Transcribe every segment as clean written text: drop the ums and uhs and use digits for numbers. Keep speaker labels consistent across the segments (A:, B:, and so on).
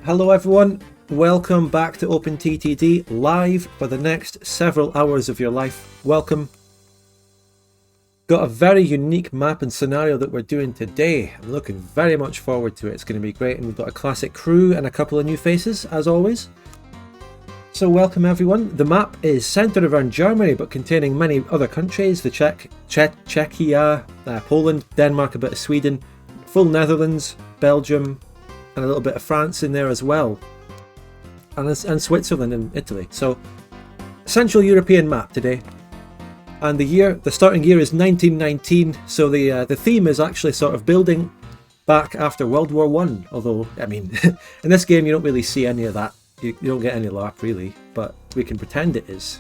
A: Hello everyone, welcome back to OpenTTD live for the next several hours of your life. Welcome. Got a very unique map and scenario that we're doing today. I'm looking very much forward to it. It's going to be great, and we've got a classic crew and a couple of new faces as always. So welcome everyone. The map is centered around Germany but containing many other countries, the Czechia, Poland, Denmark, a bit of Sweden, full Netherlands, Belgium, and a little bit of France in there as well, and Switzerland and Italy. So Central European map today, and the starting year is 1919. So the theme is actually sort of building back after World War One. Although I mean, in this game you don't really see any of that. You don't get any LARP really, but we can pretend it is.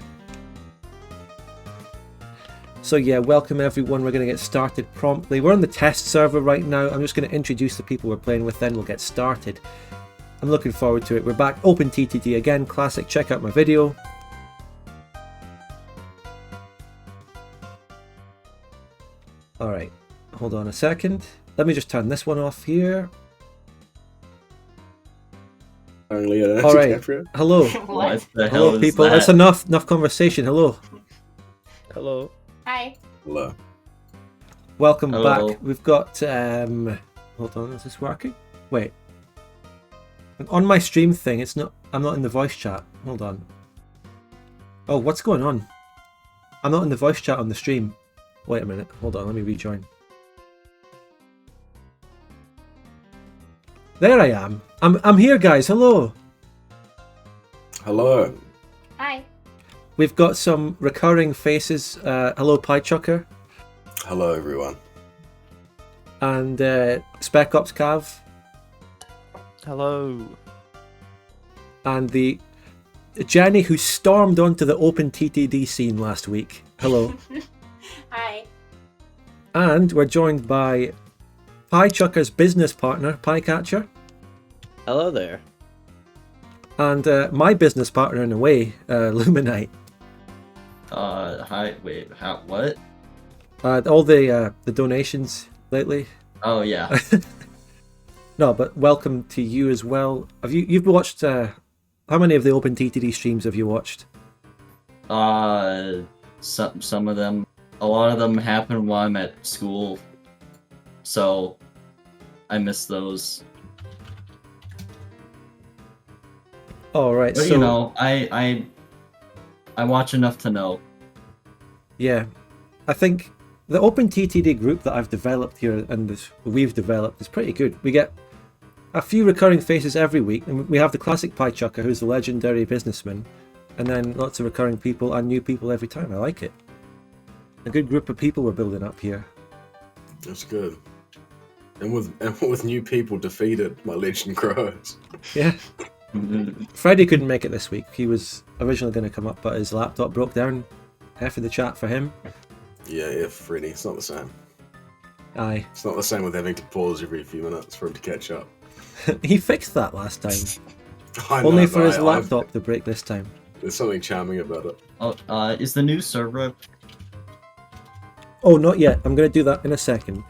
A: So yeah, welcome everyone. We're going to get started promptly. We're on the test server right now. I'm just going to introduce the people we're playing with, then we'll get started. I'm looking forward to it. We're back, OpenTTD again, classic. Check out my video. Alright, hold on a second. Let me just turn this one off here. Alright, hello.
B: What the hell
A: Hello
B: is
A: people,
B: that?
A: that's enough conversation. Hello.
C: Hello.
D: Hi.
C: Hello.
A: Welcome
B: Hello.
A: back. We've got hold on, is this working? Wait. On my stream thing, it's not, I'm not in the voice chat. Hold on. Oh, what's going on? I'm not in the voice chat on the stream. Wait a minute. Hold on, let me rejoin. There I am. I'm here, guys. Hello.
C: Hello.
D: Hi.
A: We've got some recurring faces. Hello, Piechucker.
C: Hello, everyone.
A: And SpecOpsCav.
E: Hello.
A: And the Jenny who stormed onto the OpenTTD scene last week. Hello.
D: Hi.
A: And we're joined by Piechucker's business partner, Piecatcher.
E: Hello there.
A: And my business partner in a way, Luminite.
B: Hi, wait, what?
A: All the donations lately.
B: Oh, yeah.
A: No, but welcome to you as well. You've watched, how many of the OpenTTD streams have you watched?
B: Some of them, a lot of them happen while I'm at school, so I miss those.
A: All right,
B: But
A: so
B: you know, I watch enough to know.
A: yeah, I think the OpenTTD group that I've developed here and we've developed is pretty good. We get a few recurring faces every week, and we have the classic Piechucker, who's the legendary businessman, and then lots of recurring people and new people every time. I like it. A good group of people we're building up here.
C: That's good. And with new people defeated, my legend grows.
A: Yeah. Freddie couldn't make it this week. He was originally going to come up, but his laptop broke down. F in the chat for him.
C: Yeah, Freddy. It's not the same.
A: Aye.
C: It's not the same with having to pause every few minutes for him to catch up.
A: He fixed that last time.
C: I know,
A: Only for
C: but
A: his laptop to break this time.
C: There's something charming about it.
B: Oh, is the new server up?
A: Oh, not yet. I'm going to do that in a second.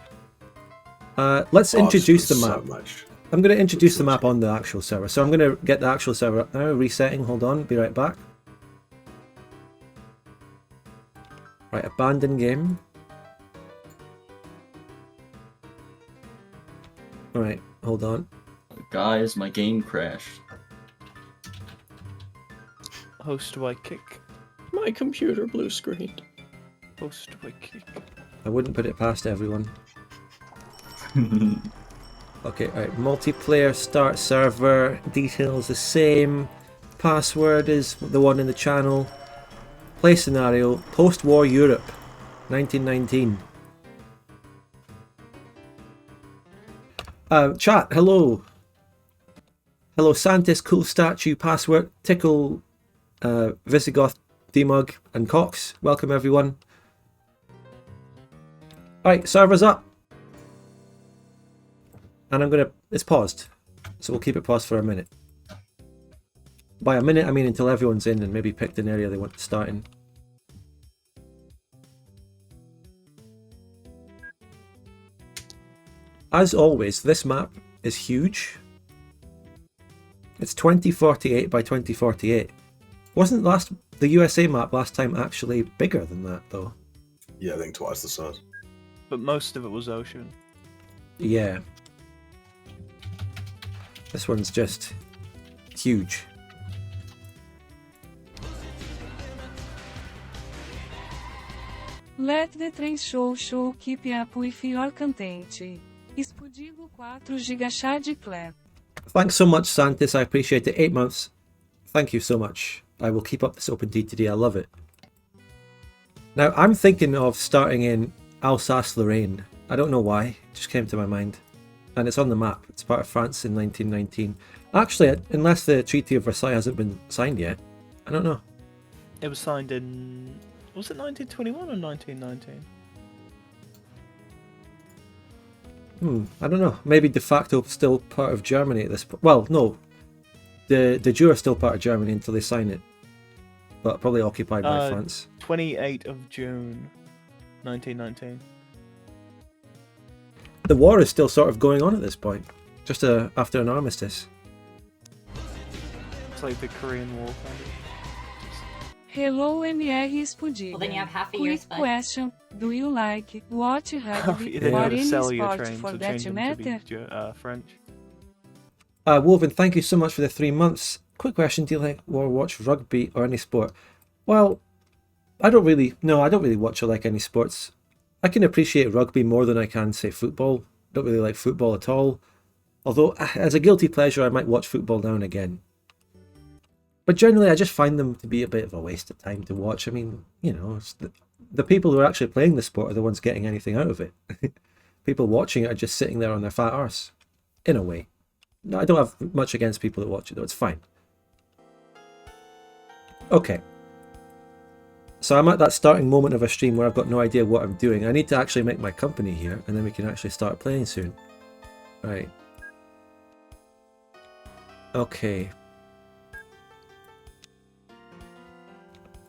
A: Let's introduce the map.
C: So much.
A: I'm going to introduce the map on the actual server. So I'm going to get the actual server up now. Resetting. Hold on. Be right back. Right. Abandon game. Alright. Hold on.
B: Guys, my game crashed.
E: Host do I kick?
F: My computer blue screened.
E: Host do I kick?
A: I wouldn't put it past everyone. Okay, alright, multiplayer, start server, details the same, password is the one in the channel, play scenario, post-war Europe, 1919. Chat, hello. Hello, Santis, cool statue, password, Tickle, Visigoth, Demug, and Cox. Welcome everyone. Alright, server's up. And it's paused. So we'll keep it paused for a minute. By a minute, I mean until everyone's in and maybe picked an area they want to start in. As always, this map is huge. It's 2048 by 2048. Wasn't the USA map last time actually bigger than that though?
C: Yeah, I think twice the size.
E: But most of it was ocean.
A: Yeah. This one's just huge.
G: Let the train show keep up with your content. Explodigo 4 GB chá de clap.
A: Thanks so much, Santis. I appreciate it. 8 months. Thank you so much. I will keep up this OpenTTD. I love it. Now, I'm thinking of starting in Alsace-Lorraine. I don't know why. It just came to my mind. And it's on the map. It's part of France in 1919. Actually, unless the Treaty of Versailles hasn't been signed yet. I don't know.
E: It was signed in... Was it 1921 or 1919?
A: I don't know. Maybe de facto still part of Germany at this point. Well, no. De jure still part of Germany until they sign it. But probably occupied by France.
E: 28th of June, 1919.
A: The war is still sort of going on at this point. Just after an armistice.
E: It's like the Korean War kind of.
G: Hello MR Explodigo.
D: Well, then you have half a year's
G: Quick
D: fun.
G: question. Do you like watch rugby
E: They
G: or
E: know to
G: any
E: sell your
G: sport
E: trains
G: for
E: or
G: that
E: change them
G: matter?
E: to be French.
A: Woven, thank you so much for the 3 months. Quick question, do you like or watch rugby or any sport? Well, I don't really watch or like any sports. I can appreciate rugby more than I can, say, football. Don't really like football at all. Although, as a guilty pleasure, I might watch football now and again. But generally, I just find them to be a bit of a waste of time to watch. I mean, you know, it's the people who are actually playing the sport are the ones getting anything out of it. People watching it are just sitting there on their fat arse, in a way. No, I don't have much against people that watch it, though. It's fine. Okay. So I'm at that starting moment of a stream where I've got no idea what I'm doing. I need to actually make my company here, and then we can actually start playing soon. Right. Okay.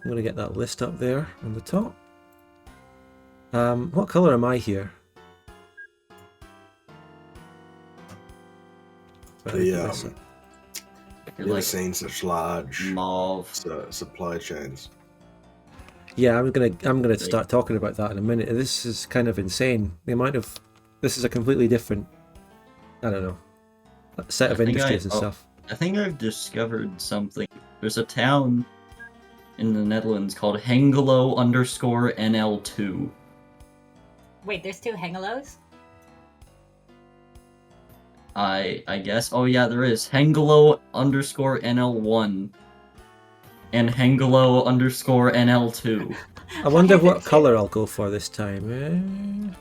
A: I'm going to get that list up there on the top. What colour am I here?
C: You're
B: You're like
C: seeing such large
B: mauve.
C: supply chains.
A: Yeah, I'm gonna start talking about that in a minute. This is kind of insane. The amount of this is a completely different, I don't know, set of industries and stuff.
B: I think I've discovered something. There's a town in the Netherlands called Hengelo_NL2.
D: Wait, there's 2 Hengelos?
B: I guess. Oh yeah, there is. Hengelo_NL1 and Hengelo_NL2.
A: I wonder what colour I'll go for this time.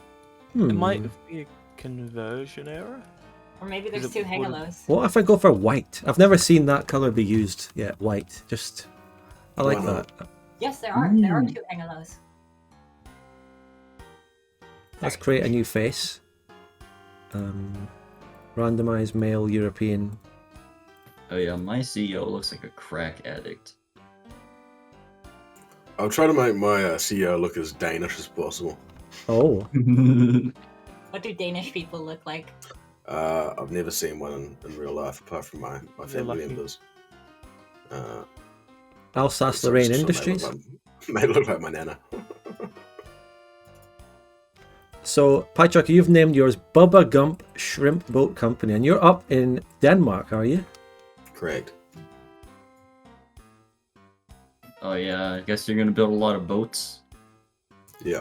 E: It might be a conversion error.
D: Or maybe there's
E: Is
D: 2
E: it-
D: Hengelos.
A: What if I go for white? I've never seen that colour be used yet. White, just I like
C: Why not?
A: that.
D: Yes, there are. There are 2 Hengelos.
A: Let's create a new face. Randomize male European.
B: Oh yeah, my CEO looks like a crack addict.
C: I'll try to make my CEO look as Danish as possible.
A: Oh,
D: What do Danish people look like?
C: I've never seen one in real life apart from my family
E: lucky.
C: members.
A: Alsace-Lorraine Industries.
C: May look like my nana.
A: So, Piechucker, you've named yours Bubba Gump Shrimp Boat Company, and you're up in Denmark, are you?
C: Correct.
B: Oh yeah, I guess you're gonna build a lot of boats.
C: Yeah.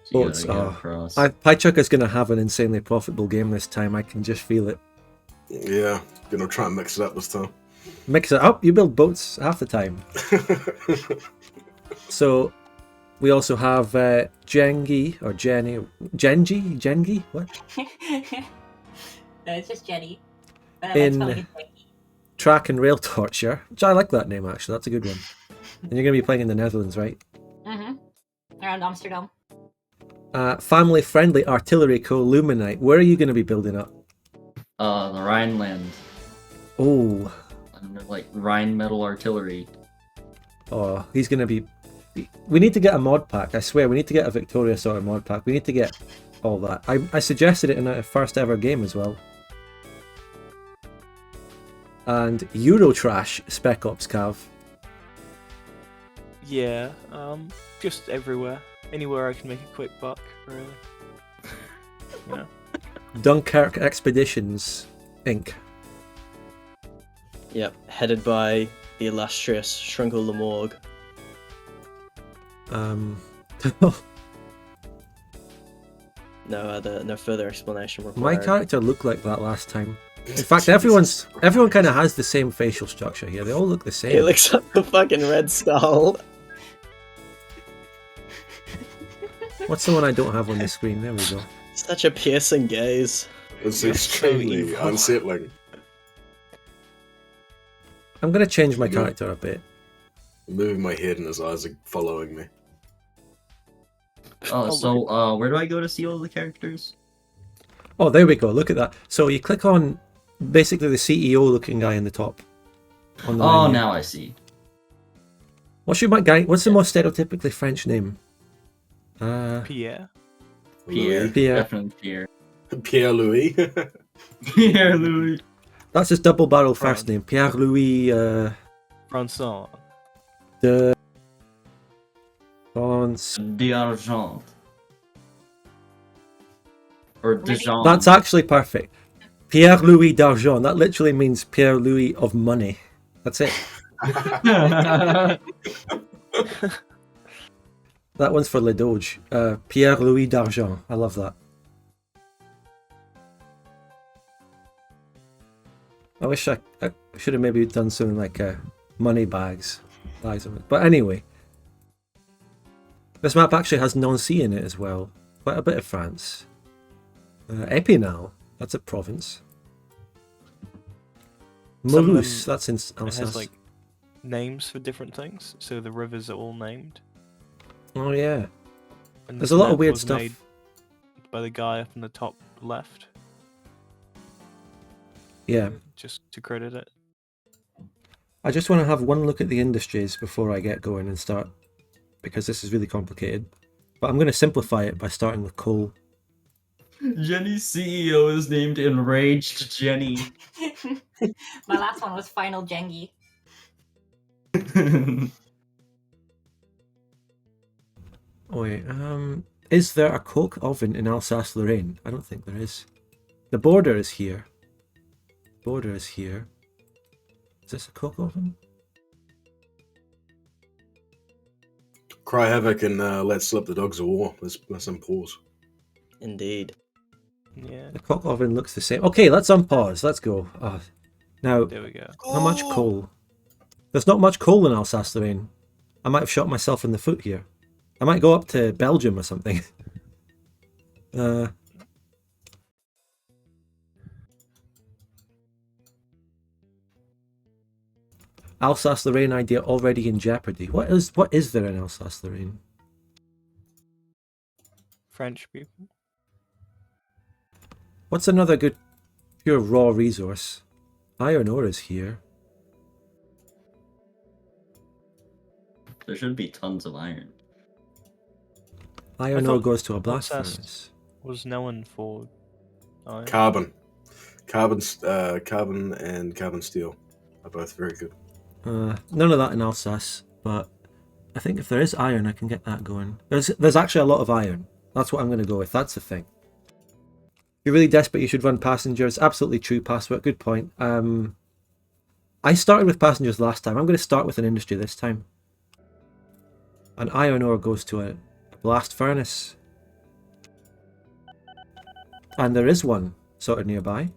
B: So you
A: Boats.
B: gotta get
A: Oh,
B: across.
A: Piechucker's going to have an insanely profitable game this time. I can just feel it.
C: Yeah. Gonna try and mix it up this time.
A: Mix it up. You build boats half the time. So, we also have Jengi or Jenny. Gengi? What?
D: No, it's just Jenny. But
A: In-
D: that's probably Jenny.
A: Track and Rail Torture. Which I like that name, actually. That's a good one. And you're going to be playing in the Netherlands, right?
D: Mm-hmm. Around Amsterdam.
A: Family-friendly artillery co Luminite. Where are you going to be building up?
B: The Rhineland.
A: Oh,
B: Under like Rhine metal artillery.
A: oh, he's going to be... We need to get a mod pack. I swear, we need to get a Victoria sort of mod pack. We need to get all that. I suggested it in a first ever game as well. and Eurotrash SpecOpsCav.
E: Yeah, just everywhere. Anywhere I can make a quick buck, really. You know.
A: Dunkirk Expeditions Inc.
F: Yep, headed by the illustrious Shrinkle Lamorgue. No further explanation required.
A: My character looked like that last time. In fact, everyone kind of has the same facial structure here. They all look the same.
F: He looks like the fucking Red Skull.
A: What's the one I don't have on the screen? There we go.
F: Such a piercing gaze.
C: It's
E: You're so
C: extremely
E: evil.
C: unsettling.
A: I'm going to change my
C: Yeah.
A: character a bit.
C: Moving my head and his eyes are following me.
B: Oh, so where do I go to see all the characters?
A: Oh, there we go. Look at that. So you click on basically the CEO looking guy in the top. On the
B: Oh,
A: menu.
B: now I see.
A: What's the most stereotypically French name?
E: Pierre.
B: Pierre.
A: Pierre.
B: Definitely Pierre.
C: Pierre Louis.
B: Pierre Louis.
A: That's his double barrel first
E: Right.
A: name. Pierre Louis
E: Francois.
A: de France.
B: D'Argent. Or Dijon.
A: That's actually perfect. Pierre Louis d'Argent. That literally means Pierre Louis of money. That's it. That one's for Le Doge. Pierre Louis d'Argent. I love that. I wish I should have maybe done something like money bags. But anyway. This map actually has Nancy in it as well. Quite a bit of France. Epinal. That's a province.
E: Some of
A: Mulhouse.
E: them-
A: That's in
E: It
A: Alsace.
E: has like names for different things, so the rivers are all named.
A: Oh yeah.
E: And
A: There's
E: this
A: a lot of
E: map
A: weird
E: was
A: stuff.
E: made by the guy up in the top left,
A: Yeah.
E: just to credit it.
A: I just want to have one look at the industries before I get going and start, because this is really complicated. But I'm going to simplify it by starting with coal.
B: Jenny's CEO is named Enraged Jenny.
D: My last one was Final Jengi.
A: Oh wait, is there a coke oven in Alsace-Lorraine? I don't think there is. The border is here. Border is here. Is this a coke oven?
C: Cry havoc and let slip the dogs of war. Let's unpause.
F: Indeed.
E: Yeah,
A: The coke oven looks the same. Okay, let's unpause. Let's go. Now,
E: there we go.
A: how much coal? There's not much coal in Alsace-Lorraine. I might have shot myself in the foot here. I might go up to Belgium or something. Alsace-Lorraine idea already in jeopardy. What is there in Alsace-Lorraine?
E: French people.
A: What's another good pure raw resource? Iron ore is here.
B: There should be tons of iron.
A: Iron
E: I
A: ore
E: thought
A: goes to a blast
E: Alsace-
A: furnace.
E: Was known for iron.
C: Carbon and carbon steel are both very good.
A: None of that in Alsace, but I think if there is iron, I can get that going. There's actually a lot of iron. That's what I'm going to go with. That's the thing. If you're really desperate, you should run passengers. Absolutely true, Password. Good point. I started with passengers last time. I'm going to start with an industry this time. An iron ore goes to a blast furnace. And there is one sort of nearby.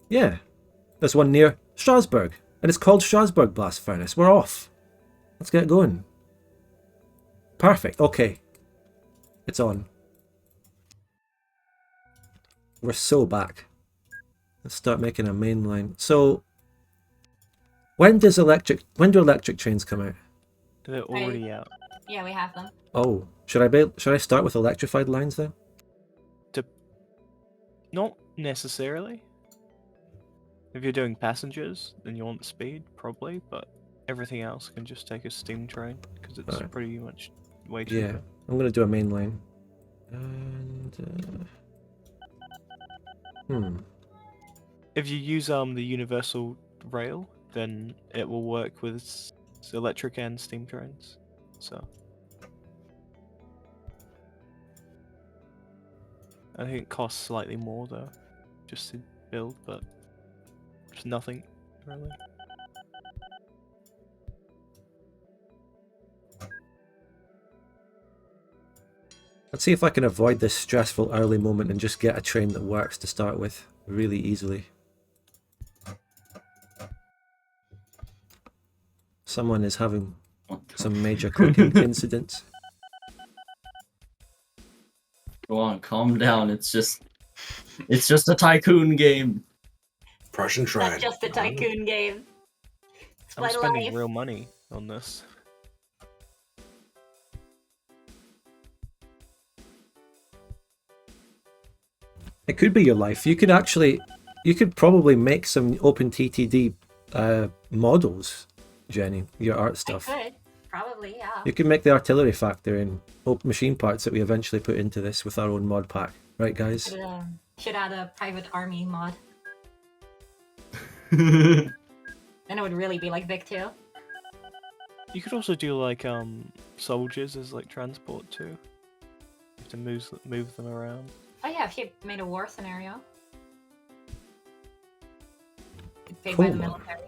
A: Yeah. There's one near Strasbourg. And it's called Strasbourg Blast Furnace. We're off. Let's get going. Perfect. Okay. It's on. We're so back. Let's start making a main line. So, when do electric trains come out?
E: They're already out.
D: Yeah, we have them.
A: Oh, should I start with electrified lines then?
E: Not necessarily. If you're doing passengers, then you want speed, probably, but everything else can just take a steam train, because it's
A: Alright.
E: pretty much way
A: Yeah,
E: cheaper.
A: I'm gonna do a main line. And
E: If you use the universal rail, then it will work with electric and steam trains. So I think it costs slightly more though, just to build, but it's nothing really.
A: Let's see if I can avoid this stressful early moment and just get a train that works to start with really easily. Someone is having some major cooking incidents.
B: Go on, calm down. It's just a tycoon game.
C: Prussian train.
D: Not just a tycoon game. It's
E: I'm
D: my
E: spending
D: life.
E: real money on this.
A: It could be your life. You could probably make some OpenTTD models, Jenny, your art stuff.
D: I could. Probably, yeah.
A: You can make the artillery factory and machine parts that we eventually put into this with our own mod pack. Right, guys?
D: Should add a private army mod.
B: That's
D: Then it would really be like Vic 2.
E: You could also do like soldiers as like transport too. You have to move them around.
D: Oh yeah, if you made a war scenario. Paid
A: Cool.
D: by the military.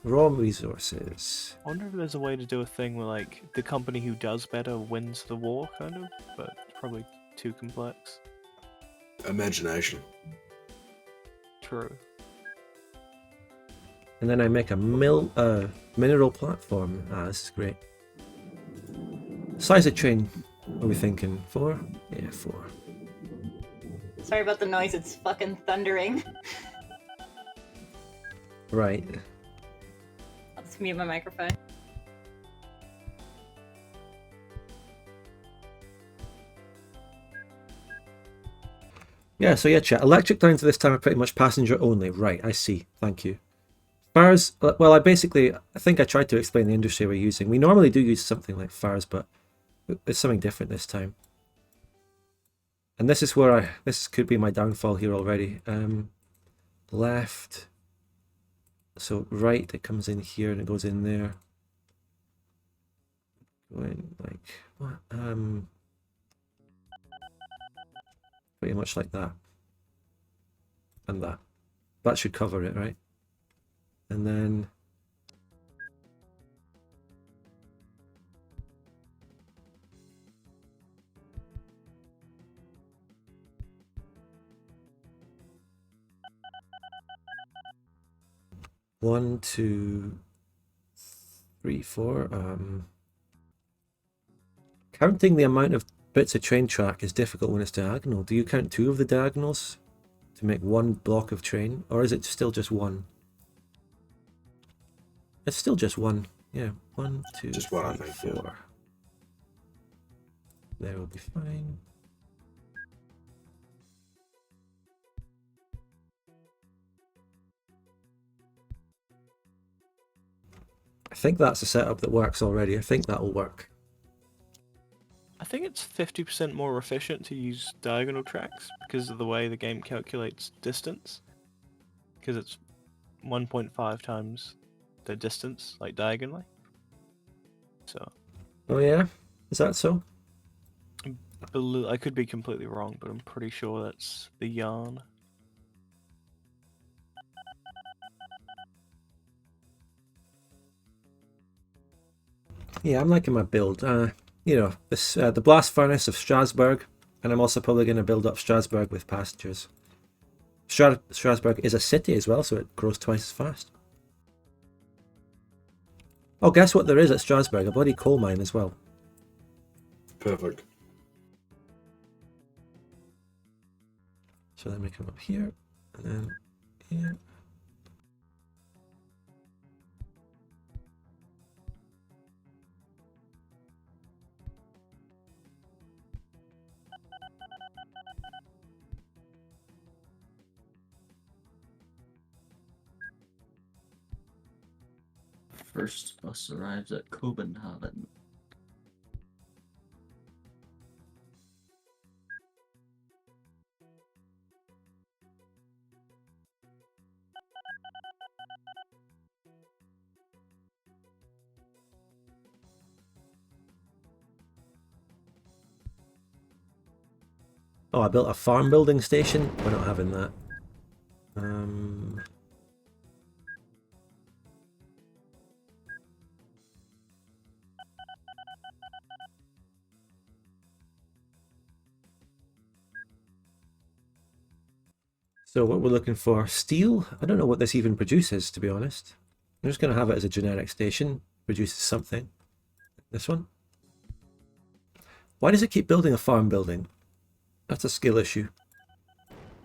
A: Raw resources.
E: I wonder if there's a way to do a thing where like the company who does better wins the war, kind of, but it's probably too complex.
C: Imagination.
E: True.
A: And then I make a mineral platform. This is great. Size of train, are we thinking? 4? Yeah, 4.
D: Sorry about the noise, it's fucking thundering.
A: Right.
D: I'll just mute my microphone.
A: Yeah, so yeah, chat. Electric lines this time are pretty much passenger only. Right, I see. Thank you. Fars, well, I think I tried to explain the industry we're using. We normally do use something like Fars, but it's something different this time. And this is where this could be my downfall here already. Left. So right, it comes in here and it goes in there. Going like what? Pretty much like that. And that. That should cover it, right? And then one, 2, 3, 4. Counting the amount of bits of train track is difficult when it's diagonal. Do you count 2 of the diagonals to make one block of train, or is it still just 1? It's still just 1. Yeah, 1, 2,
C: Just one, I
A: 3,
C: think,
A: 4. There will be fine. I think that's a setup that works already. I think that'll work.
E: I think it's 50% more efficient to use diagonal tracks because of the way the game calculates distance. Because it's 1.5 times the distance, like diagonally. So.
A: Oh yeah? Is that so?
E: I could be completely wrong, but I'm pretty sure that's the yarn.
A: Yeah, I'm liking my build. You know, this the blast furnace of Strasbourg, and I'm also probably going to build up Strasbourg with passengers. Strasbourg is a city as well, so it grows twice as fast. Oh, guess what there is at Strasbourg? A bloody coal mine as well.
C: Perfect.
A: So then we come up here, and then here.
B: First bus arrives at Copenhagen.
A: Oh, I built a farm building station. We're not having that. So what we're looking for, steel. I don't know what this even produces, to be honest. I'm just going to have it as a generic station. Produces something. This one. Why does it keep building a farm building? That's a skill issue.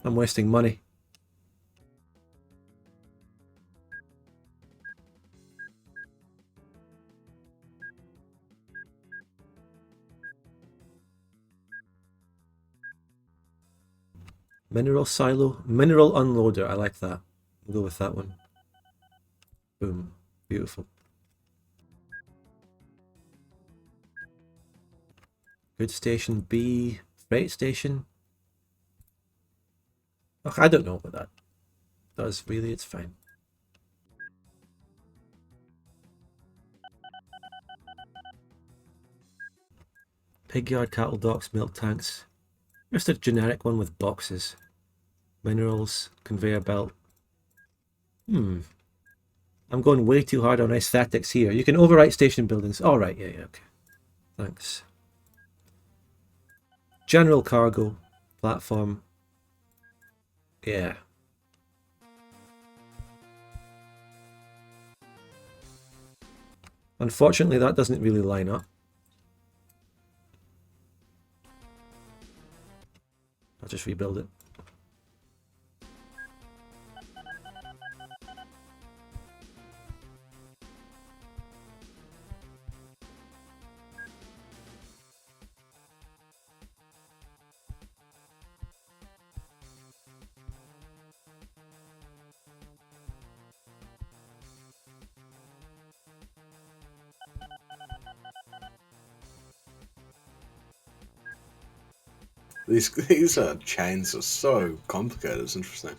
A: I'm wasting money. Mineral silo, mineral unloader. I like that. We'll go with that one. Boom. Beautiful. Good station B. Freight station. Oh, I don't know what that does really. It's fine. Pig yard, cattle docks, milk tanks. Just a generic one with boxes. Minerals, conveyor belt. I'm going way too hard on aesthetics here. You can overwrite station buildings. All right, yeah, okay. Thanks. General cargo, platform. Yeah. Unfortunately, that doesn't really line up. I'll just rebuild it.
C: These chains are so complicated. It's interesting.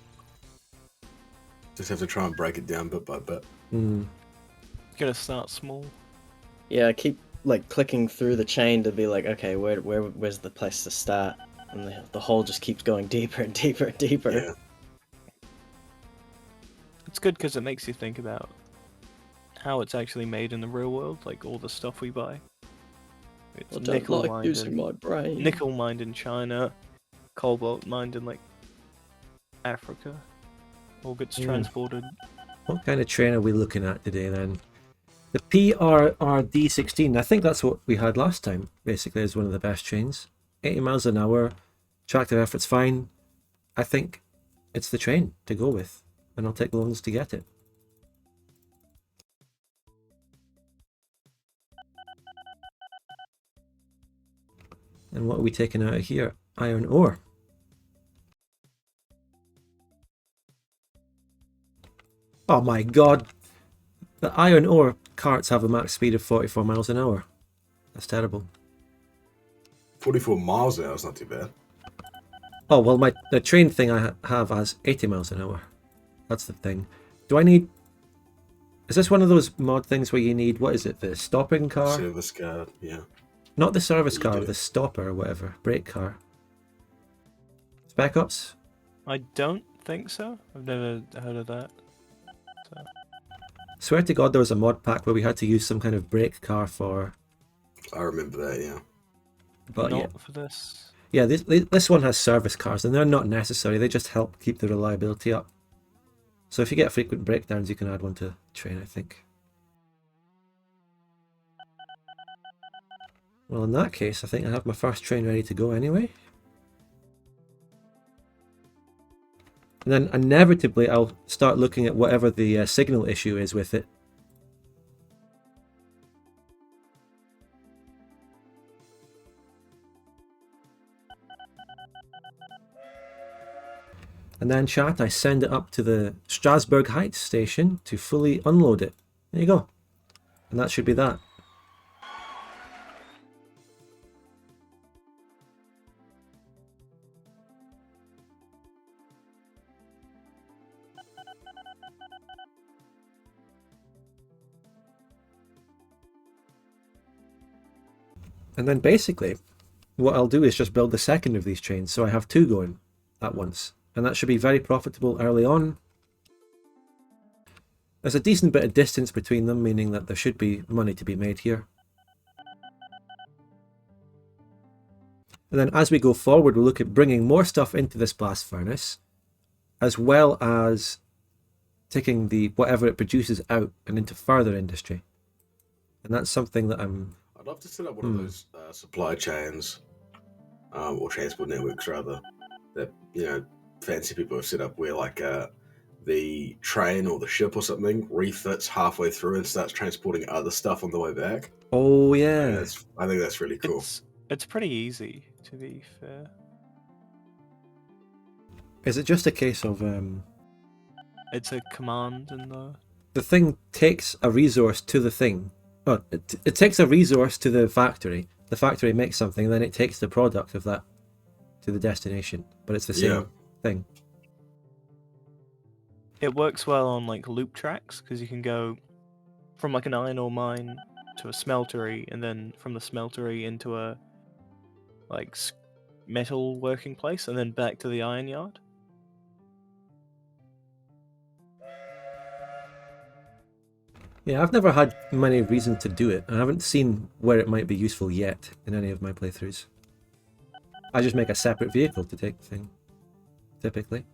C: Just have to try and break it down bit by bit.
E: Gotta start small.
F: Yeah, I keep like clicking through the chain to be like, okay, where's the place to start? And the hole just keeps going deeper and deeper and deeper.
C: Yeah.
E: It's good because it makes you think about how it's actually made in the real world, like all the stuff we buy. It's
F: I don't like using my brain.
E: nickel mined in China, cobalt mined in like Africa. All gets transported.
A: What kind of train are we looking at today then? The PRRD16. I think that's what we had last time, basically, as one of the best trains. 80 miles an hour. Tractive effort's fine. I think it's the train to go with, and I'll take loans to get it. And what are we taking out of here? Iron ore. Oh my god. The iron ore carts have a max speed of 44 miles an hour. That's terrible.
C: 44 miles an hour is not too bad.
A: Oh, well, the train thing I have has 80 miles an hour. That's the thing. Do I need... Is this one of those mod things where you need, what is it, the stopping car?
C: Service card, yeah.
A: Not the service
C: You
A: car,
C: do.
A: the stopper or whatever. Brake car. Spec Ops?
E: I don't think so. I've never heard of that. So.
A: Swear to God there was a mod pack where we had to use some kind of brake car for...
C: I remember that, yeah.
A: But
E: not
A: yeah.
E: for this.
A: Yeah, this one has service cars, and they're not necessary. They just help keep the reliability up. So if you get frequent breakdowns, you can add one to the train, I think. Well, in that case, I think I have my first train ready to go anyway. And then inevitably, I'll start looking at whatever the signal issue is with it. And then, chat, I send it up to the Strasbourg Heights station to fully unload it. There you go. And that should be that. And then basically, what I'll do is just build the second of these trains, so I have two going at once. And that should be very profitable early on. There's a decent bit of distance between them, meaning that there should be money to be made here. And then as we go forward, we'll look at bringing more stuff into this blast furnace, as well as taking the whatever it produces out and into further industry. And that's something that
C: I'd love to set up one of those supply chains, or transport networks rather, that, you know, fancy people have set up where like the train or the ship or something refits halfway through and starts transporting other stuff on the way back.
A: Oh yeah.
C: I think that's really cool.
E: It's pretty easy, to be fair.
A: Is it just a case of
E: It's a command in
A: the thing takes a resource to the thing? Oh, it takes a resource to the factory. The factory makes something, and then it takes the product of that to the destination. But it's the same thing.
E: It works well on like loop tracks because you can go from like an iron ore mine to a smeltery, and then from the smeltery into a like metal working place, and then back to the iron yard.
A: Yeah, I've never had many reasons to do it. I haven't seen where it might be useful yet in any of my playthroughs. I just make a separate vehicle to take the thing, typically.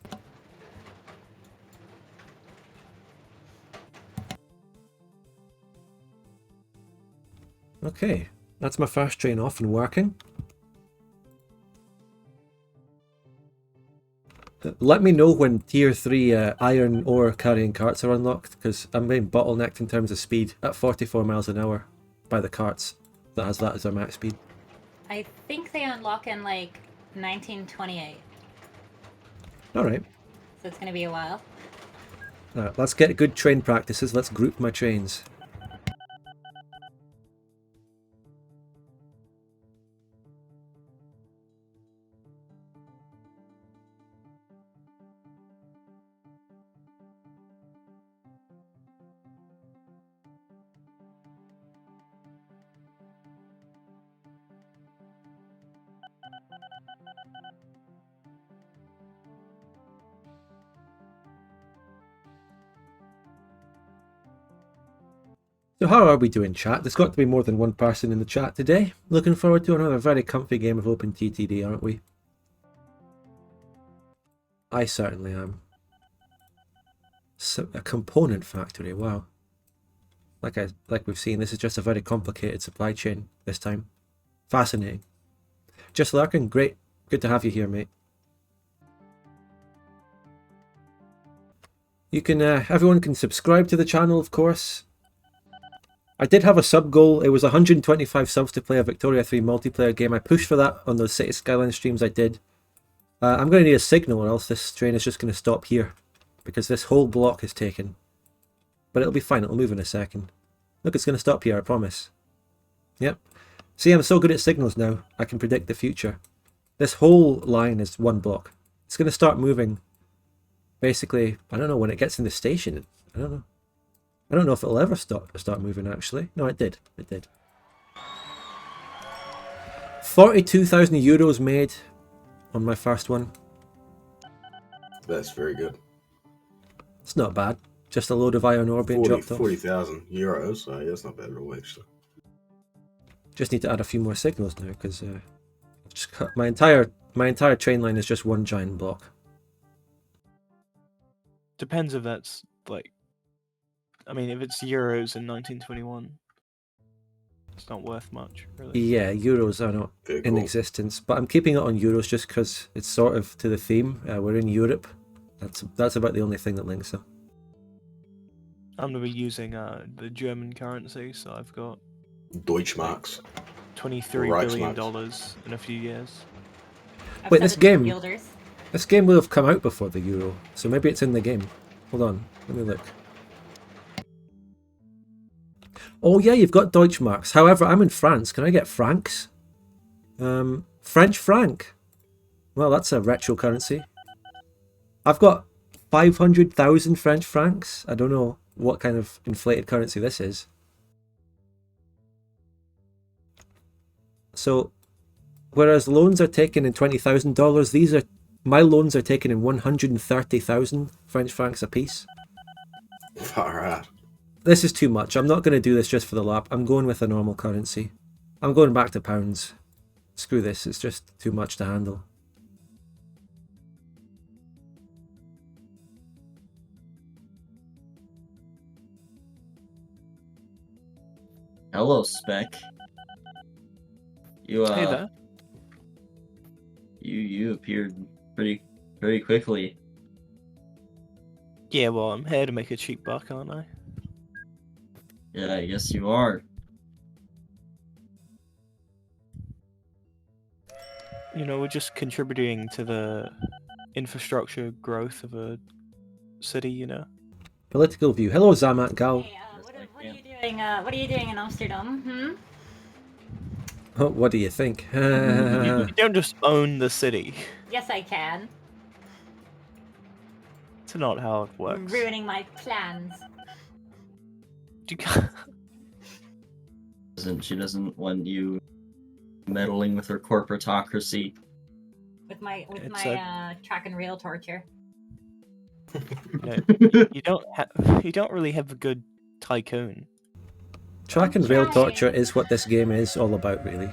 A: Okay, that's my first train off and working. Let me know when tier 3 iron ore carrying carts are unlocked, because I'm being bottlenecked in terms of speed at 44 miles an hour by the carts that has that as their max speed.
D: I think they unlock in like 1928,
A: Alright,
D: so it's gonna be a while.
A: let's get good train practices. Let's group my trains. So how are we doing, chat? There's got to be more than one person in the chat today. Looking forward to another very comfy game of OpenTTD, aren't we? I certainly am. So, a component factory, wow. Like we've seen, this is just a very complicated supply chain this time. Fascinating. Just lurking, great. Good to have you here, mate. You can, everyone can subscribe to the channel, of course. I did have a sub goal. It was 125 subs to play a Victoria 3 multiplayer game. I pushed for that on those City Skyline streams I did. I'm going to need a signal, or else this train is just going to stop here, because this whole block is taken. But it'll be fine, it'll move in a second. Look, it's going to stop here, I promise. Yep. See, I'm so good at signals now, I can predict the future. This whole line is one block. It's going to start moving, basically, I don't know, when it gets in the station. I don't know. I don't know if it'll ever start moving, actually. No, it did. It did. 42,000 euros made on my first one.
C: That's very good.
A: It's not bad. Just a load of iron ore being dropped off.
C: 40,000 euros, so yeah, that's not bad at all, actually.
A: Just need to add a few more signals now, because I've just cut my entire train line is just one giant block.
E: Depends if that's like, I mean, if it's euros in 1921, it's not worth much, really.
A: Yeah, euros are not
C: Very
A: in
C: cool.
A: existence, but I'm keeping it on euros just because it's sort of to the theme. We're in Europe. That's about the only thing that links them.
E: I'm gonna be using the German currency, so I've got
C: Deutschmarks.
E: $23
C: Right,
E: billion
C: Max.
E: in a few years.
D: I've
A: Wait,
D: set
A: this
D: it to
A: game-
D: Guilders.
A: This game will have come out before the euro, so maybe it's in the game. Hold on, let me look. Oh yeah, you've got Deutschmarks. However, I'm in France. Can I get francs? French franc. Well, that's a retro currency. I've got 500,000 French francs. I don't know what kind of inflated currency this is. So, Whereas loans are taken in $20,000, my loans are taken in 130,000 French francs apiece.
C: Far out.
A: This is too much. I'm not going to do this just for the lap. I'm going with a normal currency. I'm going back to pounds. Screw this. It's just too much to handle.
B: Hello, Spec. You
E: Hey there.
B: you appeared pretty quickly.
E: Yeah, well, I'm here to make a cheap buck, aren't I?
B: Yeah, I guess you are.
E: You know, we're just contributing to the infrastructure growth of a city, you know?
A: Political view. Hello, Zamat Gal.
D: Hey, what are you doing? What are you doing in Amsterdam? Hmm?
A: Oh, what do you think?
E: You don't just own the city.
D: Yes, I can.
E: It's not how it works.
D: Ruining my plans
E: You can't...
B: She doesn't want you meddling with her corporatocracy.
D: with my
E: It's
D: track and rail torture.
E: You don't really have a good tycoon.
A: Track and rail torture is what this game is all about, really.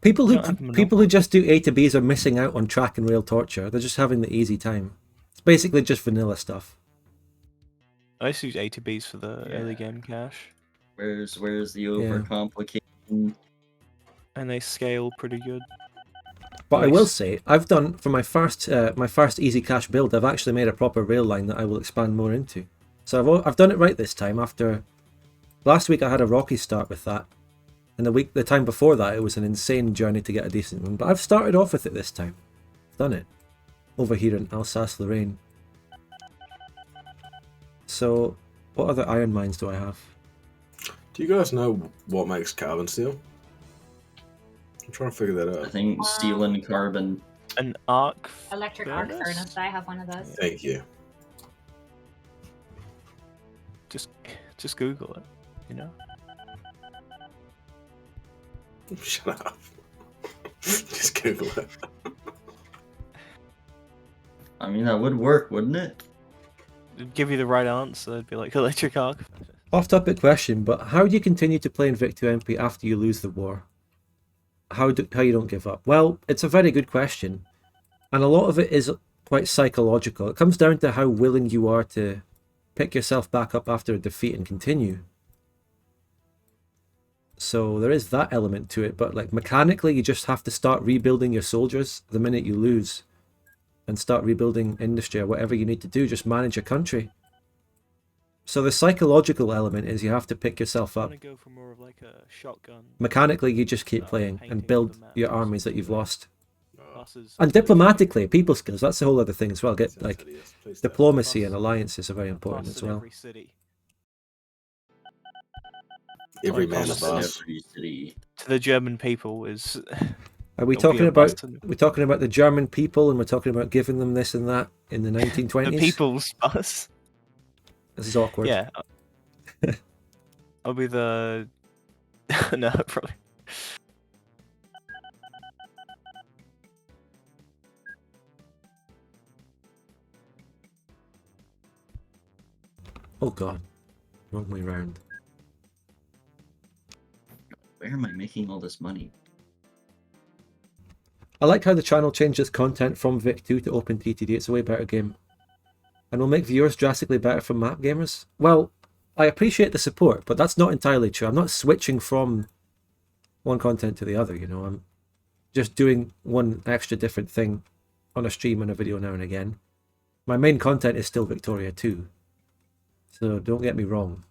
A: People who just do A to Bs are missing out on track and rail torture. They're just having the easy time. It's basically just vanilla stuff.
E: I just use A to Bs for the early game cache,
B: Where's the overcomplication?
E: and they scale pretty good.
A: But I will say, I've done for my first easy cache build. I've actually made a proper rail line that I will expand more into. So I've done it right this time. After last week, I had a rocky start with that, and the time before that, it was an insane journey to get a decent one. But I've started off with it this time. I've done it over here in Alsace-Lorraine. So, what other iron mines do I have?
C: Do you guys know what makes carbon steel? I'm trying to figure that
B: I
C: out.
B: think steel and carbon.
E: An arc
D: Electric arc
E: furnace?
D: furnace. I have one of those.
C: Thank you.
E: Just Google it, you know?
C: Shut up. Just Google it.
B: I mean, that would work, wouldn't it?
E: It'd give you the right answer. It'd be like electric arc.
A: Off-topic question, but how do you continue to play in Vic2MP after you lose the war? How you don't give up? Well, it's a very good question, and a lot of it is quite psychological. It comes down to how willing you are to pick yourself back up after a defeat and continue. So there is that element to it, but like mechanically, you just have to start rebuilding your soldiers the minute you lose, and start rebuilding industry or whatever you need to do. Just manage your country. So the psychological element is you have to pick yourself
E: I
A: up.
E: want to go for more of like a shotgun.
A: Mechanically, you just keep playing and
E: painting
A: build
E: the map
A: your
E: and
A: armies
E: stuff
A: that you've
E: like
A: lost.
E: Buses.
A: And diplomatically, people skills, that's a whole other thing as well. Get
C: Sounds
A: like
C: hideous. Please don't.
A: diplomacy and alliances are very important
E: Bus
A: as
E: in
A: well.
E: every city.
C: Every
E: Like
C: man a
E: Thomas
C: boss.
B: Every city.
E: To the German people is.
A: Are we
E: It'll be
A: talking
E: a
A: about
E: bus to-
A: we're talking about the German people and we're talking about giving them this and that in the 1920s?
E: The people's bus.
A: This is awkward.
E: Yeah. I'll be the. No, probably.
A: Oh god. Wrong way round.
B: Where am I making all this money?
A: I like how the channel changed its content from Vic 2 to OpenTTD. It's a way better game. And will make viewers drastically better from map gamers. Well, I appreciate the support, but that's not entirely true. I'm not switching from one content to the other, you know. I'm just doing one extra different thing on a stream and a video now and again. My main content is still Victoria 2. So don't get me wrong.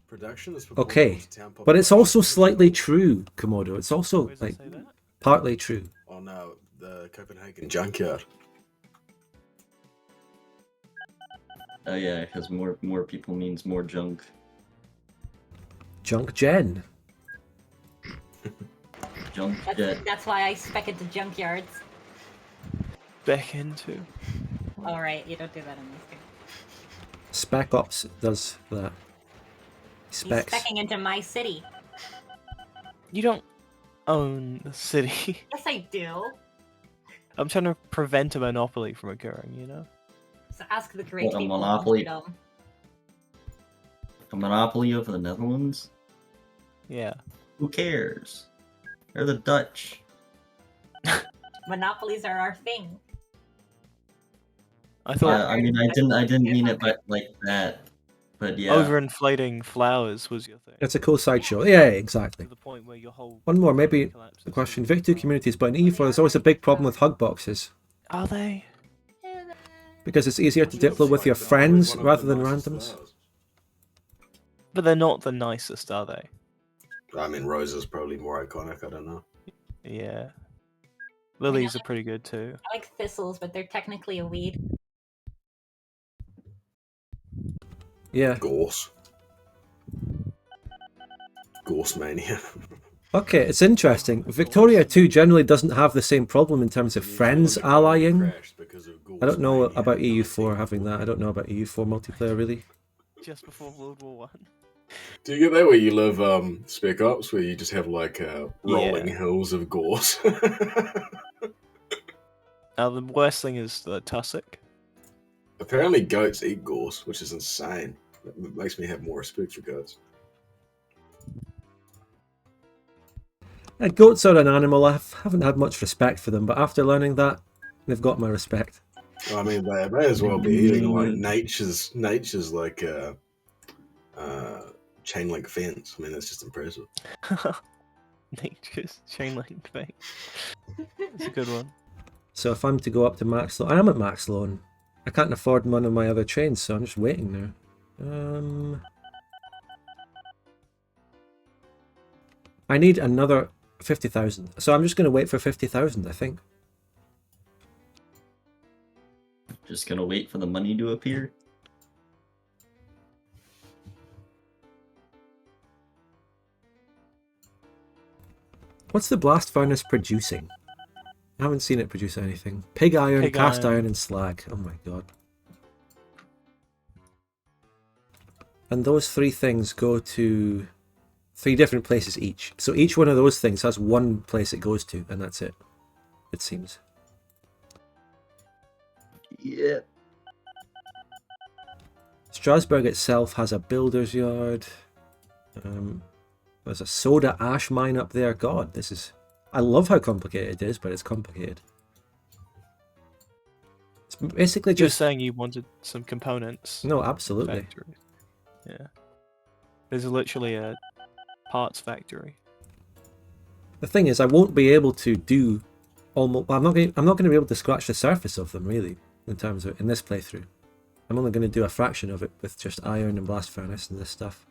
C: Production is
A: Okay,
C: proportional to town
A: but it's
C: population.
A: also slightly true, Komodo. It's also
E: Where does it
A: like
E: say that?
A: partly true.
C: Oh no, the Copenhagen junkyard.
B: Oh yeah, because more people means more junk.
A: JunkJen.
B: JunkJen.
D: That's why I spec it to junkyards.
E: Back into.
D: All right, you don't do that in this game.
A: SpecOps does that.
D: He's
A: Specs.
D: specking into my city.
E: You don't own the city.
D: Yes, I do.
E: I'm trying to prevent a monopoly from occurring, you know?
D: So ask the great
B: What, a
D: people of
B: monopoly?
D: Amsterdam.
B: A monopoly over the Netherlands?
E: Yeah.
B: Who cares? They're the Dutch.
D: Monopolies are our thing.
E: I thought
B: Yeah, I mean, I didn't mean it like that. But yeah.
E: overinflating flowers was your thing.
A: It's a cool sideshow. Yeah, exactly.
E: To the point where your whole
A: One more, maybe
E: collapses.
A: the question. Vic2 communities, but in E4 there's always a big problem with hug boxes.
E: Are they?
A: Because it's easier to diplo with your friends rather than randoms.
E: But they're not the nicest, are they?
C: I mean, Rosa's probably more iconic. I don't know.
E: Yeah. Lilies are pretty good too.
D: I like thistles, but they're technically a weed.
A: Yeah.
C: Gorse. Gorse mania.
A: Okay, it's interesting. Victoria 2 generally doesn't have the same problem in terms of friends allying. I don't know about EU4 having that. I don't know about EU4 multiplayer really.
E: Just before World War One.
C: Do you get that where you live Spec Ops, where you just have like rolling
E: Yeah.
C: hills of gorse?
E: Now the worst thing is the tussock.
C: Apparently goats eat gorse, which is insane. It makes me have more respect for goats.
A: Goats are an animal. I haven't had much respect for them, but after learning that, they've got my respect.
C: I mean, they may as well be eating like nature's like chain link fence. I mean, that's just impressive.
E: Nature's chain link thing. That's a good one.
A: So if I'm to go up to max loan, I am at max loan. I can't afford one of my other trains, so I'm just waiting now. I need another 50,000, so I'm just going to wait for 50,000, I think.
B: Just gonna wait for the money to appear.
A: What's the blast furnace producing? I haven't seen it produce anything. Pig iron,
E: Pig
A: cast
E: iron.
A: iron, and slag. Oh my god. And those three things go to 3 different places each. So each one of those things has one place it goes to, and that's it. It seems.
B: Yeah.
A: Strasbourg itself has a builder's yard. There's a soda ash mine up there. God, this is... I love how complicated it is, but it's complicated. It's basically
E: You're
A: just...
E: saying you wanted some components.
A: No, absolutely.
E: Factory. Yeah. There's literally a parts factory.
A: The thing is, I won't be able to do almost... I'm not going to be able to scratch the surface of them, really, in terms of... in this playthrough. I'm only going to do a fraction of it with just iron and blast furnace and this stuff.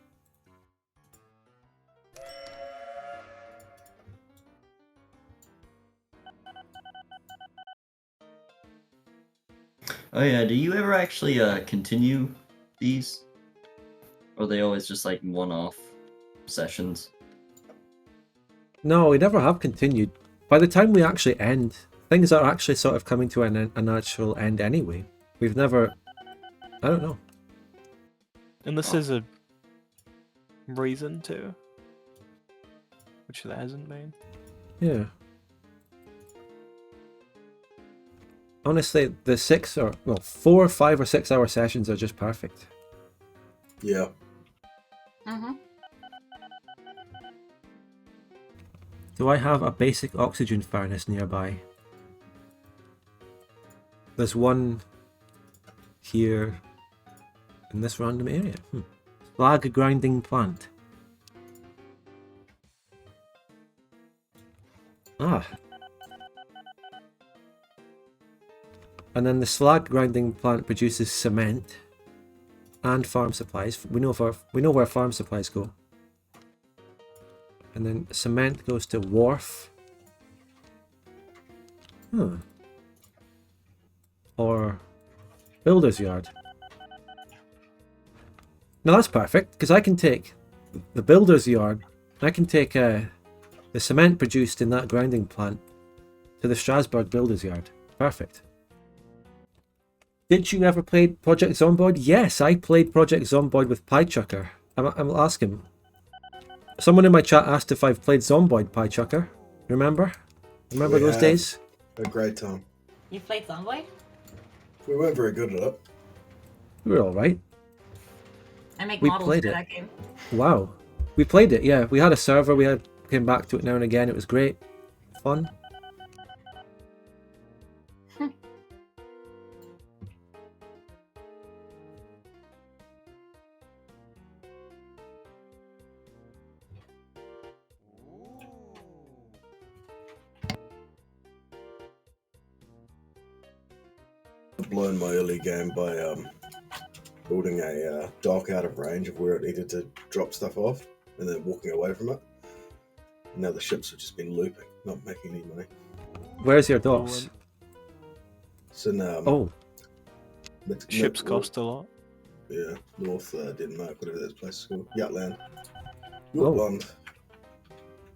B: Oh yeah, do you ever actually continue these? Or are they always just like one-off sessions?
A: No, we never have continued. By the time we actually end, things are actually sort of coming to a natural end anyway. We've never... I don't know.
E: And this is a reason to. Which there hasn't been.
A: Yeah. Honestly, the 4, 5 or 6 hour sessions are just perfect.
C: Yeah.
D: Mm-hmm.
A: Do I have a basic oxygen furnace nearby? There's one here in this random area. Slag grinding plant. Ah. And then the slag grinding plant produces cement and farm supplies. We know where farm supplies go. And then cement goes to wharf. Or builder's yard. Now that's perfect, because I can take the builder's yard, I can take the cement produced in that grinding plant to the Strasbourg builder's yard. Perfect. Did you ever play Project Zomboid? Yes, I played Project Zomboid with Piechucker. I'll ask him. Someone in my chat asked if I've played Zomboid Piechucker. Remember? Remember
C: We
A: those
C: have.
A: days?
C: A great time.
D: You played Zomboid?
C: We weren't very good at it.
A: We were alright.
D: I make
A: We
D: models
A: played
D: for
A: it.
D: that game.
A: Wow. We played it, yeah. We had a server, came back to it now and again. It was great. Fun.
C: Blown my early game by building a dock out of range of where it needed to drop stuff off, and then walking away from it. And now the ships have just been looping, not making any money.
A: Where's your docks?
C: It's in
A: Oh,
E: Ships cost a lot.
C: Yeah, North Denmark, whatever that place is called. Jutland.
A: Oh.
C: Jutland.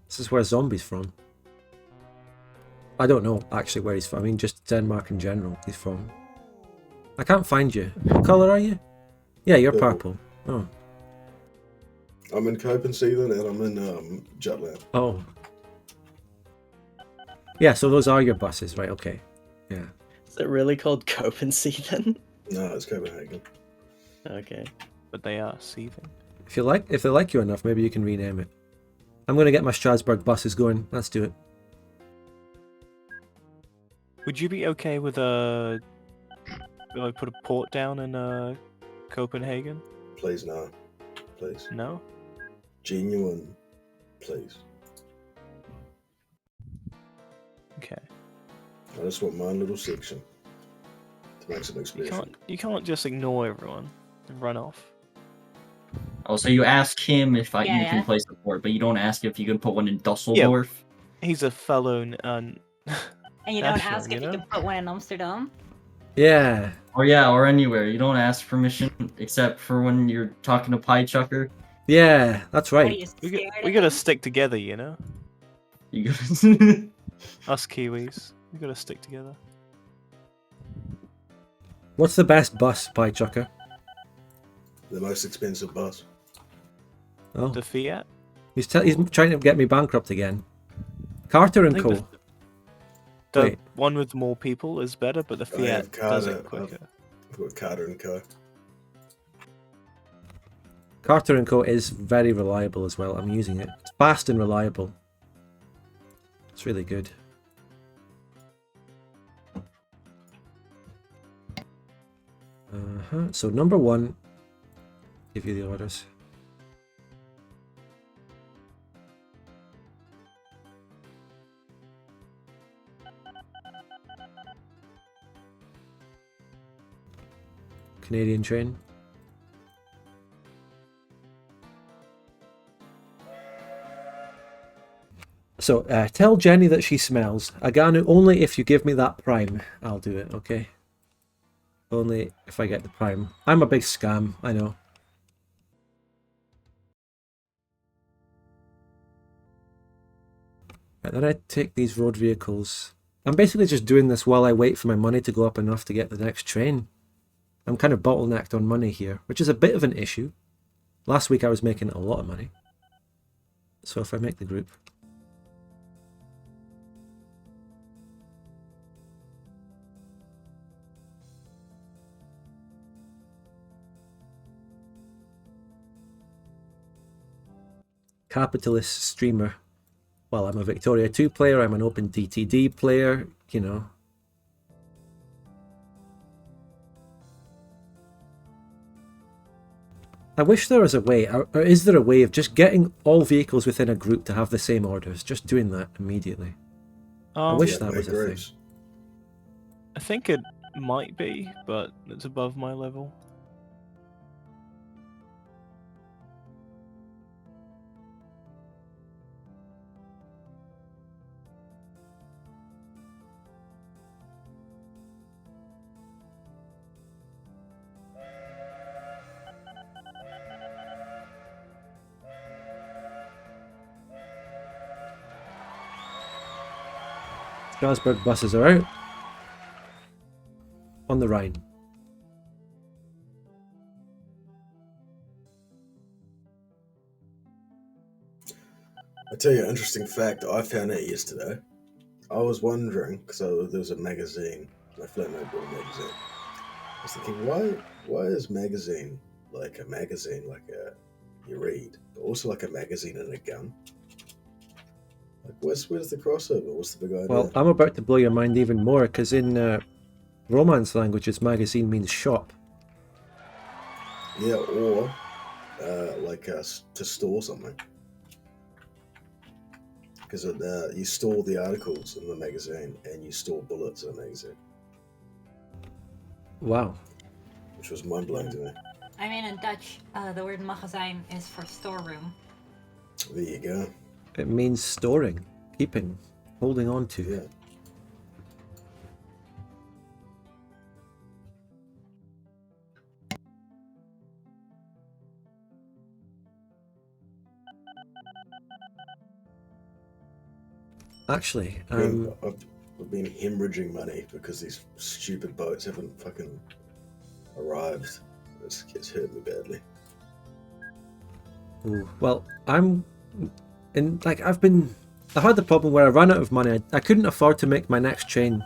A: this is where Zombie's from. I don't know actually where he's from. I mean, just Denmark in general he's from. I can't find you. What colour are you? Yeah, you're purple. Oh.
C: I'm in Copenhagen and I'm in Jutland.
A: Oh. Yeah, so those are your buses, right? Okay. Yeah.
F: Is it really called Copenhagen?
C: No, it's Copenhagen.
F: Okay.
E: But they are seething.
A: If they like you enough, maybe you can rename it. I'm gonna get my Strasbourg buses going. Let's do it.
E: Would you be okay with if I put a port down in Copenhagen?
C: Please, no. Please.
E: No?
C: Genuine. Please.
E: Okay.
C: I just want my own little section to make some
E: You
C: explosion.
E: can't just ignore everyone and run off.
B: Oh, so you ask him if you
D: Yeah.
B: can play support, but you don't ask if you can put one in Dusseldorf?
E: He's a fellow
D: And you don't
E: National,
D: ask if
E: you
D: you
E: know?
D: can put one in Amsterdam.
A: Yeah.
B: Or yeah, or anywhere. You don't ask permission except for when you're talking to Piechucker.
A: Yeah, that's
D: What are
A: right.
D: you
E: We,
D: scared
E: we
D: of
E: gotta
D: him?
E: stick together, you know?
B: You gotta...
E: Us Kiwis. We gotta stick together.
A: What's the best bus, Piechucker?
C: The most expensive bus.
A: Oh,
E: The Fiat?
A: he's trying to get me bankrupt again. Carter and
E: I think
A: Co.
E: The
A: Wait.
E: one with more people is better, but the
C: I have
E: Fiat does
C: Carter.
E: it quicker.
C: I've got Carter and Co.
A: Carter and Co. is very reliable as well. I'm using it. It's fast and reliable. It's really good. So number one, give you the orders. Canadian train. So tell Jenny that she smells. Aganu, only if you give me that prime, I'll do it, okay? Only if I get the prime. I'm a big scam, I know. Right, then I take these road vehicles. I'm basically just doing this while I wait for my money to go up enough to get the next train. I'm kind of bottlenecked on money here, which is a bit of an issue. Last week I was making a lot of money. So if I make the group... Capitalist streamer. Well, I'm a Victoria 2 player, I'm an OpenTTD player, you know. I wish there was a way, or is there a way of just getting all vehicles within a group to have the same orders? Just doing that immediately. I wish that was a thing.
E: I think it might be, but it's above my level.
A: Strasbourg buses are out. On the Rhine.
C: I tell you an interesting fact. I found out yesterday. I was wondering because there was a magazine. My flatmate bought a magazine. I was thinking, why is magazine like a magazine, like a you read, but also like a magazine and a gun? Like, where's the crossover? What's the big idea?
A: Well, I'm about to blow your mind even more, because in Romance languages, magazine means shop.
C: Yeah, or to store something. Because you store the articles in the magazine and you store bullets in the magazine.
A: Wow.
C: Which was mind-blowing to me.
D: I mean, in Dutch, the word magazijn is for storeroom.
C: There you go.
A: It means storing, keeping, holding on to.
C: Yeah.
A: Actually,
C: I've been hemorrhaging money because these stupid boats haven't fucking arrived. It's hurt me badly.
A: ooh, well, I've had the problem where I ran out of money. I couldn't afford to make my next chain.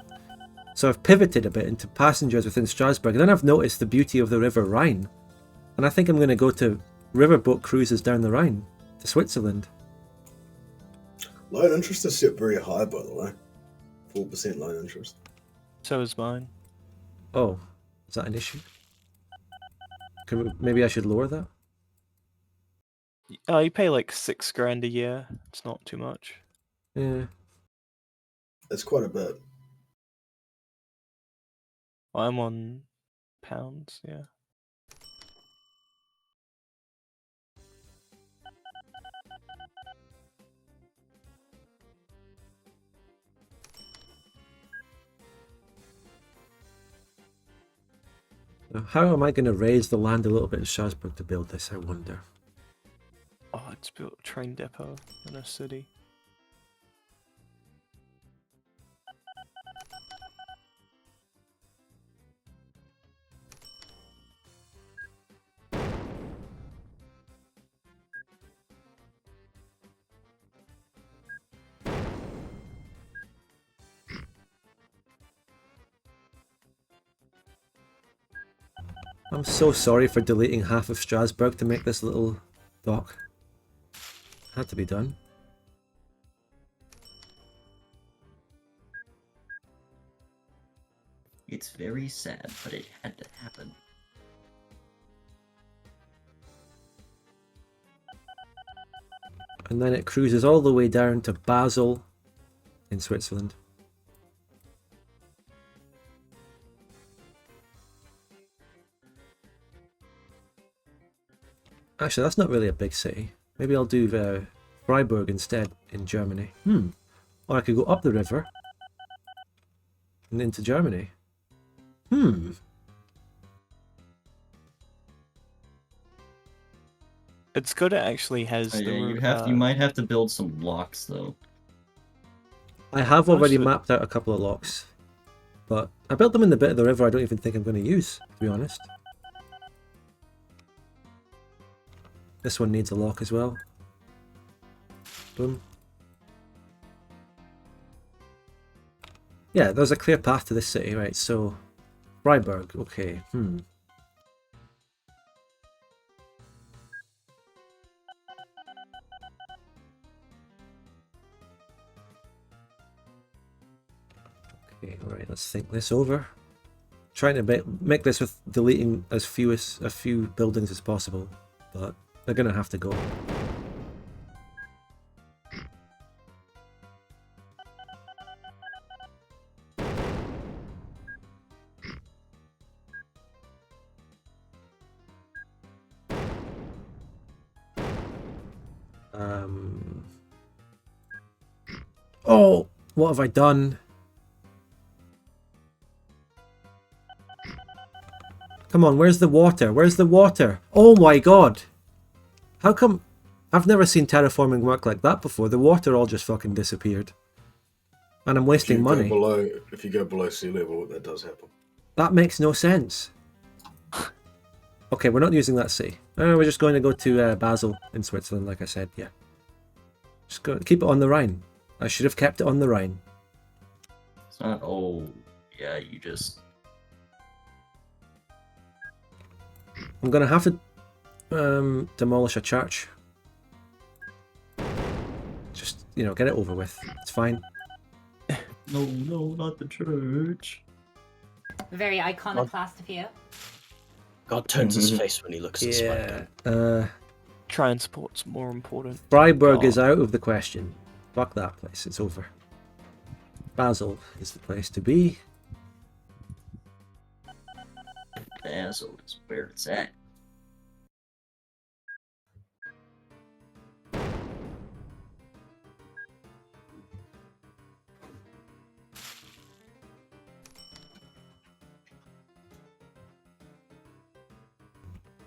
A: So I've pivoted a bit into passengers within Strasbourg. And then I've noticed the beauty of the River Rhine. And I think I'm going to go to riverboat cruises down the Rhine to Switzerland.
C: Loan interest is set very high, by the way. 4% loan interest.
E: So is mine.
A: Oh, is that an issue? Maybe I should lower that?
E: You pay like $6,000 a year. It's not too much.
A: Yeah.
C: It's quite a bit.
E: Well, I'm on pounds, yeah.
A: Now, how am I going to raise the land a little bit in Strasbourg to build this, I wonder?
E: Oh, it's built a train depot in a city.
A: I'm so sorry for deleting half of Strasbourg to make this little dock. Had to be done.
B: It's very sad, but it had to happen.
A: And then it cruises all the way down to Basel in Switzerland. Actually, that's not really a big city. Maybe I'll do Freiburg instead in Germany. Or I could go up the river and into Germany.
E: It's good it actually has
B: Oh,
E: the
B: yeah, you might have to build some locks though.
A: I have already
E: Most of it-
A: mapped out a couple of locks. But I built them in the bit of the river I don't even think I'm going to use, to be honest. This one needs a lock as well. Boom. Yeah, there's a clear path to this city, right? So, Freiburg, okay. Okay, alright, let's think this over. Trying to make this with deleting a few buildings as possible, but they're gonna have to go. Oh, what have I done? Come on, where's the water? Where's the water? Oh my god! How come... I've never seen terraforming work like that before. The water all just fucking disappeared. And I'm wasting money.
C: If you go below sea level, that does happen.
A: That makes no sense. Okay, we're not using that city. We're just going to go to Basel in Switzerland, like I said, yeah. Just go keep it on the Rhine. I should have kept it on the Rhine.
B: It's not. Oh, yeah. You just.
A: I'm gonna have to demolish a church. Just, you know, get it over with. It's fine.
B: No, not the church.
D: Very iconoclastic here.
F: God turns his face when he looks at Spider.
E: Transport's more important.
A: Freiburg
E: God.
A: is out of the question. Fuck that place. It's over. Basel is the place to be.
B: Basil is where it's at.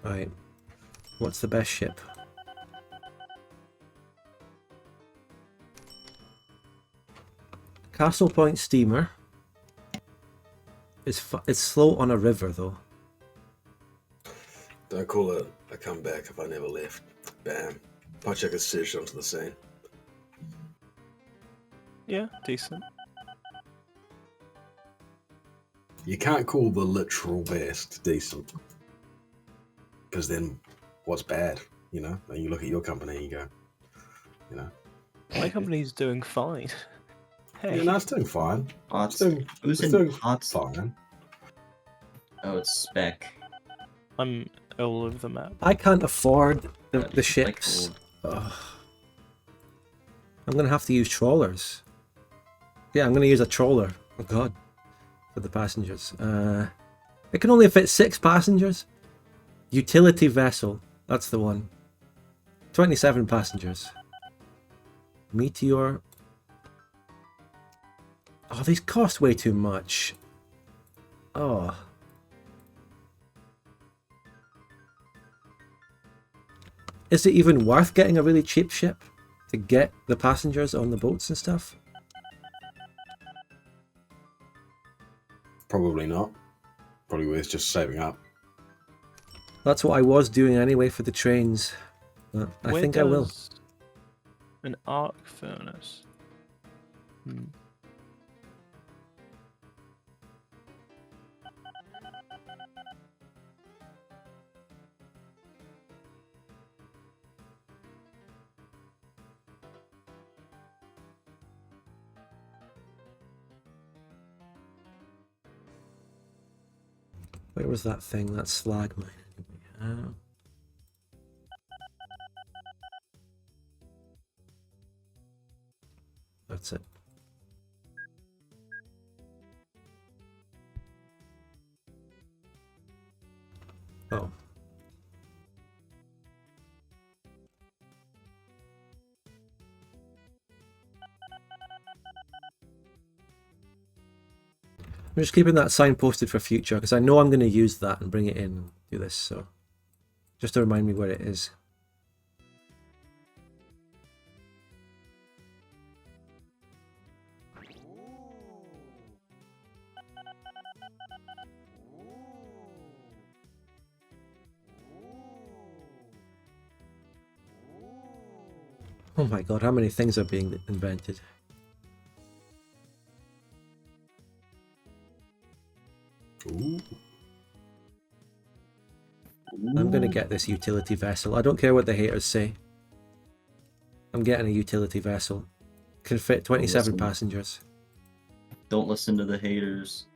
A: Right. What's the best ship? Castle Point steamer. It's slow on a river though.
C: Don't call it a comeback if I never left. Bam. Piechucker surged onto the scene.
E: Yeah, decent.
C: You can't call the literal best decent. Because then what's bad? You know? And you look at your company and you go, you know.
E: My company's doing fine. Hey.
C: Yeah, no, it's doing fine.
B: Hot.
C: It's doing,
B: Who's
C: it's
B: in
C: doing
B: hot?
C: fine.
B: Oh, it's Spec.
E: I'm all over the map.
A: I can't afford the
B: Like
A: ships.
B: old.
A: Ugh. I'm gonna have to use trawlers. Yeah, I'm gonna use a trawler. Oh god. For the passengers. It can only fit 6 passengers. Utility vessel. That's the one. 27 passengers. Meteor. Oh, these cost way too much. Oh. Is it even worth getting a really cheap ship to get the passengers on the boats and stuff?
C: Probably not. Probably worth just saving up.
A: That's what I was doing anyway for the trains. But I
E: Where
A: think I will.
E: does an arc furnace.
A: Where was that thing? That slag mine. That's it. Oh. I'm just keeping that sign posted for future because I know I'm going to use that and bring it in and do this, so just to remind me where it is. Oh my god, how many things are being invented?
C: Ooh.
A: I'm gonna get this utility vessel. I don't care what the haters say. I'm getting a utility vessel. Can fit 27
B: Listen.
A: passengers.
B: Don't listen to the haters.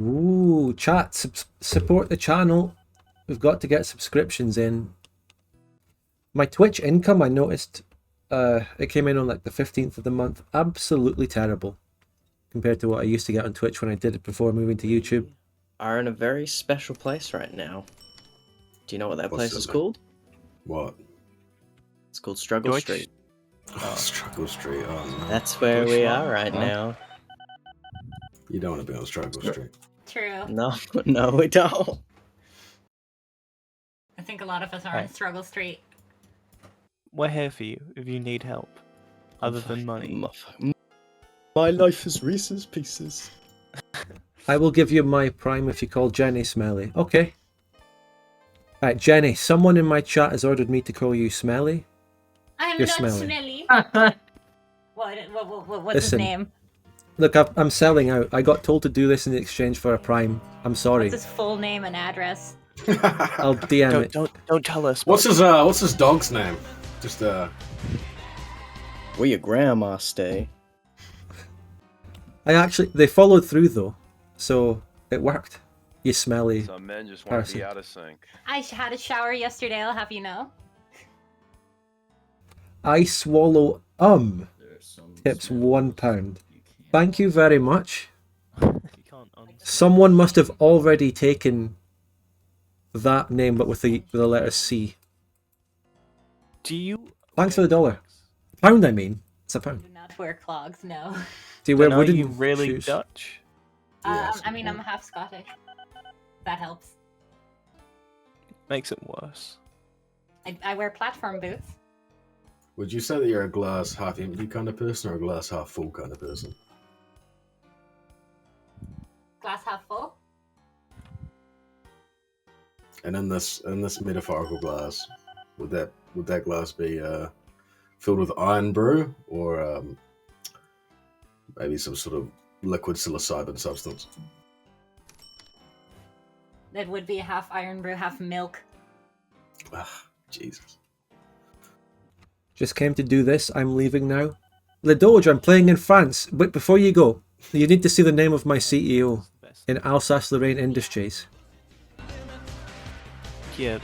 A: Ooh, chat, support the channel. We've got to get subscriptions in. My Twitch income, I noticed, it came in on like the 15th of the month. Absolutely terrible compared to what I used to get on Twitch when I did it before moving to YouTube.
F: Are in a very special place right now. Do you know what that
C: What's
F: place
C: it,
F: is
C: mate?
F: called?
C: What?
F: It's called Struggle
E: Deutsch?
F: Street.
C: Oh, Struggle Street. Oh, no.
F: That's where we
B: Deutschland,
F: are right
B: huh?
F: now.
C: You don't want to be on Struggle Street.
D: True.
F: No, no, we don't.
D: I think a lot of us are
E: Right.
D: on Struggle Street.
E: We're here for you if you need help, other than money.
F: My life is Reese's Pieces.
A: I will give you my prime if you call Jenny smelly. Okay. Right, Jenny, someone in my chat has ordered me to call you smelly.
D: I'm
A: You're
D: not
A: smelly.
D: smelly. What's his
A: Listen.
D: name?
A: Look, I'm selling out. I got told to do this in exchange for a prime. I'm sorry.
D: What's his full name and address?
A: I'll DM it.
E: Don't tell us.
C: What's his dog's name? Just
F: Where your grandma stay?
A: They followed through though, so it worked. You smelly.
H: Some men just want to
A: person.
H: be out of sync.
D: I had a shower yesterday, I'll have you know.
A: I swallow
B: There's some
A: tips
B: smells
A: £1.
B: you can't-
A: Thank you very much.
E: You can't
A: Someone must have already taken that name, but with the letter C.
E: Do you?
A: Thanks for the $1. Pound, I mean. It's a
D: I
A: pound.
D: do not wear clogs, no.
A: Do you wear
E: Then are
A: wooden
E: you really
A: shoes?
E: Dutch?
C: Yes.
D: I mean, I'm half Scottish. That helps.
E: Makes it worse.
D: I wear platform boots.
C: Would you say that you're a glass half empty kind of person or a glass half full kind of person?
D: Glass half full.
C: And in this metaphorical glass, would that glass be filled with iron brew or maybe some sort of liquid psilocybin substance?
D: That would be half iron brew, half milk.
C: Ah, Jesus.
A: Just came to do this. I'm leaving now. Le Doge, I'm playing in France. But before you go, you need to see the name of my CEO in Alsace-Lorraine Industries.
E: Yeah.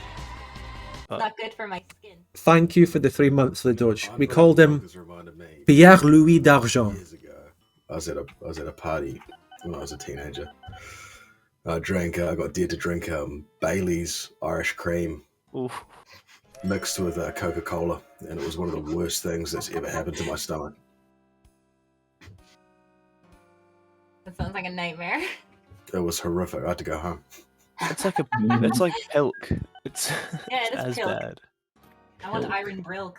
E: But
D: Not good for my skin.
A: Thank you for the 3 months, Le Doge. We
C: Iron
A: called
C: brew
A: him
C: has reminded me
A: Pierre-Louis d'Argent.
C: years ago. I was at a party when I was a teenager. I got dared to drink Bailey's Irish cream
E: oof.
C: mixed with Coca-Cola, and it was one of the worst things that's ever happened to my stomach.
D: That sounds like a nightmare.
C: It was horrific. I had to go home.
E: It's like it's like pilk. It's
D: Yeah, it is
E: as
D: pilk.
E: bad.
D: I want
B: Pilk.
D: iron brilk.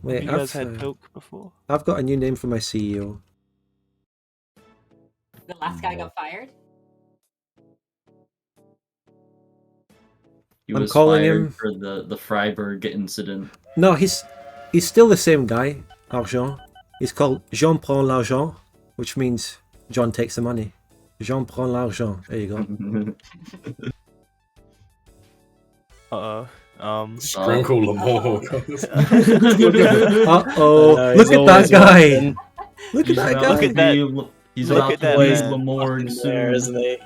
A: Wait,
E: Have you guys had pilk before?
A: I've got a new name for my CEO.
D: The last guy got fired.
B: He
A: I'm
B: was
A: calling
B: fired
A: him-
B: for the Freiburg incident.
A: No, he's still the same guy, Argent. He's called Jean prend l'argent, which means John takes the money. Jean prend l'argent. There you go.
C: Sprinkle Lamore.
A: Uh-oh. Look at that guy. Look at that
E: Look at
A: guy.
E: that.
B: He's
E: Look
B: about
E: at
B: to
E: that
B: be
E: man.
B: Lamorne
F: There,
B: soon.
F: isn't he?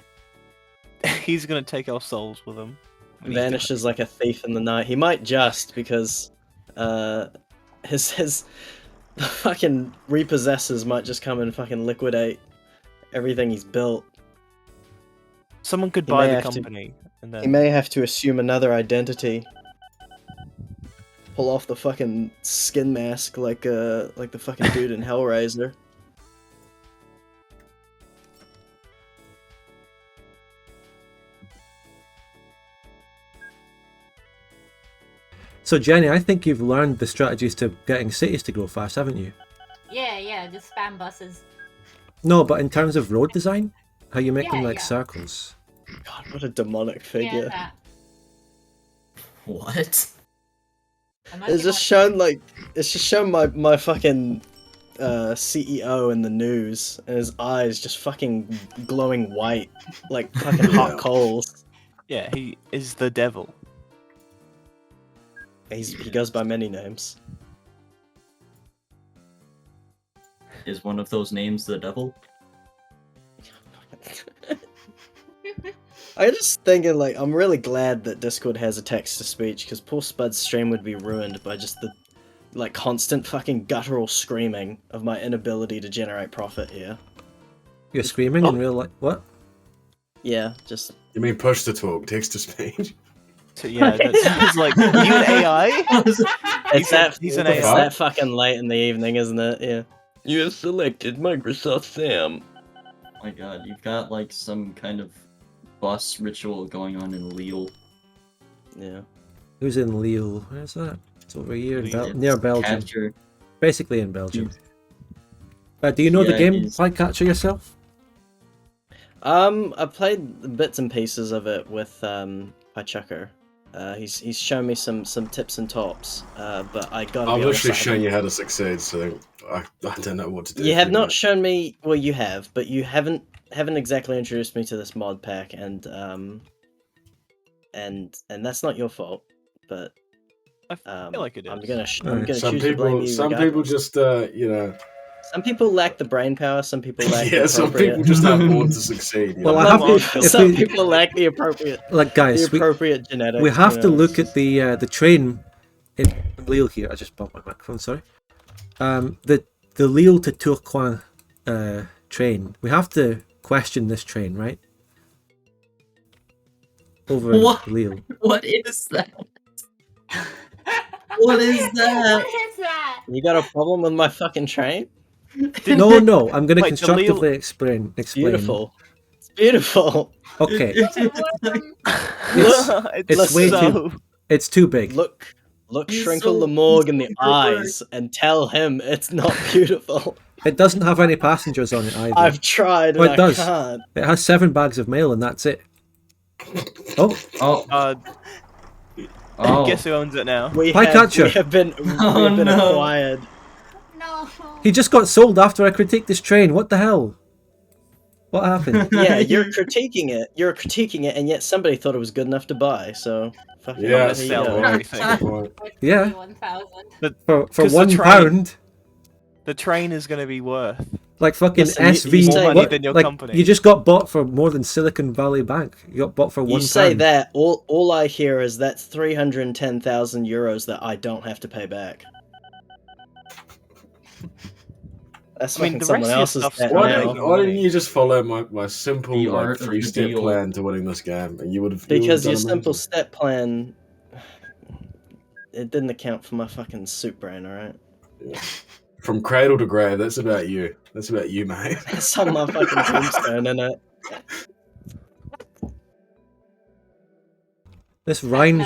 E: He's gonna take our souls with him. when he's
F: Vanishes like a thief in the night. He might just because his the fucking repossessors might just come and fucking liquidate everything he's built.
E: done. Someone could
F: He
E: buy
F: may
E: the
F: have to-
E: company and then
F: He may have to assume another identity. Pull off the fucking skin mask like the fucking dude in Hellraiser.
A: So Jenny, I think you've learned the strategies to getting cities to grow fast, haven't you?
D: Yeah, just spam buses.
A: No, but in terms of road design, how you make them
D: Yeah,
A: like
D: yeah.
A: circles.
F: God, what a demonic figure.
D: Yeah, that.
B: What?
D: Unless
F: It's
D: you
F: just shown like it's just shown my fucking CEO in the news, and his eyes just fucking glowing white like fucking hot
C: Yeah.
F: coals.
E: yeah, he is the devil.
F: He goes by many names.
B: Is one of those names the devil?
F: I just thinking like I'm really glad that Discord has a text to speech because poor Spud's stream would be ruined by just the like constant fucking guttural screaming of my inability to generate profit here.
A: You're screaming in real life. What?
F: Yeah, just
C: You mean push to talk, text to speech?
E: So yeah, that sounds like you an AI.
F: it's that
E: he's an
F: it's
E: AI.
F: that fucking late in the evening, isn't it? Yeah.
I: You have selected Microsoft Sam.
B: my god, you've got like some kind of bus ritual going on in Lille.
F: Yeah.
A: Who's in Lille? Where's that? It's over here in
E: Lille.
A: near Belgium.
B: Catcher.
A: Basically in Belgium. Do you know the
B: Yeah,
A: game
B: he's-
A: Piecatcher yourself?
F: I played bits and pieces of it with Piechucker. He's shown me some tips and tops, but I gotta
C: I've
F: be honest.
C: literally
F: I
C: shown
F: haven't-
C: you how to succeed, so I don't know what to do.
F: You have
C: for
F: not shown me. Well, you have, but you haven't exactly introduced me to this mod pack, and that's not your fault. But
E: I feel like it is.
F: I'm gonna
A: Alright.
C: Some
F: choose to blame
C: people,
F: you.
C: some
F: regardless.
C: people just, you know,
F: Some people lack the brain power. Some people lack.
C: yeah,
F: the
C: some
F: appropriate...
C: people just aren't born to succeed. You
A: Well,
C: know?
A: I have
E: Come on,
A: to, if
F: Some
A: we,
F: people lack the appropriate,
A: like guys,
F: genetics.
A: we have
F: you
A: to
F: know,
A: look
F: it's
A: at the train in Lille here. I just bumped my microphone. Sorry. The Lille to Tourcoing train. We have to question this train, right? Over in
B: What?
A: Lille.
B: What is that? What is that?
D: What is that?
F: You got a problem with my fucking train?
A: No, no. I'm going to
E: Wait, the
A: constructively explain.
F: Beautiful. It's beautiful.
A: Okay.
B: It's
A: It's way
F: Listen,
A: too. It's too big.
F: Look
B: He's
F: Shrinkle
B: so-
F: Lamorg
B: he's
F: in the
B: so perverted.
F: eyes and tell him it's not beautiful.
A: It doesn't have any passengers on it either.
F: I've tried.
A: Oh,
F: And
A: it does.
F: I can't.
A: It has 7 bags of mail and that's it. Oh,
B: Oh, oh.
E: Guess who owns it now?
A: Piecatcher.
F: We have been
B: Oh, no.
F: acquired.
D: No.
A: he just got sold after I critiqued this train. What the hell? What happened?
F: Yeah, you're critiquing it. You're critiquing it, and yet somebody thought it was good enough to buy. So, fucking
C: Yeah,
F: there you
E: sell
F: go.
E: everything.
C: Right.
A: Yeah.
D: 1,000.
A: For
E: 'Cause the
A: £1,
E: train- The train is going to be worth
A: like fucking
F: Listen, you
A: SV.
F: say-
E: more money than your
A: like,
E: company.
A: you just got bought for more than Silicon Valley Bank. You got bought for
F: You
A: £1.
F: say that. All I hear is that's 310,000 euros that I don't have to pay back. That's
E: I mean,
F: fucking
E: the
F: someone
E: rest of your
F: else's
E: stuff's
F: bet
C: Why
E: Yeah,
F: now.
C: didn't you just follow my simple
B: The
C: like
B: art of the
C: 3-step
B: deal.
C: plan to winning this game, and you would have
F: Because your
C: done
F: simple
C: amazing.
F: step plan, it didn't account for my fucking soup brain. All right,
C: From cradle to grave. That's about you. That's about you, mate.
F: it's on my fucking tombstone, innit?
A: This Rhine,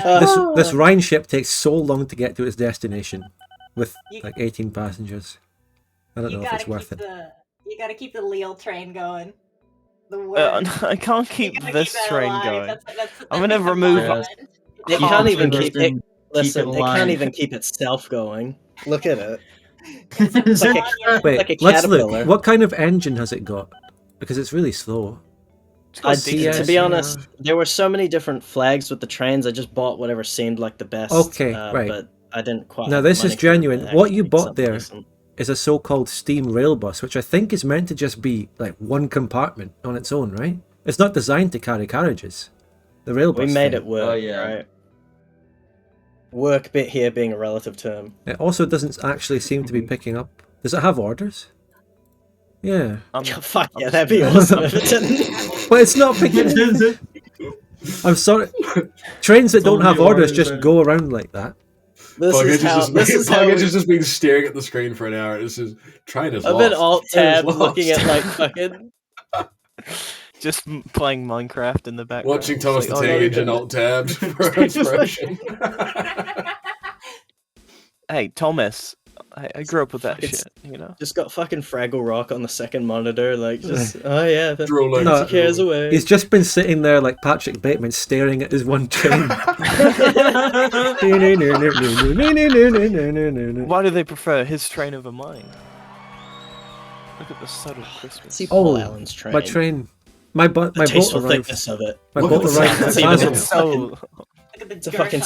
A: this Rhine ship takes so long to get to its destination, with
D: You-
A: like 18 passengers. I don't
D: You
A: know if
D: gotta
A: it's worth
D: keep
A: it.
D: you gotta keep the Lille train going. The
E: No,
D: word.
E: I can't
D: You
E: keep
D: gotta
E: this
D: that
E: train
D: alive.
E: going.
D: That's
E: I'm gonna
D: the
E: remove-
D: bond.
F: It
B: Oh,
F: can't even
B: so
F: keep
B: listen,
F: it. Listen,
B: it
F: it can't
B: alive.
F: even keep itself going. Look at it.
D: It's
F: like a-
D: on your-
A: Wait,
F: like a
A: let's look.
F: caterpillar.
A: What kind of engine has it got? Because it's really slow.
E: It's got
F: I,
E: decent-
F: to be
A: yeah.
F: honest, there were so many different flags with the trains. I just bought whatever seemed like the best.
A: Okay, right.
F: But I didn't quite.
A: Now,
F: have the
A: this is
F: money for
A: genuine.
F: it to
A: What you
F: actually
A: bought
F: something
A: there-
F: decent.
A: Is a so-called steam rail bus, which I think is meant to just be like one compartment on its own, right? It's not designed to carry carriages. The rail bus.
F: We made
A: thing.
F: it work.
B: Oh, yeah.
F: Right. Work bit here being a relative term.
A: It also doesn't actually seem to be picking up. Does it have orders? Yeah,
F: Fuck yeah, that'd be awesome if it didn't.
A: but it's not picking. I'm sorry. Trains that don't
B: Only
A: have orders
B: orders
A: just
B: are-
A: go around like that.
F: This is how. This is how.
C: Luggage has just been staring at the screen for an hour. This is train is
F: I've
C: lost.
F: been alt
C: Train is
F: tab
C: lost.
F: looking at like fucking.
E: just playing Minecraft in the background.
C: Watching
E: It's
C: Thomas
E: like,
C: the
E: oh,
C: Tank
E: yeah.
C: Engine alt tabbed for inspiration.
E: Hey, Thomas, I grew up with that
F: It's-
E: shit, you know?
F: Just got fucking Fraggle Rock on the second monitor, like just oh yeah, the
C: Drooling.
A: No,
F: cares away.
A: He's just been sitting there like Patrick Bateman, staring at his one train.
E: Why do they prefer his train over mine? Look at the subtle Christmas.
F: See Paul
A: Oh,
F: Allen's train.
A: My train, my boat
F: Tasteful
A: arrived.
F: thickness of it.
A: My
C: Look
A: boat
C: at the
A: arrived
C: size.
A: at
F: It's
A: Basel.
F: even-
E: So,
D: Look at the
F: It's a
D: girth
F: fucking
D: on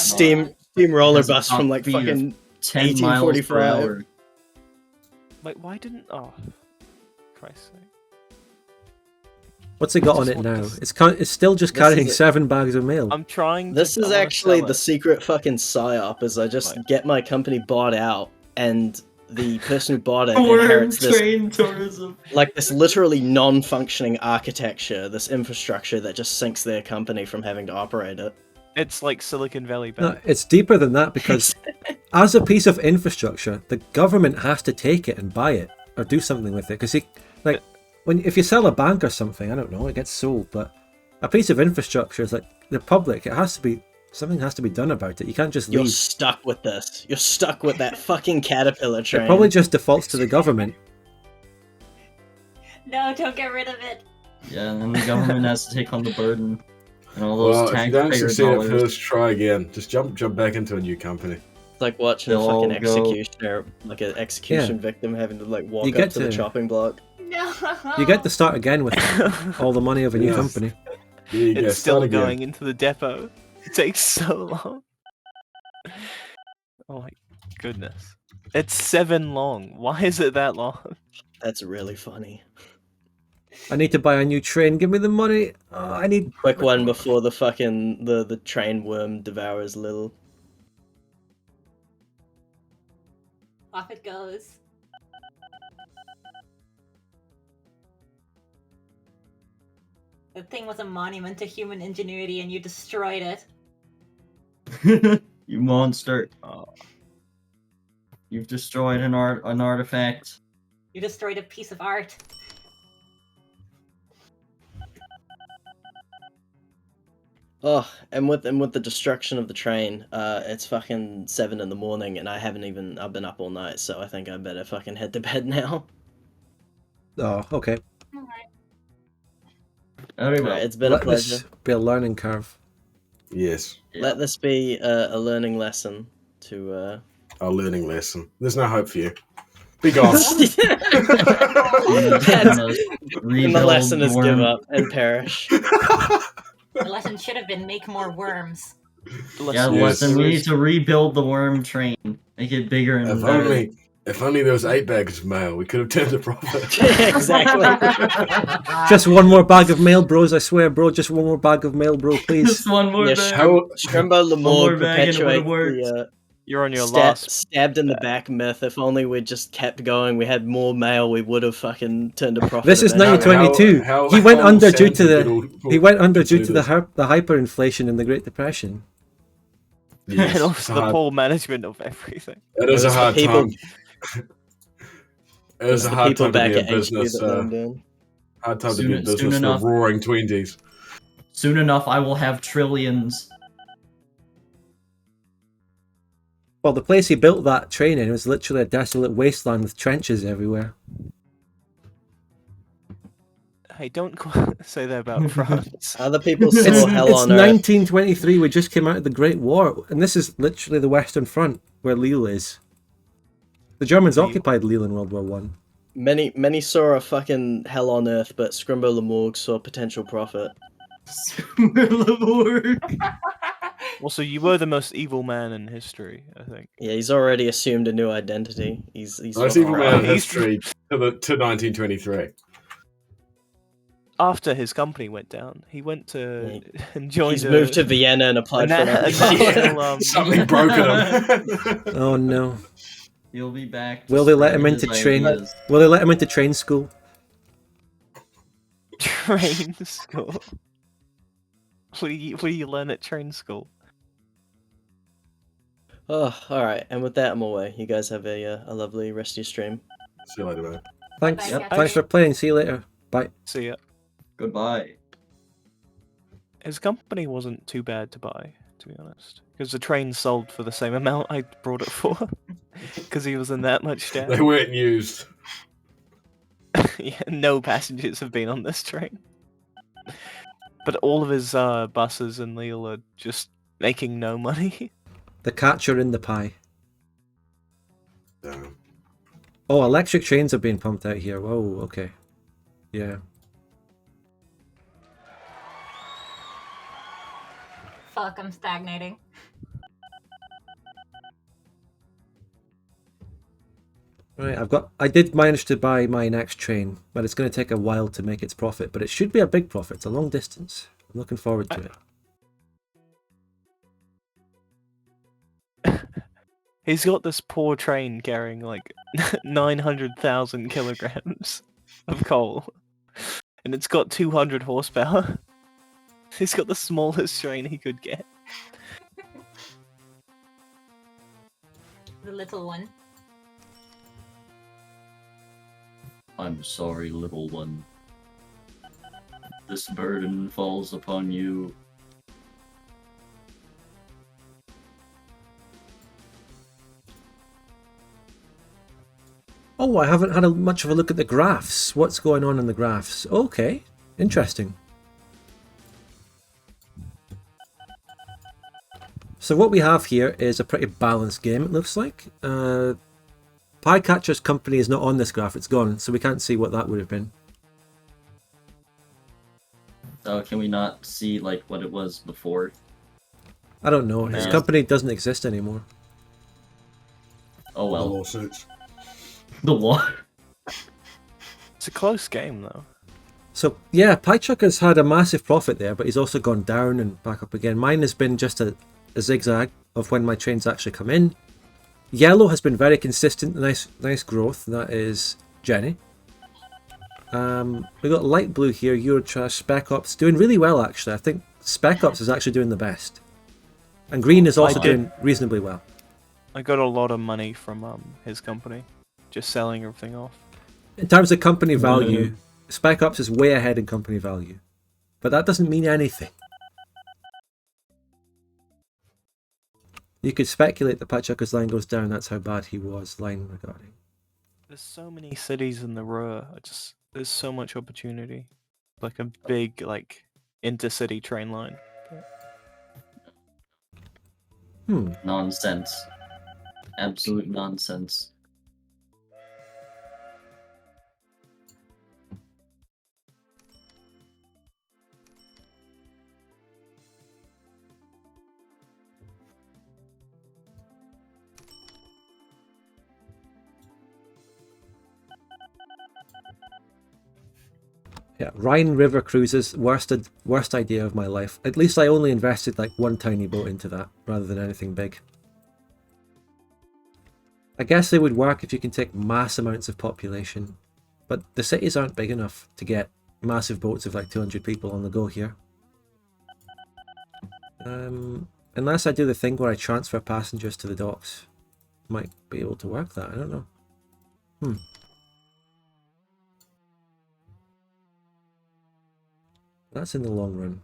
F: steamroller
B: Has a
F: bus from like
B: top speed of
F: fucking
B: 10 miles per
F: 1845.
B: hour.
E: like, why didn't... Oh, Christ's sake.
A: What's it got on it now? It's still just
F: This
A: carrying
F: is it.
A: 7 bags of mail.
E: I'm trying
F: This
E: to... I
F: is
E: wanna
F: actually
E: sell
F: the
E: it.
F: secret fucking psyop. Is I just
E: Right.
F: get my company bought out, and the person who bought it
B: We're
F: inherits this
B: train tourism.
F: like this literally non-functioning architecture, this infrastructure that just sinks their company from having to operate it.
E: It's like Silicon Valley
A: No,
E: Bank.
A: it's deeper than that because as a piece of infrastructure, the government has to take it and buy it or do something with it. Because if you sell a bank or something, I don't know, it gets sold, but a piece of infrastructure is like the public. It has to be something has to be done about it. You can't just
F: You're
A: leave.
F: stuck with this. You're stuck with that fucking caterpillar
A: It
F: train.
A: probably just defaults to the government.
D: No, don't get rid of it.
B: Yeah, and then the government has to take on the burden and all
C: Well,
B: those
C: if you don't
B: taxpayer
C: succeed at
B: dollars.
C: first, try again. Just jump back into a new company.
F: It's like watching a
B: They'll
F: fucking
B: all go-
F: executioner, like an execution victim having to like walk
A: You
F: up
A: get
F: to the
A: to-
F: chopping block.
D: No.
A: You get to start again with all the money of a new
C: Yes.
A: company.
C: There you go.
E: It's still
C: Start again.
E: going into the depot. It takes so long. Oh my goodness. It's 7 long. Why is it that long?
F: That's really funny.
A: I need to buy a new train. Give me the money. I need.
F: Quick one before the fucking the train worm devours Lil.
D: Off it goes. The thing was a monument to human ingenuity and you destroyed it.
B: You monster. You've destroyed an artifact.
D: You destroyed a piece of art.
F: Oh, and with the destruction of the train, it's fucking 7 in the morning, and I've been up all night, so I think I better fucking head to bed now.
A: Oh, okay.
B: Very well.
F: Alright, it's been a
A: Let this
F: pleasure.
A: be a learning curve.
C: Yes,
F: Let this be a learning lesson to.
C: a learning lesson. There's no hope for you. Be gone.
F: That's- and the
B: Rebuild
F: lesson is give
B: worm-
F: up and perish.
D: The lesson should have been make more worms.
B: Yeah,
C: Yes.
B: listen, we need to rebuild the worm train. Make it bigger and better.
C: If only there was 8 bags of mail, we could have turned a profit.
F: Exactly.
A: Just one more bag of mail, bros. I swear, bro. Just one more bag of mail, bro, please.
B: Just one more
F: Yeah,
B: bag.
C: How,
F: Strimbo
B: more
F: Lamore
B: bag and it would've
F: perpetuates
B: worked.
F: the
E: You're on your last.
F: stabbed in the back myth. If only we'd just kept going, we had more mail, we would have fucking turned a profit.
A: This is
F: eventually.
A: 1922. He went under due to
C: He went
A: the hyperinflation in the Great Depression.
E: And also the poor management of everything.
C: It is a
F: It's the
C: hard
F: people-
C: time. It is
F: It's
C: a
F: the
C: hard
F: people
C: time to
F: back
C: be a
F: at HQ
C: business.
F: that let 'em down.
C: Hard time to
B: Soon-
C: be a
B: soon
C: business
B: enough.
C: for roaring 20s.
B: Soon enough, I will have trillions.
A: Well, the place he built that train in was literally a desolate wasteland with trenches everywhere.
E: Hey, don't say that about France.
F: Other people
A: It's,
F: saw hell
A: it's
F: on earth.
A: 1923. We just came out of the Great War, and this is literally the Western Front where Lille is. The Germans
E: Lille.
A: occupied Lille in World War One.
F: Many saw a fucking hell on earth, but Scrimbo Lamorgue saw potential profit.
E: Also, you were the most evil man in history, I think.
F: Yeah, he's already assumed a new identity. He's
C: Most
F: not
C: evil
F: proud.
C: man in
E: He's-
C: history to 1923.
E: After his company went down, he went to and joined.
F: He's moved to Vienna and applied for
E: a national,
C: Something broke in him.
A: Oh no!
B: He'll be back. to
A: Will they let him
B: spread
A: into
B: his
A: train?
B: ideas.
A: Will they let him into train school?
E: train school. What do you learn at train school?
F: Oh, all right. And with that, I'm away. You guys have a lovely rest of your stream.
C: See you later, man.
A: Thanks.
D: Yep.
A: Thanks for playing. See you later. Bye.
E: See ya.
B: Goodbye.
E: His company wasn't too bad to buy, to be honest, because the train sold for the same amount I brought it for, because he was in that much
C: They
E: debt.
C: weren't used.
E: Yeah, no passengers have been on this train. But all of his buses in Lille are just making no money.
A: The catcher in the pie.
C: Damn.
A: Oh, electric trains are being pumped out here. Whoa, okay. Yeah.
D: Fuck, I'm stagnating.
A: Right, I did manage to buy my next train, but it's going to take a while to make its profit, but it should be a big profit. It's a long distance. I'm looking forward to it.
E: He's got this poor train carrying like 900,000 kilograms of coal, and it's got 200 horsepower. He's got the smallest train he could get.
D: The little one.
B: I'm sorry, little one. This burden falls upon you.
A: Oh, I haven't had much of a look at the graphs. What's going on in the graphs? Okay, interesting. So what we have here is a pretty balanced game, it looks like. Piecatcher's company is not on this graph, it's gone, so we can't see what that would have been.
B: Oh, can we not see like what it was before?
A: I don't know, his
B: No.
A: company doesn't exist anymore.
B: Oh
C: The
B: well.
C: lawsuits.
B: The law.
E: It's a close game though.
A: So yeah, Piechucker's had a massive profit there, but he's also gone down and back up again. Mine has been just a zigzag of when my trains actually come in. Yellow has been very consistent, nice growth. That is Jenny. We got light blue here, Eurotrash, SpecOps, doing really well actually. I think SpecOps is actually doing the best. And green is also doing reasonably well.
E: I got a lot of money from his company, just selling everything off.
A: In terms of company value, SpecOps is way ahead in company value. But that doesn't mean anything. You could speculate that Piechucker's line goes down, that's how bad he was, line regarding.
E: There's so many cities in the Ruhr. There's so much opportunity. Like a big intercity train line.
B: Nonsense. Absolute nonsense.
A: Yeah, Rhine River cruises, worst idea of my life. At least I only invested like one tiny boat into that, rather than anything big. I guess they would work if you can take mass amounts of population, but the cities aren't big enough to get massive boats of like 200 people on the go here. Unless I do the thing where I transfer passengers to the docks. Might be able to work that, I don't know. That's in the long run.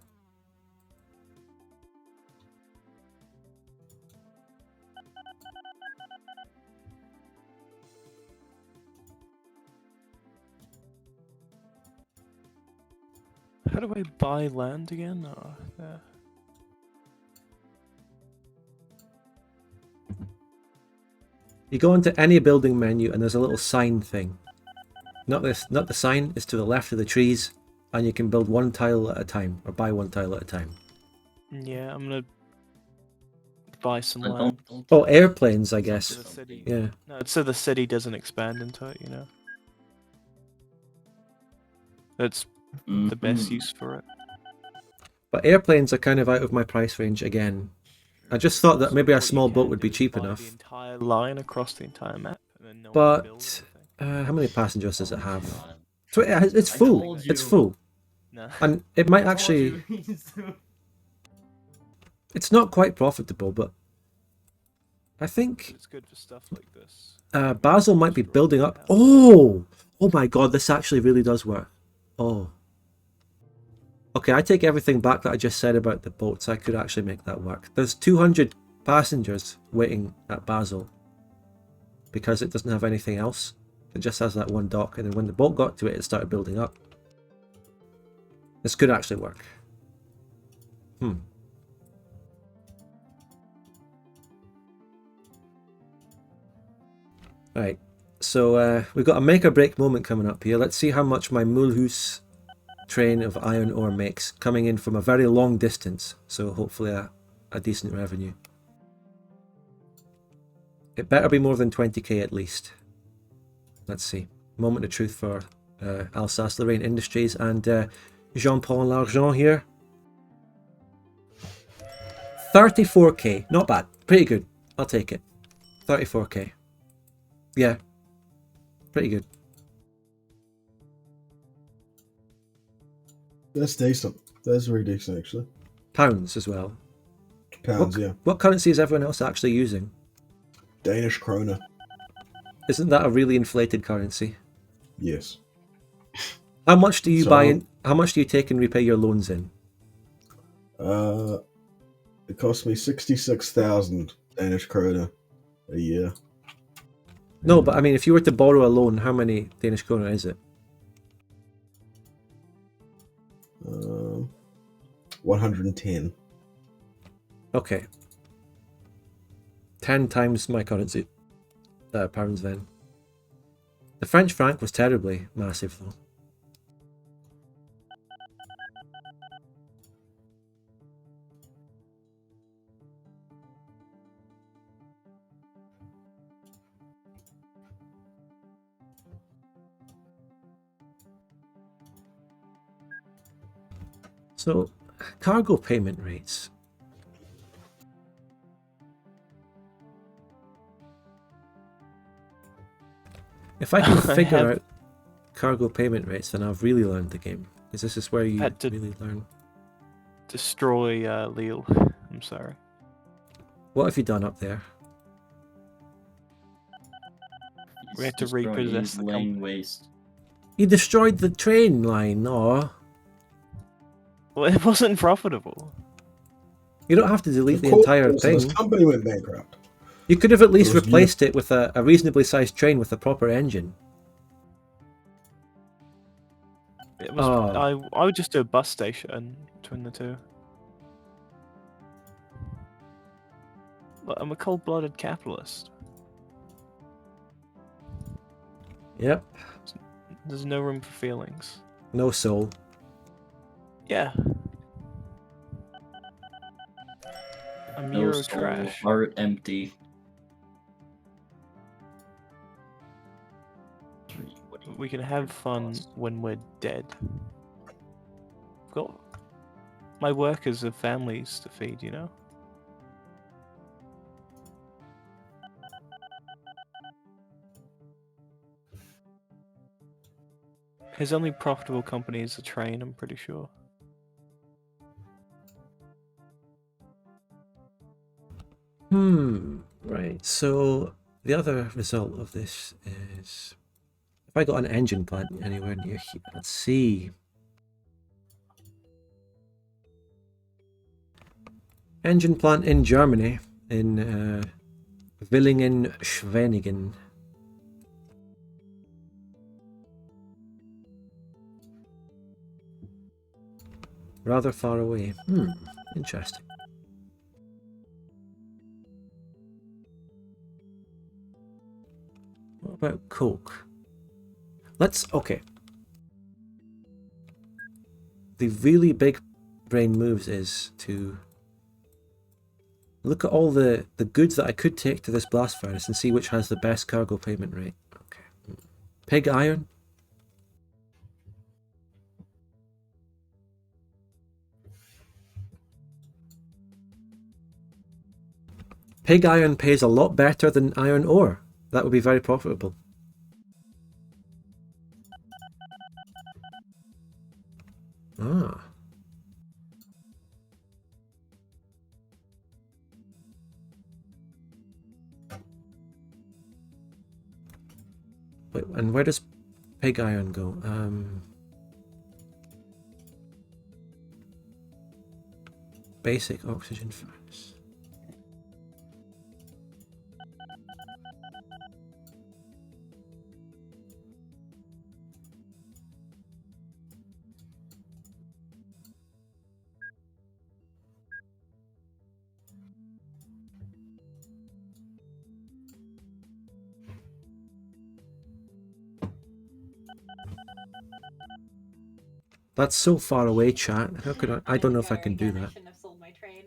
E: How do I buy land again? Oh, yeah.
A: You go into any building menu and there's a little sign thing. Not the sign, it's to the left of the trees. And you can build one tile at a time, or buy one tile at a time.
E: Yeah, I'm gonna buy some
B: Don't-
E: land.
B: don't-
A: Oh, airplanes, I
E: So
A: guess.
E: the city,
A: Yeah.
E: no, it's so the city doesn't expand into it, you know. That's the best
B: Mhm.
E: use for it.
A: But airplanes are kind of out of my price range again. I just thought that
E: So
A: maybe a
E: what you
A: small boat
E: can
A: would
E: do
A: be
E: is
A: cheap
E: buy
A: enough.
E: The entire line across the entire map, and then no one
A: But
E: builds anything.
A: how many passengers does it
B: Oh my
A: have?
B: God.
A: So it's
B: I
A: full.
B: told
A: It's
B: you.
A: full,
E: No.
A: and it might
B: I told
A: actually.
B: you.
A: It's not quite profitable, but I think
E: It's good for stuff like this.
A: Basel might be building up. Oh my God! This actually really does work. Oh. Okay, I take everything back that I just said about the boats. I could actually make that work. There's 200 passengers waiting at Basel because it doesn't have anything else. It just has that one dock, and then when the boat got to it, it started building up. This could actually work. Right, so we've got a make or break moment coming up here. Let's see how much my Mulhouse train of iron ore makes, coming in from a very long distance, so hopefully a decent revenue. It better be more than 20k at least. Let's see. Moment of truth for Alsace-Lorraine Industries and Jean-Paul L'Argent here. 34k, not bad, pretty good. I'll take it. 34k. Yeah, pretty good.
H: That's decent. That's very decent, actually.
A: Pounds as well.
H: Pounds, yeah.
A: What currency is everyone else actually using?
H: Danish krona.
A: Isn't that a really inflated currency?
H: Yes.
A: How much do you
H: So-
A: buy in? How much do you take and repay your loans in?
H: It cost me 66,000 Danish kroner a year.
A: No, but I mean, if you were to borrow a loan, how many Danish kroner is it?
H: 110.
A: Okay. 10 times my currency. Pounds then. The French franc was terribly massive though. So, cargo payment rates. If I can
E: I
A: figure
E: have-
A: out cargo payment rates, then I've really learned the game. Because this is where you
E: Had to-
A: really learn.
E: Destroy Lille. I'm sorry.
A: What have you done up there?
E: We had to
B: Destroying
E: repossess the
B: lane
E: company.
B: waste.
A: You destroyed the train line, or
E: Well, it wasn't profitable.
A: you don't have to delete
H: Of
A: the
H: course,
A: entire
H: so this
A: thing.
H: company went bankrupt.
A: You could have at least
H: It was
A: replaced it with a reasonably sized train with a proper engine.
E: It was.
A: Oh.
E: I would just do a bus station between the two. Look, I'm a cold-blooded capitalist.
A: Yep,
E: There's no room for feelings.
A: no soul.
E: Yeah. I'm
B: No
E: Euro
B: soul,
E: trash.
B: heart empty.
E: We can have fun when we're dead. Got my workers have families to feed, you know? His only profitable company is the train, I'm pretty sure.
A: Right, so the other result of this is if I got an engine plant anywhere near here, let's see. Engine plant in Germany, in Villingen-Schwenningen. Rather far away. Interesting. What about Coke? Okay. The really big brain moves is to look at all the goods that I could take to this blast furnace and see which has the best cargo payment rate. Okay. Pig iron. Pig iron pays a lot better than iron ore. That would be very profitable. Ah. Wait, and where does pig iron go? Basic oxygen furnace. That's so far away, chat. How could I don't know if I can do that.
D: shouldn't have sold my train.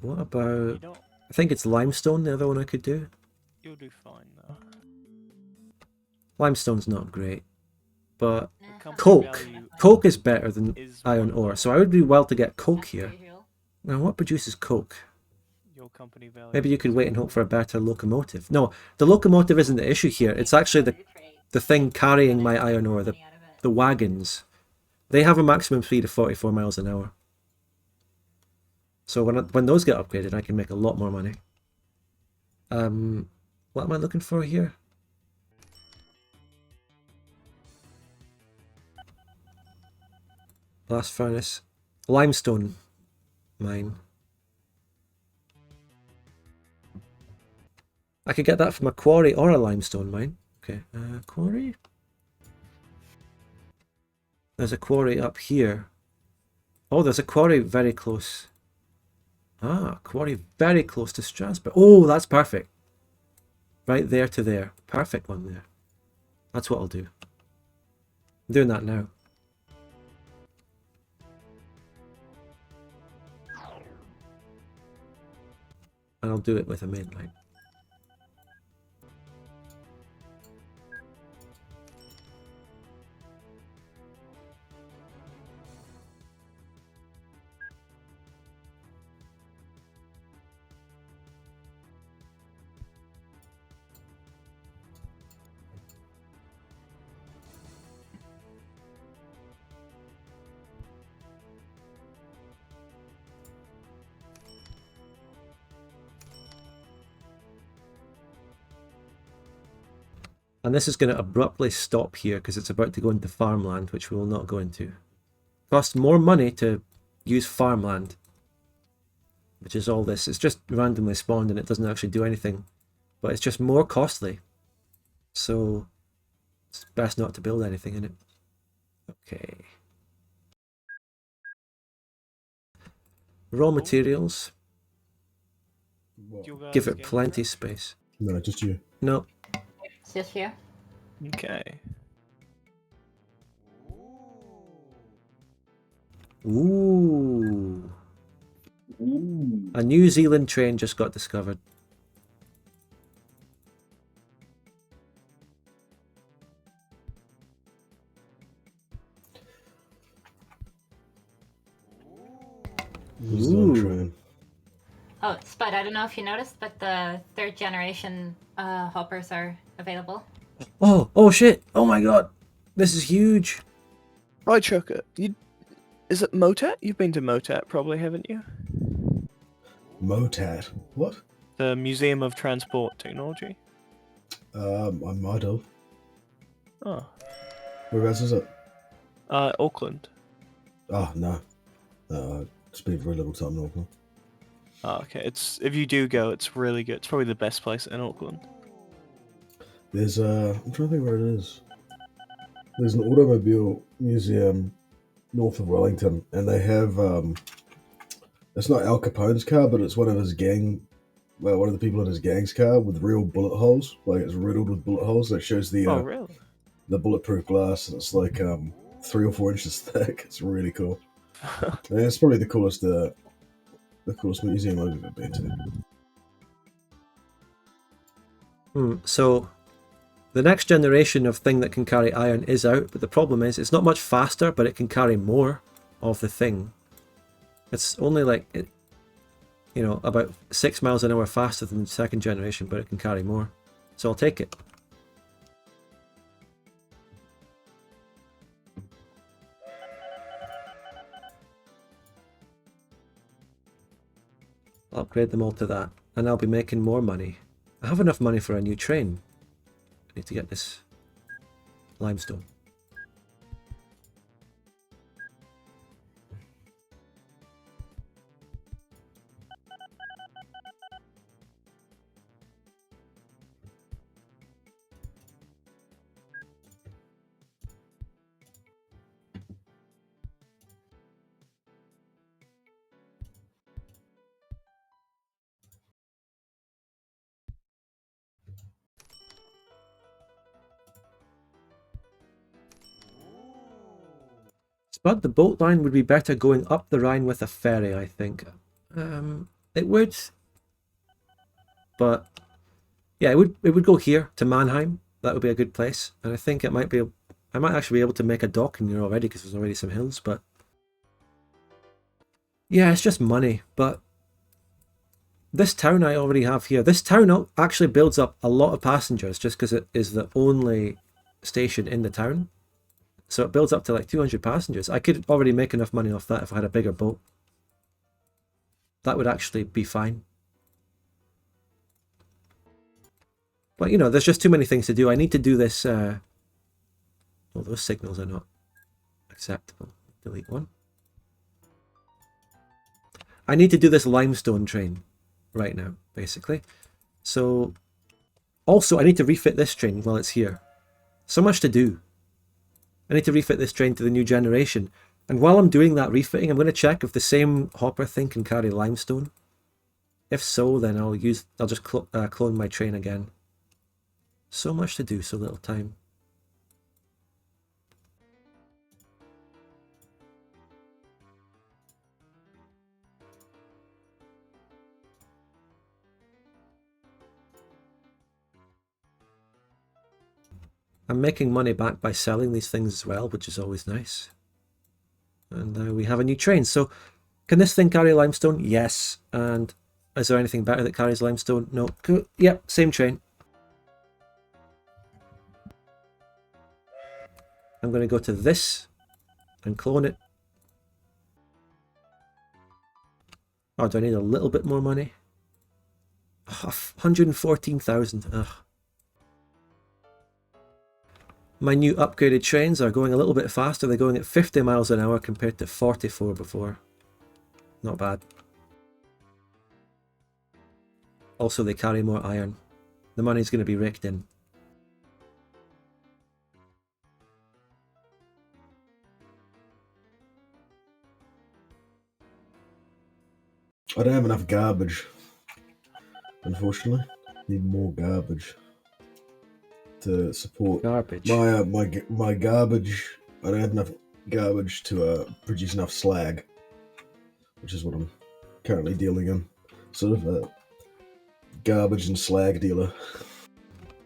A: What
E: You
A: about...
E: don't.
A: I think it's limestone, the other one I could do.
E: You'll do fine though.
A: Limestone's not great. But
E: The company
A: Coke.
E: value
A: Coke is better than
E: is
A: iron
E: one
A: ore.
E: of
A: So I would do well to get Coke
D: That's
A: here.
D: pretty real.
A: Now what produces Coke?
E: your company value.
A: Maybe you could wait and hope for a better locomotive. No, the locomotive isn't the issue here. It's actually the thing carrying my iron ore, the wagons. They have a maximum speed of 44 miles an hour. So when those get upgraded, I can make a lot more money. What am I looking for here? Blast furnace. Limestone mine. I could get that from a quarry or a limestone mine. Okay, quarry? There's a quarry up here. Oh, there's a quarry very close. Ah, quarry very close to Strasbourg. Oh, that's perfect. Right there to there. Perfect one there. That's what I'll do. I'm doing that now. And I'll do it with a main line. And this is going to abruptly stop here because it's about to go into farmland, which we will not go into. Costs more money to use farmland, which is all this. It's just randomly spawned and it doesn't actually do anything, but it's just more costly. So it's best not to build anything in it. Okay. Raw materials.
H: What?
E: Do you guys
A: Give it
E: game
A: plenty
E: track?
A: space.
H: No, just you.
A: No.
D: It's just here.
E: Okay.
A: Ooh. A New Zealand train just got discovered.
H: This is on train.
D: Oh, Spud, I don't know if you noticed, but the 3rd generation hoppers are available.
A: Oh shit. Oh my god. This is huge.
E: Piechucker, is it Motat? You've been to Motat probably, haven't you?
H: Motat. What?
E: The Museum of Transport Technology.
H: I might have.
E: Oh.
H: Whereabouts is it?
E: Auckland.
H: Oh, no. Spent very little time in Auckland.
E: Oh, okay. If you do go, it's really good. It's probably the best place in Auckland.
H: There's I'm trying to think where it is. There's an automobile museum north of Wellington, and they have it's not Al Capone's car, but it's one of his gang, well, one of the people in his gang's car with real bullet holes. Like it's riddled with bullet holes. That shows the
E: Oh, really?
H: the bulletproof glass, and it's like 3 or 4 inches thick. It's really cool. And it's probably the coolest museum I've ever been to.
A: So the next generation of thing that can carry iron is out, but the problem is it's not much faster, but it can carry more of the thing. It's only like, about 6 miles an hour faster than the 2nd generation, but it can carry more. So I'll take it. I'll upgrade them all to that, and I'll be making more money. I have enough money for a new train. I need to get this limestone. But the boat line would be better going up the Rhine with a ferry, I think. It would. But yeah, it would go here to Mannheim. That would be a good place. And I think I might actually be able to make a dock in here already because there's already some hills, but yeah, it's just money. But this town I already have here, this town actually builds up a lot of passengers just because it is the only station in the town. So it builds up to like 200 passengers. I could already make enough money off that if I had a bigger boat. that would actually be fine. But, you know, there's just too many things to do. I need to do this... Oh, those signals are not acceptable. Delete one. I need to do this limestone train right now, basically. So, also, I need to refit this train while it's here. So much to do. I need to refit this train to the new generation. And while I'm doing that refitting, I'm going to check if the same hopper thing can carry limestone. If so, then I'll just clone my train again. So much to do, so little time. I'm making money back by selling these things as well, which is always nice. And we have a new train. So, can this thing carry limestone? Yes. And is there anything better that carries limestone? No. Cool. Yep, same train. I'm going to go to this and clone it. Oh, do I need a little bit more money? Oh, 114,000. Ugh. My new upgraded trains are going a little bit faster. They're going at 50 miles an hour compared to 44 before. Not bad. Also, they carry more iron. The money's going to be raked in.
H: I don't have enough garbage, unfortunately. Need more garbage to support
A: Garbage.
H: my garbage. I don't have enough garbage to produce enough slag, which is what I'm currently dealing in. Sort of a garbage and slag dealer.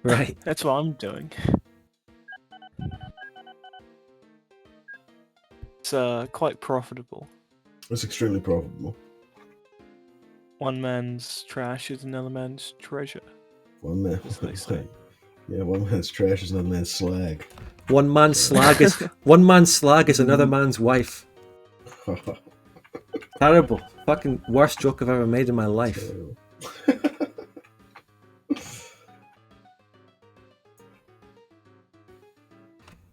A: Right.
E: That's what I'm doing. It's quite profitable.
H: It's extremely profitable.
E: One man's trash is another man's treasure.
H: One man,
E: as they say.
H: Yeah, one man's trash is another man's slag.
A: One man's slag is another man's wife. Terrible. Fucking worst joke I've ever made in my life.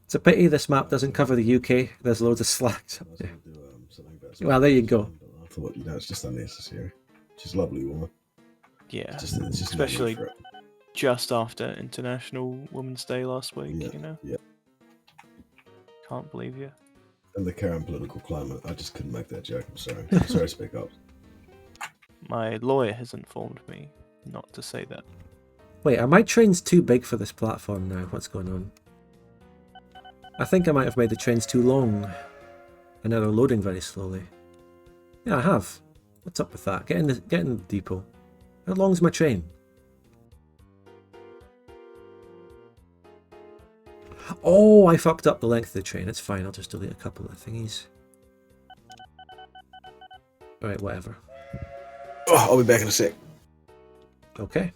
A: It's a pity this map doesn't cover the UK. There's loads of slags up there. Well, there you go.
H: I thought, it's just unnecessary. She's a lovely woman.
E: Yeah,
H: It's just
E: especially
H: not for it.
E: just after International Women's Day last week,
H: Yeah,
E: you know?
H: yeah.
E: Can't believe you.
H: In the current political climate, I just couldn't make that joke. I'm sorry. I'm sorry, Speak Up.
E: My lawyer has informed me not to say that.
A: Wait, are my trains too big for this platform now? What's going on? I think I might have made the trains too long. And now they're loading very slowly. Yeah, I have. What's up with that? Get in the depot. How long's my train? Oh, I fucked up the length of the train. It's fine, I'll just delete a couple of thingies. Alright, whatever.
C: Oh, I'll be back in a sec.
A: Okay.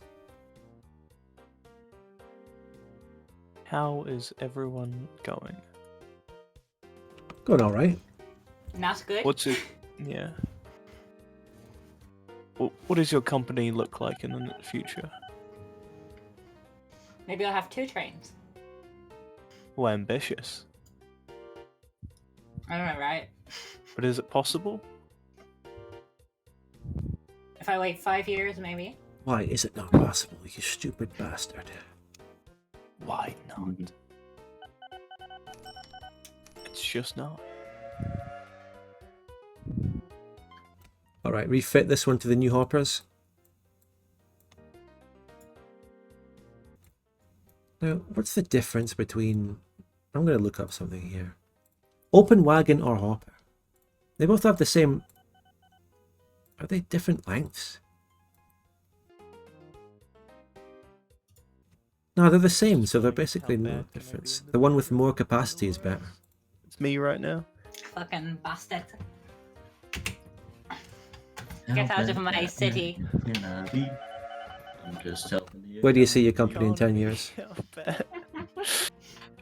E: How is everyone going?
A: Going alright.
D: Not good.
E: What's it? Yeah. What does your company look like in the future?
D: Maybe I'll have 2 trains.
E: Well, ambitious.
D: I don't know, right?
E: But is it possible?
D: If I wait 5 years, maybe.
A: Why is it not possible, you stupid bastard?
E: Why not? It's just not.
A: Alright, refit this one to the new hoppers. Now, what's the difference between... I'm going to look up something here. Open wagon or hopper? They both have the same... Are they different lengths? No, they're the same, so they're basically no difference. The one with more capacity is better.
E: It's me right now.
D: Fucking bastard. Get out of my city.
B: I'm just helping you.
A: Where do you see your company in 10 years?
E: Yeah, I bet.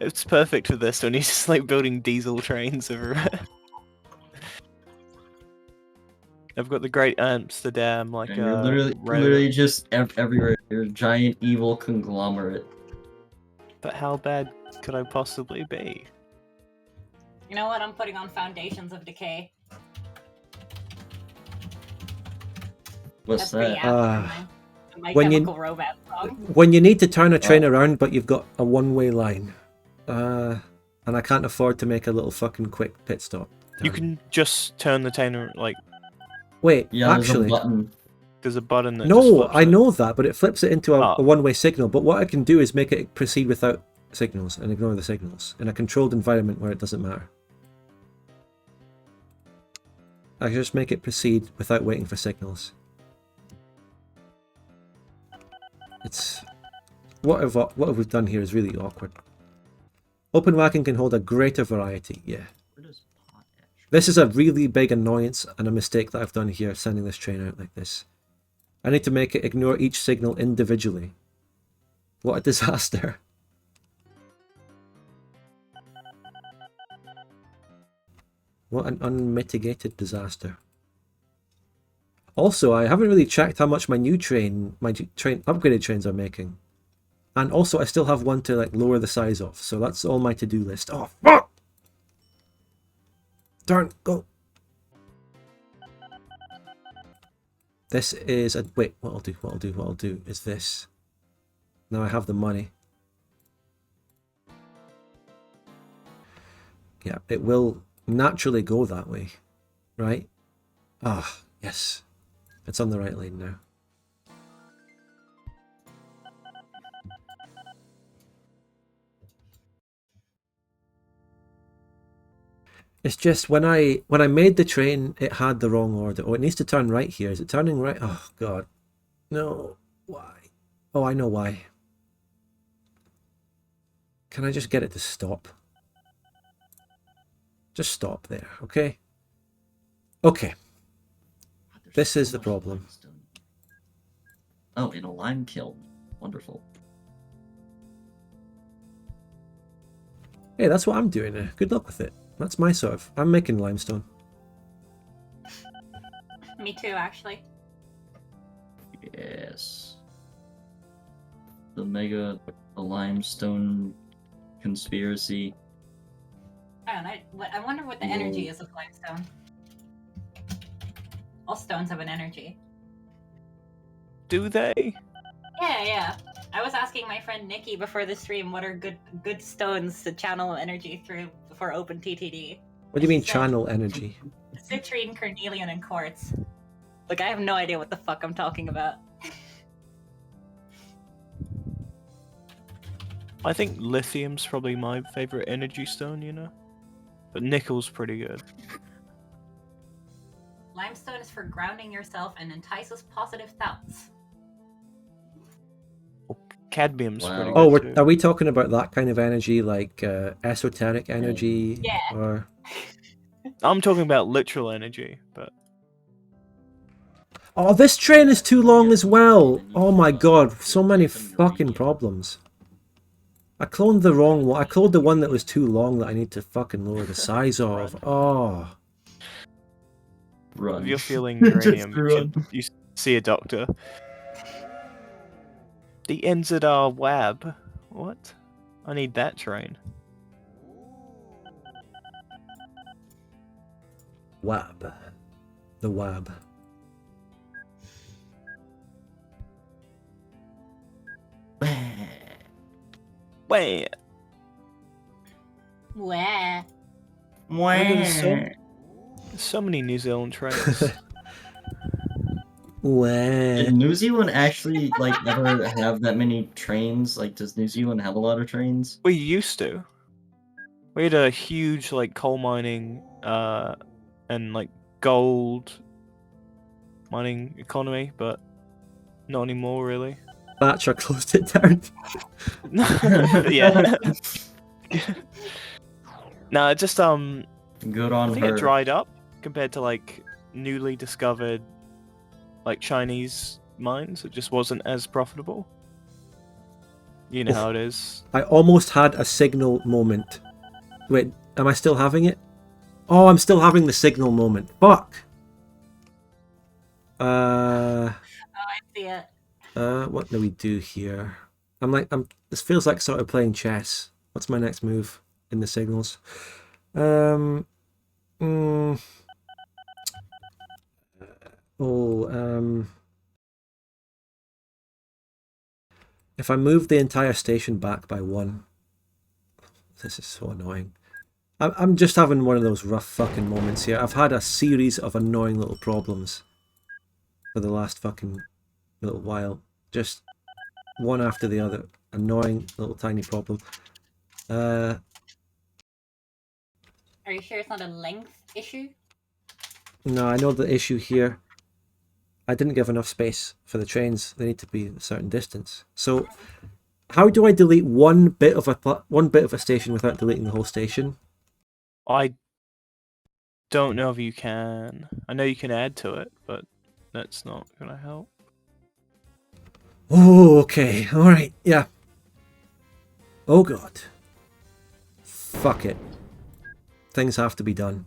E: It's perfect for this when he's just like building diesel trains everywhere. I've got the Great Amsterdam, like
B: And you're literally
E: rail.
B: just everywhere. You're a giant evil conglomerate.
E: But how bad could I possibly be?
D: You know what? I'm putting on Foundations of Decay.
B: What's
D: That's pretty
B: that?
D: apt for my
A: when you-
D: Chemical Romance song.
A: When you need to turn a train around, but you've got a one-way line, and I can't afford to make a little fucking quick pit stop.
E: You can just turn the train, like,
A: Wait,
B: Yeah,
A: actually,
E: there's a button that just
A: no,
E: flips
A: I
E: it.
A: know that, but it flips it into a
E: Oh.
A: one-way signal. But what I can do is make it proceed without signals and ignore the signals in a controlled environment where it doesn't matter. I can just make it proceed without waiting for signals. It's what have we done here is really awkward. Open wagon can hold a greater variety, yeah. This is a really big annoyance and a mistake that I've done here, sending this train out like this. I need to make it ignore each signal individually. What a disaster. What an unmitigated disaster. Also, I haven't really checked how much my upgraded trains are making. And also, I still have one to like lower the size of, so that's all my to-do list. Oh, fuck! Darn, go! This is a... Wait, what I'll do is this. Now I have the money. Yeah, it will naturally go that way, right? Ah, yes. It's on the right lane now. It's just when I made the train, it had the wrong order. Oh, it needs to turn right here. Is it turning right? Oh, God. No. Why? Oh, I know why. Can I just get it to stop? Just stop there, okay? Okay. This is the problem.
B: Oh, in a lime kiln. Wonderful.
A: Hey, that's what I'm doing now. Good luck with it. That's my sort of... I'm making limestone.
D: Me too, actually.
B: Yes. The limestone conspiracy.
D: I don't know. I wonder what the energy is of limestone. All stones have an energy.
E: Do they?
D: Yeah. I was asking my friend Nikki before the stream what are good stones to channel energy through for OpenTTD.
A: What do you mean
D: She said
A: channel energy?
D: citrine, carnelian, and quartz. Like, I have no idea what the fuck I'm talking about.
E: I think lithium's probably my favorite energy stone, you know? But nickel's pretty good.
D: Limestone is for grounding yourself and entices positive thoughts.
E: Cadmium's pretty good
A: Oh,
E: too.
A: are we talking about that kind of energy, like esoteric energy?
D: Yeah.
A: Or...
E: I'm talking about literal energy, but...
A: Oh, this train is too long as well! Oh my god, so many fucking problems. I cloned the wrong one. I cloned the one that was too long that I need to fucking lower the size of. Oh.
B: Run.
E: If you're feeling
B: Just
E: uranium, you see a doctor. The NZR WAB? What? I need that train.
A: WAB. The WAB.
E: Wait.
D: Wah.
E: There's so many New Zealand trains.
B: Did New Zealand actually like ever have that many trains? Like, does New Zealand have a lot of trains?
E: We used to. We had a huge like coal mining and like gold mining economy, but not anymore really.
A: Thatcher closed it down.
E: Yeah. No, it just
B: Good on
E: I think
B: her.
E: it dried up compared to like newly discovered like Chinese mines. It just wasn't as profitable. You know how it is.
A: I almost had a signal moment. Wait, am I still having it? Oh, I'm still having the signal moment. Fuck!
D: I see it.
A: What do we do here? This feels like sort of playing chess. What's my next move in the signals? Mm, if I move the entire station back by 1, this is so annoying. I'm just having one of those rough fucking moments here. I've had a series of annoying little problems for the last fucking little while. Just one after the other. Annoying little tiny problem.
D: Are you sure it's not a length issue?
A: No, I know the issue here. I didn't give enough space for the trains. They need to be a certain distance. So, how do I delete one bit of a station without deleting the whole station?
E: I don't know if you can. I know you can add to it, but that's not gonna help.
A: Oh, okay. All right. Yeah. Oh god. Fuck it. Things have to be done.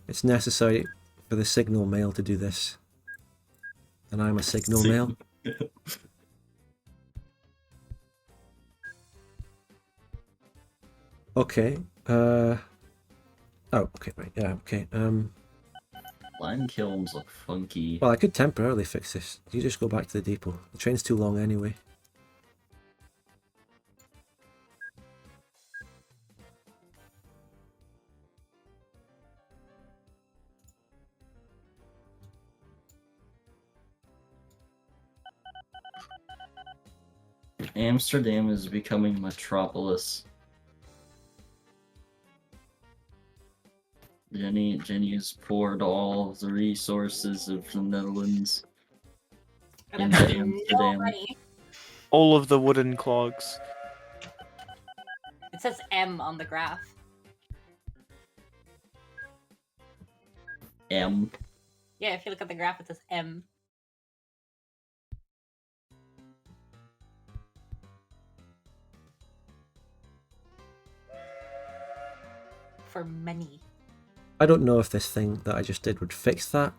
A: It's necessary for the signal mail to do this. And I'm a signal mail. Okay. Oh, okay, right. Yeah, okay.
B: Lime kilns look funky.
A: Well, I could temporarily fix this. You just go back to the depot. The train's too long anyway.
B: Amsterdam is becoming a metropolis. Jenny has poured all the resources of the Netherlands
D: And
B: into
D: that's no
B: Amsterdam.
D: money.
E: All of the wooden clogs.
D: It says M on the graph.
B: M.
D: Yeah, if you look at the graph, it says M. For many.
A: I don't know if this thing that I just did would fix that.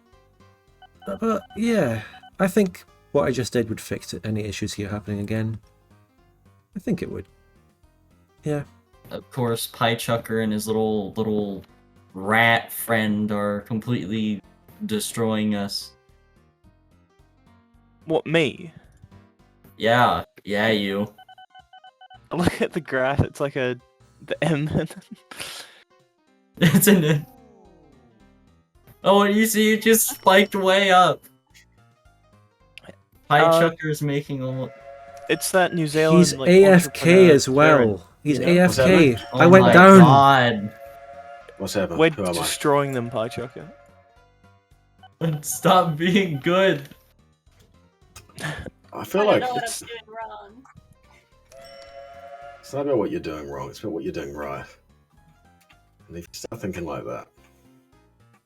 A: But yeah, I think what I just did would fix any issues here happening again. I think it would. Yeah.
B: Of course, Piechucker and his little rat friend are completely destroying us.
E: What, me?
B: Yeah, you.
E: Look at the graph, it's like the M.
B: It's in it. Oh, and you see, it just spiked way up. Piechucker's making almost.
E: It's that New Zealand
A: He's
E: like
A: AFK
E: entrepreneur
A: as well.
E: Karen,
A: He's
E: you know?
A: AFK.
B: Oh
A: I went
B: my
A: down.
B: God.
C: What's happened?
E: We're
C: Who am I?
E: destroying them, Piechucker.
B: Stop being good.
C: I feel
D: I don't
C: like
D: know what
C: it's
D: I'm doing wrong.
C: not about what you're doing wrong, it's about what you're doing right. And if you start thinking like that,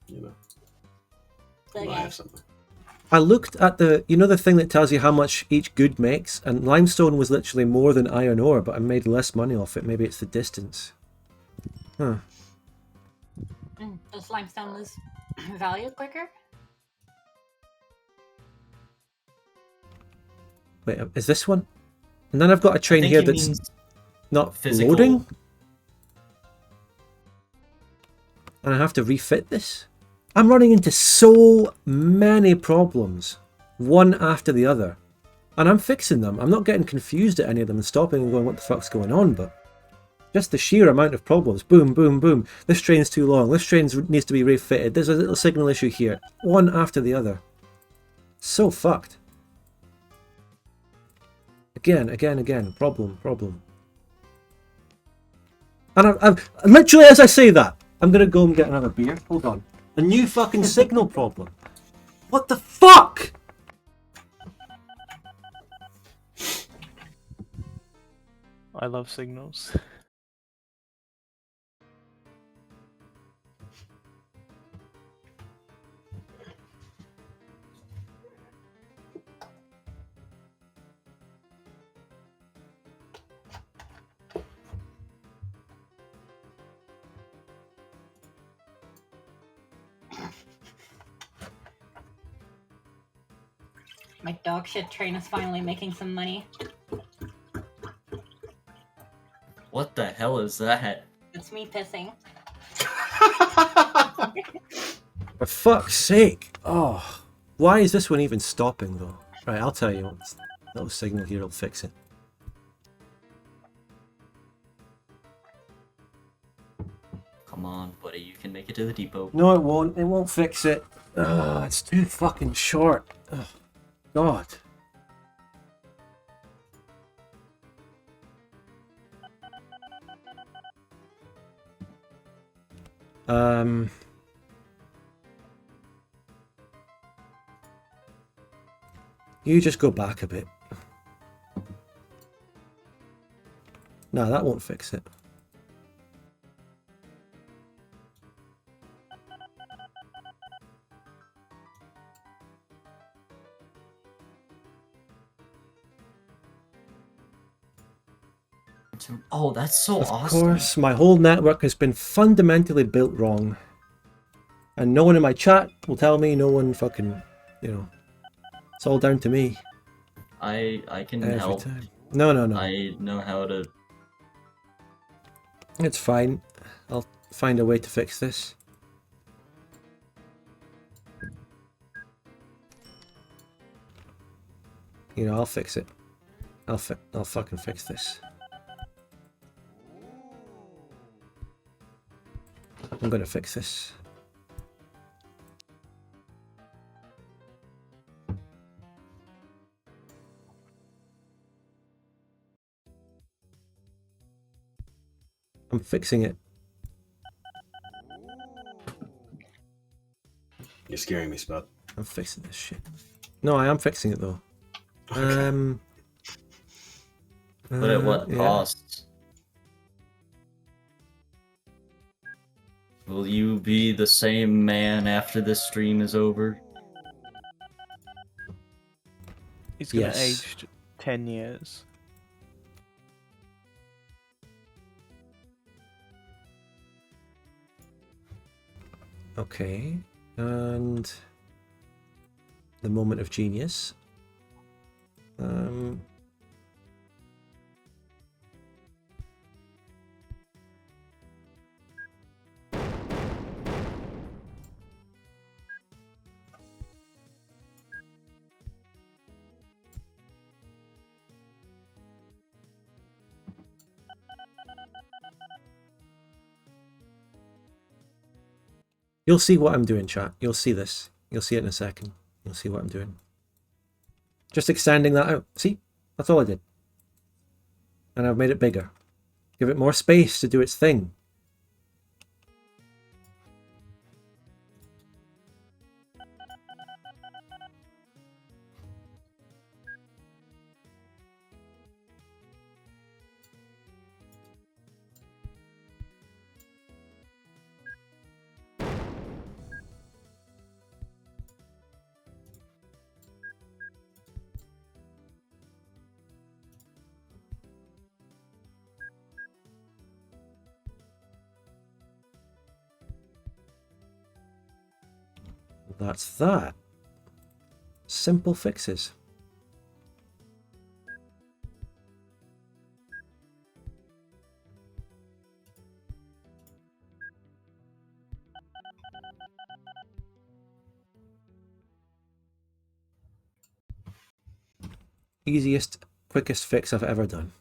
C: you know, you might
D: Okay.
C: have something.
A: I looked at the thing that tells you how much each good makes, and limestone was literally more than iron ore, but I made less money off it. Maybe it's the distance. Huh.
D: Does limestone lose value quicker?
A: Wait, is this one? And then I've got a train here that's not
B: physical.
A: loading? And I have to refit this? I'm running into so many problems, one after the other. And I'm fixing them. I'm not getting confused at any of them and stopping and going, what the fuck's going on? But just the sheer amount of problems. Boom, boom, boom. This train's too long. This train needs to be refitted. There's a little signal issue here. One after the other. So fucked. Again. Problem. And I'm literally, as I say that, I'm gonna go and get another beer. Hold on. A new fucking signal problem. What the fuck?
E: I love signals.
D: My dog shit train is finally making some money.
B: What the hell is that?
D: It's me pissing.
A: For fuck's sake! Oh, why is this one even stopping though? Right, I'll tell you what. Little signal here will fix it.
B: Come on, buddy, you can make it to the depot.
A: No, it won't. It won't fix it. Ugh, it's too fucking short. Ugh, God. You just go back a bit. No, that won't fix it.
B: Oh, that's so
A: Of
B: awesome.
A: course, my whole network has been fundamentally built wrong. And no one in my chat will tell me, no one fucking, you know. It's all down to me.
B: I can
A: Every
B: help.
A: time. No, no, no.
B: I know how to.
A: It's fine. I'll find a way to fix this. You know, I'll fix it. I'll fucking fix this. I'm gonna fix this. I'm fixing it.
C: You're scaring me, Spud.
A: I'm fixing this shit. No, I am fixing it though.
C: Okay.
B: But at what
A: yeah.
B: cost? Will you be the same man after this stream is over?
E: He's gonna
A: Yes.
E: aged 10 years.
A: Okay, and the moment of genius. You'll see what I'm doing, chat. You'll see this. You'll see it in a second. You'll see what I'm doing. Just extending that out. See? That's all I did. And I've made it bigger. Give it more space to do its thing. That's that. Simple fixes. Easiest, quickest fix I've ever done.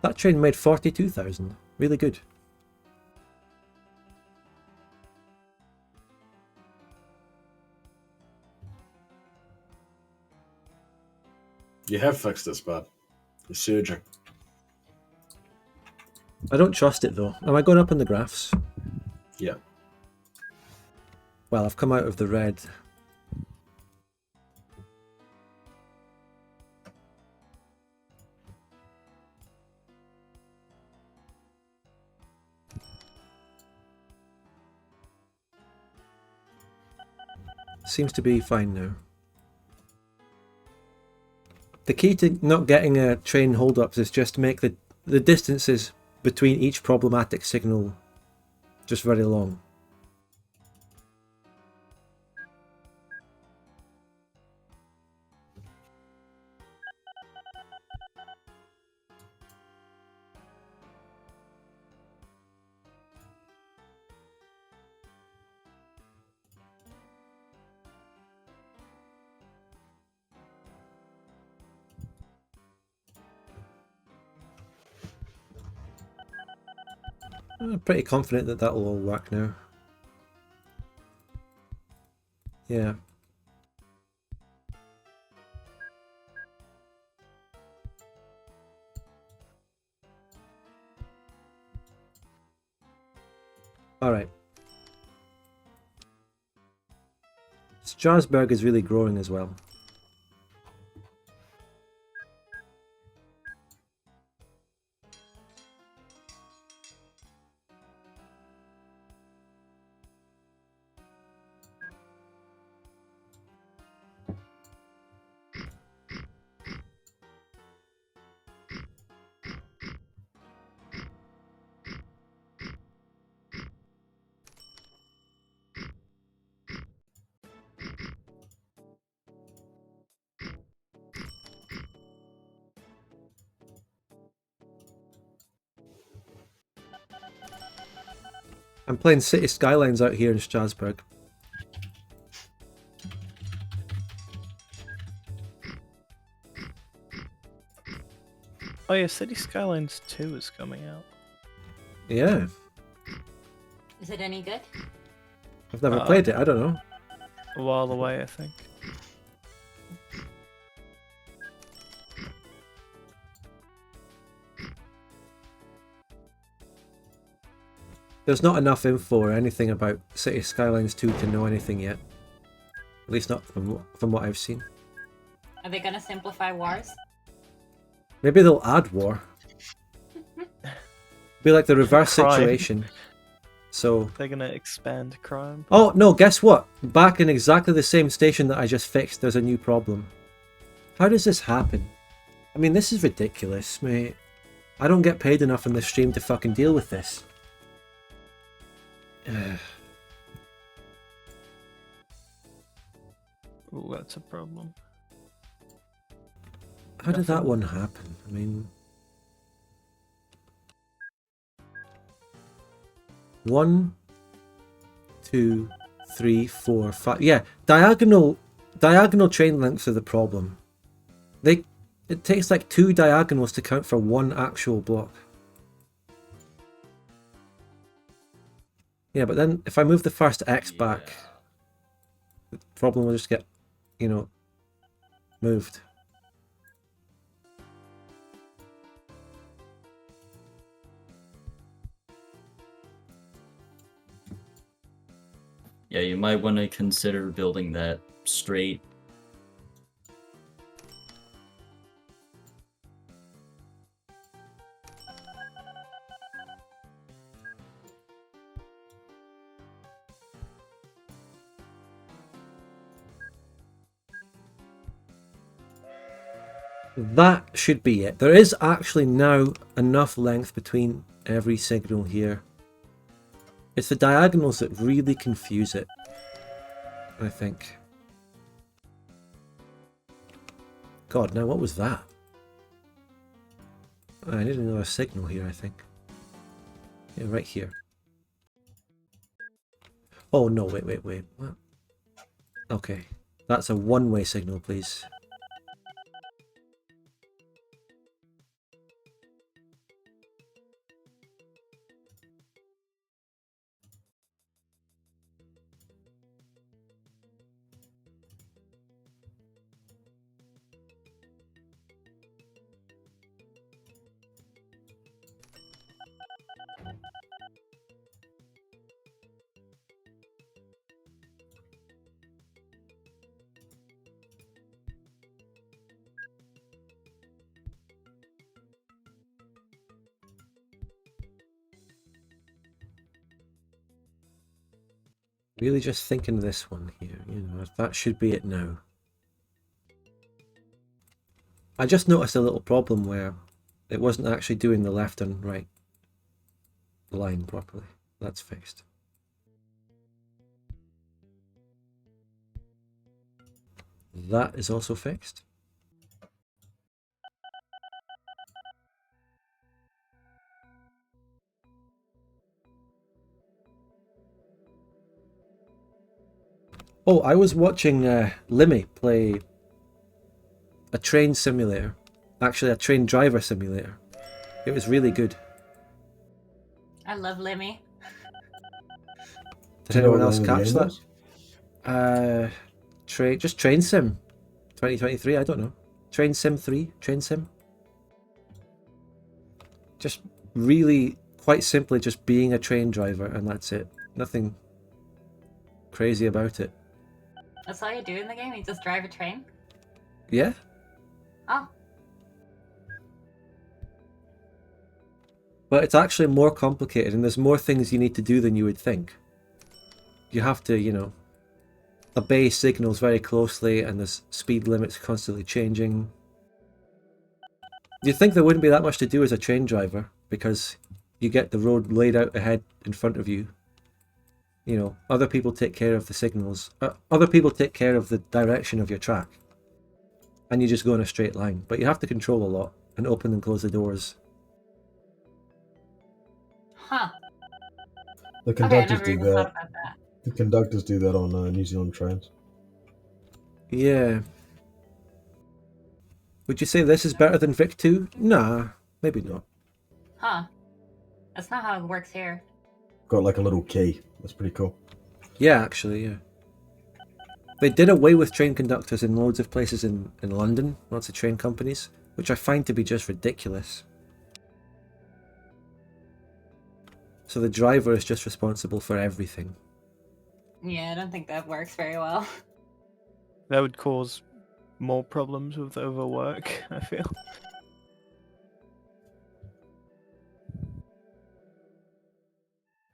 A: That train made 42,000. Really good.
C: You have fixed it, Spud. You're surging.
A: I don't trust it though. Am I going up in the graphs?
C: Yeah.
A: Well, I've come out of the red. Seems to be fine now. The key to not getting a train hold-ups is just to make the distances between each problematic signal just very long. I'm pretty confident that that'll all work now. Yeah. Alright. Strasbourg is really growing as well. I'm playing City Skylines out here in Strasbourg.
E: Oh yeah, City Skylines 2 is coming out.
A: Yeah.
D: Is it any good?
A: I've never played it, I don't know.
E: A while away, I think.
A: There's not enough info or anything about City Skylines 2 to know anything yet. At least not from what I've seen.
D: Are they gonna simplify wars?
A: Maybe they'll add war. Be like the reverse
E: Crime.
A: situation. So...
E: They're gonna expand crime.
A: Oh, no, guess what? Back in exactly the same station that I just fixed, there's a new problem. How does this happen? I mean, this is ridiculous, mate. I don't get paid enough in this stream to fucking deal with this.
E: Ooh, that's a problem.
A: How did that one happen? I mean... 1, 2, 3, 4, 5... Yeah, diagonal train lengths are the problem. It takes like 2 diagonals to count for 1 actual block. Yeah, but then if I move the first X back, the problem will just get, you know, moved.
B: Yeah, you might want to consider building that straight.
A: That should be it. There is actually now enough length between every signal here. It's the diagonals that really confuse it, I think. God, now what was that? I need another signal here, I think. Yeah, right here. Oh no, wait. What? Okay. That's a one-way signal, please. Really just thinking this one here, you know, that should be it now. I just noticed a little problem where it wasn't actually doing the left and right line properly. That's fixed. That is also fixed. Oh, I was watching Limmy play a train simulator. Actually, a train driver simulator. It was really good.
D: I love Lemmy.
A: Did anyone else
H: what the name of
A: catch
H: the
A: that?
H: game was?
A: Just Train Sim 2023, I don't know. Train Sim 3, Train Sim. Just really, quite simply, just being a train driver, and that's it. Nothing crazy about it.
D: That's all you do in the game? You just drive a train?
A: Yeah?
D: Oh.
A: But it's actually more complicated, and there's more things you need to do than you would think. You have to, you know, obey signals very closely, and there's speed limits constantly changing. You'd think there wouldn't be that much to do as a train driver, because you get the road laid out ahead in front of you. You know, other people take care of the signals. Other people take care of the direction of your track. And you just go in a straight line. But you have to control a lot, and open and close the doors.
D: Huh.
H: The
D: Okay, I
H: conductors
D: never
H: do
D: even thought
H: that.
D: about that.
H: The conductors do that on New Zealand trains.
A: Yeah. Would you say this is better than Vic 2? Nah, maybe not.
D: Huh. That's not how it works here.
H: Got like a little key. That's pretty cool.
A: Yeah, actually, yeah. They did away with train conductors in loads of places in London, lots of train companies, which I find to be just ridiculous. So the driver is just responsible for everything.
D: Yeah, I don't think that works very well.
E: That would cause more problems with overwork, I feel.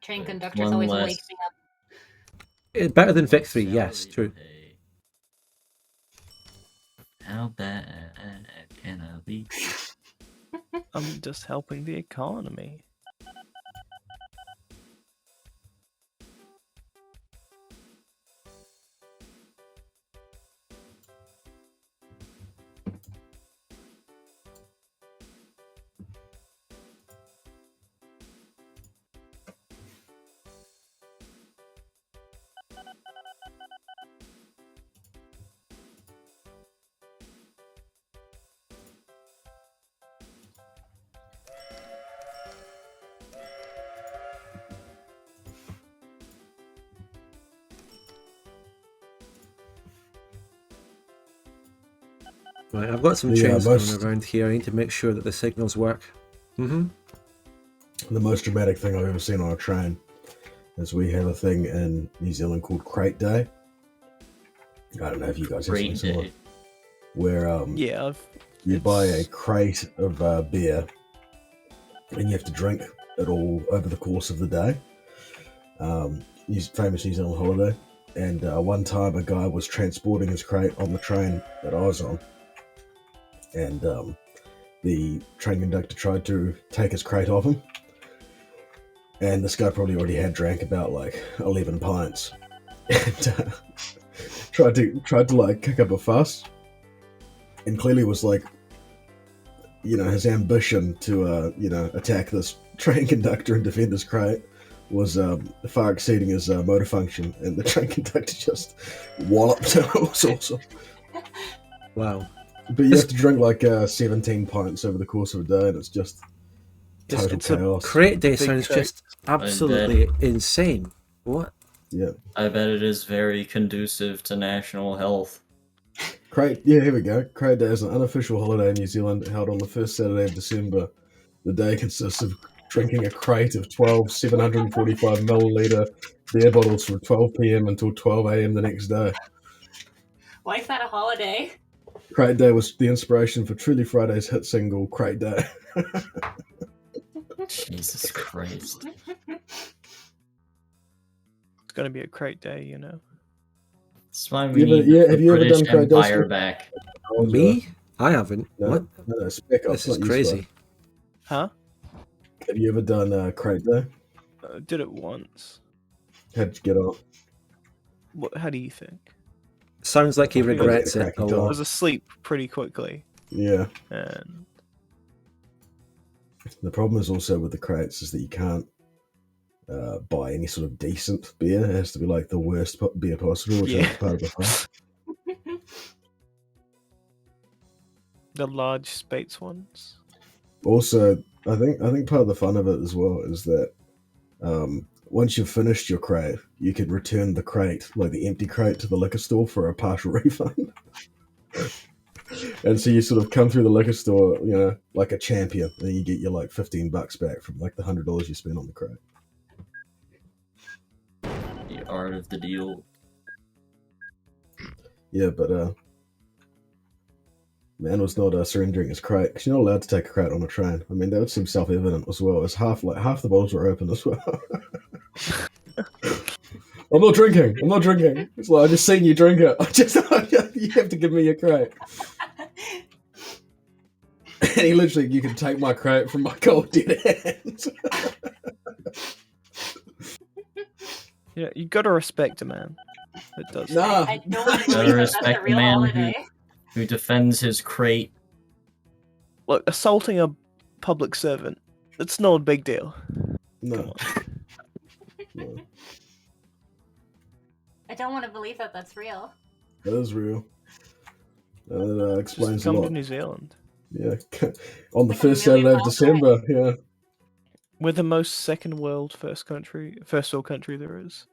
D: Train
B: But
D: conductors
B: one
D: always
B: less
D: wake me up.
A: Better than Vic 3, yes,
B: salary
A: true.
B: to pay. How bad can I be?
E: I'm just helping the economy.
A: Right, I've got some
H: Yeah,
A: trains
H: most-
A: going around here. I need to make sure that the signals work. Mm-hmm.
H: The most dramatic thing I've ever seen on a train is we have a thing in New Zealand called Crate Day. I don't know if you guys have something
B: Great
H: similar.
B: day.
H: Where
E: Yeah,
H: you buy a
E: it's-
H: crate of beer and you have to drink it all over the course of the day. Famous New Zealand holiday. And one time a guy was transporting his crate on the train that I was on. And the train conductor tried to take his crate off him. And this guy probably already had drank about like 11 pints. And tried to like kick up a fuss. And clearly was like, you know, his ambition to, attack this train conductor and defend his crate was far exceeding his motor function, and the train conductor just walloped him. It was awesome.
A: Wow.
H: But you have to drink like 17 pints over the course of a day, and it's just total
A: It's a
H: chaos.
A: crate day
E: Big
A: sounds
E: crate.
A: just absolutely insane. What?
H: Yeah.
B: I bet it is very conducive to national health.
H: Here we go. Crate Day is an unofficial holiday in New Zealand held on the first Saturday of December. The day consists of drinking a crate of 12 745 milliliter beer bottles from 12 p.m. until 12 a.m. the next day.
D: Why is that a holiday?
H: Crate Day was the inspiration for Truly Friday's hit single, Crate Day.
B: Jesus Christ.
E: It's gonna be a crate day, you know.
B: That's why
H: Have
B: we
H: you ever-
B: need
H: yeah,
B: the
H: have you ever
B: British
H: done crate
B: Empire
H: dusting?
B: back.
A: Me? I haven't.
H: No,
A: What?
H: no, Spec Ops.
A: This is
H: not you,
A: crazy.
H: Spike.
E: Huh?
H: Have you ever done crate day?
E: Did it once.
H: How'd you get on?
E: What? How do you think?
A: Sounds like he
E: I think
A: regrets
H: it's
A: it a
H: a
E: I
A: lot.
E: was asleep pretty quickly,
H: Yeah.
E: and
H: The problem is also with the crates is that you can't buy any sort of decent beer. It has to be like the worst beer possible, which
E: Yeah.
H: is part of the fun.
E: the large Spates ones.
H: Also, I think part of the fun of it as well is that once you've finished your crate, you can return the crate, like the empty crate, to the liquor store for a partial refund. And so you sort of come through the liquor store, you know, like a champion, and you get your like $15 back from like the $100 you spent on the crate.
B: The art of the deal.
H: Yeah, but man was not surrendering his crate because you're not allowed to take a crate on a train. I mean, that would seem self-evident as well. As half the bottles were open as well. I'm not drinking. It's like I just seen you drink it. You have to give me your crate. And he literally, you can take my crate from my cold dead hands.
E: Yeah, you gotta respect a man that does.
H: Nah.
D: I don't want to
B: Gotta
D: believe that that's
B: respect
D: a
B: the
D: real
B: man
D: holiday.
B: who defends his crate.
E: Look, assaulting a public servant, it's not a big deal.
H: No. No.
D: I don't want to believe that that's real.
H: That is real. That
E: Just
H: explains a
E: come to
H: lot.
E: New Zealand.
H: Yeah. On the
D: Like a
H: first
D: million
H: Saturday of
D: miles
H: December, yeah.
E: We're the most second world first world country there is.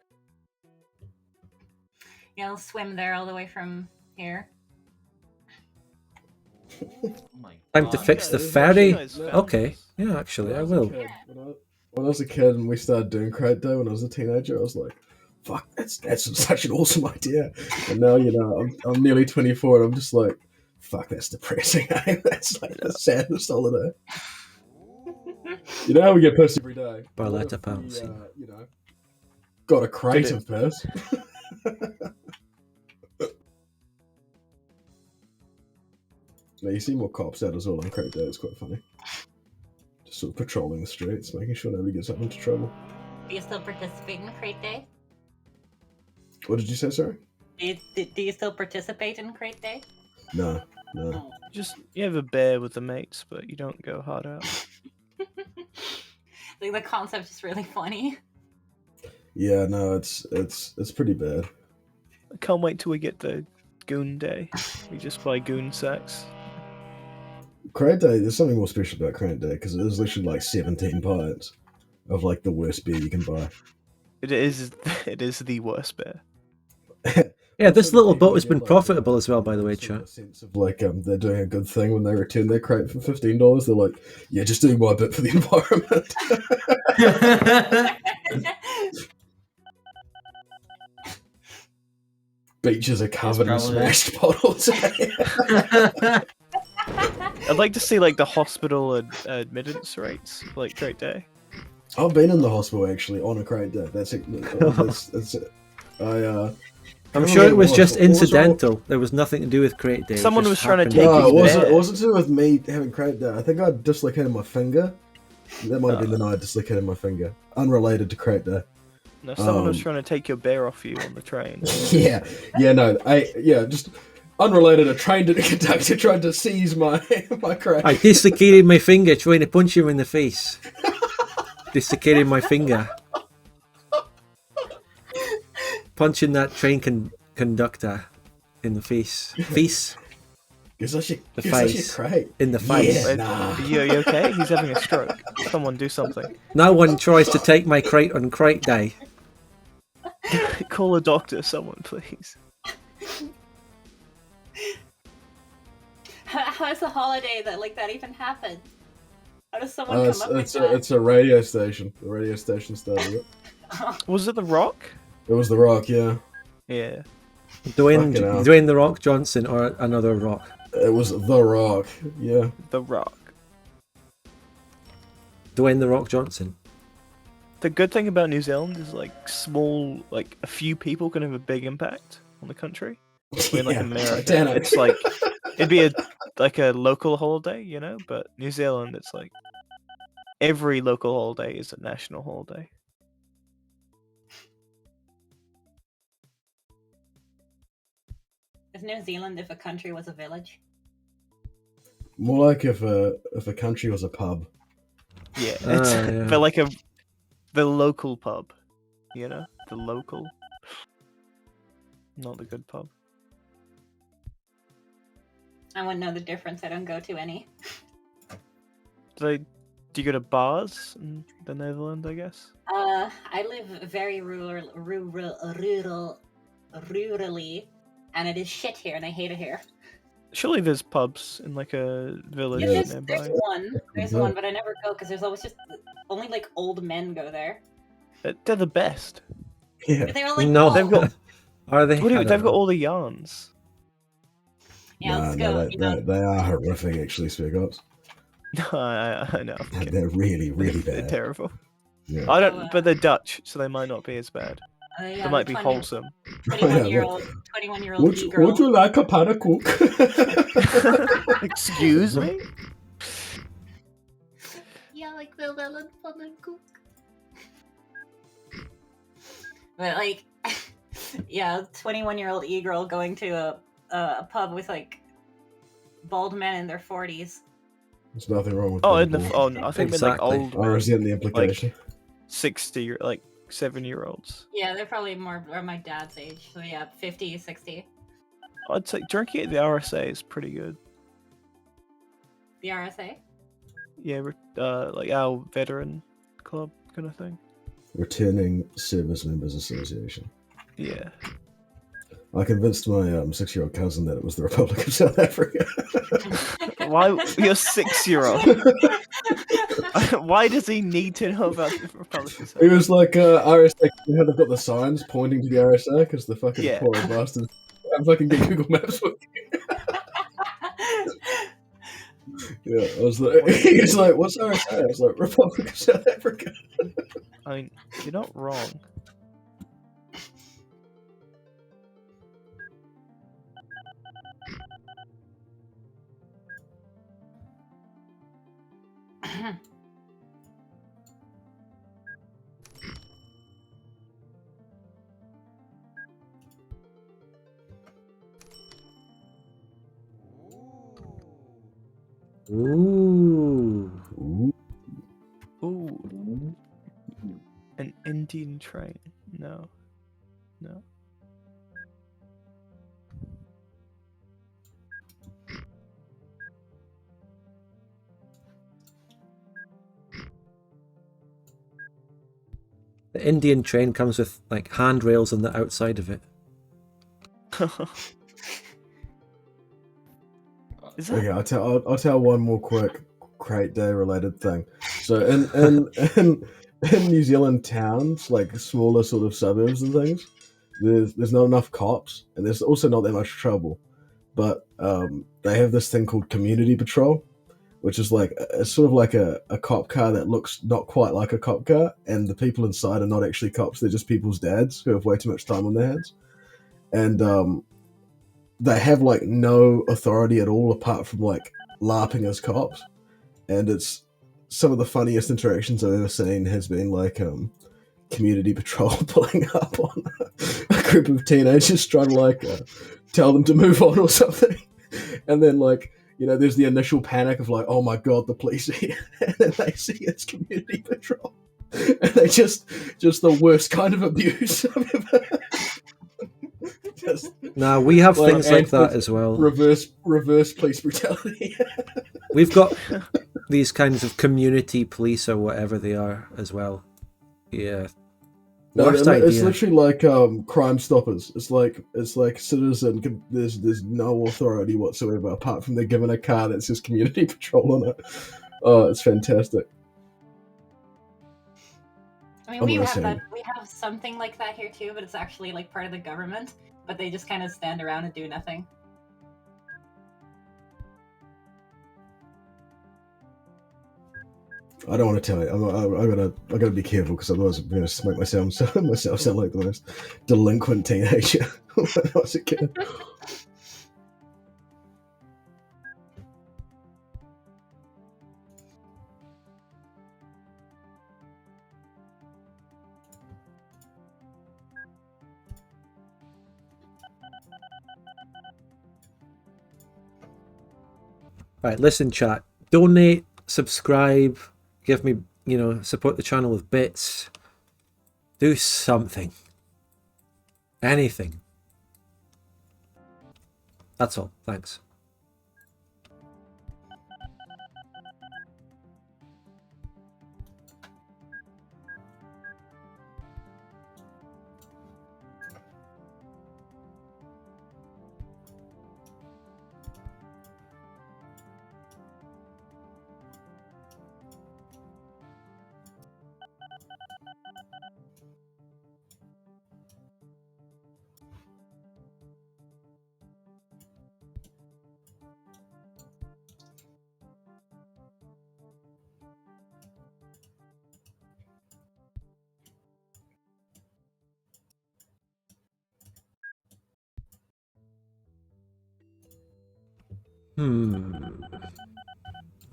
D: You'll swim there all the way from here.
B: Oh my
A: Time to
B: God.
A: fix the
H: there's
A: ferry.
E: actually nice
A: Okay,
E: fountains.
A: yeah, actually, I
H: When was a
A: will.
H: kid- When I was a kid and we started doing crate day when I was a teenager, I was like, fuck, that's such an awesome idea. And now, you know, I'm nearly 24 and I'm just like, fuck, that's depressing. That's like the saddest holiday. You know how we get pissed every day?
A: Barletta
H: What if we,
A: pouncing.
H: you know, got a crate
E: Did
H: of piss. Now you see more cops out as well on crate day. It's quite funny. Just sort of patrolling the streets, making sure nobody gets up into trouble.
D: Do you still participate in Crate Day?
H: What did you say, sorry?
D: Do you still participate in Crate Day?
H: No, no.
E: You have a bear with the mates, but you don't go hard out.
D: Like the concept is really funny.
H: Yeah, no, it's pretty bad.
E: I can't wait till we get the goon day. We just buy goon sacks.
H: Crate Day, there's something more special about Crate Day because it is literally like 17 pints of like the worst beer you can buy.
E: It is the worst bear.
A: Yeah, this
H: Also,
A: little
H: people
A: boat has
H: get,
A: been
H: like,
A: profitable as well, by the way,
H: sort of
A: chat.
H: a sense of like they're doing a good thing when they return their crate for $15. They're like, yeah, just doing my bit for the environment. Beaches are covered in
B: probably-
H: smashed bottles.
E: I'd like to see like the hospital admittance rates, like Crate Day.
H: I've been in the hospital actually on a Crate Day. That's it. That's it.
A: I'm
H: can't
A: sure it
H: remember
A: was
H: what
A: just
H: what was wrong-
A: incidental. There was nothing to do with Crate Day. It
E: Someone
A: just
E: was trying to
A: happened
E: take
H: No,
E: his
H: it wasn't.
E: bear.
H: It wasn't to do with me having Crate Day. I think I dislocated my finger. That might have been the night I dislocated my finger. Unrelated to Crate Day.
E: No, someone was
H: Um,
E: trying to take your bear off you on the train.
H: Just unrelated. A train conductor tried to seize my crate.
A: I dislocated my finger trying to punch him in the face. Dislocated my finger. Punching that train conductor in the face. Face?
H: Guess I should.
A: The
H: guess I should
A: face.
H: crate.
A: In the face.
H: Yeah,
E: Are
H: nah.
E: you okay? He's having a stroke. Someone do something.
A: No one tries to take my crate on Crate Day.
E: Call a doctor, someone, please.
D: How's a holiday that like that even happen? How does someone come up with that?
H: It's a radio station. The radio station started it.
E: Was it The Rock?
H: It was The Rock, yeah.
E: Yeah.
A: Dwayne
H: Fucking hell.
A: Dwayne the Rock Johnson or another Rock.
H: It was The Rock, yeah.
E: The Rock.
A: Dwayne the Rock Johnson.
E: the good thing about New Zealand is like small, like a few people can have a big impact on the country. When like
H: Yeah,
E: America,
H: Titanic.
E: it's like it'd be a local holiday, you know. But New Zealand, it's like every local holiday is a national holiday.
D: Is New Zealand if a country was a village?
H: More like if a country was a pub.
E: Yeah,
A: Ah,
E: it's
A: yeah.
E: but like the local pub, you know, the local, not the good pub.
D: I wouldn't know the difference. I don't go to any.
E: Do you go to bars in the Netherlands? I guess.
D: I live very rurally, and it is shit here, and I hate it here.
E: Surely there's pubs in like a village
D: Yeah, there's
E: nearby.
D: there's one, but I never go because there's always just only like old men go there.
E: They're the best.
H: Yeah.
D: They're all like,
A: No,
D: oh,
E: They've got
A: are they?
E: what do
A: I
E: you,
A: don't
E: they've got
A: know.
E: all the yarns.
D: yeah, let's go.
H: They are horrific, actually, SpecOps.
E: I know. I'm kidding.
H: They're really, really
E: They're
H: bad.
E: terrible.
H: Yeah.
E: I don't, but they're Dutch, so they might not be as bad.
D: Yeah,
E: They might be
D: 20
E: wholesome.
D: 21-year-old, 21-year-old
H: Would
D: girl.
H: you like a pan of coke?
E: Excuse me?
D: Yeah, like the melon fun and cook. But like, yeah, 21-year-old e-girl going to a pub with like bald men in their 40s.
H: There's nothing wrong with
E: Oh,
H: that.
E: in the I think they're like
A: Exactly.
E: old,
H: I resent the implication.
E: 60, like 7-year-olds.
D: Yeah, they're probably more or my dad's age. So yeah, 50, 60.
E: I'd say drinking at the RSA is pretty good.
D: The RSA?
E: Yeah, like our veteran club kind of thing.
H: Returning Service Members Association.
E: Yeah.
H: I convinced my 6-year-old cousin that it was the Republic of South Africa.
E: Why you're 6-year-old? Why does he need to know about the Republic of South
H: He was like, RSA, you know, they've got the signs pointing to the RSA because the fucking
E: Yeah.
H: poor bastards. I'm fucking get Google Maps with you. Yeah, I was like, he's like, what's RSA? I was like, Republic of South Africa.
E: I mean, you're not wrong.
A: Ooh.
H: Ooh.
E: Ooh. An Indian train. No. No.
A: The Indian train comes with like handrails on the outside of it.
E: Is that
H: Okay, I'll tell one more quick Crate Day related thing. So in New Zealand towns, like smaller sort of suburbs and things, there's not enough cops, and there's also not that much trouble. But they have this thing called community patrol, which is like it's sort of like a cop car that looks not quite like a cop car, and the people inside are not actually cops; they're just people's dads who have way too much time on their hands, and they have like no authority at all apart from like LARPing as cops, and it's some of the funniest interactions I've ever seen has been like community patrol pulling up on a group of teenagers trying to like tell them to move on or something, and then like, you know, there's the initial panic of like, oh my god, the police are here, and then they see it's community patrol, and they just the worst kind of abuse I've ever just
A: Now we have
H: Like,
A: things like
H: and
A: that
H: with
A: as well.
H: reverse police brutality.
A: We've got these kinds of community police or whatever they are as well. Yeah.
H: No,
A: Worst
H: it's
A: idea.
H: literally like Crime Stoppers. It's like citizen. There's no authority whatsoever apart from they're given a car that says community patrol on it. Oh, it's fantastic.
D: I mean,
H: I'm
D: we
H: gonna
D: have
H: say-
D: that. We have something like that here too, but it's actually like part of the government. But they just kind of stand around and do nothing.
H: I don't want to tell you. I gotta be careful because otherwise I'm gonna make myself sound like the most delinquent teenager when I was a kid.
A: Right, listen, chat. Donate, subscribe, give me, support the channel with bits. Do something. Anything. That's all. Thanks.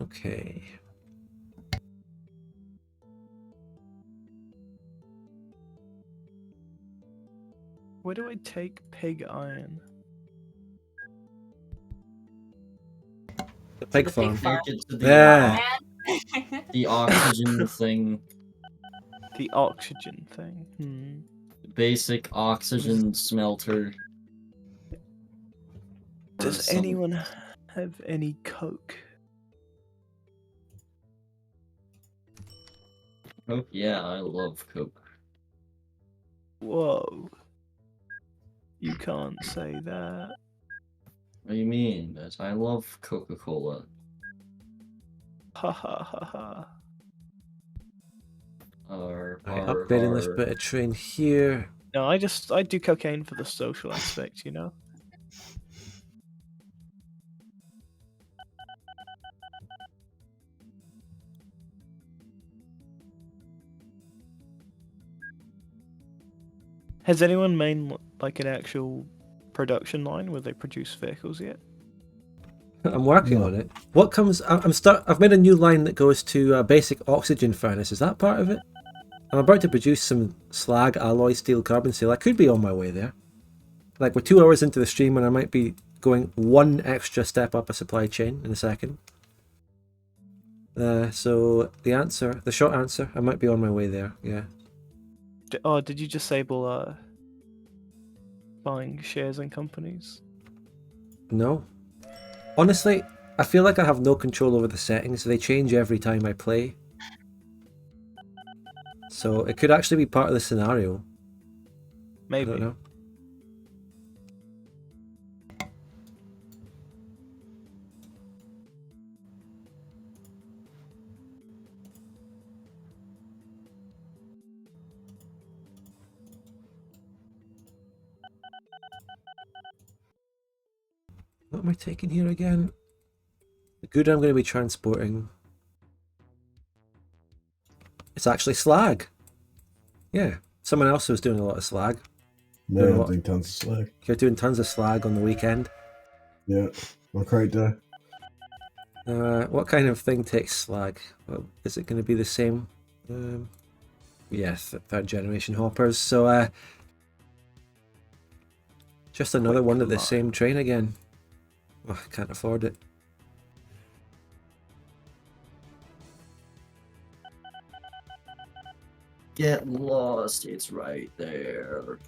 A: Okay.
E: Where do I take pig iron?
A: The pig
D: the
A: farm.
D: pig farm.
B: Take it to the,
A: Yeah.
B: the oxygen thing.
E: The oxygen thing.
B: Basic oxygen smelter.
E: Does
B: some-
E: anyone have any coke?
B: Oh yeah, I love Coke.
E: Whoa. You can't say that.
B: What do you mean? I love Coca-Cola.
E: Ha ha ha ha.
A: Right, upgrading this bit of train here.
E: No, I do cocaine for the social aspect, you know? Has anyone made like an actual production line where they produce vehicles yet?
A: I'm working
H: No.
A: on it. What comes? I've made a new line that goes to a basic oxygen furnace. Is that part of it? I'm about to produce some slag, alloy, steel, carbon steel. I could be on my way there. Like, we're 2 hours into the stream and I might be going one extra step up a supply chain in a second. So the short answer, I might be on my way there. Yeah.
E: Did you disable buying shares in companies?
A: No. Honestly, I feel like I have no control over the settings. They change every time I play. So it could actually be part of the scenario.
E: Maybe.
A: I don't know. What am I taking here again? The good I'm going to be transporting. It's actually slag. Yeah, someone else was doing a lot of slag.
H: No,
A: Doing
H: I'm
A: what?
H: doing tons of slag.
A: You're doing tons of slag on the weekend.
H: Yeah, my crate day.
A: What kind of thing takes slag? Well, is it going to be the same? Yes, third generation hoppers. So just another one of the same train again. Oh, I can't afford it.
B: Get lost, it's right there.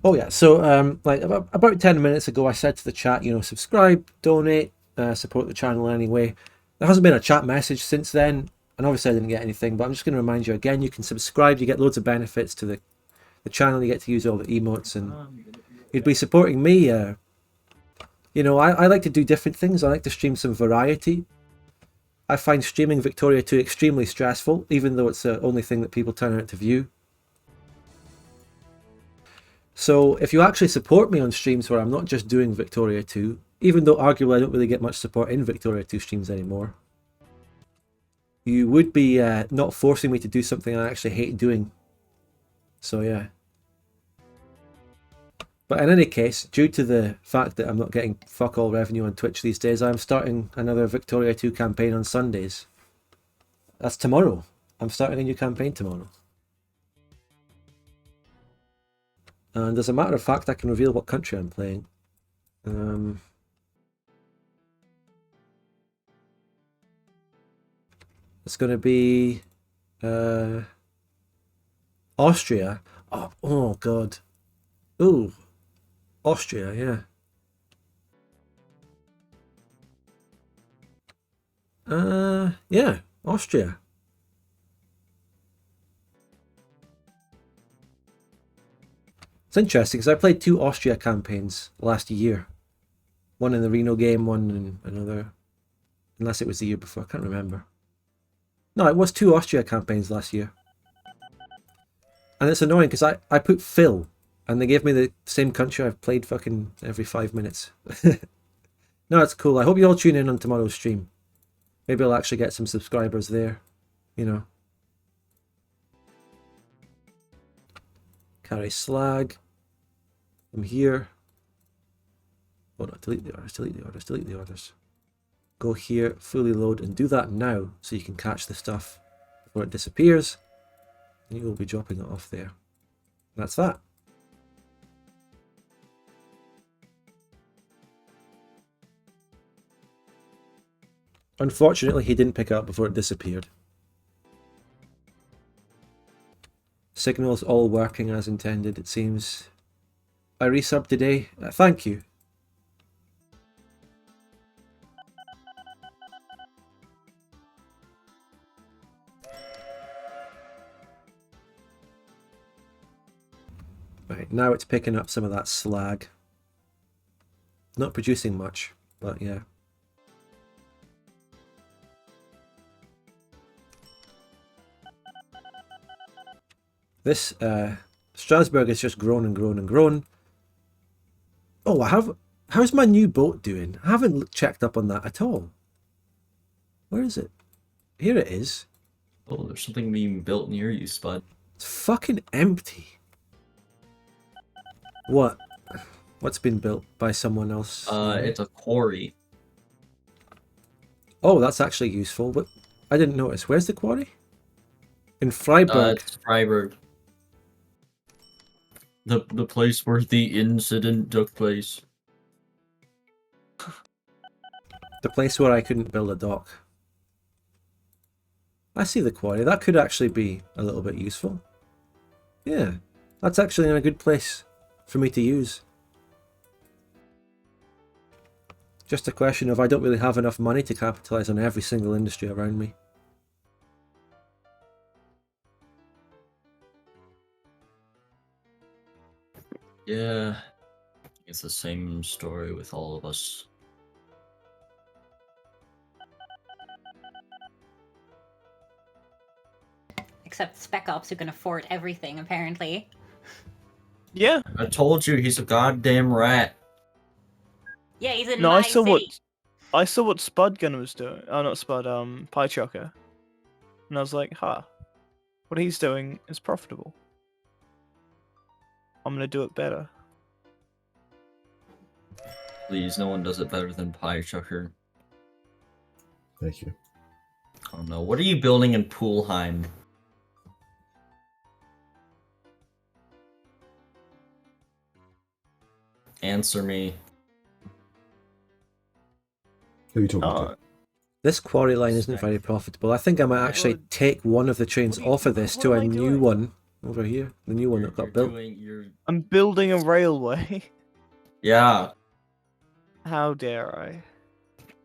A: Oh yeah, so like about 10 minutes ago I said to the chat, subscribe, donate, support the channel anyway. There hasn't been a chat message since then, and obviously I didn't get anything, but I'm just going to remind you again, you can subscribe, you get loads of benefits to the channel, you get to use all the emotes, and you'd be supporting me. I like to do different things. I like to stream some variety. I find streaming Victoria 2 extremely stressful, even though it's the only thing that people turn out to view. So if you actually support me on streams where I'm not just doing Victoria 2, even though arguably I don't really get much support in Victoria 2 streams anymore, you would be not forcing me to do something I actually hate doing. So yeah. But in any case, due to the fact that I'm not getting fuck all revenue on Twitch these days, I'm starting another Victoria 2 campaign on Sundays. That's tomorrow. I'm starting a new campaign tomorrow. And as a matter of fact, I can reveal what country I'm playing. It's going to be Austria. Oh God. Ooh. Austria, yeah. Yeah, Austria. It's interesting because I played 2 Austria campaigns last year. One in the Reno game, one in another. Unless it was the year before, I can't remember. No, it was 2 Austria campaigns last year. And it's annoying because I put Phil, and they gave me the same country I've played fucking every 5 minutes. No, it's cool. I hope you all tune in on tomorrow's stream. Maybe I'll actually get some subscribers there, you know. Carry slag. I'm here. Oh no, delete the orders, delete the orders, delete the orders. Go here, fully load, and do that now so you can catch the stuff before it disappears. And you will be dropping it off there. That's that. Unfortunately, he didn't pick it up before it disappeared. Signal's all working as intended, it seems. I resubbed today. Thank you. Right, now it's picking up some of that slag. Not producing much, but yeah. This Strasbourg has just grown and grown and grown. Oh, how's my new boat doing? I haven't checked up on that at all. Where is it? Here it is.
B: Oh, there's something being built near you, Spud.
A: It's fucking empty. What? What's been built by someone else?
B: It's a quarry.
A: Oh, that's actually useful, but I didn't notice. Where's the quarry? In Freiburg.
B: It's Freiburg. The place where the incident took place.
A: The place where I couldn't build a dock. I see the quarry. That could actually be a little bit useful. Yeah, that's actually in a good place for me to use. Just a question of I don't really have enough money to capitalize on every single industry around me.
B: Yeah, it's the same story with all of us.
D: Except SpecOps who can afford everything, apparently.
E: Yeah.
B: I told you, he's a goddamn rat.
D: Yeah, he's in
E: No,
D: my
E: I saw
D: city.
E: what Spudgun was doing. Oh, not Spud. Piechucker. And I was like, huh. What he's doing is profitable. I'm gonna do it better.
B: Please, no one does it better than Piechucker.
H: Thank you.
B: Oh no, what are you building in Poolheim? Answer me.
H: Who are you talking to?
A: This quarry line isn't very profitable. I think I might actually take one of the trains off of this to a new one over here. The new one that got built.
E: I'm building a railway.
B: Yeah.
E: How dare I?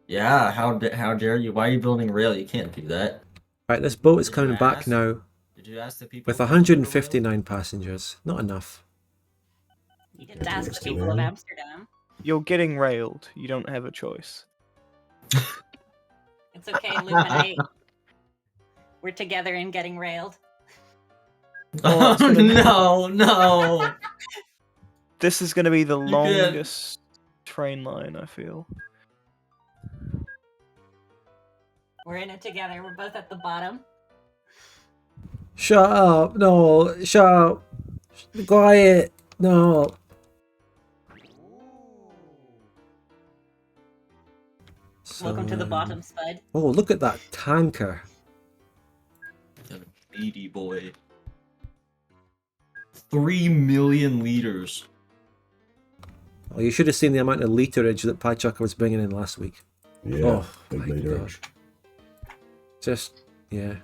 B: Yeah, how dare you? Why are you building rail? You can't do that.
A: Right, this boat is
B: Did you
A: coming back
B: ask?
A: now
B: Did you ask the people?
A: with
B: if they wanted a rail?
A: 159 passengers. Not enough.
D: You didn't ask the people of Amsterdam.
E: You're getting railed. You don't have a choice.
D: It's okay, Luminite. We're together in getting railed.
E: Oh, it's
B: Oh
E: gonna be-
B: no, no.
E: This is going to be the
B: You
E: longest train line, I feel.
D: We're in it together. We're both at the bottom.
A: Shut up! No, shut up! Quiet! No.
D: Welcome to the
A: So,
D: bottom, Spud.
A: Oh, look at that tanker.
B: The meaty boy. 3 million liters.
A: Oh, you should have seen the amount of literage that Piechucker was bringing in last week.
H: Yeah,
A: Oh,
H: big
A: my
H: leader.
A: God. Just, yeah.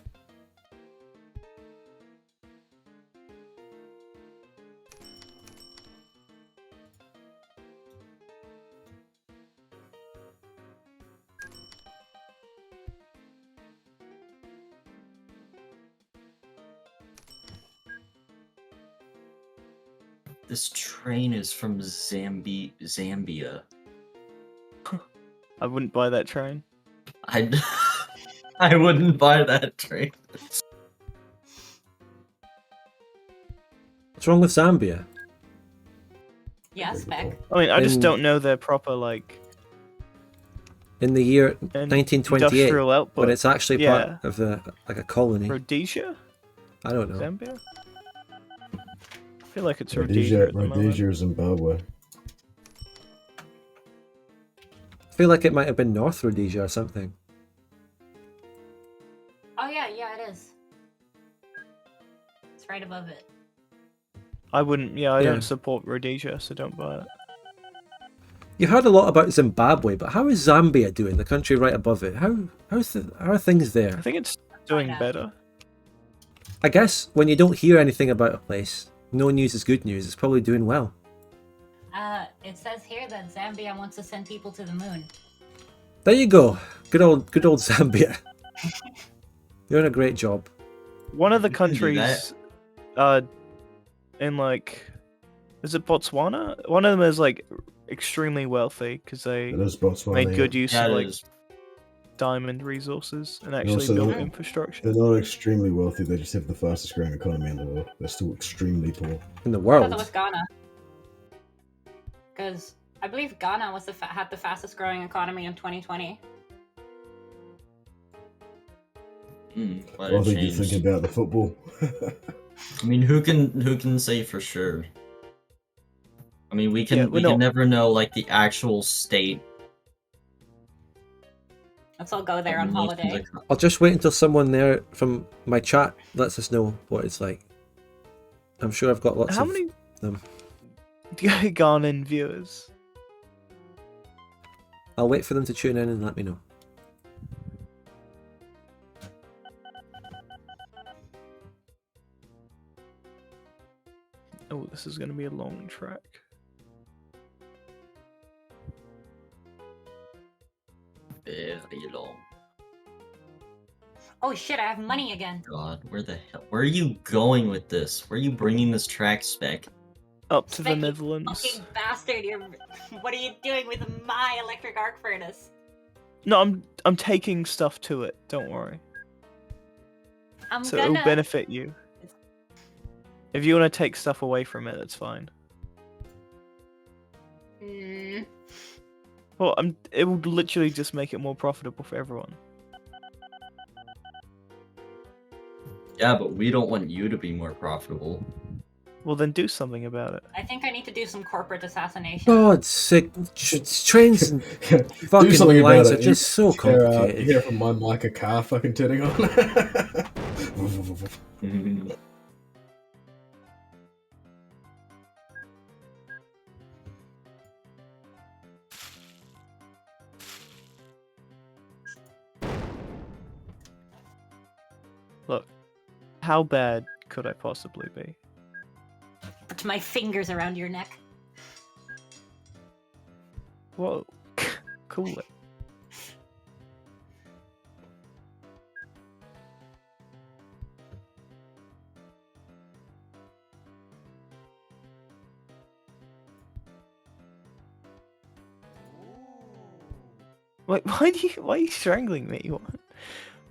B: This train is from Zambia.
E: I wouldn't buy that train.
B: I I wouldn't buy that train.
A: What's wrong with Zambia?
D: Yeah, Spec.
E: I mean, I just
A: In-
E: don't know their proper, like,
A: In the year
E: in-
A: 1928,
E: industrial output.
A: but it's actually
E: Yeah.
A: part of the like a colony.
E: Rhodesia?
A: I don't know.
E: Zambia? I feel like it's Rhodesia at the moment.
H: Rhodesia, Zimbabwe.
A: I feel like it might have been North Rhodesia or something.
D: Oh yeah, it is. It's right above it.
E: I wouldn't, I
A: Yeah.
E: don't support Rhodesia, so don't buy it.
A: You heard a lot about Zimbabwe, but how is Zambia doing? The country right above it. How are things there?
E: I think it's doing
D: Find out.
E: better.
A: I guess when you don't hear anything about a place, no news is good news. It's probably doing well.
D: It says here that Zambia wants to send people to the moon.
A: There you go. Good old Zambia. You're doing a great job.
E: One of the
B: You can do
E: countries, in like, is it Botswana? One of them is like extremely wealthy because they
H: It is Botswana.
E: made good use
B: Yeah,
E: of
B: it
E: like
B: is.
E: diamond resources and actually
H: also
E: built
H: the-
E: infrastructure.
H: They're not extremely wealthy. They just have the fastest growing economy in the world. They're still extremely poor.
A: In the
D: I thought
A: world.
D: it was Ghana. Because I believe Ghana was had the fastest growing economy in 2020.
B: But
H: Well, I
B: it
H: think you're
B: changed.
H: thinking about the football.
B: I mean, who can say for sure? I mean, we can
E: Yeah,
B: we
E: no.
B: can never know like the actual state.
D: Let's all go there
B: of
D: on
B: the nation's
D: holiday.
A: I'll just wait until someone there from my chat lets us know what it's like. I'm sure I've got lots
E: How
A: of
E: many
A: them.
E: Ghanaian viewers?
A: I'll wait for them to tune in and let me know.
E: Oh, this is going to be a long track.
B: Very long.
D: Oh shit, I have money again.
B: God, where the hell? Where are you going with this? Where are you bringing this track, Spec?
E: Up to the
D: Spec, you
E: Netherlands.
D: Fucking bastard, what are you doing with my electric arc furnace?
E: No, I'm taking stuff to it. Don't worry.
D: I'm
E: So
D: gonna...
E: it'll benefit you. If you want to take stuff away from it, that's fine.
D: Mm,
E: Well, it will literally just make it more profitable for everyone.
B: Yeah, but we don't want you to be more profitable.
E: Well, then do something about it.
D: I think I need to do some corporate assassination.
A: God's sake. Trains and
H: Do
A: fucking
H: something about
A: lines
H: it.
A: are just so
H: You
A: complicated.
H: hear from my mic a car fucking turning on.
E: Look, how bad could I possibly be?
D: Put my fingers around your neck.
E: Whoa, cool it. Why are you strangling me?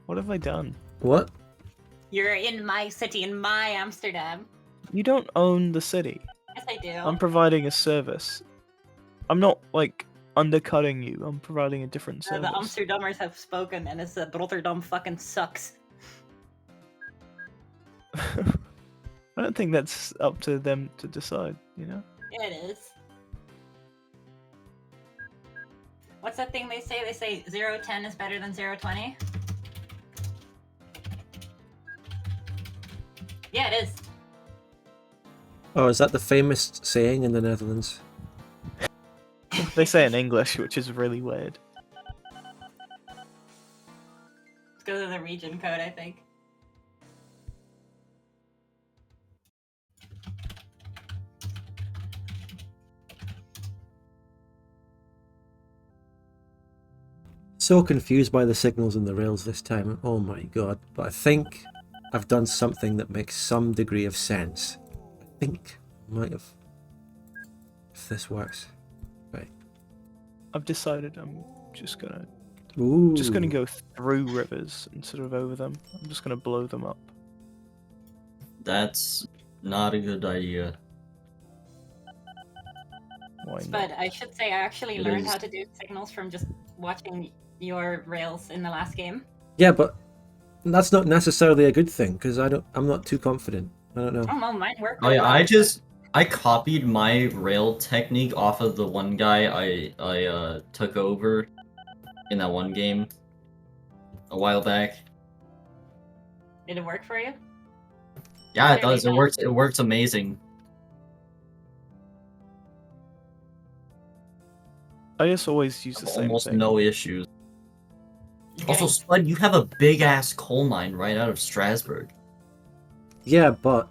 E: What have I done?
A: What?
D: You're in my city, in my Amsterdam.
E: You don't own the city.
D: Yes, I do.
E: I'm providing a service. I'm not like undercutting you. I'm providing a different
D: The
E: service.
D: Amsterdammers have spoken, and it's that Rotterdam fucking sucks.
E: I don't think that's up to them to decide, you know?
D: Yeah, it is. What's that thing they say? They say 0-10 is better than 0-20? Yeah, it is.
A: Oh, is that the famous saying in the Netherlands?
E: They say in English, which is really weird.
D: Let's go to the region code, I think.
A: So confused by the signals and the rails this time. Oh my god. But I think I've done something that makes some degree of sense. I think I might have. If this works. Right.
E: I've decided I'm just gonna
A: Ooh.
E: go through rivers instead of over them. I'm just gonna blow them up.
B: That's not a good idea.
E: Why not?
D: But I should say I actually
B: It
D: learned
B: is.
D: how to do signals from just watching your rails in the last game.
A: Yeah, but that's not necessarily a good thing because I'm not too confident. I don't know.
D: Oh, well, mine worked.
B: Oh
D: really
B: yeah,
D: well.
B: I copied my rail technique off of the one guy I took over in that one game a while back.
D: Did it work for you?
B: Yeah, it
D: Clearly
B: does. It
D: not.
B: works. It works amazing.
E: I just always use the same
B: Almost
E: thing.
B: no issues. Also,
D: Okay.
B: Spud, you have a big ass coal mine right out of Strasbourg.
A: Yeah, but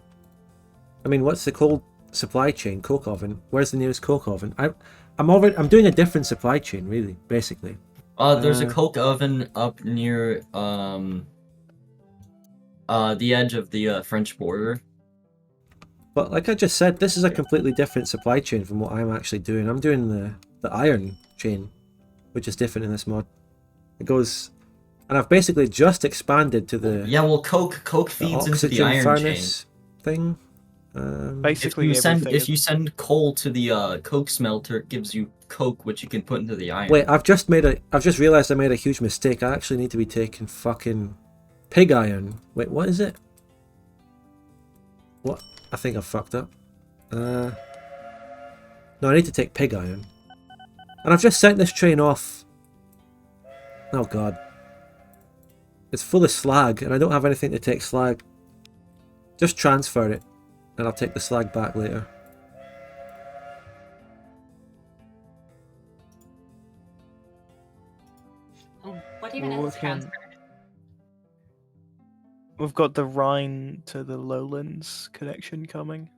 A: I mean, what's the coal supply chain? Coke oven. Where's the nearest coke oven? I'm doing a different supply chain, really, basically.
B: There's a coke oven up near the edge of the French border.
A: But like I just said, this is a completely different supply chain from what I'm actually doing. I'm doing the iron chain, which is different in this mod. It goes, and I've basically just expanded to the
B: Yeah, well, coke
A: the
B: feeds into the
A: oxygen
B: iron chain.
A: furnace thing.
E: Basically,
B: If you send coal to the coke smelter, it gives you coke, which you can put into the iron.
A: Wait, I've just realized I made a huge mistake. I actually need to be taking fucking pig iron. Wait, what is it? What? I think I've fucked up. No, I need to take pig iron. And I've just sent this train off. Oh god. It's full of slag, and I don't have anything to take slag. Just transfer it, and I'll take the slag back later.
D: What even
E: We're
D: is
E: working-
D: transfer?
E: We've got the Rhine to the Lowlands connection coming.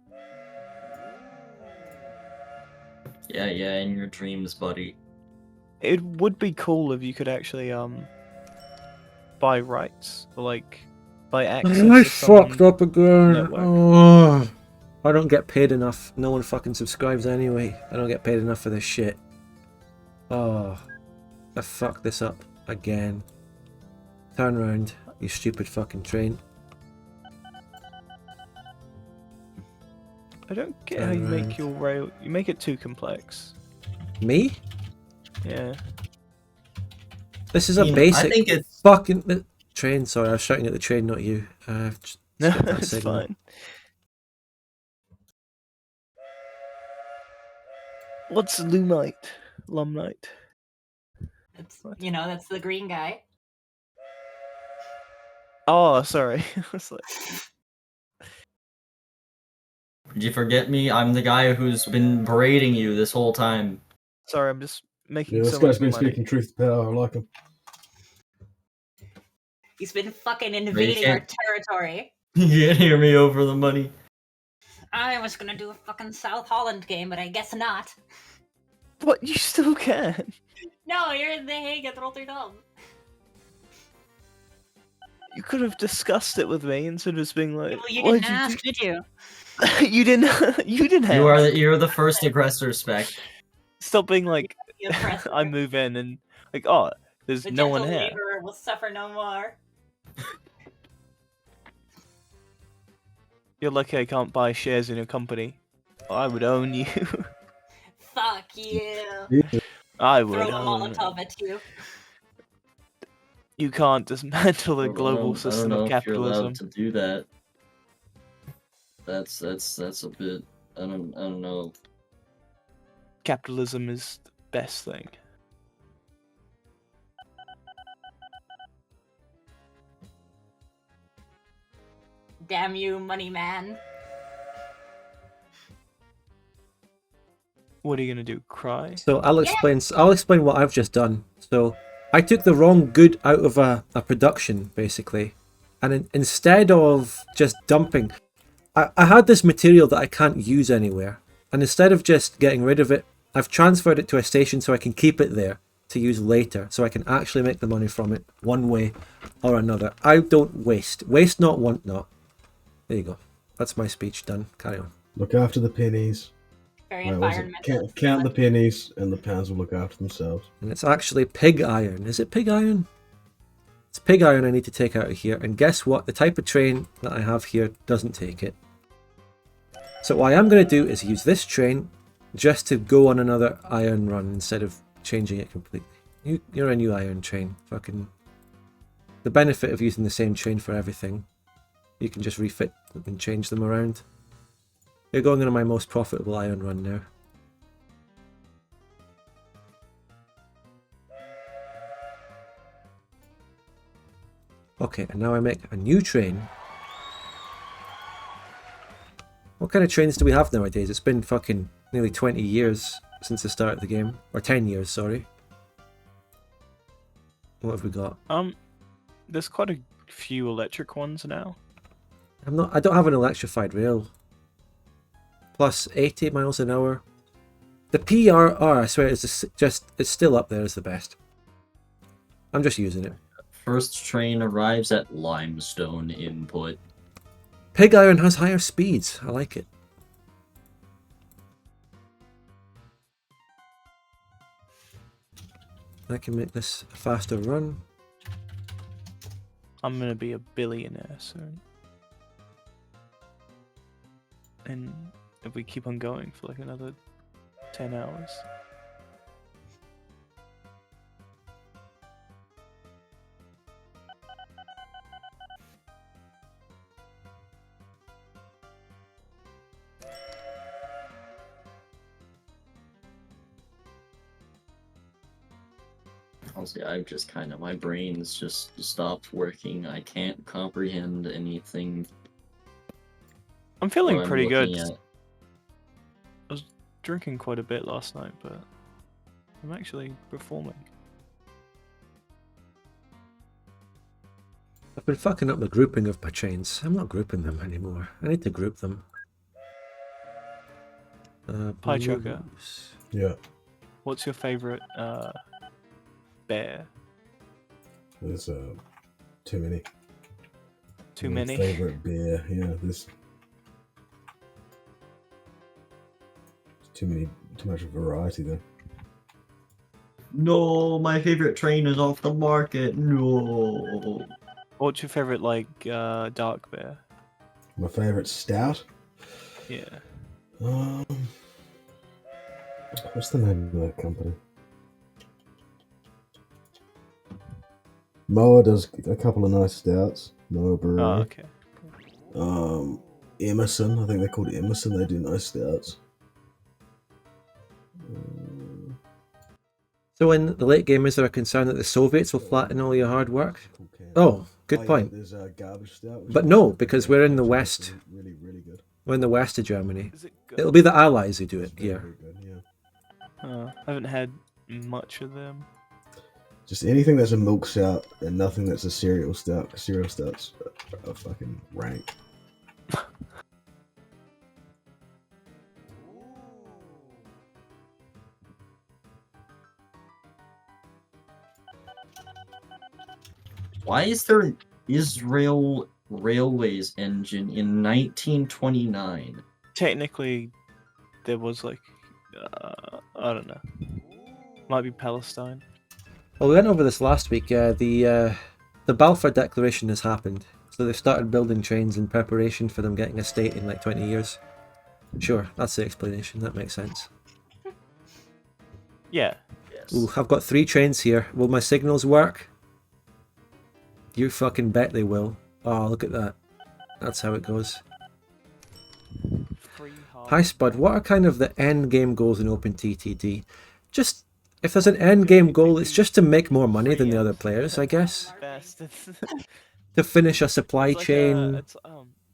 B: Yeah, in your dreams, buddy.
E: It would be cool if you could actually buy rights, or like buy access.
A: I
E: to some
A: fucked up again.
E: network.
A: Oh, I don't get paid enough. No one fucking subscribes anyway. I don't get paid enough for this shit. Oh, I fucked this up again. Turn around, you stupid fucking train.
E: I don't get how you make your rail. You make it too complex.
A: Me?
E: Yeah.
A: This is a
B: I
A: basic
B: think it's
A: fucking train. Sorry, I was shouting at the train, not you. Just
E: No,
A: skipped that
E: it's
A: signal.
E: fine. What's Lumite? Lumnite.
D: It's, you know, that's the green guy.
E: Oh, sorry. I was like,
B: Did you forget me? I'm the guy who's been berating you this whole time.
E: sorry, I'm just making
H: Yeah, this
E: so
H: guy's
E: much
H: been
E: money.
H: speaking truth to power. I like him.
D: He's been fucking invading our territory.
B: You can't hear me over the money.
D: I was gonna do a fucking South Holland game, but I guess not.
E: What? You still can?
D: No, you're in The Hague at Rotterdam.
E: You could have discussed it with me instead of just being like,
D: Well, you
E: "Why'd
D: didn't ask, did you?
E: you didn't. You didn't have.
B: You're the first aggressor, Spec.
E: Stop being like,
D: The oppressor.
E: I move in and like, oh, there's
D: The
E: no
D: gentle
E: one here.
D: laborer will suffer no more.
E: You're lucky I can't buy shares in your company. I would own you.
D: Fuck you.
E: I
D: Throw
E: would
D: a
E: own.
D: Molotov at you.
E: You can't dismantle the global
B: I
E: system
B: don't know
E: of
B: if you're allowed
E: capitalism.
B: to do that. That's a bit. I don't know.
E: Capitalism is the best thing.
D: Damn you, money man.
E: What are you gonna do? Cry?
A: So I'll explain what I've just done. So I took the wrong good out of a production, basically. And instead of just dumping, I had this material that I can't use anywhere. And instead of just getting rid of it, I've transferred it to a station so I can keep it there to use later. So I can actually make the money from it one way or another. I don't waste. Waste not, want not. There you go. That's my speech done. Carry on.
H: Look after the pennies.
D: Very
H: Wait, what is it?
D: environmental.
H: Count the pennies, and the pounds will look after themselves.
A: And it's actually pig iron. Is it pig iron? It's pig iron I need to take out of here. And guess what? The type of train that I have here doesn't take it. So what I am going to do is use this train just to go on another iron run instead of changing it completely. You're a new iron train. Fucking. The benefit of using the same train for everything. You can just refit and change them around. You're going on my most profitable iron run now. Okay, and now I make a new train. What kind of trains do we have nowadays? It's been fucking nearly 20 years since the start of the game. Or 10 years, sorry. What have we got?
E: There's quite a few electric ones now.
A: I don't have an electrified rail. Plus 80 miles an hour. The PRR, I swear, it's still up there as the best. I'm just using it.
B: First train arrives at limestone input.
A: Pig iron has higher speeds. I like it. I can make this a faster run.
E: I'm gonna be a billionaire soon. And if we keep on going for like another 10 hours.
B: Honestly, I've just kind of, my brain's just stopped working. I can't comprehend anything.
E: I'm feeling
B: what I'm
E: pretty good.
B: looking at.
E: I was drinking quite a bit last night, but I'm actually performing.
A: I've been fucking up the grouping of my chains. I'm not grouping them anymore. I need to group them.
E: Piechucker.
H: Yeah.
E: What's your favorite bear?
H: There's too many.
E: Too
H: My
E: many?
H: favorite beer. Yeah, there's too much variety there.
B: No, my favorite train is off the market. No.
E: What's your favorite, like, dark beer?
H: My favorite stout.
E: Yeah.
H: What's the name of that company? Moa does a couple of nice stouts. Moa Brewery.
E: Oh, okay.
H: Emerson, I think they're called Emerson. They do nice stouts.
A: So in the late game, is there a concern that the Soviets will flatten all your hard work? Oh, good point.
H: There's a garbage stout.
A: But no, because we're in the west.
H: Really, really good.
A: We're in the west of Germany.
E: Is it good?
A: It'll be the Allies who do it
H: Very,
A: here.
H: very good, yeah.
E: I haven't had much of them.
H: Just anything that's a milk stout and nothing that's a cereal stout. Cereal stouts are fucking rank.
B: Why is there an Israel Railways engine in 1929?
E: Technically, there was like, I don't know. Might be Palestine.
A: Well, we went over this last week. The Balfour Declaration has happened, so they've started building trains in preparation for them getting a state in like 20 years. Sure, that's the explanation. That makes sense.
E: Yeah.
B: Yes.
A: Ooh, I've got 3 trains here. Will my signals work? You fucking bet they will. Oh, look at that. That's how it goes. Hi Spud, what are kind of the end game goals in OpenTTD? Just, if there's an end game goal, it's just to make more money than the other players, I guess.
E: Best.
A: To finish a supply
E: It's like
A: chain,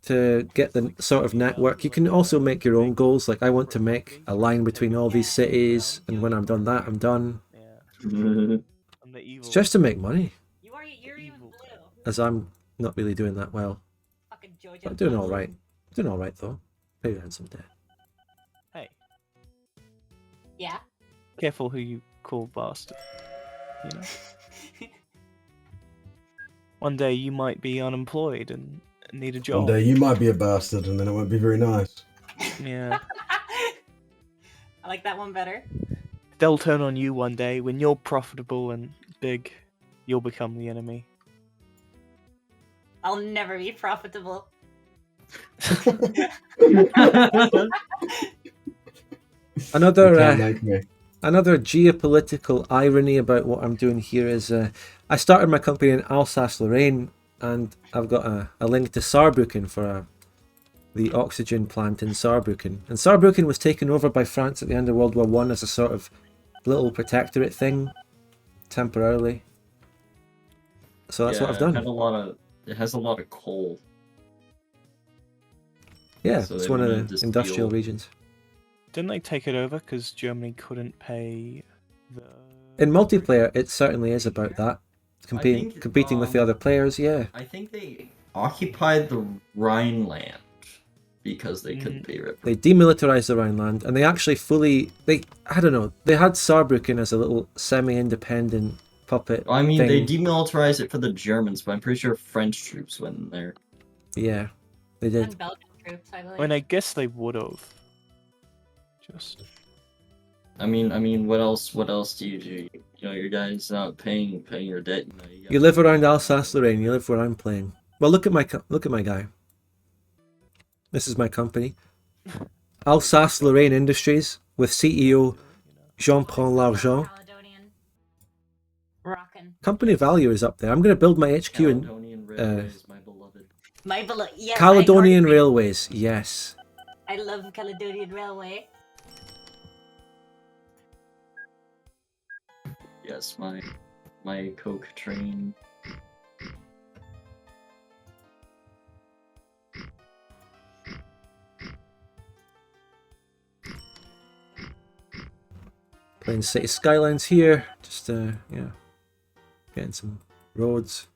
A: to get the sort of network. You can also make your own goals, like I want to make a line between all these cities, and when I'm done that, I'm done.
E: Yeah. I'm the evil.
A: It's just to make money,
D: You're even blue.
A: as I'm not really doing that well.
D: Fucking Jojo.
A: But I'm doing alright. Doing alright though. Maybe earn some debt.
E: Hey,
D: Yeah.
E: careful who you call bastard. You know? One day you might be unemployed and need a job.
H: One day you might be a bastard, and then it won't be very nice.
E: Yeah.
D: I like that one better.
E: They'll turn on you one day when you're profitable and big. You'll become the enemy.
D: I'll never be profitable.
A: Another
H: You can't make me.
A: Another geopolitical irony about what I'm doing here is I started my company in Alsace-Lorraine, and I've got a link to Saarbrücken for the oxygen plant in Saarbrücken. And Saarbrücken was taken over by France at the end of World War I as a sort of little protectorate thing, temporarily. So that's what I've done.
B: It has a lot of coal.
A: Yeah,
B: So
A: it's
B: they
A: one of
B: wanted
A: the
B: to
A: industrial
B: steal-
A: regions.
E: Didn't they take it over because Germany couldn't pay the...
A: In multiplayer, it certainly is about that.
B: think,
A: Competing with the other players, yeah.
B: I think they occupied the Rhineland because they couldn't pay it.
A: They demilitarized the Rhineland, and they actually I don't know, they had Saarbrücken as a little semi-independent puppet
B: I mean,
A: thing.
B: they demilitarized it for the Germans, but I'm pretty sure French troops went in there.
A: Yeah, they did.
D: And Belgian troops, I believe.
E: I mean, I guess they would have. Just...
B: I mean, what else do you do? You know, your guys not paying your debt.
A: You live around Alsace-Lorraine, you live where I'm playing. Well, look at my guy. This is my company. Alsace-Lorraine Industries, with CEO Jean-Paul Largent.
D: Caledonian. Rockin'.
A: Company value is up there. I'm going to build my HQ in
B: Caledonian Railways, my beloved.
D: Yes,
A: Caledonian Railways, yes.
D: I love Caledonian Railway.
B: Yes, my Coke train.
A: Playing City Skylines here, just yeah, getting some roads.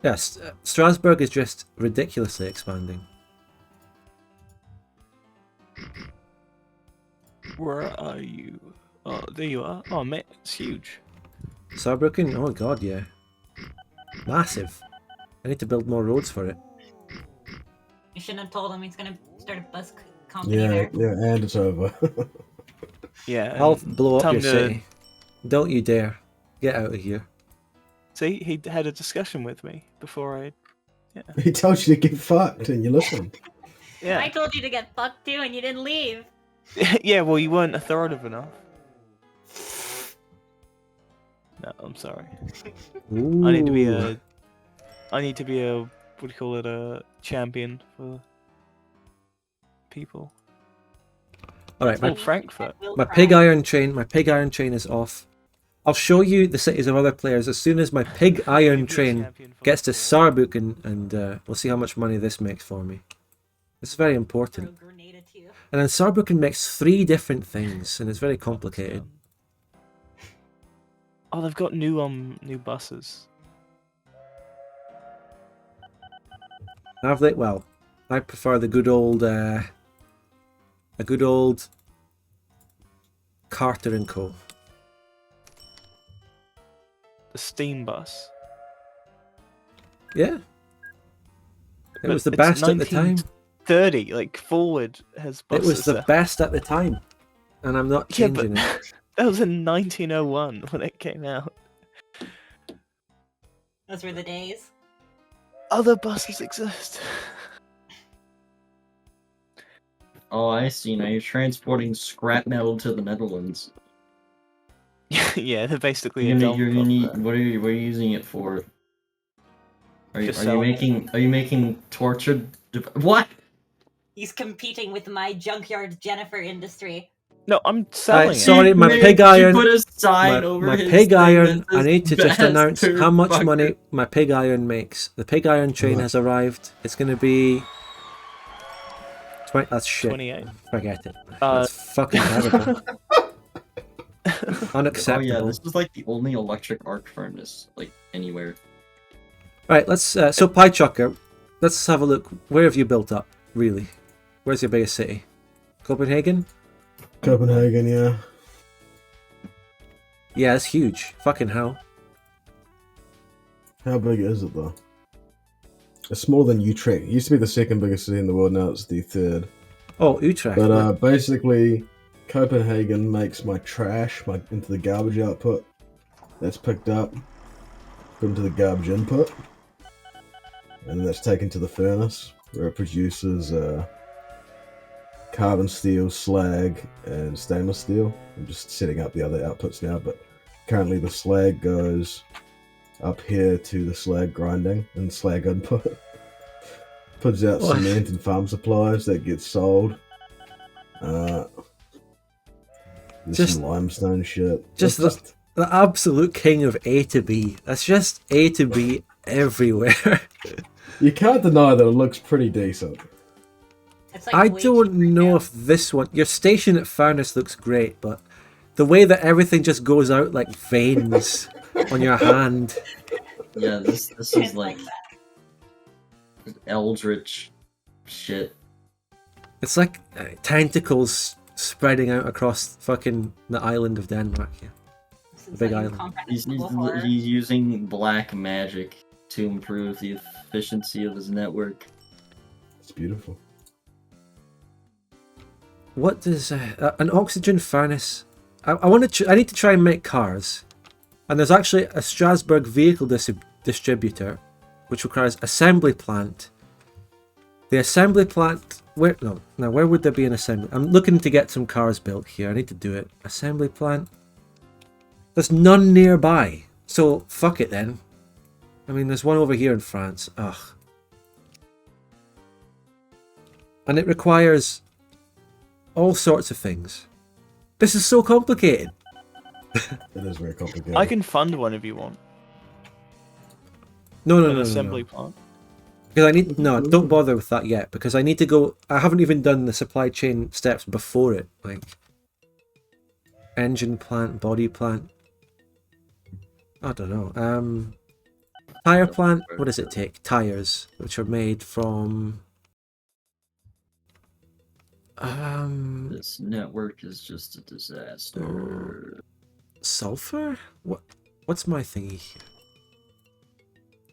A: Yes, Strasbourg is just ridiculously expanding.
E: Where are you? Oh, there you are. Oh, mate, it's huge.
A: Saarbrücken? Oh god, yeah. Massive. I need to build more roads for it.
D: You shouldn't have told him he's gonna start a bus company
H: Yeah,
D: there.
H: yeah, and it's over.
E: Yeah.
A: I'll blow up
E: time
A: your
E: to-
A: city. Don't you dare. Get out of here.
E: See, he had a discussion with me before I...
H: He told you to get fucked, and you listened.
D: I
E: Yeah.
D: told you to get fucked too, and you didn't leave.
E: Yeah, well, you weren't authoritative enough. No, I'm sorry. I need to be
A: Ooh.
E: a, what do you call it, a champion for people.
A: Alright,
E: Like Frankfurt.
D: Will
A: my
D: cry.
A: pig iron train is off. I'll show you the cities of other players as soon as my pig iron train gets to Saarbrücken, and we'll see how much money this makes for me. This is very
D: Throw a
A: important.
D: grenade at you.
A: And then Saarbrücken makes 3 different things, and it's very complicated.
E: Oh, they've got new buses.
A: Have they? Well, I prefer the good old, a good old Carter & Co.
E: The steam bus.
A: Yeah. It
E: But
A: was the
E: it's
A: best at the time.
E: 30, like Forward has
A: It
E: buses.
A: was the
E: there.
A: best at the time. And I'm not
E: Yeah, but
A: changing it.
E: That was in 1901 when it came out.
D: Those were the days.
E: Other buses exist.
B: Oh, I see. Now you're transporting scrap metal to the Netherlands.
E: Yeah, they're basically
B: You're
E: a
B: gonna,
E: dump
B: you're gonna
E: of
B: need.
E: that.
B: What are you using it for? Are you,
E: To
B: are you
E: sell.
B: making tortured? What?
D: He's competing with my junkyard Jennifer industry.
E: No, I'm selling it.
A: sorry, my
B: He
A: pig
B: made- he
A: iron.
B: put a sign over
A: My
B: his
A: pig
B: thing
A: iron.
B: that
A: I
B: says
A: need to just announce
B: bastard
A: how much
B: fucker.
A: money my pig iron makes. The pig iron train
H: Right.
A: has arrived. It's going to be 20. That's shit.
E: 28.
A: Forget it.
E: Uh,
A: That's fucking terrible.
B: Oh
A: Unacceptable.
B: yeah, this is like the only electric arc furnace like anywhere.
A: Right, let's. So Piechucker, let's have a look. Where have you built up? Really? Where's your biggest city? Copenhagen?
H: Copenhagen, yeah.
A: Yeah, it's huge. Fucking hell.
H: How big is it though? It's smaller than Utrecht. It used to be the second biggest city in the world. Now it's the third.
A: Oh, Utrecht.
H: But basically, Copenhagen makes my trash into the garbage output. That's picked up, put into the garbage input, and then that's taken to the furnace where it produces carbon steel, slag, and stainless steel. I'm just setting up the other outputs now, but currently the slag goes up here to the slag grinding and slag input. Puts out
A: What?
H: cement and farm supplies that gets sold. There's
A: Just-
H: some limestone shit.
A: just
H: It's
A: the absolute king of A to B. That's just A to B everywhere.
H: you can't deny that it looks pretty decent.
D: It's like
A: I
D: way
A: don't
D: cheaper
A: know
D: now.
A: if this one. Your station at Furnace looks great, but the way that everything just goes out like veins on your hand.
B: Yeah, this
D: It's
B: is like
D: that.
B: eldritch shit.
A: It's like tentacles spreading out across fucking the island of Denmark. Yeah.
D: This is
A: big
D: like
A: island.
D: incomprehensible horror.
B: He's using black magic to improve the efficiency of his network.
H: It's beautiful.
A: What does an oxygen furnace? I want to. I need to try and make cars, and there's actually a Strasbourg vehicle distributor, which requires assembly plant. The assembly plant. Where no? Now where would there be an assembly? I'm looking to get some cars built here. I need to do it. Assembly plant. There's none nearby, so fuck it then. I mean, there's one over here in France. Ugh. And it requires all sorts of things. This is so complicated.
H: It is very complicated.
E: I can fund one if you want.
A: No,
E: An assembly plant.
A: Because I need don't bother with that yet. Because I need to go. I haven't even done the supply chain steps before it. Like engine plant, body plant. I don't know. Tire plant. What does it take? Tires, which are made from.
B: This network is just a disaster.
A: Sulfur? What's my thingy here?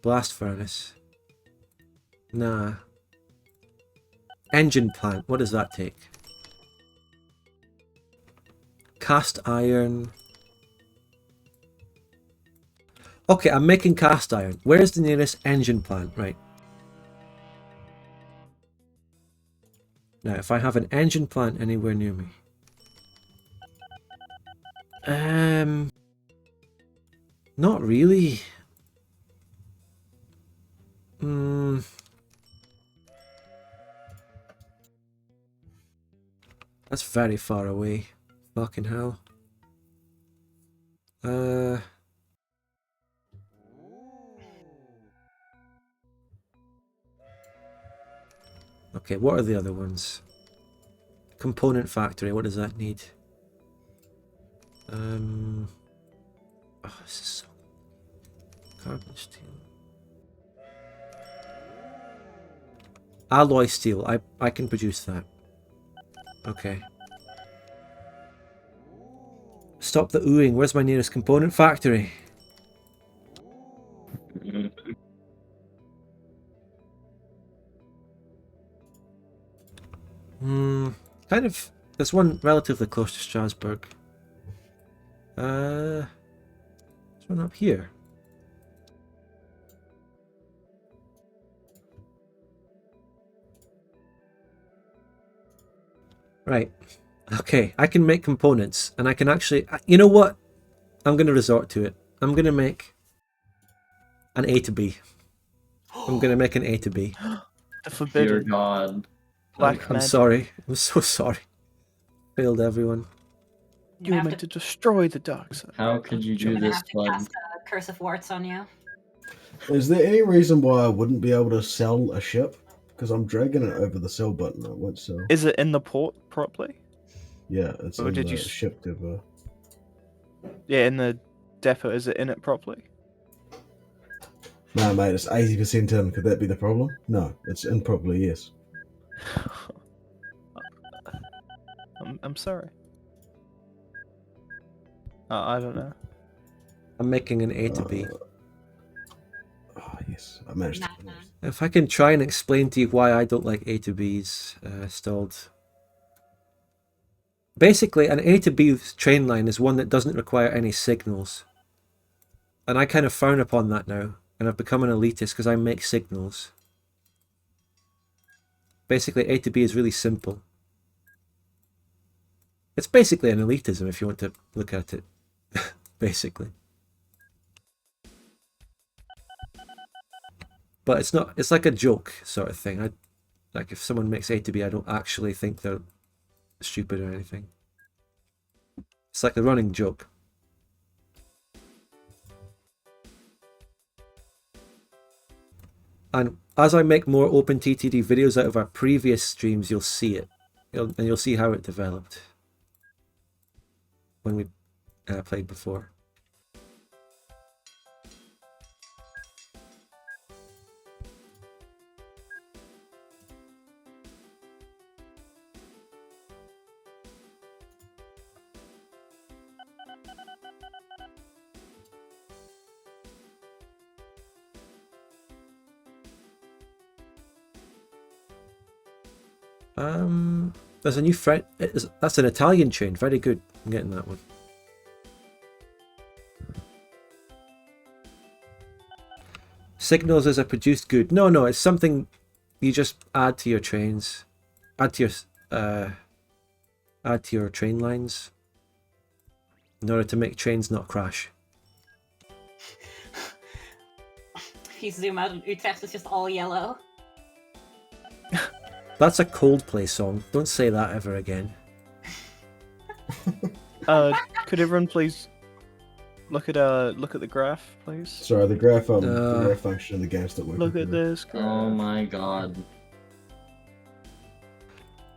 A: Blast furnace. Nah. Engine plant. What does that take? Cast iron. Okay, I'm making cast iron. Where's the nearest engine plant? Right. Now, if I have an engine plant anywhere near me. Not really. That's very far away. Fucking hell. Okay, what are the other ones? Component factory, what does that need? Oh, this is so... Carbon steel. Alloy steel, I can produce that. Okay. Stop the oohing, where's my nearest component factory? Kind of. There's one relatively close to Strasbourg. Let's run up here. Right. Okay, I can make components, and I can actually... You know what? I'm going to resort to it. I'm going to make an A to B. I'm going to make an A to B.
E: The
B: Dear
E: forbidden
B: God.
E: black
A: I'm
E: magic.
A: sorry. I'm so sorry. Failed everyone.
E: You were meant to destroy the dark side.
B: How could you do
D: I'm gonna
B: this,
D: have to
B: bud?
D: cast a Curse of Warts on you.
H: Is there any reason why I wouldn't be able to sell a ship? Because I'm dragging it over the sell button. It won't sell.
E: Is it in the port properly?
H: Yeah, it's
E: Or
H: in
E: did
H: the
E: you
H: ship depot.
E: Yeah, in the depot. Is it in it properly?
H: No, mate, it's 80% in. Could that be the problem? No, it's in properly, yes.
E: I'm sorry. I don't know.
A: I'm making an A to B.
H: Oh, yes, I managed to.
A: If I can try and explain to you why I don't like A to B's stalled. Basically, an A to B train line is one that doesn't require any signals. And I kind of frown upon that now. And I've become an elitist because I make signals. Basically, A to B is really simple. It's basically an elitism if you want to look at it. Basically. But it's not, it's like a joke sort of thing. Like if someone makes A to B, I don't actually think they're stupid or anything. It's like a running joke. And as I make more OpenTTD videos out of our previous streams, you'll see it. And you'll see how it developed when we played before. There's a new friend. That's an Italian train. Very good. I'm getting that one. Signals as a produced good. No, it's something you just add to your trains. Add to your train lines in order to make trains not crash.
D: If you zoom out, Utrecht is just all yellow.
A: That's a Coldplay song. Don't say that ever again.
E: Could everyone please look at the graph, please?
H: Sorry, the graph function in the game's not working.
E: Look at this graph.
B: Oh my God.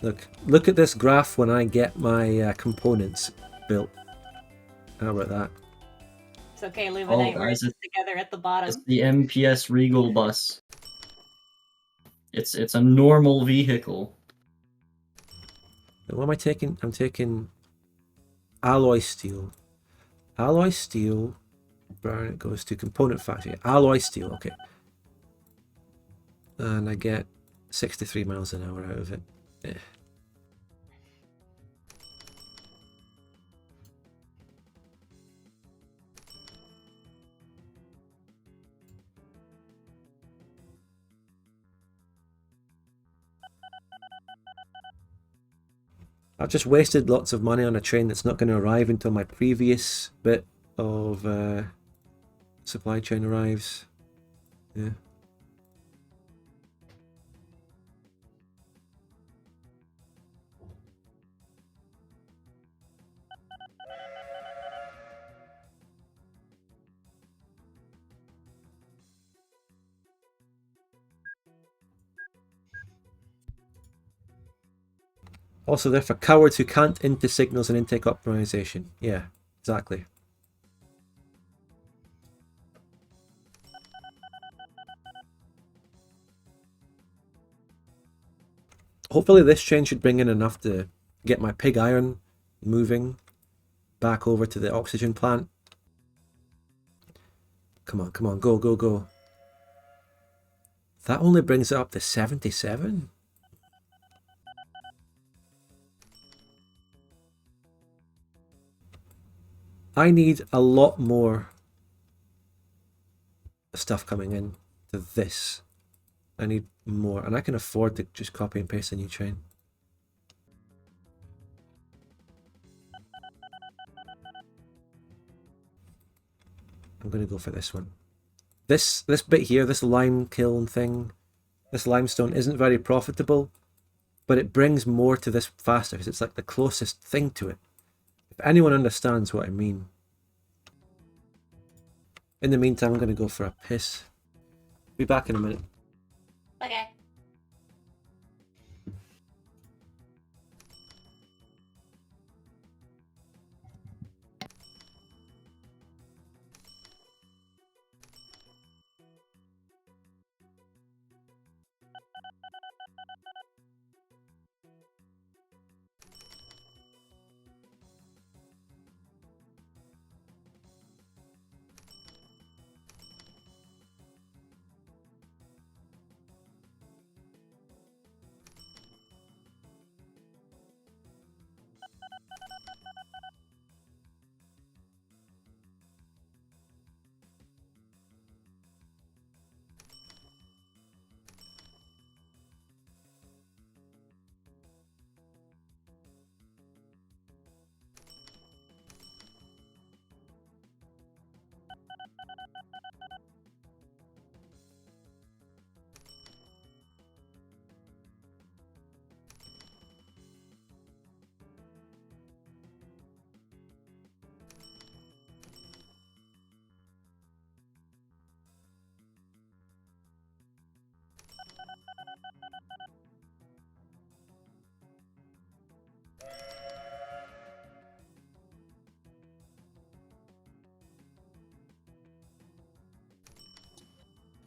A: Look at this graph when I get my components built. How about that?
D: It's okay, Luminite. We're
B: guys,
D: just together at the bottom.
B: It's the MPS Regal bus. It's a normal vehicle.
A: What am I taking? I'm taking alloy steel. Alloy steel. Burn, it goes to component factory. Alloy steel, okay. And I get 63 miles an hour out of it. Eh. I've just wasted lots of money on a train that's not going to arrive until my previous bit of supply chain arrives. Yeah. Also, they're for cowards who can't into signals and intake optimization. Yeah, exactly. Hopefully this train should bring in enough to get my pig iron moving back over to the oxygen plant. Come on, come on, go, go, go. That only brings it up to 77? I need a lot more stuff coming in to this. I need more, and I can afford to just copy and paste a new chain. I'm going to go for this one. This bit here, this lime kiln thing, this limestone isn't very profitable, but it brings more to this faster because it's like the closest thing to it. If anyone understands what I mean. In the meantime, I'm going to go for a piss. Be back in a minute.
D: Okay.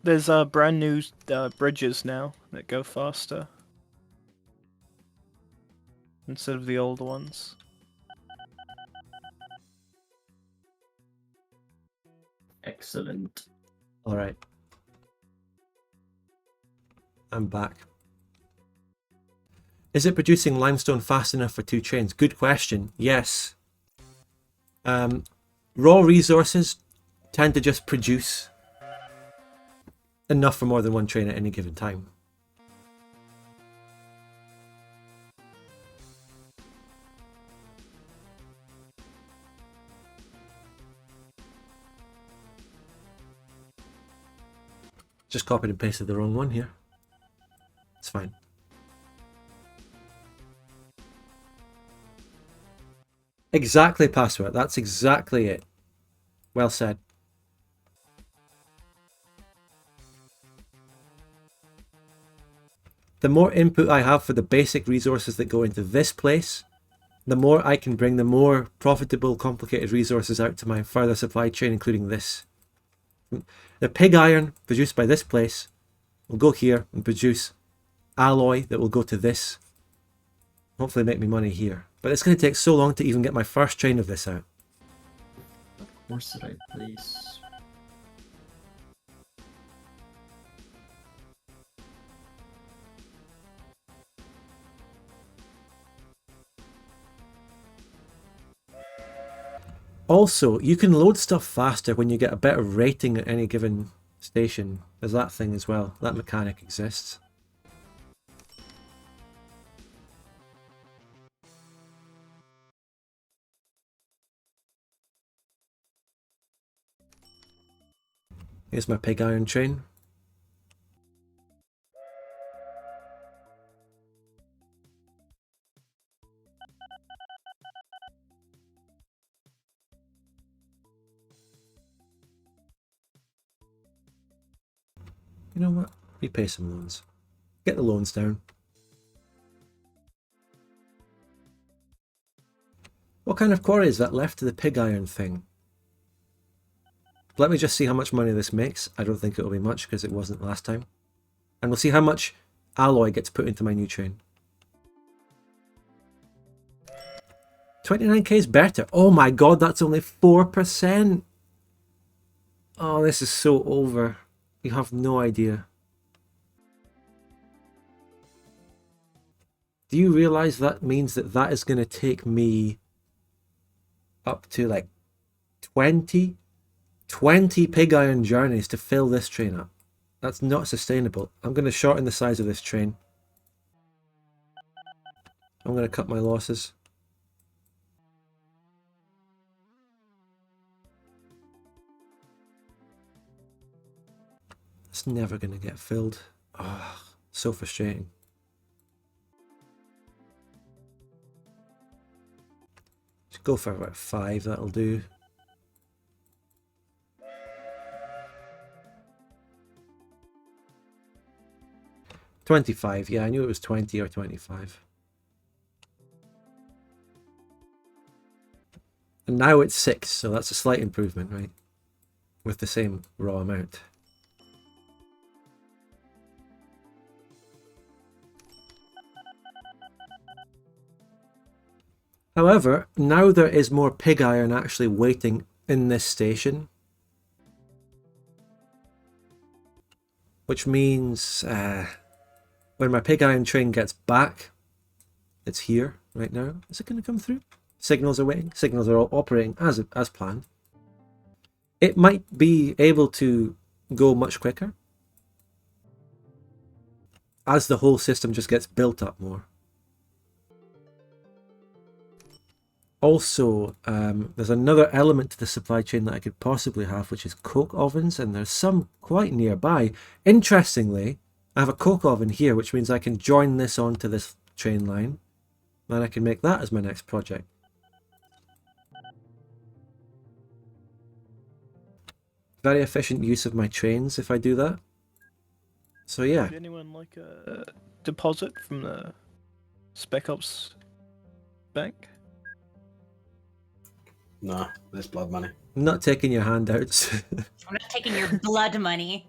E: There's brand new bridges now that go faster instead of the old ones.
B: Excellent.
A: Alright. I'm back. Is it producing limestone fast enough for 2 chains? Good question. Yes. Raw resources tend to just produce enough for more than 1 train at any given time. Just copied and pasted the wrong one here. It's fine. Exactly, password. That's exactly it. Well said. The more input I have for the basic resources that go into this place, the more I can bring the more profitable, complicated resources out to my further supply chain, including this. The pig iron produced by this place will go here and produce alloy that will go to this. Hopefully make me money here. But it's going to take so long to even get my first train of this out.
B: Of course did I place?
A: Also, you can load stuff faster when you get a better rating at any given station. There's that thing as well. That mechanic exists. Here's my pig iron train. You know what? Repay some loans. Get the loans down. What kind of quarry is that left to the pig iron thing? Let me just see how much money this makes. I don't think it'll be much because it wasn't last time. And we'll see how much alloy gets put into my new train. 29k is better. Oh my god, that's only 4%. Oh, this is so over. You have no idea. Do you realize that means that that is going to take me up to like 20 pig iron journeys to fill this train up. That's not sustainable. I'm going to shorten the size of this train. I'm going to cut my losses. It's never going to get filled. Ah, so frustrating. Just go for about 5, that'll do. $25, yeah, I knew it was 20 or 25. And now it's 6, so that's a slight improvement, right? With the same raw amount. However, now there is more pig iron actually waiting in this station. Which means when my pig iron train gets back, it's here right now. Is it going to come through? Signals are waiting. Signals are all operating as planned. It might be able to go much quicker as the whole system just gets built up more. Also, there's another element to the supply chain that I could possibly have, which is coke ovens, and there's some quite nearby. Interestingly, I have a coke oven here, which means I can join this onto this train line, and I can make that as my next project. Very efficient use of my trains if I do that. So yeah.
E: Would anyone like a deposit from the SpecOps bank?
C: Nah, that's blood money.
A: I'm not taking your handouts.
D: I'm not taking your blood money.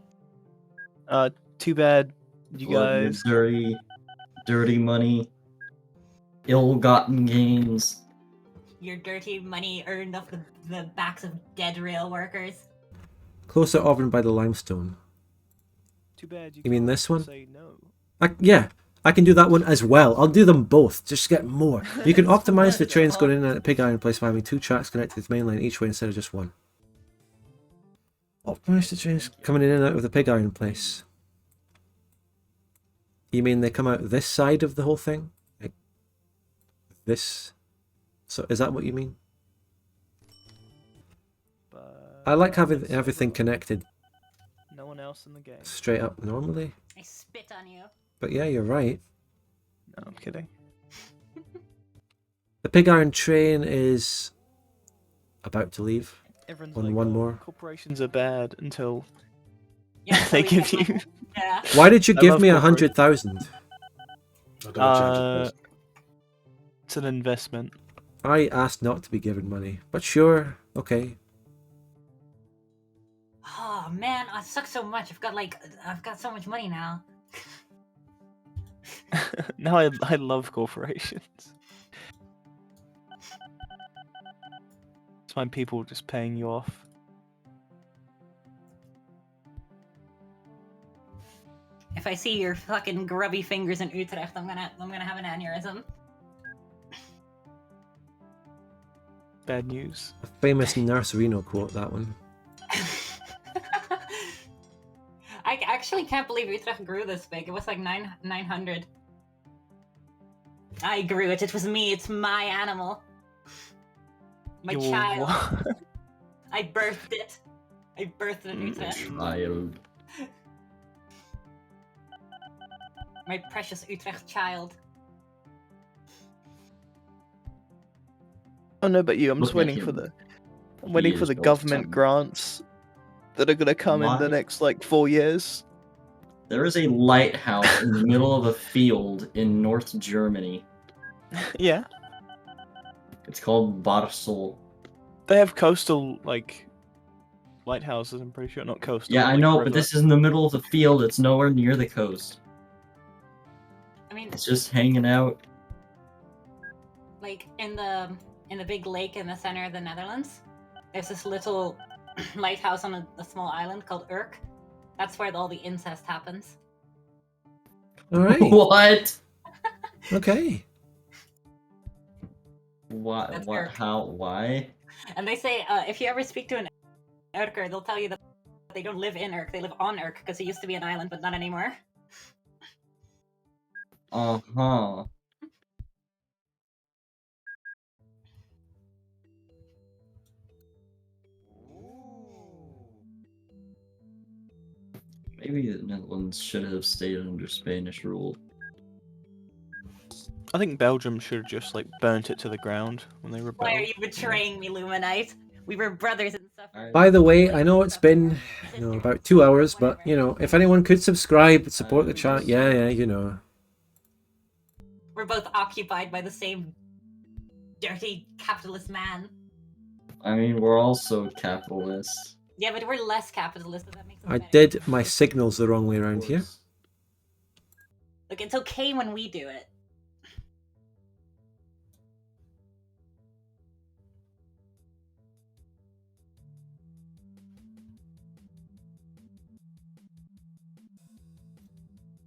E: Too bad, you
B: Blood,
E: guys.
B: dirty money, ill-gotten gains.
D: Your dirty money earned off the backs of dead rail workers.
A: Closer oven by the limestone.
E: Too bad you
A: mean
E: can't
A: this one?
E: Say no.
A: Yeah, I can do that one as well. I'll do them both. Just get more. You can optimize the trains going in and out of pig iron place by having 2 tracks connected to the main line each way instead of just one. Optimize the trains coming in and out of the pig iron place. You mean they come out this side of the whole thing? Like this? So is that what you mean?
E: But
A: I like having everything connected
E: no one else in the game.
A: straight up normally.
D: I spit on you.
A: But yeah, you're right.
E: No, I'm kidding.
A: The pig iron train is about to leave.
E: Everyone's
A: On
E: like,
A: one
E: "Oh,
A: more."
E: corporations are bad until
D: Yeah,
E: they
D: so we
E: give
D: get
E: you.
D: Yeah.
A: Why did you
E: I
A: give
E: love
A: me
E: corporate.
A: 100,000?
C: I don't change it.
E: It's an investment.
A: I asked not to be given money, but sure, okay.
D: Oh man, I suck so much. I've got so much money now.
E: Now I love corporations. It's my people just paying you off.
D: If I see your fucking grubby fingers in Utrecht, I'm gonna have an aneurysm.
E: Bad news.
A: A famous Nurse Reno quote, that one.
D: I actually can't believe Utrecht grew this big. It was like 900. I grew it. It was me. It's my animal. My
E: Your
D: child.
E: what?
D: I birthed it. I birthed it in Utrecht.
B: Child.
D: My precious Utrecht child.
E: Oh no, but you. I'm just
B: Look at
E: waiting for
B: him.
E: the. I'm waiting for
B: is
E: the
B: your
E: government
B: son.
E: grants that are gonna come in the
B: Why?
E: next like 4 years.
B: There is a lighthouse in the middle of a field in North Germany.
E: Yeah,
B: It's called Barsel.
E: they have coastal like lighthouses. I'm pretty sure, not coastal.
B: Yeah, I
E: like,
B: know,
E: river.
B: but this is in the middle of the field. It's nowhere near the coast.
D: I mean,
B: It's just hanging out.
D: like in the big lake in the center of the Netherlands, there's this little lighthouse on a small island called Urk. That's where all the incest happens.
A: Alright,
B: What?
A: okay.
B: What?
D: That's
B: What?
D: Eric.
B: How? Why?
D: And they say if you ever speak to an Urker, they'll tell you that they don't live in Urk, they live on Urk because it used to be an island, but not anymore.
B: Uh-huh. Maybe the Netherlands should have stayed under Spanish rule.
E: I think Belgium should have just like burnt it to the ground when they rebelled.
D: Why are you betraying me, Luminite? We were brothers in suffering.
A: By the way, I know it's been about 2 hours, but if anyone could subscribe, support the chat, yeah.
D: We're both occupied by the same dirty capitalist man.
B: I mean, we're also capitalists.
D: Yeah, but we're less capitalist, so that makes us
A: I
D: better.
A: did my signals the wrong way around here.
D: Look, it's okay when we do it.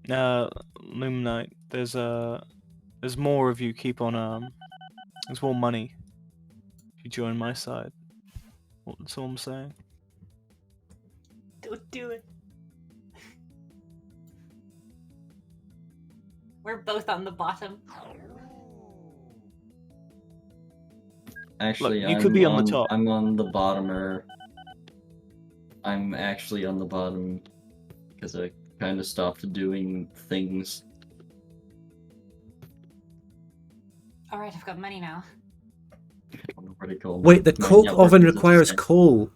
E: Luminite, there's more of you. Keep on there's more money if you join my side. That's all I'm saying.
D: Don't do it. We're both on the bottom.
B: Actually,
E: Look, you could be on the top.
B: I'm on the bottomer. I'm actually on the bottom because I kind of stopped doing things.
D: Alright, I've got money now.
B: I don't know what to call
A: Wait, the
B: my
A: coke
B: network
A: oven
B: is
A: requires
B: upset.
A: coal.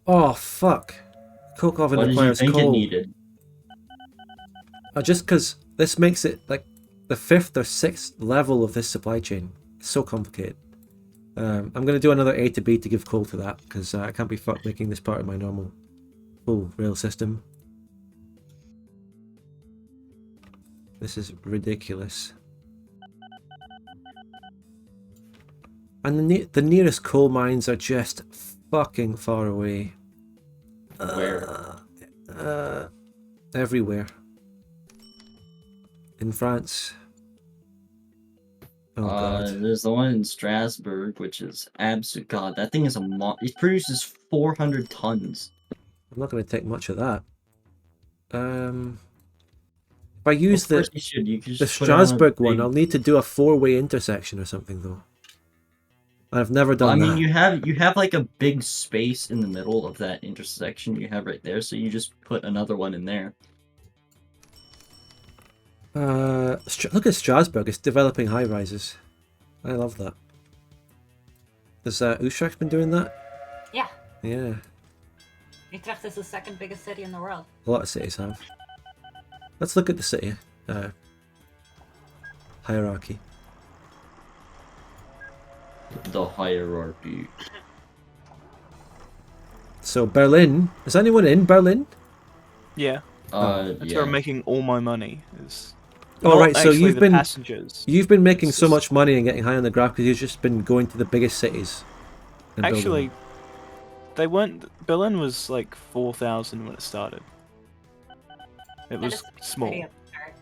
A: Oh, fuck. Coke oven
B: What did you
A: requires
B: think it
A: coal.
B: needed?
A: Just because this makes it like the 5th or 6th level of this supply chain. It's so complicated. I'm going to do another A to B to give coal to that, because I can't be fucked making this part of my normal full rail system. This is ridiculous. And the nearest coal mines are just fucking far away.
B: Where?
A: Everywhere. In France. Oh god.
B: There's the one in Strasbourg, which is absolute god. That thing is it produces 400 tons.
A: I'm not going to take much of that. If I use
B: Of course you should. You could
A: the
B: just put it on a
A: Strasbourg one,
B: big-
A: I'll need to do a 4-way intersection or something though. I've never done
B: I mean,
A: that.
B: you have like a big space in the middle of that intersection you have right there, so you just put another one in there.
A: Look at Strasbourg, it's developing high rises. I love that. Has Utrecht been doing that?
D: Yeah.
A: Yeah,
D: Utrecht is the second biggest city in the world.
A: a lot of cities have. Let's look at the city hierarchy.
B: The hierarchy.
A: So Berlin, is anyone in Berlin?
E: Yeah. That's
B: Yeah.
E: where I'm making all my money. Is
A: Oh,
E: not
A: right, so
E: actually
A: you've
E: the
A: been-
E: passengers.
A: You've been making
E: It's
A: so
E: just-
A: much money and getting high on the graph because you've just been going to the biggest cities. and building
E: Actually,
A: them.
E: they weren't. Berlin was like 4,000 when it started. It
D: That
E: was
D: is
E: small.
D: pretty at the start.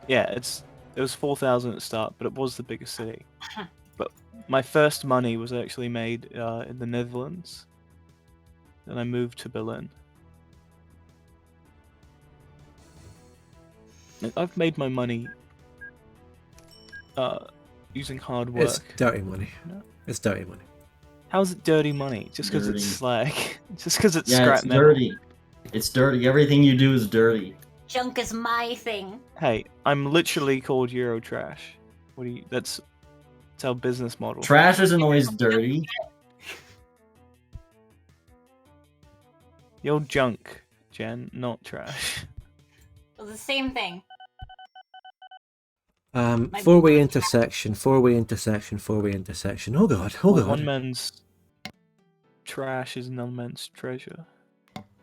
E: Yeah, it was 4,000 at the start, but it was the biggest city. But my first money was actually made in the Netherlands. Then I moved to Berlin. And I've made my money using hard work.
A: It's dirty money.
E: No.
A: It's dirty money.
E: How's it dirty money? Just because it's
B: Dirty.
E: slag? Just because it's
B: Yeah,
E: scrap
B: it's
E: metal?
B: dirty. It's dirty. Everything you do is dirty.
D: Junk is my thing.
E: Hey, I'm literally called Eurotrash. What do you? That's our business model.
B: Trash isn't always dirty.
E: You're junk, Jen, not trash.
D: It was the same thing.
A: Four-way intersection, four-way intersection, four-way intersection. Oh god, oh god.
E: One man's trash is another man's treasure.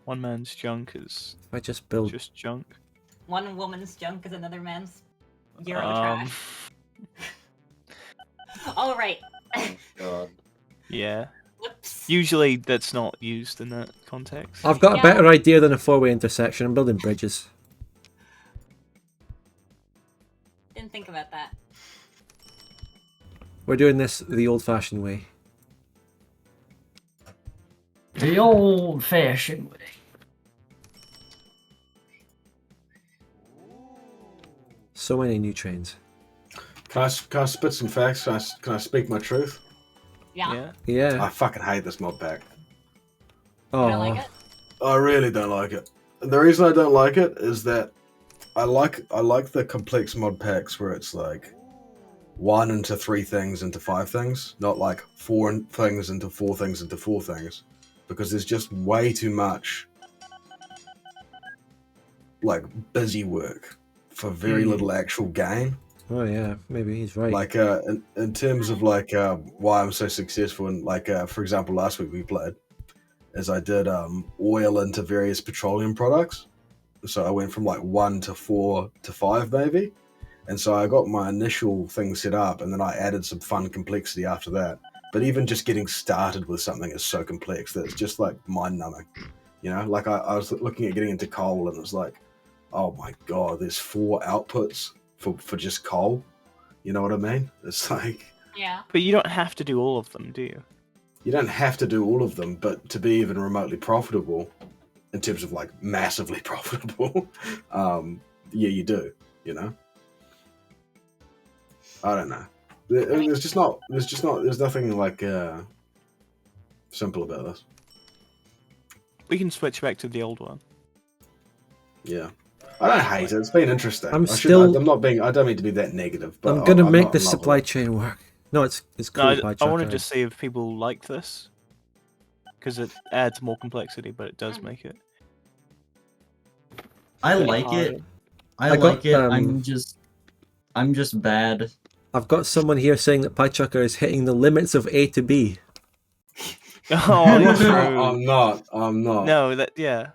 E: One man's junk is
A: If I just build...
E: just junk.
D: One woman's junk is another man's Euro
E: Um,
D: trash. All right.
B: God.
E: Yeah.
D: Whoops.
E: Usually that's not used in that context.
A: I've got a
D: Yeah.
A: better idea than a four-way intersection. I'm building bridges.
D: Didn't think about that.
A: We're doing this the old-fashioned way.
B: The old-fashioned way.
A: So many new trains.
C: Can I spit some facts? Can I speak my truth?
D: Yeah.
A: Yeah.
C: I fucking hate this mod pack.
D: You don't like it?
C: I really don't like it. And the reason I don't like it is that I like the complex mod packs where it's like 1 into 3 things into 5 things, not like 4 things into 4 things into 4 things, because there's just way too much like busy work for very little actual gain.
A: Oh yeah, maybe he's right.
C: Like in terms of like why I'm so successful, and like for example, last week we played, is I did oil into various petroleum products. So I went from like 1 to 4 to 5 maybe. And so I got my initial thing set up, and then I added some fun complexity after that. But even just getting started with something is so complex that it's just like mind numbing. You know, like I was looking at getting into coal, and it's like, oh my God, there's 4 outputs for just coal. You know what I mean? It's like...
D: Yeah.
E: But you don't have to do all of them, do you?
C: You don't have to do all of them, but to be even remotely profitable, in terms of like massively profitable, yeah, you do, you know? I don't know. There's nothing like simple about this.
E: We can switch back to the old one.
C: Yeah. I don't hate it. It's been interesting.
A: I'm
C: I don't mean to be that negative, but
A: I'm gonna make
C: not
A: the
C: in love
A: supply
C: with it.
A: chain work. No, it's cool.
E: No, I
A: Piechucker.
E: wanted to see if people liked this, because it adds more complexity, but it does make it.
B: I
E: bit
B: like it.
E: harder.
B: I
A: got,
B: like it.
A: um,
B: I'm just bad.
A: I've got someone here saying that Piechucker is hitting the limits of A to B.
E: Oh, true.
C: I'm not.
E: No, yeah.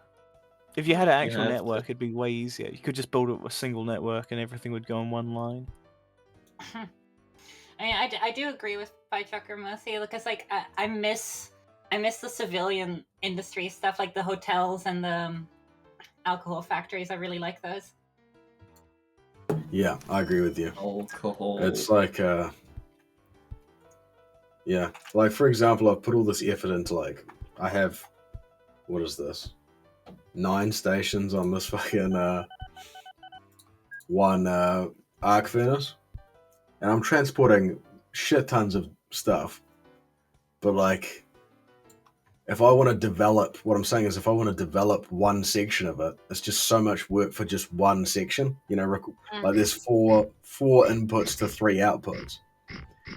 E: If you had an actual
B: Yeah,
E: network, it'd be way easier. You could just build up a single network, and everything would go on one line.
D: I mean, I do agree with Piechucker mostly because like I miss the civilian industry stuff, like the hotels and the alcohol factories. I really like those.
C: Yeah, I agree with you.
B: Alcohol.
C: It's like, yeah, like for example, I've put all this effort into like, I have, what is this? 9 stations on this fucking one arc furnace, and I'm transporting shit tons of stuff. But like, if I want to develop, what I'm saying is, if I want to develop one section of it, it's just so much work for just one section. You know, like there's four inputs to 3 outputs.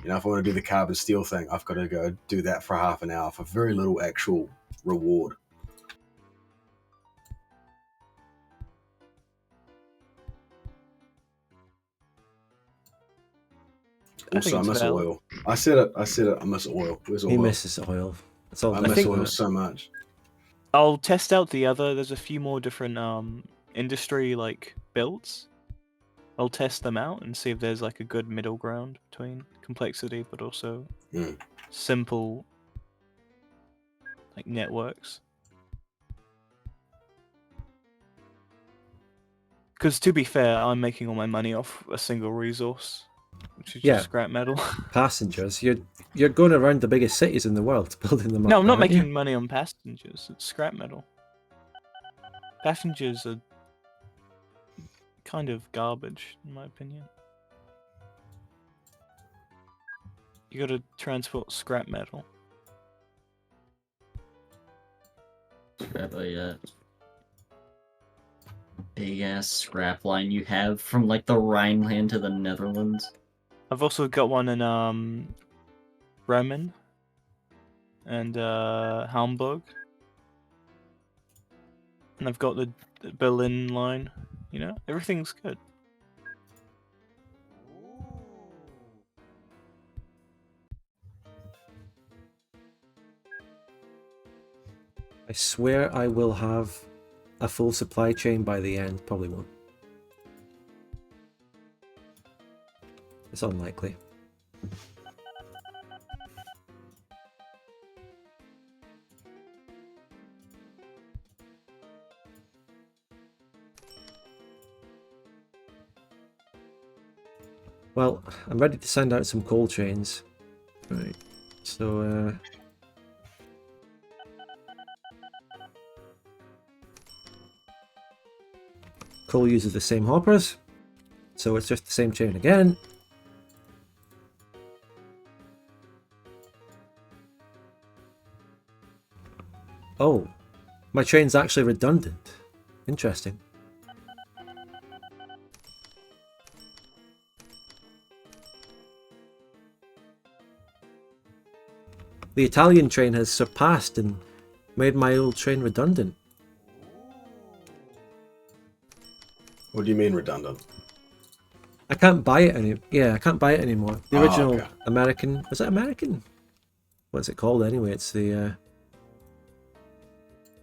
C: You know, if I want to do the carbon steel thing, I've got to go do that for half an hour for very little actual reward. Also, I
E: it's
C: miss
E: valid.
C: oil. I said it. I miss oil. Where's oil?
A: He misses oil. That's all.
C: I
A: there
C: miss
A: is to
C: oil
A: it.
C: so much.
E: I'll test out the other. There's a few more different industry like builds. I'll test them out and see if there's like a good middle ground between complexity but also simple like networks. Because to be fair, I'm making all my money off a single resource, which is
A: Yeah.
E: just scrap metal.
A: Passengers, you're going around the biggest cities in the world building them up.
E: No, I'm not
A: aren't you?
E: making money on passengers. It's scrap metal. Passengers are kind of garbage, in my opinion. You gotta transport scrap metal.
B: Yeah. Big ass scrap line you have from like the Rhineland to the Netherlands.
E: I've also got one in Bremen and Hamburg, and I've got the Berlin line. You know, everything's good.
A: I swear I will have a full supply chain by the end. Probably won't. It's unlikely. Well, I'm ready to send out some coal trains. Right. So, Coal uses the same hoppers, so it's just the same chain again. Oh, my train's actually redundant. Interesting. The Italian train has surpassed and made my old train redundant.
C: What do you mean redundant?
A: I can't buy it I can't buy it anymore. The
C: Oh,
A: original
C: okay.
A: American, was it American? What's it called anyway? It's the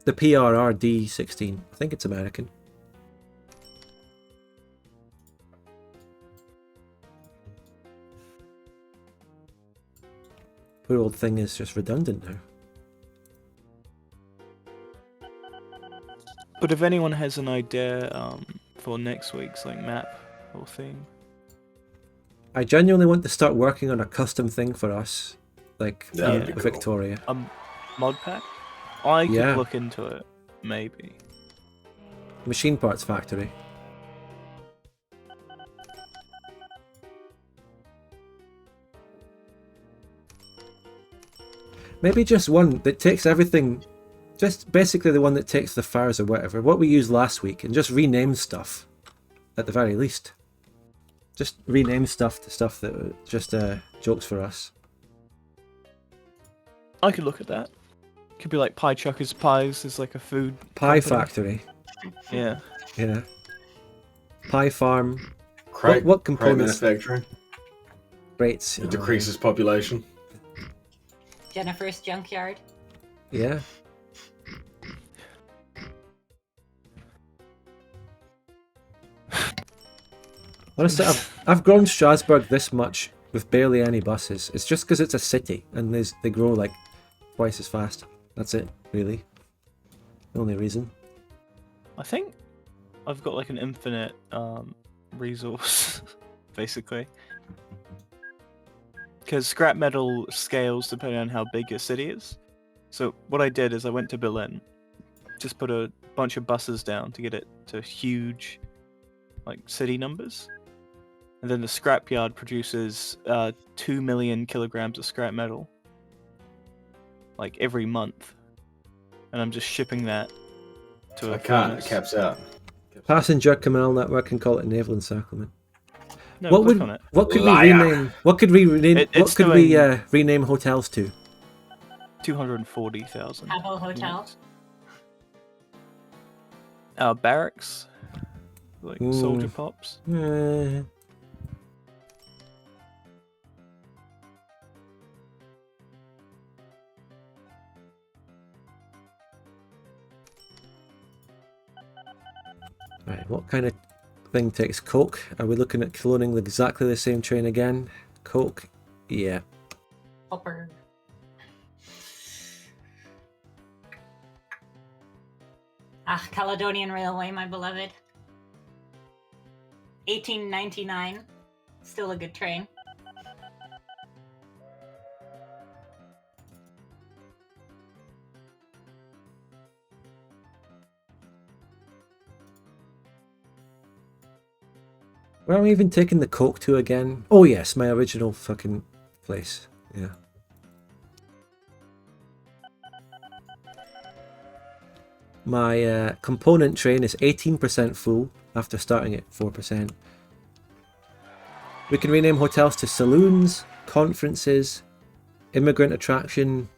A: PRR D16. I think it's American. Poor old thing is just redundant now.
E: But if anyone has an idea for next week's like map or theme,
A: I genuinely want to start working on a custom thing for us, like
C: That would
E: be
C: cool.
A: Victoria.
E: a mod pack, I could
A: Yeah.
E: look into it. Maybe.
A: Machine parts factory. Maybe just one that takes everything, just basically the one that takes the fires or whatever, what we used last week, and just rename stuff, at the very least. Just rename stuff to stuff that were just jokes for us.
E: I could look at that. Could be like Piechucker's Pies is like a food
A: Pie
E: company.
A: factory,
E: Yeah.
A: yeah. Pie farm,
C: Crate,
A: what
C: crate
A: components?
C: manufacturing.
A: Rates.
C: It decreases population.
D: Jennifer's junkyard.
A: Yeah. Honestly, I've grown Strasbourg this much with barely any buses. It's just because it's a city and they grow like twice as fast. That's it, really. The only reason.
E: I think I've got like an infinite resource, basically. Because scrap metal scales depending on how big your city is. So what I did is I went to Berlin, just put a bunch of buses down to get it to huge, like city numbers, and then the scrapyard produces 2 million kilograms of scrap metal, like every month, and I'm just shipping that to a
C: I can't. It
E: furnace.
C: caps out.
A: Passenger Canal Network can call it naval encirclement.
E: No,
A: What
E: click
A: would
E: on it.
A: what could
C: Liar.
A: we rename? What could we rename?
E: It-
A: what
E: it's
A: could we
E: doing-
A: rename hotels to?
E: 240,000.
D: Capital Hotel.
E: Barracks, like soldier pops.
A: Eh. Right, what kind of thing takes coke? Are we looking at cloning exactly the same train again? Coke? Yeah.
D: Hopper. Ah, Caledonian Railway, my beloved. 1899. Still a good train.
A: Where am I even taking the coke to again? Oh yes, my original fucking place. Yeah. My component train is 18% full after starting at 4%. We can rename hotels to saloons, conferences, immigrant attraction.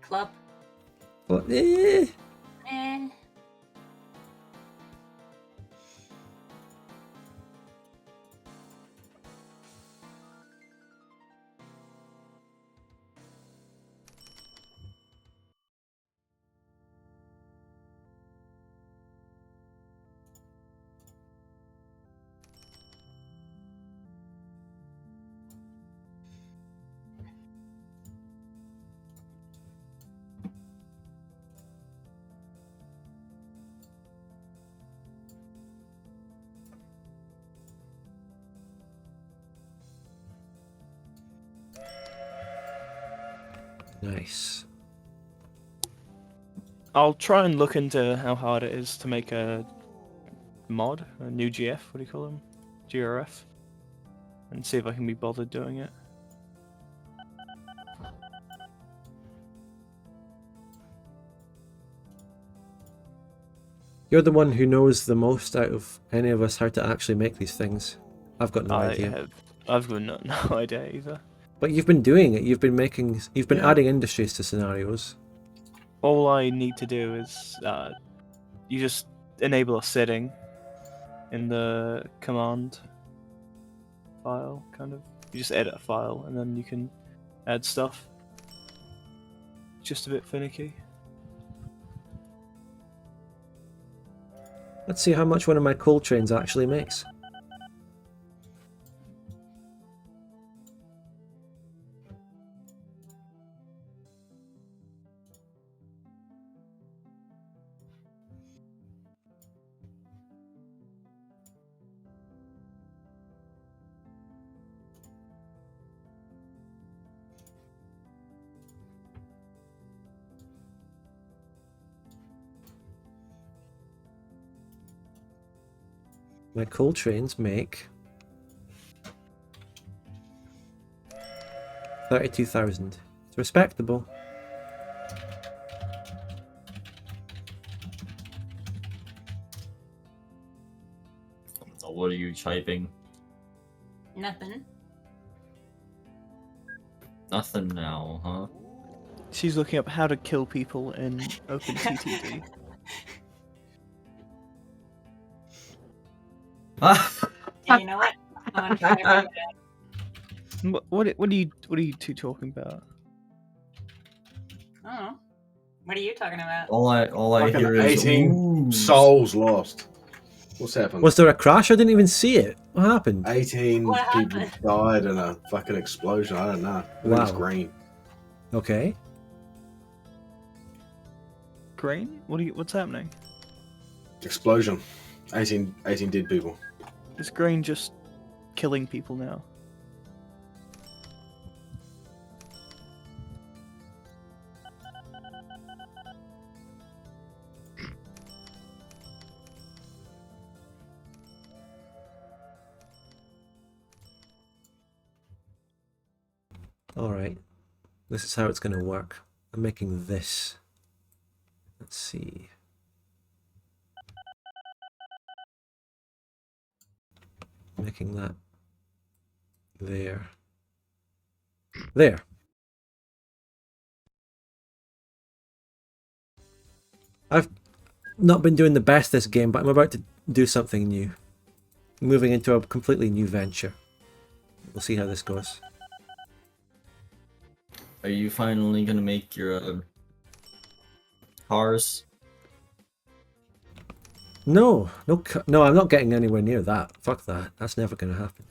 D: Club.
A: What?
D: Eh.
A: Nice.
E: I'll try and look into how hard it is to make a mod, a new GF, what do you call them? GRF. And see if I can be bothered doing it.
A: You're the one who knows the most out of any of us how to actually make these things. I've got no idea.
E: I've got no idea either.
A: But you've been doing it. You've been
C: Yeah.
A: adding industries to scenarios.
E: All I need to do is you just enable a setting in the command file, kind of. You just edit a file and then you can add stuff. Just a bit finicky.
A: Let's see how much one of my coal trains actually makes. My coal trains make 32,000. It's respectable.
B: So what are you typing?
D: Nothing.
B: Nothing now, huh?
E: She's looking up how to kill people in OpenTTD.
D: Yeah, you know what? I'm gonna try to figure it out.
E: What are you two talking about?
D: I don't know. What are you talking about?
B: all I
C: Fucking
B: hear is
C: 18
B: ooh.
C: souls lost. What's happened?
A: Was there a crash? I didn't even see it. What happened?
C: 18
D: What
C: people
D: happened?
C: died in a fucking explosion. I don't know. I think it's
A: Wow.
C: green.
A: Okay.
E: Green? What's happening?
C: Explosion. 18 dead people.
E: Is Green just killing people now?
A: Alright. This is how it's going to work. I'm making this. Let's see. Making that there. There. I've not been doing the best this game, but I'm about to do something new. Moving into a completely new venture. We'll see how this goes.
B: Are you finally gonna make your cars?
A: No, no, I'm not getting anywhere near that. Fuck that. That's never going to happen.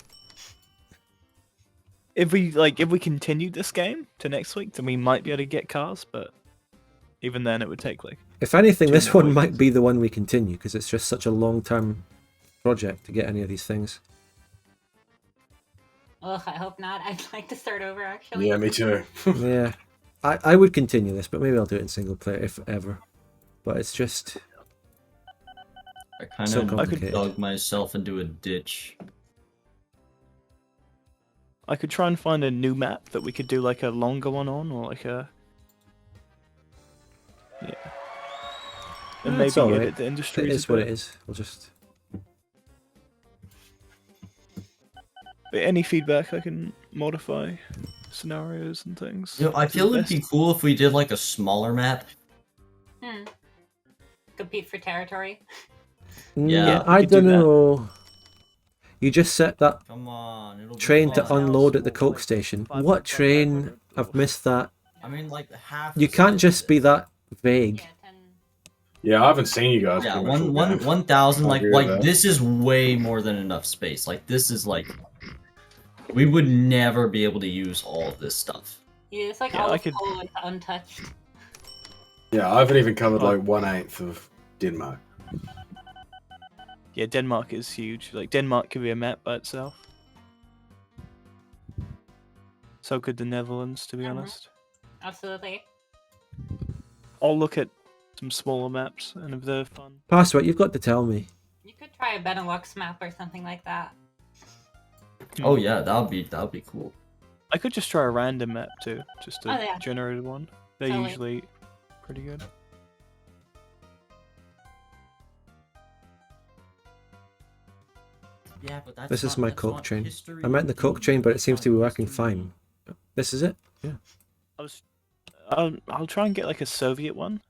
E: If we continue this game to next week, then we might be able to get cars, but even then it would take like.
A: If anything,
E: Two
A: this
E: more
A: one might
E: weeks.
A: be the one we continue because it's just such a long-term project to get any of these things.
D: Ugh, I hope not. I'd like to start over, actually.
C: Yeah, me too.
A: Yeah, I would continue this, but maybe I'll do it in single player if ever. But it's just
B: I kind
A: so
B: of
A: complicated.
B: dug myself into a ditch.
E: I could try and find a new map that we could do like a longer one on, or like a. Yeah. And
A: It's
E: maybe
A: alright.
E: edit the
A: It
E: industries.
A: is
E: a
A: what
E: bit.
A: it is. We'll just.
E: But any feedback, I can modify scenarios and things.
B: You know, I
E: to
B: feel
E: the
B: it'd be
E: best.
B: cool if we did like a smaller map.
D: Compete for territory.
B: Yeah,
A: Mm, I
E: we could do
A: don't
E: that.
A: know. You just set that
B: Come on, it'll be
A: train to
B: fun.
A: unload at the coke station. What train? I've missed that.
B: I mean, like half.
A: You
B: the
A: can't
B: size
A: just
B: of
A: be
B: this.
A: that vague.
D: Yeah, 10.
C: Yeah, I haven't seen you guys.
B: Yeah,
C: pretty much all
B: one
C: game.
B: 1,000.
C: I
B: Like
C: agree with that.
B: this is way more than enough space. Like this is like. We would never be able to use all of this stuff.
D: Yeah, it's like
E: Yeah,
D: all
E: I
D: of
E: could-
D: Poland untouched.
C: Yeah, I haven't even covered
E: Oh.
C: like 1/8 of Denmark.
E: Yeah, Denmark is huge. Like Denmark could be a map by itself. So could the Netherlands, to be
D: Mhm.
E: honest.
D: Absolutely.
E: I'll look at some smaller maps, and if they're fun.
A: Password, you've got to tell me.
D: You could try a Benelux map or something like that.
B: Oh yeah, that'd be cool.
E: I could just try a random map too, just a
D: Oh, yeah.
E: generated one. They're
D: Totally.
E: usually pretty good.
B: Yeah, but that's
A: This is
B: not-
A: my
B: that's
A: coke
B: not
A: chain.
B: history
A: I meant the coke
B: making.
A: chain, but it
B: That's
A: seems
B: not
A: to be working
B: history
A: fine. This is it? Yeah.
E: I'll try and get like a Soviet one.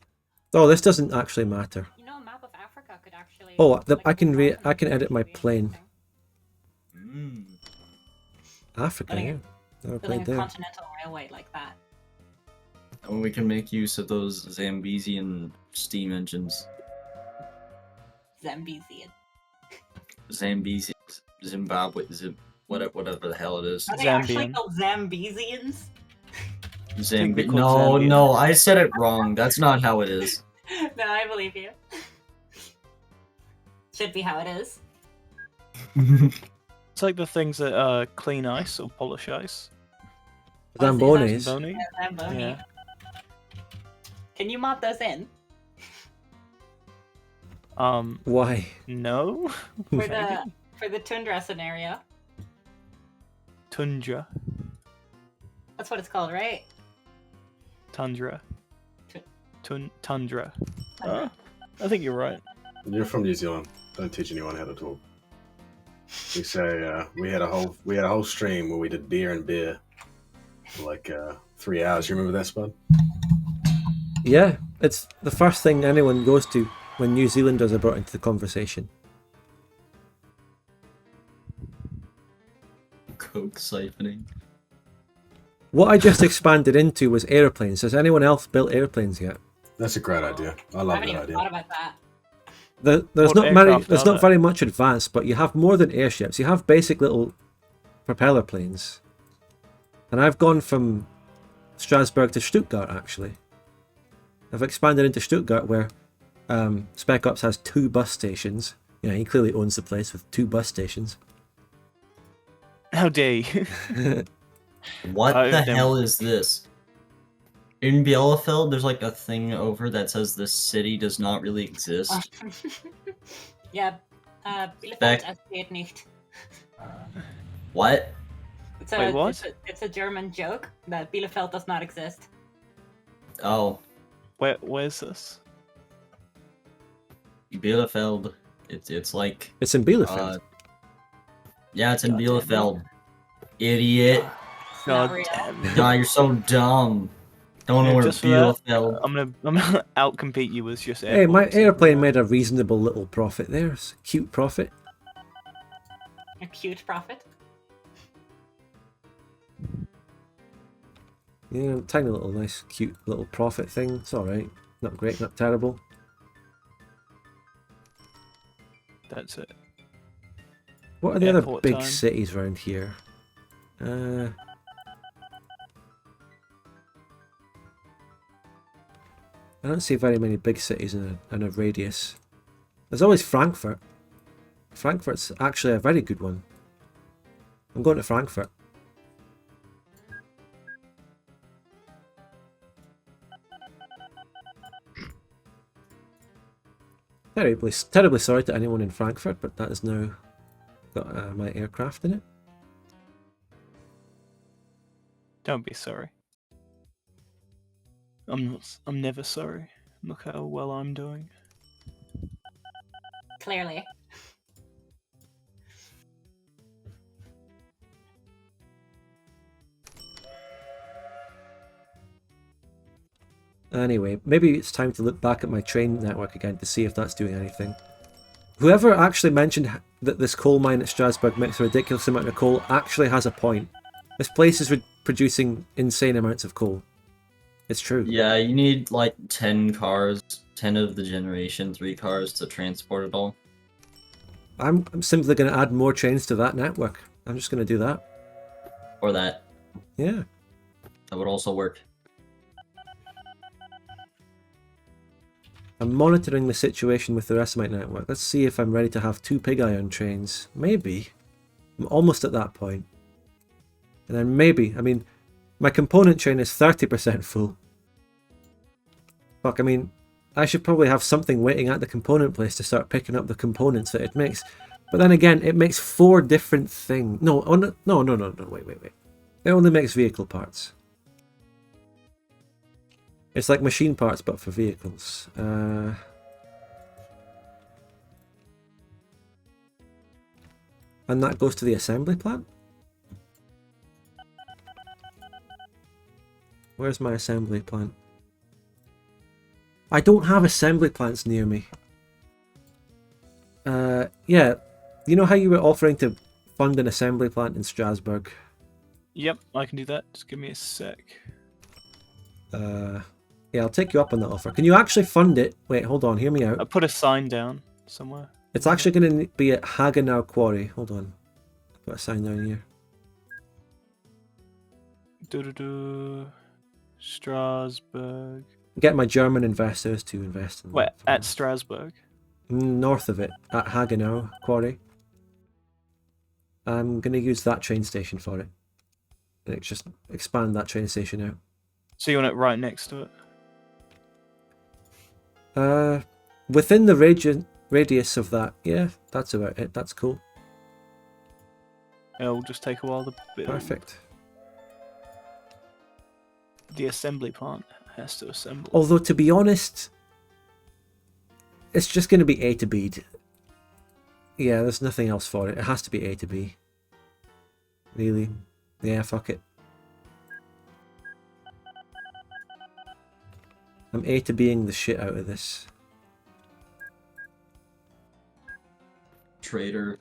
A: Oh, this doesn't actually matter.
D: You know, a map of Africa could actually.
A: Oh,
D: like,
A: I can
D: whole
A: I can
D: continent
A: edit my
D: could be
A: plane.
D: interesting.
A: Africa,
D: Building
A: yeah.
D: a-
A: Never
D: Building
A: played
D: a
A: there.
D: continental railway like that.
B: And we can make use of those Zambesian steam engines.
D: Zambesian.
B: Zambesian, Zimbabwe, whatever the hell it is.
D: Are they actually
E: Zambian.
D: called Zambesians?
E: think they're called
B: No,
E: Zambian.
B: no, I said it wrong. That's not how it is.
D: No, I believe you. Should be how it is.
E: It's like the things that clean ice or polish ice.
A: Zambonis.
E: Zamboni.
D: Zamboni.
E: Yeah.
D: Can you mop those in?
A: Why?
E: No.
D: For the tundra scenario.
E: Tundra.
D: That's what it's called, right?
E: Tundra.
D: Tu-
E: Tundra.
D: Tundra.
E: I think you're right.
C: You're from New Zealand. Don't teach anyone how to talk. We say we had a whole stream where we did beer and beer for like 3 hours. You remember that, Spud?
A: Yeah, it's the first thing anyone goes to when New Zealanders are brought into the conversation.
B: Coke siphoning.
A: What I just expanded into was airplanes. Has anyone else built airplanes yet?
C: That's a great idea. I
D: I
C: love
D: haven't
C: that
D: even
C: idea.
D: thought about that.
A: There's
E: What aircraft
A: there's
E: are
A: not
E: there?
A: very much advanced, but you have more than airships. You have basic little propeller planes. And I've gone from Strasbourg to Stuttgart, actually. I've expanded into Stuttgart, where SpecOps has 2 bus stations. You know, he clearly owns the place with 2 bus stations.
E: How dare you?
B: What
E: I
B: the
E: don't-
B: hell is this? In Bielefeld, there's like a thing over that says this city does not really exist.
D: Yeah, Bielefeld
B: Back-
D: existiert nicht.
B: What?
D: It's
E: Wait, what?
D: It's a German joke that Bielefeld does not exist.
B: Oh,
E: Where's this?
B: Bielefeld. It's like
A: It's in Bielefeld.
B: yeah, it's in
E: God damn it.
B: Bielefeld. Idiot.
D: It's not
E: God
D: real.
E: damn it.
B: God, you're so dumb. Don't know
E: Yeah,
B: where
E: just for that,
B: Bielefeld.
E: I'm gonna outcompete you with just
A: Hey, my
E: airports.
A: airplane made a reasonable little profit there. It's a cute profit.
D: A cute profit.
A: Yeah, tiny little nice cute little profit thing. It's alright. Not great, not terrible.
E: That's it.
A: What are the other
E: Airport
A: big
E: time.
A: cities around here? I don't see very many big cities in a radius. There's always Frankfurt. Frankfurt's actually a very good one. I'm going to Frankfurt. Terribly sorry to anyone in Frankfurt, but that has now got my aircraft in it.
E: Don't be sorry. I'm never sorry. Look how well I'm doing.
D: Clearly.
A: Anyway, maybe it's time to look back at my train network again to see if that's doing anything. Whoever actually mentioned that this coal mine at Strasbourg makes a ridiculous amount of coal actually has a point. This place is producing insane amounts of coal. It's true.
B: Yeah, you need like 10 cars, 10 of the generation 3 cars to transport it all.
A: I'm simply going to add more trains to that network. I'm just going to do that.
B: Or that.
A: Yeah.
B: That would also work.
A: I'm monitoring the situation with the rest of my network. Let's see if I'm ready to have 2 pig iron trains. Maybe. I'm almost at that point. And then maybe, I mean, My component chain is 30% full. Fuck, I mean, I should probably have something waiting at the component place to start picking up the components that it makes. But then again, it makes 4 different things. No, oh, no, wait. It only makes vehicle parts. It's like machine parts, but for vehicles. And that goes to the assembly plant? Where's my assembly plant? I don't have assembly plants near me. Yeah, you know how you were offering to fund an assembly plant in Strasbourg?
E: Yep, I can do that. Just give me a sec.
A: Yeah, I'll take you up on that offer. Can you actually fund it? Wait, hold on, hear me out.
E: I put a sign down somewhere.
A: It's actually going to be at Hagenau Quarry. Hold on. Put a sign down here.
E: Strasbourg.
A: Get my German investors to invest in
E: Wait,
A: that.
E: at Strasbourg?
A: North of it, at Hagenau Quarry. I'm going to use that train station for it. Like, just expand that train station out.
E: So you want it right next to it?
A: Within the radius of that, yeah, that's about it. That's cool.
E: It'll just take a while to build.
A: Perfect.
E: The assembly plant has to assemble.
A: Although, to be honest, it's just going to be A to B. Yeah, there's nothing else for it. It has to be A to B. Really? Yeah, fuck it. I'm A to Bing the shit out of this.
B: Traitor.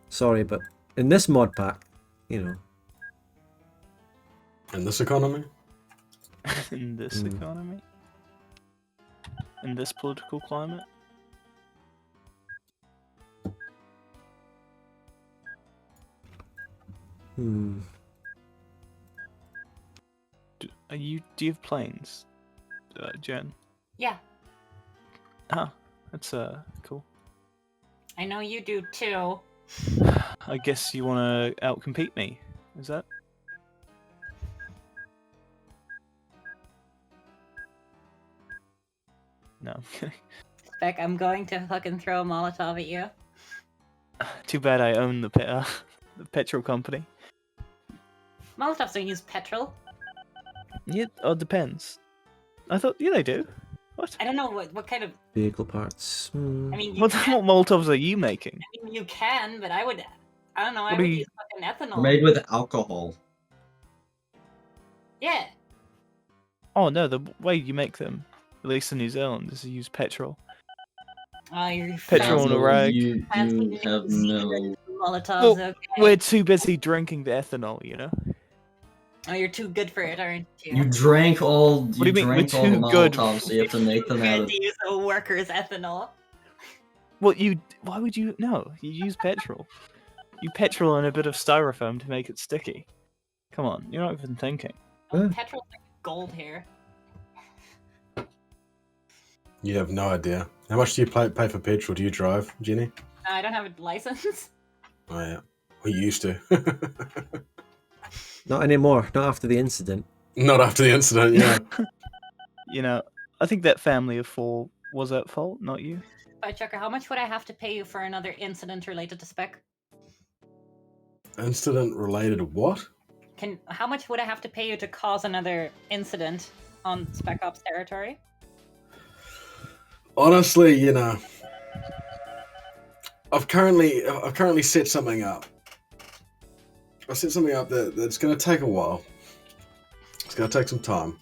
A: Sorry, but in this mod pack, you know.
C: In this economy?
E: In this economy? In this political climate?
A: Hmm.
E: Do you have planes, Jen?
D: Yeah,
E: Ah, that's cool.
D: I know you do too.
E: I guess you want to outcompete me, is that? No, I'm kidding.
D: Spec, I'm going to fucking throw a Molotov at you.
E: Too bad I own the the petrol company.
D: Molotovs don't use petrol.
E: Yeah, oh, depends. I thought, yeah, they do. What?
D: I don't know what kind of.
A: Vehicle parts. Hmm.
D: I mean, you
E: What
D: can,
E: Molotovs are you making?
D: I mean, you can, but I would. I don't know. I
E: What are
D: would
E: you-
D: use fucking ethanol.
B: Made with alcohol.
D: Yeah.
E: Oh no, the way you make them, at least in New Zealand, is to use petrol.
D: You're
E: Petrol on a rag.
B: You
D: fancy
B: have no.
D: Molotovs.
E: Well,
D: Okay.
E: We're too busy drinking the ethanol, you know.
D: Oh, you're too good for it, aren't you?
B: You drank all.
E: do you mean, we're
B: drank all the
E: too good?
B: Molotovs, so you have to make them out
D: Good
B: of.
D: to use a worker's ethanol.
E: Well, why would you? No, you use petrol. You petrol and a bit of styrofoam to make it sticky. Come on, you're not even thinking.
A: Yeah.
D: Petrol's like gold here.
C: You have no idea. How much do you pay for petrol? Do you drive, Jenny?
D: I don't have a license.
C: Oh yeah, we used to.
A: Not anymore. Not after the incident.
C: Not after the incident, yeah.
E: You know, I think that family of 4 was at fault, not you.
D: Piechucker, how much would I have to pay you for another incident related to Spec?
C: Incident related to what?
D: How much would I have to pay you to cause another incident on Spec Ops territory?
C: Honestly, you know, I've currently set something up. I set something up that's going to take a while. It's going to take some time,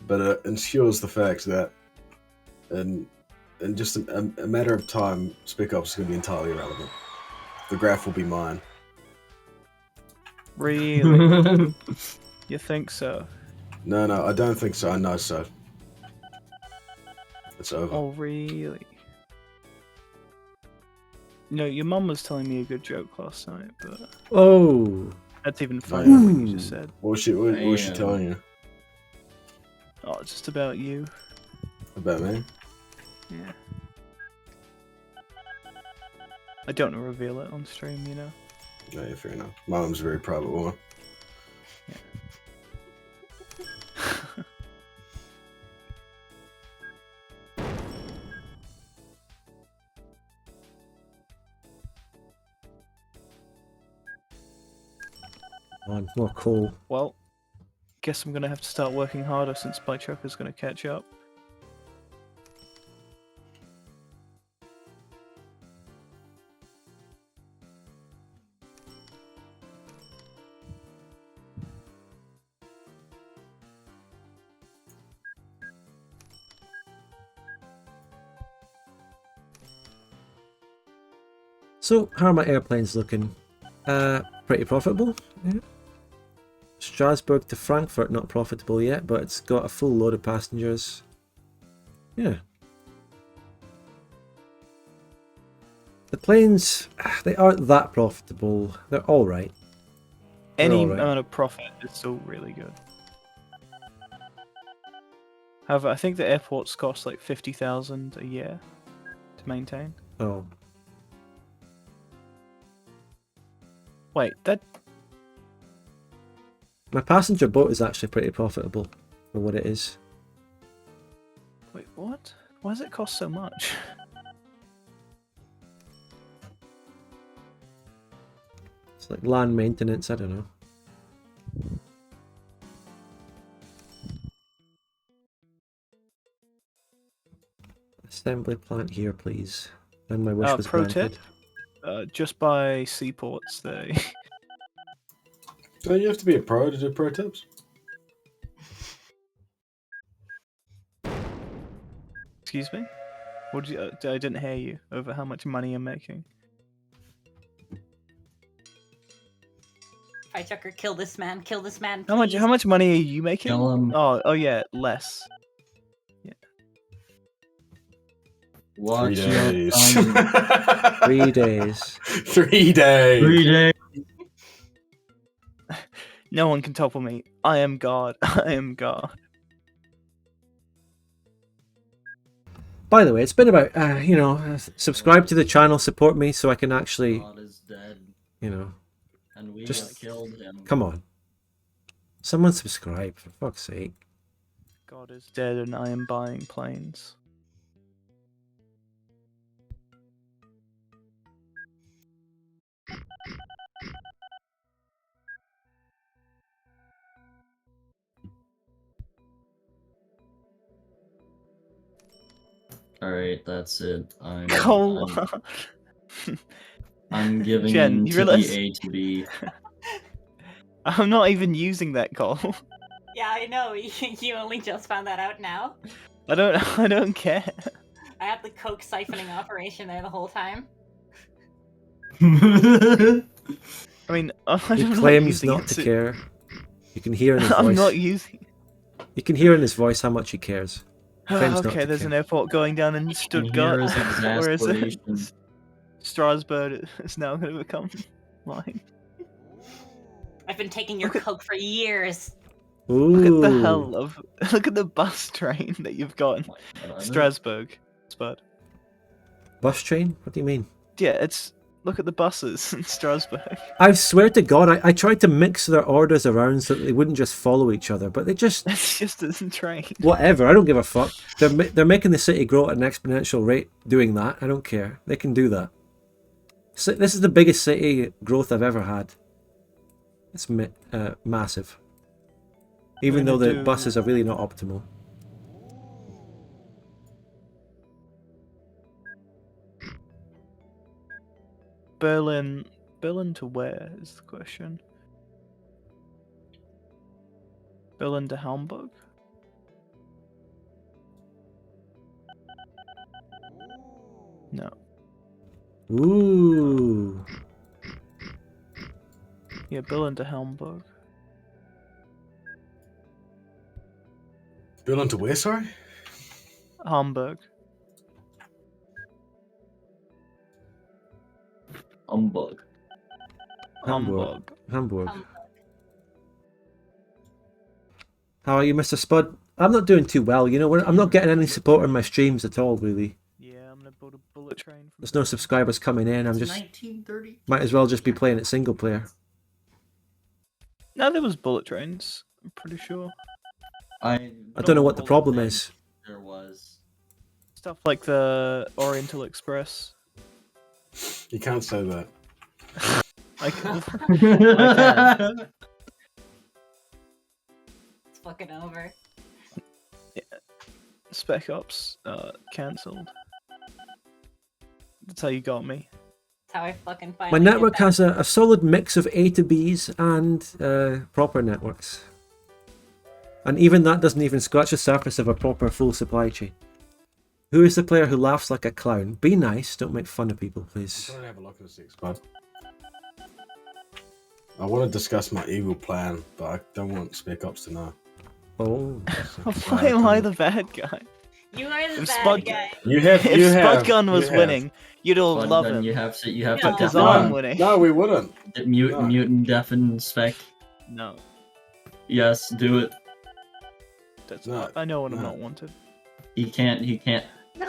C: but it ensures the fact that in just a matter of time, Spec Ops is going to be entirely irrelevant. The graph will be mine.
E: Really? You think so?
C: No, I don't think so. I know so. It's over.
E: Oh, really? No, your mum was telling me a good joke last night, but
A: Oh.
E: that's even funnier than what you just said.
C: What was she
B: Damn.
C: telling you
E: Oh, it's just about you.
C: about me?
E: Yeah. I don't want to reveal it on stream, you know.
C: No, yeah, fair enough. My mum's a very private woman.
A: On more coal.
E: Well, guess I'm gonna have to start working harder since Piechucker's gonna catch up.
A: So, how are my airplanes looking? Pretty profitable. Yeah. Strasbourg to Frankfurt, not profitable yet, but it's got a full load of passengers. Yeah. The planes, they aren't that profitable. They're alright.
E: Any
A: alright.
E: amount of profit is still really good. However, I think the airports cost like 50,000 a year to maintain.
A: Oh.
E: Wait, that
A: My passenger boat is actually pretty profitable for what it is.
E: wait, what? Why does it cost so much?
A: It's like land maintenance, I don't know. Assembly plant here, please. And my wish was
E: Pro
A: granted.
E: tip: just by seaports, they
C: Don't you have to be a pro to do pro tips?
E: Excuse me? What did you? I didn't hear you over how much money I'm making.
D: Piechucker, kill this man, please.
E: How much money are you making?
B: Kill him.
E: Oh yeah, less.
B: Watch
C: 3
B: your
C: days.
B: tongue.
A: 3 days.
C: 3 days.
B: 3 days.
E: No one can topple me. I am God. I am God.
A: By the way, it's been about, subscribe to the channel, support me so I can actually,
B: God is dead,
A: just
B: and we just killed him.
A: come on. Someone subscribe, for fuck's sake.
E: God is dead and I am buying planes.
B: Alright, that's it.
E: Coal.
B: I'm giving
E: Jen,
B: in
E: you
B: to
E: realize-
B: the A to B.
E: I'm not even using that coal.
D: Yeah, I know. You only just found that out now.
E: I don't care.
D: I had the coke siphoning operation there the whole time.
E: I mean,
A: He claims not to care. You can hear in his
E: I'm
A: voice.
E: not using.
A: You can hear in his voice how much he cares. Claims not
E: Okay,
A: to
E: there's
A: care.
E: an airport going down in Stuttgart.
B: his
E: Where is it?
B: exasperation.
E: Strasbourg is now going to become mine.
D: I've been taking your
E: Look at-
D: coke for years.
A: Ooh.
E: Look at the hell of. Look at the bus train that you've got in Strasbourg. Spud.
A: Bus train? What do you mean?
E: Yeah, it's. Look at the buses in Strasbourg.
A: I swear to God, I tried to mix their orders around so that they wouldn't just follow each other, but they just...
E: It's just a train.
A: Whatever, I don't give a fuck. They're making the city grow at an exponential rate doing that. I don't care. They can do that. So this is the biggest city growth I've ever had. It's massive. Even though the buses are really not optimal.
E: Berlin to where is the question? Berlin to Hamburg? No.
A: Ooh.
E: Yeah, Berlin to Hamburg.
C: Berlin to where, sorry?
E: Hamburg.
B: Humbug.
A: Hamburg. Hamburg.
D: Um,
A: How are you, Mr. Spud? I'm not doing too well, I'm not getting any support on my streams at all, really.
E: Yeah, I'm gonna build a bullet train. From
A: There's no subscribers coming in, I'm just...
B: 1930.
A: Might as well just be playing it single player.
E: No, there was bullet trains. I'm pretty sure.
B: I
A: don't know what the problem
B: think
A: is.
B: There was.
E: Stuff like the Oriental Express.
C: You can't say that.
E: I can.
D: fucking over.
E: Spec Ops cancelled. That's how you got me.
D: That's how I fucking
A: My
D: finally
A: network
D: get back.
A: has a solid mix of A to Bs and proper networks. And even that doesn't even scratch the surface of a proper full supply chain. Who is the player who laughs like a clown? Be nice, don't make fun of people, please.
C: I'm trying to have a look at this, bud. I want to discuss my evil plan, but I don't want Spec Ops to know.
A: Oh.
E: Why am I the bad guy?
D: You are the
E: If
D: bad
E: Spud-
D: guy.
C: You have.
E: If
C: You have.
E: Spudgun was
C: you have.
E: winning, you'd all
B: But
E: love
B: then
E: him.
B: you have to
D: No.
E: Because
B: no,
E: I'm winning.
C: No, we wouldn't.
B: mute,
C: No.
B: mutant, deafen, spec.
E: No,
B: Yes, do it.
E: that's
C: No,
E: I know when I'm
C: no.
E: not wanted.
B: He can't. He can't.
D: No.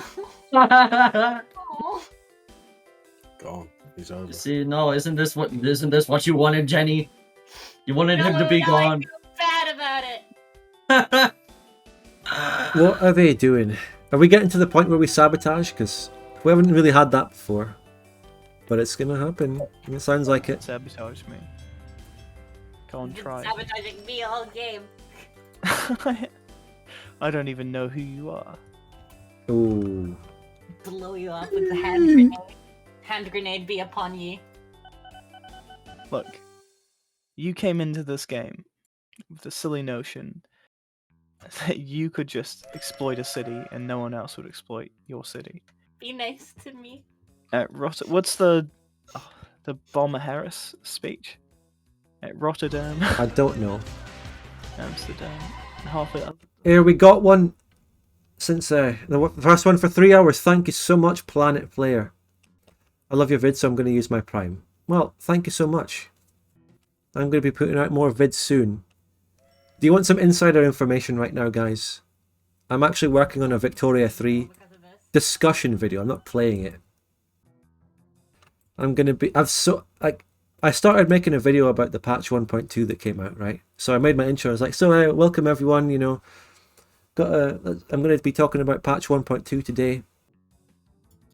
D: Oh.
C: Gone. He's over.
B: See, no, isn't this what you wanted, Jenny? You wanted him to be
D: No,
B: gone.
D: I feel bad about it.
A: What are they doing? Are we getting to the point where we sabotage? Because we haven't really had that before. But it's gonna happen. It sounds like it.
E: Sabotage me. Go on,
D: You've been
E: try.
D: sabotaging me all game.
E: I don't even know who you are.
A: Ooh.
D: Blow you up with the hand grenade. Hand grenade be upon ye.
E: Look, you came into this game with the silly notion that you could just exploit a city and no one else would exploit your city.
D: Be nice to me.
E: At what's the Bomber Harris speech? At Rotterdam,
A: I don't know.
E: Amsterdam, halfway up.
A: Here, we got one since the first one for 3 hours. Thank you so much, Planet Player. I love your vids, so I'm going to use my Prime. Well, thank you so much. I'm going to be putting out more vids soon. Do you want some insider information right now, guys? I'm actually working on a Victoria 3
D: Because of this.
A: discussion video. I'm not playing it. I'm going to be... I started making a video about the patch 1.2 that came out, right? So I made my intro. I was like, so welcome everyone, you know. I'm going to be talking about patch 1.2 today.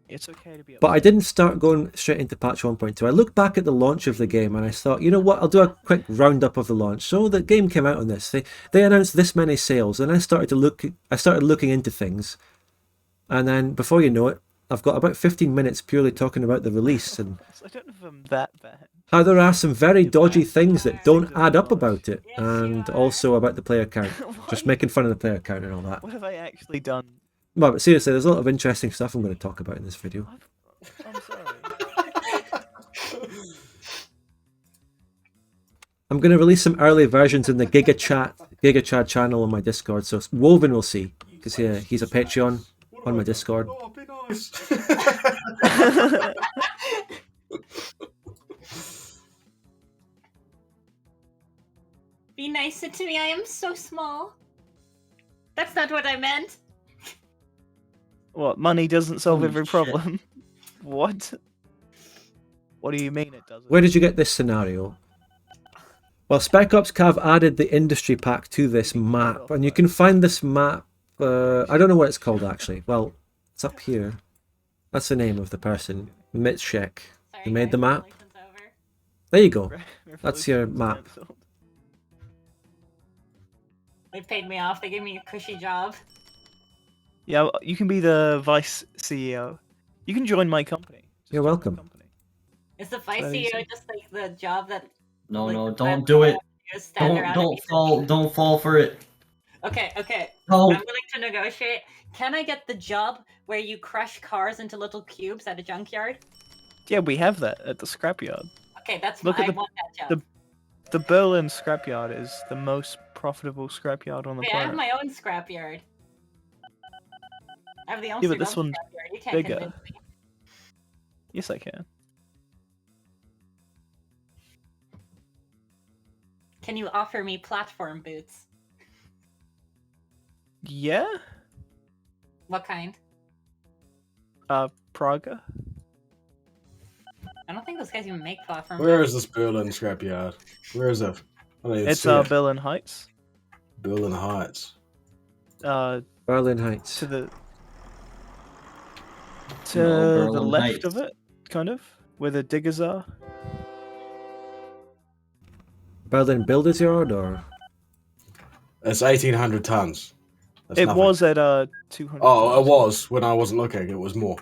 E: It's okay to be.
A: But I didn't start going straight into patch 1.2. I looked back at the launch of the game and I thought, you know what, I'll do a quick roundup of the launch. So the game came out on this. They announced this many sales, and I started looking into things. And then before you know it, I've got about 15 minutes purely talking about the release and
E: I don't know if I'm that bad.
A: how there are some very dodgy things that don't add up about it, and also about the player count. Just making fun of the player count and all that.
E: What have I actually done?
A: Well, but seriously, there's a lot of interesting stuff I'm going to talk about in this video.
E: I'm sorry.
A: I'm going to release some early versions in the GigaChad channel on my Discord, so Woven will see, because he's a Patreon on my Discord.
C: Oh, be nice.
D: Be nicer to me. I am so small. That's not what I meant.
E: What? Money doesn't solve
B: Holy
E: every
B: shit.
E: problem. What? What do you mean it doesn't?
A: Where did you get this scenario? Well, SpecOpsCav added the industry pack to this map, and you can find this map. I don't know what it's called actually. Well, it's up here. That's the name of the person, Mitschek.
D: Sorry,
A: You made
D: guys,
A: the map?
D: relation's over.
A: There you go. That's your
E: Revolution's
A: map.
E: cancelled.
D: They paid me off. They gave me a cushy job.
E: Yeah, well, you can be the vice CEO. You can join my company. Just
A: You're
E: join my
A: welcome.
E: company.
D: Is the vice
E: So
D: CEO
E: easy.
D: just like the job that?
B: No,
D: like,
B: no,
D: the
B: don't
D: best
B: do it.
D: is stand around and be-
B: Don't fall for it.
D: Okay.
B: No.
D: I'm willing to negotiate. Can I get the job where you crush cars into little cubes at a junkyard?
E: Yeah, we have that at the scrapyard.
D: Okay, that's
E: Look
D: fine.
E: at
D: I
E: the-
D: want that job.
E: The Berlin scrapyard is the most profitable scrapyard on the
D: Okay, I have
E: planet.
D: my own scrapyard. I have the
E: Yeah, but this
D: own
E: one's
D: scrapyard. You can't
E: bigger.
D: convince me.
E: Yes, I can.
D: Can you offer me platform boots?
E: Yeah?
D: What kind?
E: Praga?
D: I don't think those guys even make platform
C: Where is this Berlin scrapyard? Where is it? I don't even
E: It's
C: see it.
E: Berlin Heights.
C: Berlin Heights.
A: Berlin Heights.
E: To the
B: Berlin
E: left
B: Heights.
E: of it, kind of, where the diggers are.
A: Berlin Builders Yard, or
C: It's 1,800 tons. That's
E: It
C: nothing.
E: was at 200.
C: Oh, it
E: tons.
C: was when I wasn't looking. It was more.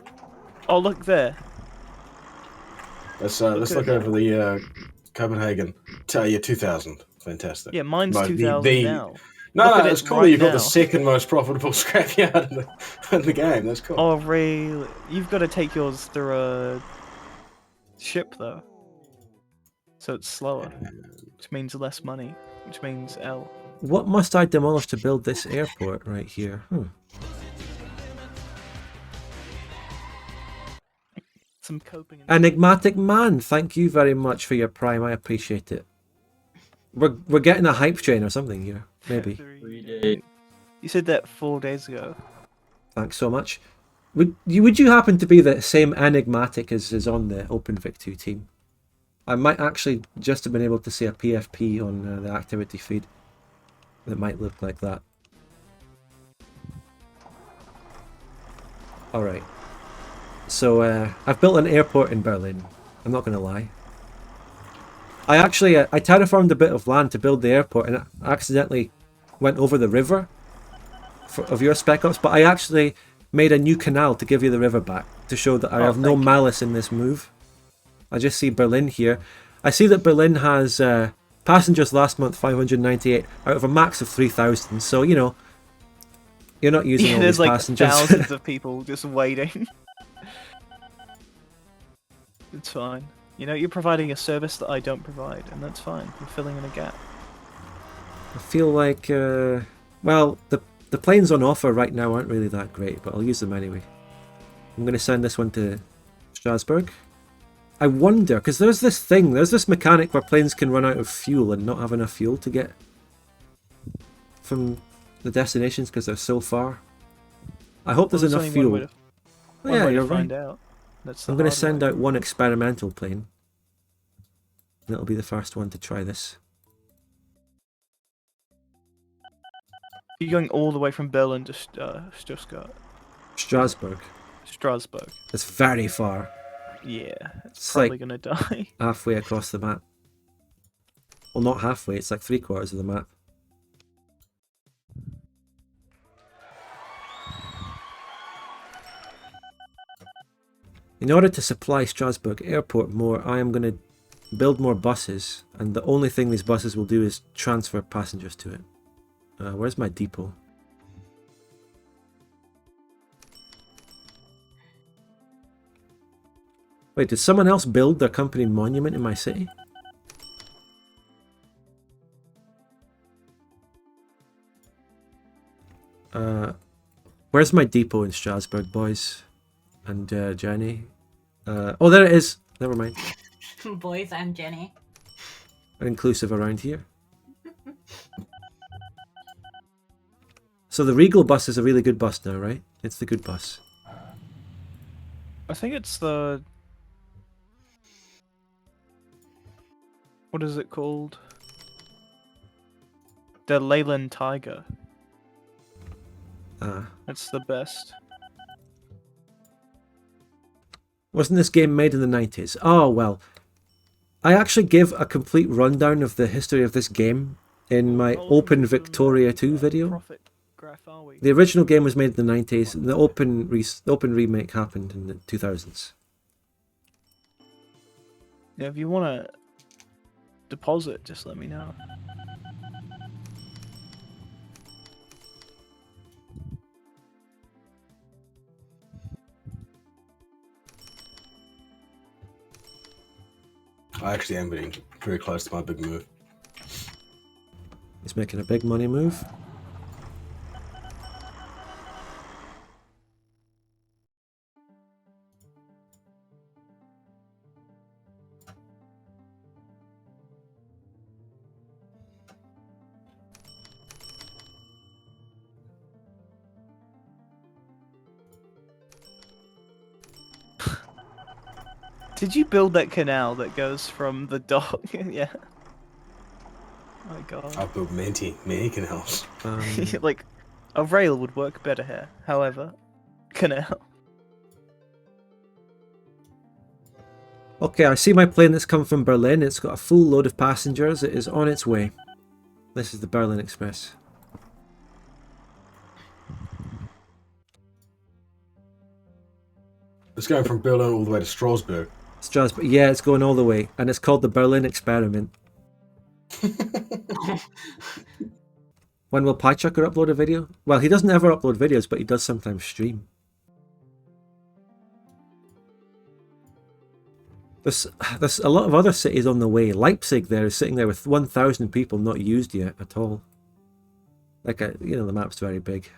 E: Oh, look there.
C: Let's
E: Look
C: look
E: at-
C: over the Copenhagen. Yeah, 2,000. Fantastic.
E: Yeah, mine's
C: No,
E: 2,000 now.
C: No,
E: Look
C: no,
E: at
C: it's
E: it
C: cool.
E: right
C: You got
E: now.
C: the second most profitable scrapyard in the game. That's cool.
E: Oh, really? You've got to take yours through a ship, though. So it's slower, which means less money, which means L.
A: What must I demolish to build this airport right here?
E: Some coping.
A: Enigmatic Man, thank you very much for your prime. I appreciate it. We're getting a hype train or something here, maybe.
B: 3 days.
E: You said that 4 days ago.
A: Thanks so much. Would you happen to be the same enigmatic as is on the OpenVic2 team? I might actually just have been able to see a PFP on the activity feed that might look like that. Alright. So, I've built an airport in Berlin. I'm not going to lie. I actually, I terraformed a bit of land to build the airport and I accidentally went over the river of your Spec Ops, but I actually made a new canal to give you the river back to show that I have no malice in this move. I just see Berlin here. I see that Berlin has passengers last month 598 out of a max of 3,000, so you know, you're not using all
E: there's
A: these
E: like
A: passengers.
E: thousands of people just waiting. It's fine. You know, you're providing a service that I don't provide, and that's fine. You're filling in a gap.
A: I feel like, well, the planes on offer right now aren't really that great, but I'll use them anyway. I'm going to send this one to Strasbourg. I wonder, because there's this mechanic where planes can run out of fuel and not have enough fuel to get from the destinations because they're so far. I hope there's enough fuel. Yeah, you're right. I'm going to send out one experimental plane. And it'll be the first one to try this.
E: You're going all the way from Berlin to Stuttgart.
A: Strasbourg.
E: Strasbourg.
A: It's very far.
E: Yeah, it's
A: It's
E: probably
A: like
E: gonna die.
A: halfway across the map. Well, not halfway, it's like 3/4 of the map. In order to supply Strasbourg Airport more, I am going to build more buses, and the only thing these buses will do is transfer passengers to it. Where's my depot? Wait, did someone else build their company monument in my city? Where's my depot in Strasbourg, boys? And Jenny? Oh, there it is! Never mind.
D: Boys and Jenny.
A: Inclusive around here. So the Regal bus is a really good bus now, right? It's the good bus.
E: I think it's the... What is it called? The Leyland Tiger. That's the best.
A: Wasn't this game made in the 90s? Oh, well. I actually give a complete rundown of the history of this game in my Open Victoria 2 video. The original game was made in the 90s, and the open remake happened in the 2000s.
E: Yeah, if you want to deposit, just let me know.
C: I actually am getting very close to my big move.
A: He's making a big money move.
E: Did you build that canal that goes from the dock? Yeah. Oh my god.
C: I've built many canals.
E: Like, a rail would work better here. However, canal.
A: Okay, I see my plane that's come from Berlin. It's got a full load of passengers. It is on its way. This is the Berlin Express.
C: It's going from Berlin all the way to Strasbourg.
A: Strasbourg. Yeah, it's going all the way, and it's called the Berlin Experiment. When will Piechucker upload a video? Well, he doesn't ever upload videos, but he does sometimes stream. There's a lot of other cities on the way. Leipzig there is sitting there with 1,000 people not used yet at all. Like, you know, the map's very big.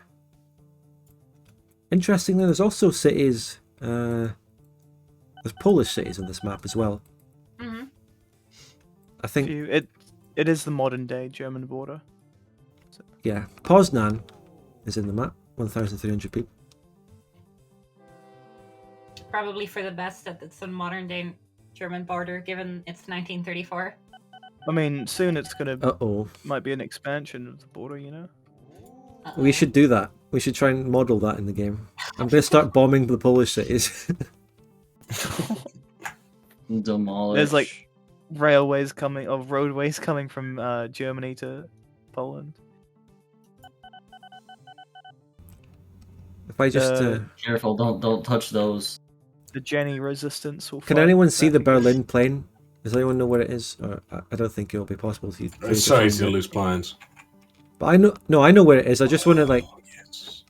A: Interestingly, there's also cities, there's Polish cities on this map as well.
D: Mm-hmm.
A: I think,
E: It is the modern day German border.
A: yeah, Poznan is in the map, 1,300 people.
D: Probably for the best that it's a modern day German border, given it's 1934.
E: I mean, soon it's gonna
A: Uh-oh.
E: might be an expansion of the border, you know.
A: We should do that. We should try and model that in the game. I'm going to start bombing the Polish cities.
B: Demolish.
E: There's like railways coming or roadways coming from Germany to Poland.
A: If I just...
B: Careful, don't touch those.
E: The Jenny resistance will.
A: Can
E: fight
A: anyone see the
E: back against-
A: Berlin plane? Does anyone know where it is? Or I don't think it'll be possible to.
C: It's so easy to lose planes.
A: But I know. No, I know where it is. I just want to like.
C: Oh, yes.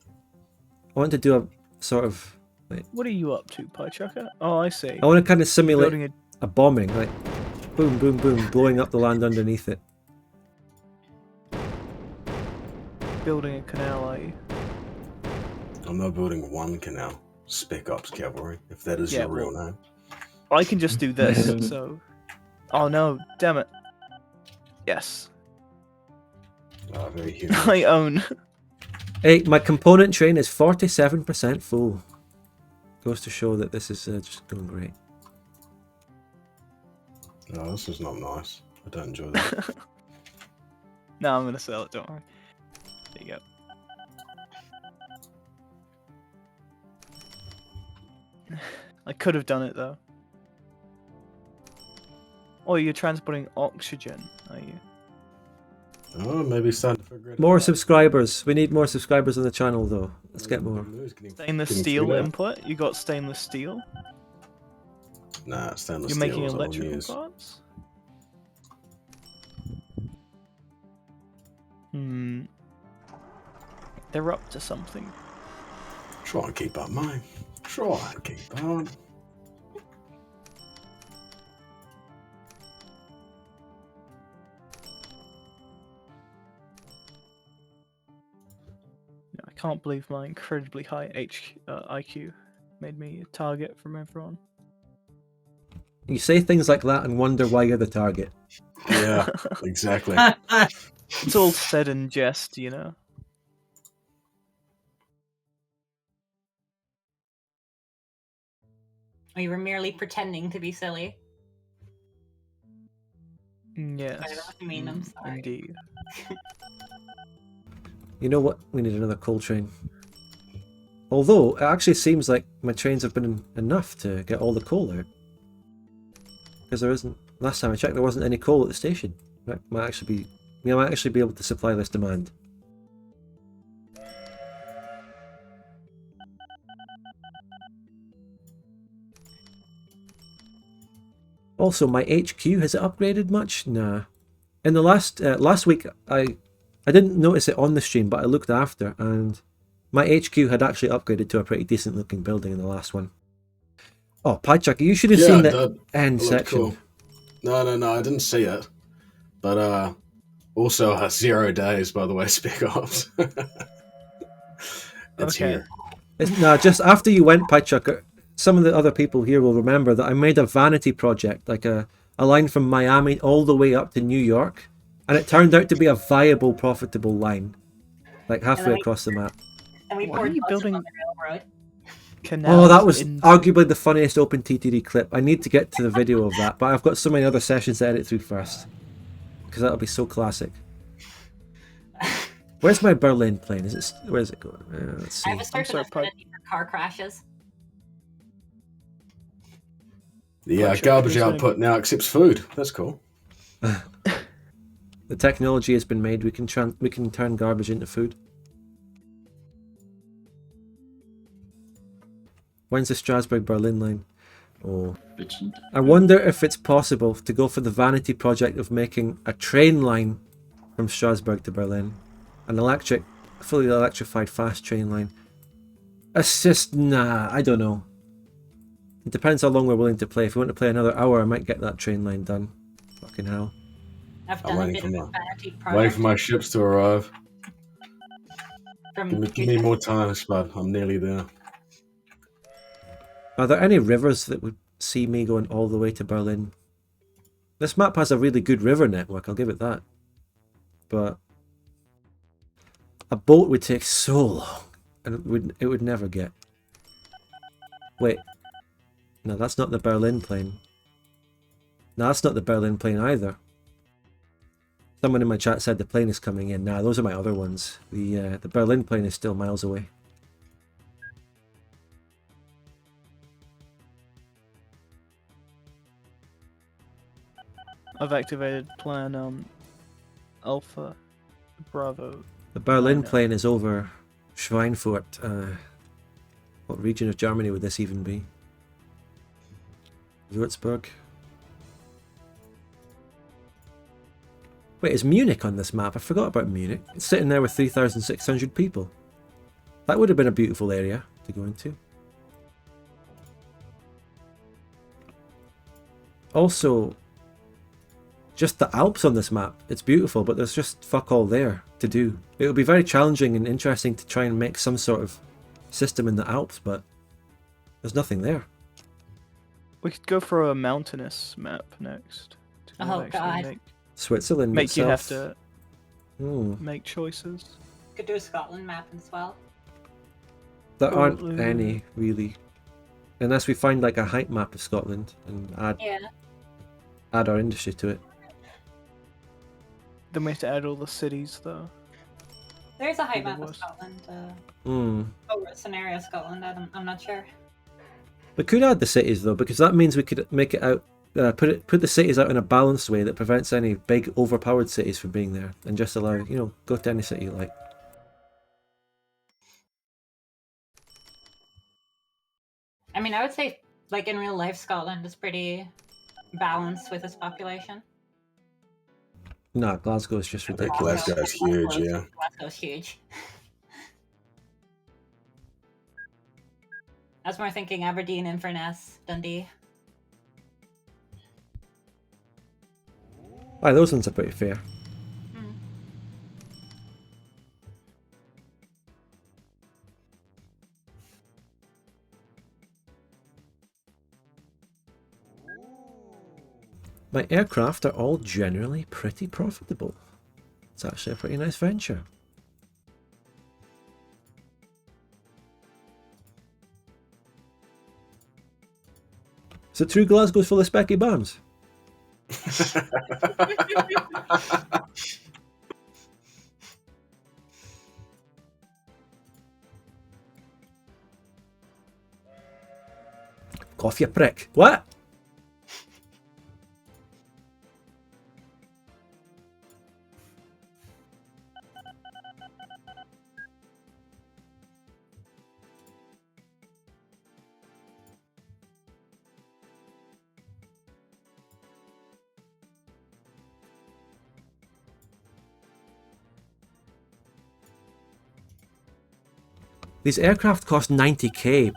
A: I want to do a sort of. Like,
E: What are you up to, Piechucker? Oh, I see.
A: I want to kind of simulate
E: Building
A: a bombing, like boom, boom, boom, blowing up the land underneath it.
E: building a canal, are you?
C: I'm not building one canal. SpecOpsCavalry, if that is
E: Yeah,
C: your real name.
E: I can just do this, so... Oh no, damn it. Yes.
C: Oh, very human.
E: I own.
A: Hey, my component train is 47% full. Goes to show that this is just going great.
C: No, this is not nice. I don't enjoy that.
E: No, I'm gonna sell it, don't worry. There you go. I could have done it though. Oh, you're transporting oxygen, are you?
C: Oh, maybe it's time to figure it
A: More
C: out.
A: subscribers. We need more subscribers on the channel, though. Let's get more.
E: Stainless
C: Getting
E: steel
C: figured out.
E: input? You got stainless steel?
C: Nah, stainless
E: You're
C: steel
E: making
C: is all
E: electrical
C: news.
E: parts? Hmm. They're up to something.
C: Try and keep up, mate. Try and keep on.
E: I can't believe my incredibly high IQ made me a target from everyone.
A: You say things like that and wonder why you're the target.
C: Yeah, exactly.
E: It's all said in jest, you know.
D: Or you were merely pretending to be silly.
E: Yes.
D: Sorry, that was mean, I'm sorry.
E: Indeed.
A: You know what? We need another coal train. Although, it actually seems like my trains have been enough to get all the coal out. Because there isn't... Last time I checked, there wasn't any coal at the station. We might actually be able to supply this demand. Also, my HQ, has it upgraded much? Nah. In the last week, I didn't notice it on the stream, but I looked after, and my HQ had actually upgraded to a pretty decent looking building in the last one. Oh, Piechucker, you should have seen the end
C: It looked
A: section.
C: cool. No, I didn't see it. But also 0 days, by the way, Spec Ops. It's
E: Okay.
C: here.
A: No, just after you went, Piechucker, some of the other people here will remember that I made a vanity project, like a line from Miami all the way up to New York, and it turned out to be a viable, profitable line, like halfway across the map.
D: And we
E: Why are
D: poured
E: you
D: buses
E: building-
D: on the railroad.
E: Canals
A: Oh, that was
E: into-
A: arguably the funniest OpenTTD clip. I need to get to the video of that, but I've got so many other sessions to edit through first, because that'll be so classic. Where's my Berlin plane? Where's it going? Let's
D: I
A: see.
D: have a certain
E: sorry,
D: affinity for car crashes.
C: Yeah,
E: Gotcha.
C: garbage
E: There's
C: output now accepts food. That's cool.
A: The technology has been made. We can turn garbage into food. When's the Strasbourg-Berlin line? Oh.
B: Bitchin'.
A: I wonder if it's possible to go for the vanity project of making a train line from Strasbourg to Berlin. An electric, fully electrified fast train line. It's just, nah, I don't know. It depends how long we're willing to play. If we want to play another hour, I might get that train line done. Fucking hell.
D: I've
C: I'm
D: done a
C: waiting
D: bit
C: for
D: of
C: my-
D: a vanity
C: Waiting
D: project
C: for my ships to arrive.
D: from
C: Give me more time, Spud. I'm nearly there.
A: Are there any rivers that would see me going all the way to Berlin? This map has a really good river network, I'll give it that. But a boat would take so long, and it would never get. Wait. No, that's not the Berlin plane. No, that's not the Berlin plane either. Someone in my chat said the plane is coming in. Nah, those are my other ones. The Berlin plane is still miles away.
E: I've activated plan Alpha Bravo.
A: The Berlin
E: know.
A: plane is over Schweinfurt. What region of Germany would this even be? Würzburg. Wait, is Munich on this map? I forgot about Munich. It's sitting there with 3,600 people. That would have been a beautiful area to go into. Also, just the Alps on this map. It's beautiful, but there's just fuck all there to do. It would be very challenging and interesting to try and make some sort of system in the Alps, but there's nothing there.
E: We could go for a mountainous map next. To
D: Oh,
E: actually
D: God.
E: Make,
A: Switzerland
E: make you have
A: itself.
E: to
A: Hmm.
E: make choices.
D: could do a Scotland map as well.
A: There aren't
E: Scotland.
A: any, really. Unless we find like a height map of Scotland and
D: Yeah.
A: add our industry to it.
E: Then we have to add all the cities, though.
D: There's a height
E: Either
D: map of
E: was.
D: Scotland.
A: Hmm.
D: Scenario Scotland. I'm not sure.
A: We could add the cities though, because that means we could make it out, put the cities out in a balanced way that prevents any big overpowered cities from being there, and just allow, you know, go to any city you like.
D: I mean, I would say, like in real life, Scotland is pretty balanced with its population.
A: Nah, Glasgow is just ridiculous.
C: Glasgow's huge, yeah.
D: Glasgow's huge. I was more thinking Aberdeen, Inverness, Dundee.
A: Aye, those ones are pretty fair.
D: Hmm.
A: My aircraft are all generally pretty profitable. It's actually a pretty nice venture. Is it true Glasgow's full of specky bombs? Cough, you prick. What? These aircraft cost 90k,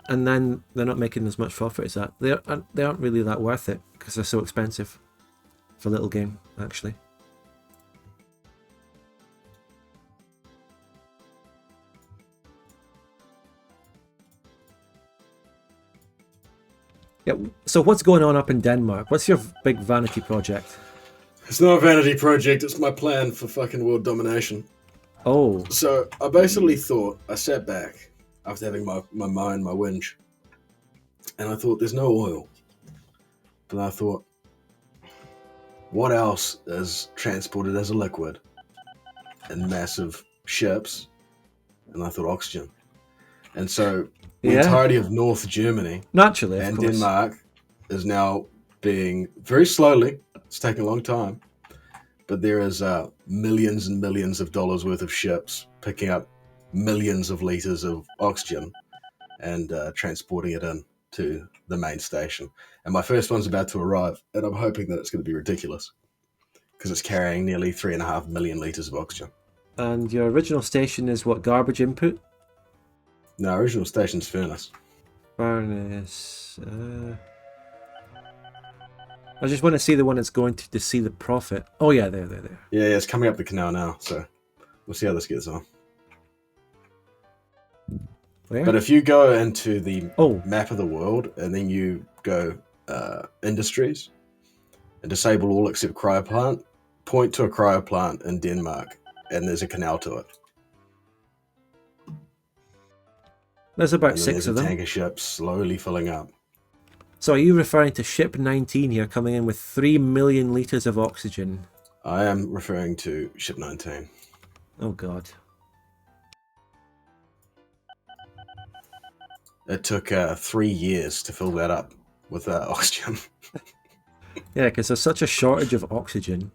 A: and then they're not making as much profit as that. They aren't really that worth it because they're so expensive for a little game, actually. Yeah. So what's going on up in Denmark? What's your big vanity project?
C: It's not a vanity project, it's my plan for fucking world domination.
A: Oh,
C: So I basically thought, I sat back after having my whinge, and I thought, there's no oil. But I thought, what else is transported as a liquid in massive ships? And I thought oxygen. And so the
A: yeah.
C: entirety of North Germany
A: Naturally, of
C: and
A: course.
C: Denmark is now being, very slowly, it's taking a long time, but there is millions and millions of dollars worth of ships picking up millions of liters of oxygen and transporting it in to the main station. And my first one's about to arrive, and I'm hoping that it's going to be ridiculous because it's carrying nearly 3.5 million liters of oxygen.
A: And your original station is what, garbage input?
C: No, original station's furnace.
A: Furnace. I just want to see the one that's going to see the profit. Oh yeah, there.
C: Yeah, it's coming up the canal now, so we'll see how this gets on.
A: Where?
C: But if you go into the
A: Oh,
C: map of the world and then you go industries and disable all except cryoplant, point to a cryoplant in Denmark and there's a canal to it.
A: there's about
C: And then
A: 6
C: there's
A: of
C: a
A: them.
C: tanker ship slowly filling up.
A: So are you referring to ship 19 here coming in with 3 million litres of oxygen?
C: I am referring to ship 19.
A: Oh god.
C: It took 3 years to fill that up with oxygen.
A: Yeah, because there's such a shortage of oxygen.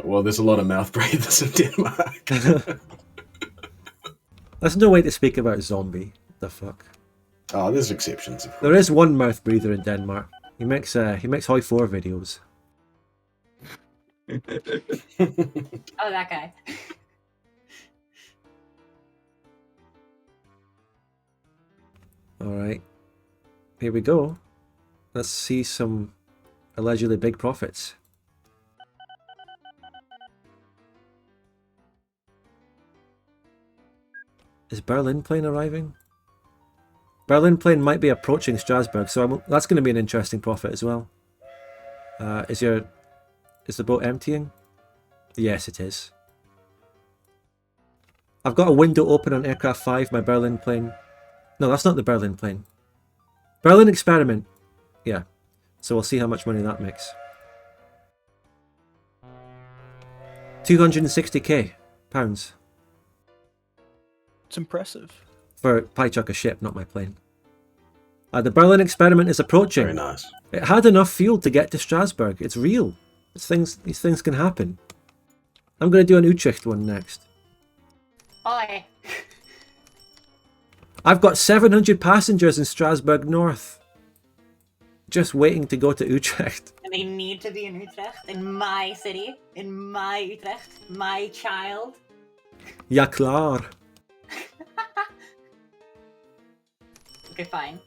C: Well, there's a lot of mouth breathers in Denmark.
A: There's no way to speak about zombie. The fuck.
C: Oh, there's exceptions. Of course.
A: There is one mouth breather in Denmark. He makes Hoi 4 videos.
D: Oh, that guy.
A: Alright. Here we go. Let's see some allegedly big profits. Is Berlin plane arriving? Berlin plane might be approaching Strasbourg, so that's going to be an interesting profit as well. Is the boat emptying? Yes, it is. I've got a window open on aircraft 5, my Berlin plane. No, that's not the Berlin plane. Berlin experiment. Yeah. So we'll see how much money that makes. 260k pounds.
E: It's impressive.
A: For Piechucker ship, not my plane. The Berlin experiment is approaching.
C: Very nice.
A: It had enough fuel to get to Strasbourg. It's real. These things can happen. I'm going to do an Utrecht one next.
D: Oi.
A: I've got 700 passengers in Strasbourg North. Just waiting to go to Utrecht.
D: And they need to be in Utrecht, in my city, in my Utrecht, my child.
A: Ja klaar.
D: Okay, fine.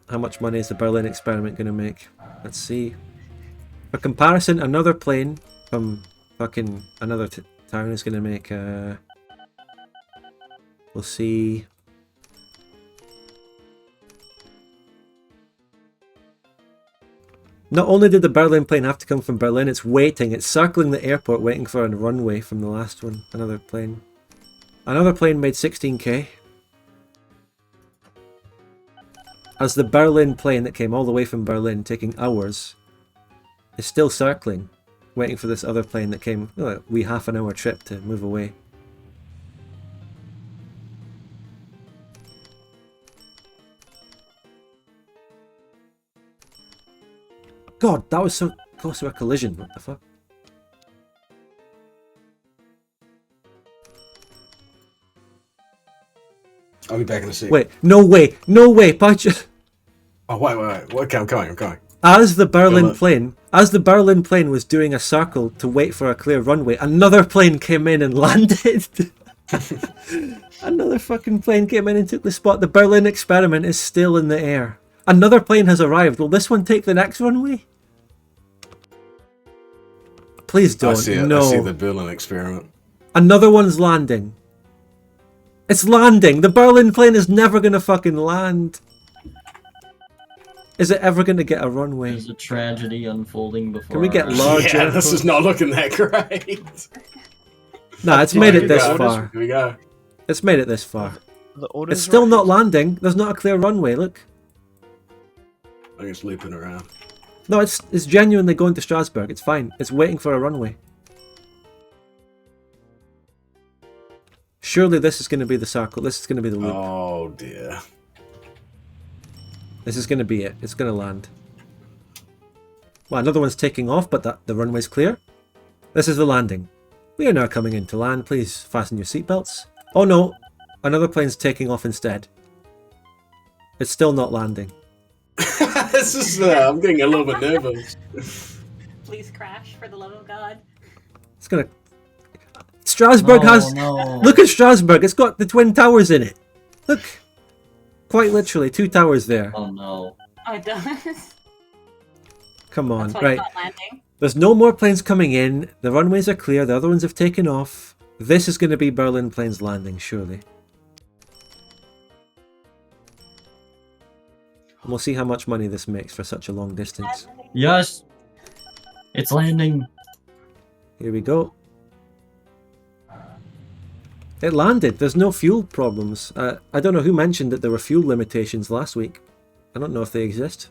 A: How much money is the Berlin experiment going to make? Let's see. For comparison, another plane from fucking another town is going to make... We'll see... Not only did the Berlin plane have to come from Berlin, it's waiting. It's circling the airport waiting for a runway from the last one. Another plane. Another plane made 16k. As the Berlin plane that came all the way from Berlin, taking hours, is still circling, waiting for this other plane that came a wee half-an-hour trip to move away. God, that was so close to a collision. What the fuck?
C: I'll be back in a sec.
A: Wait, no way, no way, Patch.
C: Oh, wait. Okay, I'm coming.
A: As the Berlin plane was doing a circle to wait for a clear runway, another plane came in and landed. Another fucking plane came in and took the spot. The Berlin experiment is still in the air. Another plane has arrived. Will this one take the next runway? Please don't.
C: I see it.
A: No.
C: I see the Berlin experiment.
A: Another one's landing. It's landing. The Berlin plane is never going to fucking land. Is it ever going to get a runway?
B: There's a tragedy unfolding before.
A: Can we get
B: our eyes.
A: larger?
C: Yeah, this is not looking that great.
A: Nah, it's made it
C: Here we
A: this
C: go.
A: far.
C: Here we go.
A: It's made it this far.
E: The orders
A: It's still
E: right.
A: not landing. There's not a clear runway. Look.
C: I think it's looping around.
A: No, it's genuinely going to Strasbourg. It's fine. It's waiting for a runway. Surely this is going to be the circle. This is going to be the loop.
C: Oh dear.
A: This is going to be it. It's going to land. Well, another one's taking off, but the runway's clear. This is the landing. We are now coming in to land. Please fasten your seatbelts. Oh no. another plane's taking off instead. It's still not landing.
C: This is. I'm getting a little bit nervous.
D: Please crash, for the love of God.
A: It's gonna. Strasbourg has.
B: No.
A: Look at Strasbourg. It's got the twin towers in it. Look. Quite literally, 2 towers there.
B: Oh no.
D: Oh, it does.
A: Come on,
D: That's why
A: right.
D: it's not landing.
A: There's no more planes coming in. The runways are clear. The other ones have taken off. This is going to be Berlin planes landing, surely. And we'll see how much money this makes for such a long distance.
B: Yes. It's landing.
A: Here we go. It landed. There's no fuel problems. I don't know who mentioned that there were fuel limitations last week. I don't know if they exist.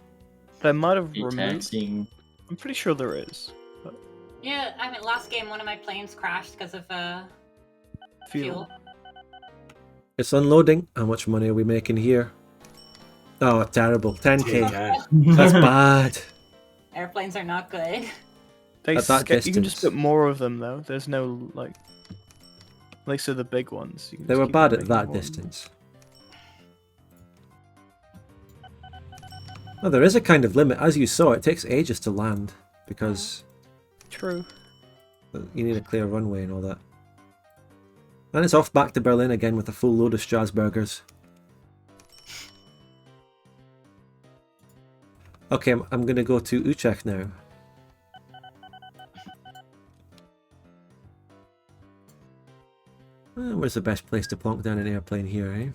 E: They might have removed.
B: Taxing.
E: I'm pretty sure there is. But
D: Yeah, I mean, last game one of my planes crashed because of fuel.
A: It's unloading. How much money are we making here? Oh, terrible. 10k.
C: Yeah.
A: That's bad.
D: Airplanes are not good.
E: They
A: At that
E: you can just
A: distance.
E: put more of them though. There's no like. At least they're the big ones. You can
A: They
E: just
A: were
E: keep
A: bad
E: on
A: at
E: making
A: that
E: more.
A: distance. Oh, there is a kind of limit. As you saw, it takes ages to land because
E: True.
A: you need a clear runway and all that. And it's off back to Berlin again with a full load of Strasburgers. Okay, I'm going to go to Utrecht now. Where's the best place to plonk down an airplane here, eh?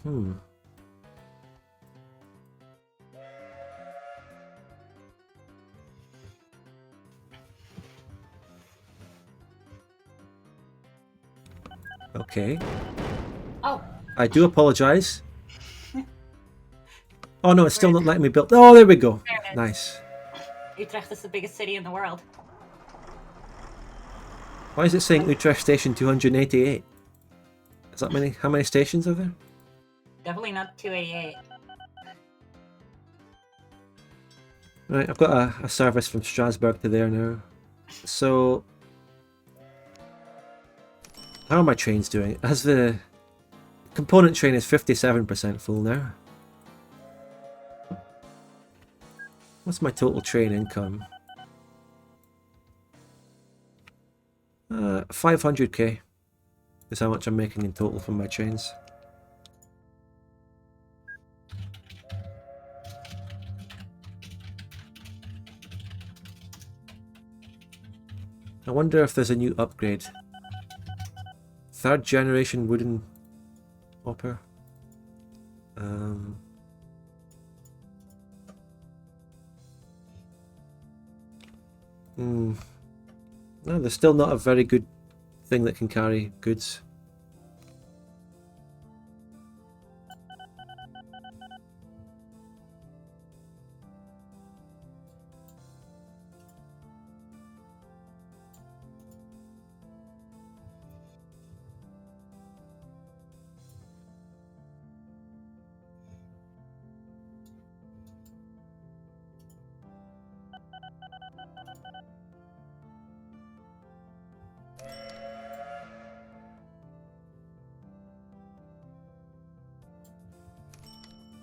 A: Okay.
D: Oh,
A: I do apologise. Oh no, it's still not letting me build. Oh, there we go.
D: there it is.
A: Nice.
D: Utrecht is the biggest city in the world.
A: Why is it saying Utrecht Station 288? Is that many? How many stations are there?
D: Definitely not 288.
A: Right, I've got a service from Strasbourg to there now. So, how are my trains doing? Has the component train is 57% full now? What's my total train income? 500k is how much I'm making in total from my trains. I wonder if there's a new upgrade. 3rd generation wooden hopper. No, there's still not a very good thing that can carry goods.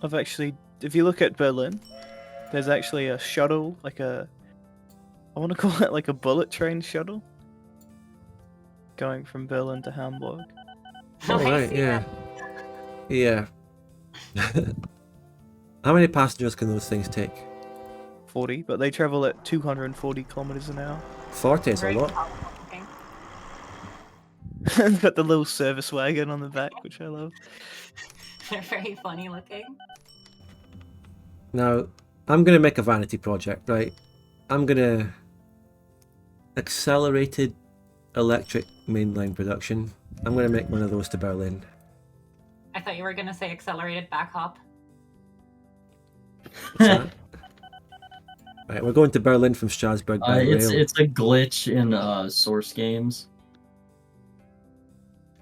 E: I've actually, if you look at Berlin, there's actually a shuttle, like a, I want to call it like a bullet train shuttle, going from Berlin to Hamburg.
A: Oh,
D: I
A: right,
D: see
A: yeah.
D: that.
A: Yeah. How many passengers can those things take?
E: 40, but they travel at 240 kilometers an hour.
A: 40 is a
D: Very
A: lot.
D: powerful looking.
E: It's got the little service wagon on the back, which I love.
D: They're very funny looking.
A: Now, I'm going to make a vanity project, right? I'm going to... Accelerated electric mainline production. I'm going to make one of those to Berlin.
D: I thought you were gonna say accelerated back hop.
A: What's that? Right, we're going to Berlin from Strasbourg by rail.
B: It's a glitch in source games.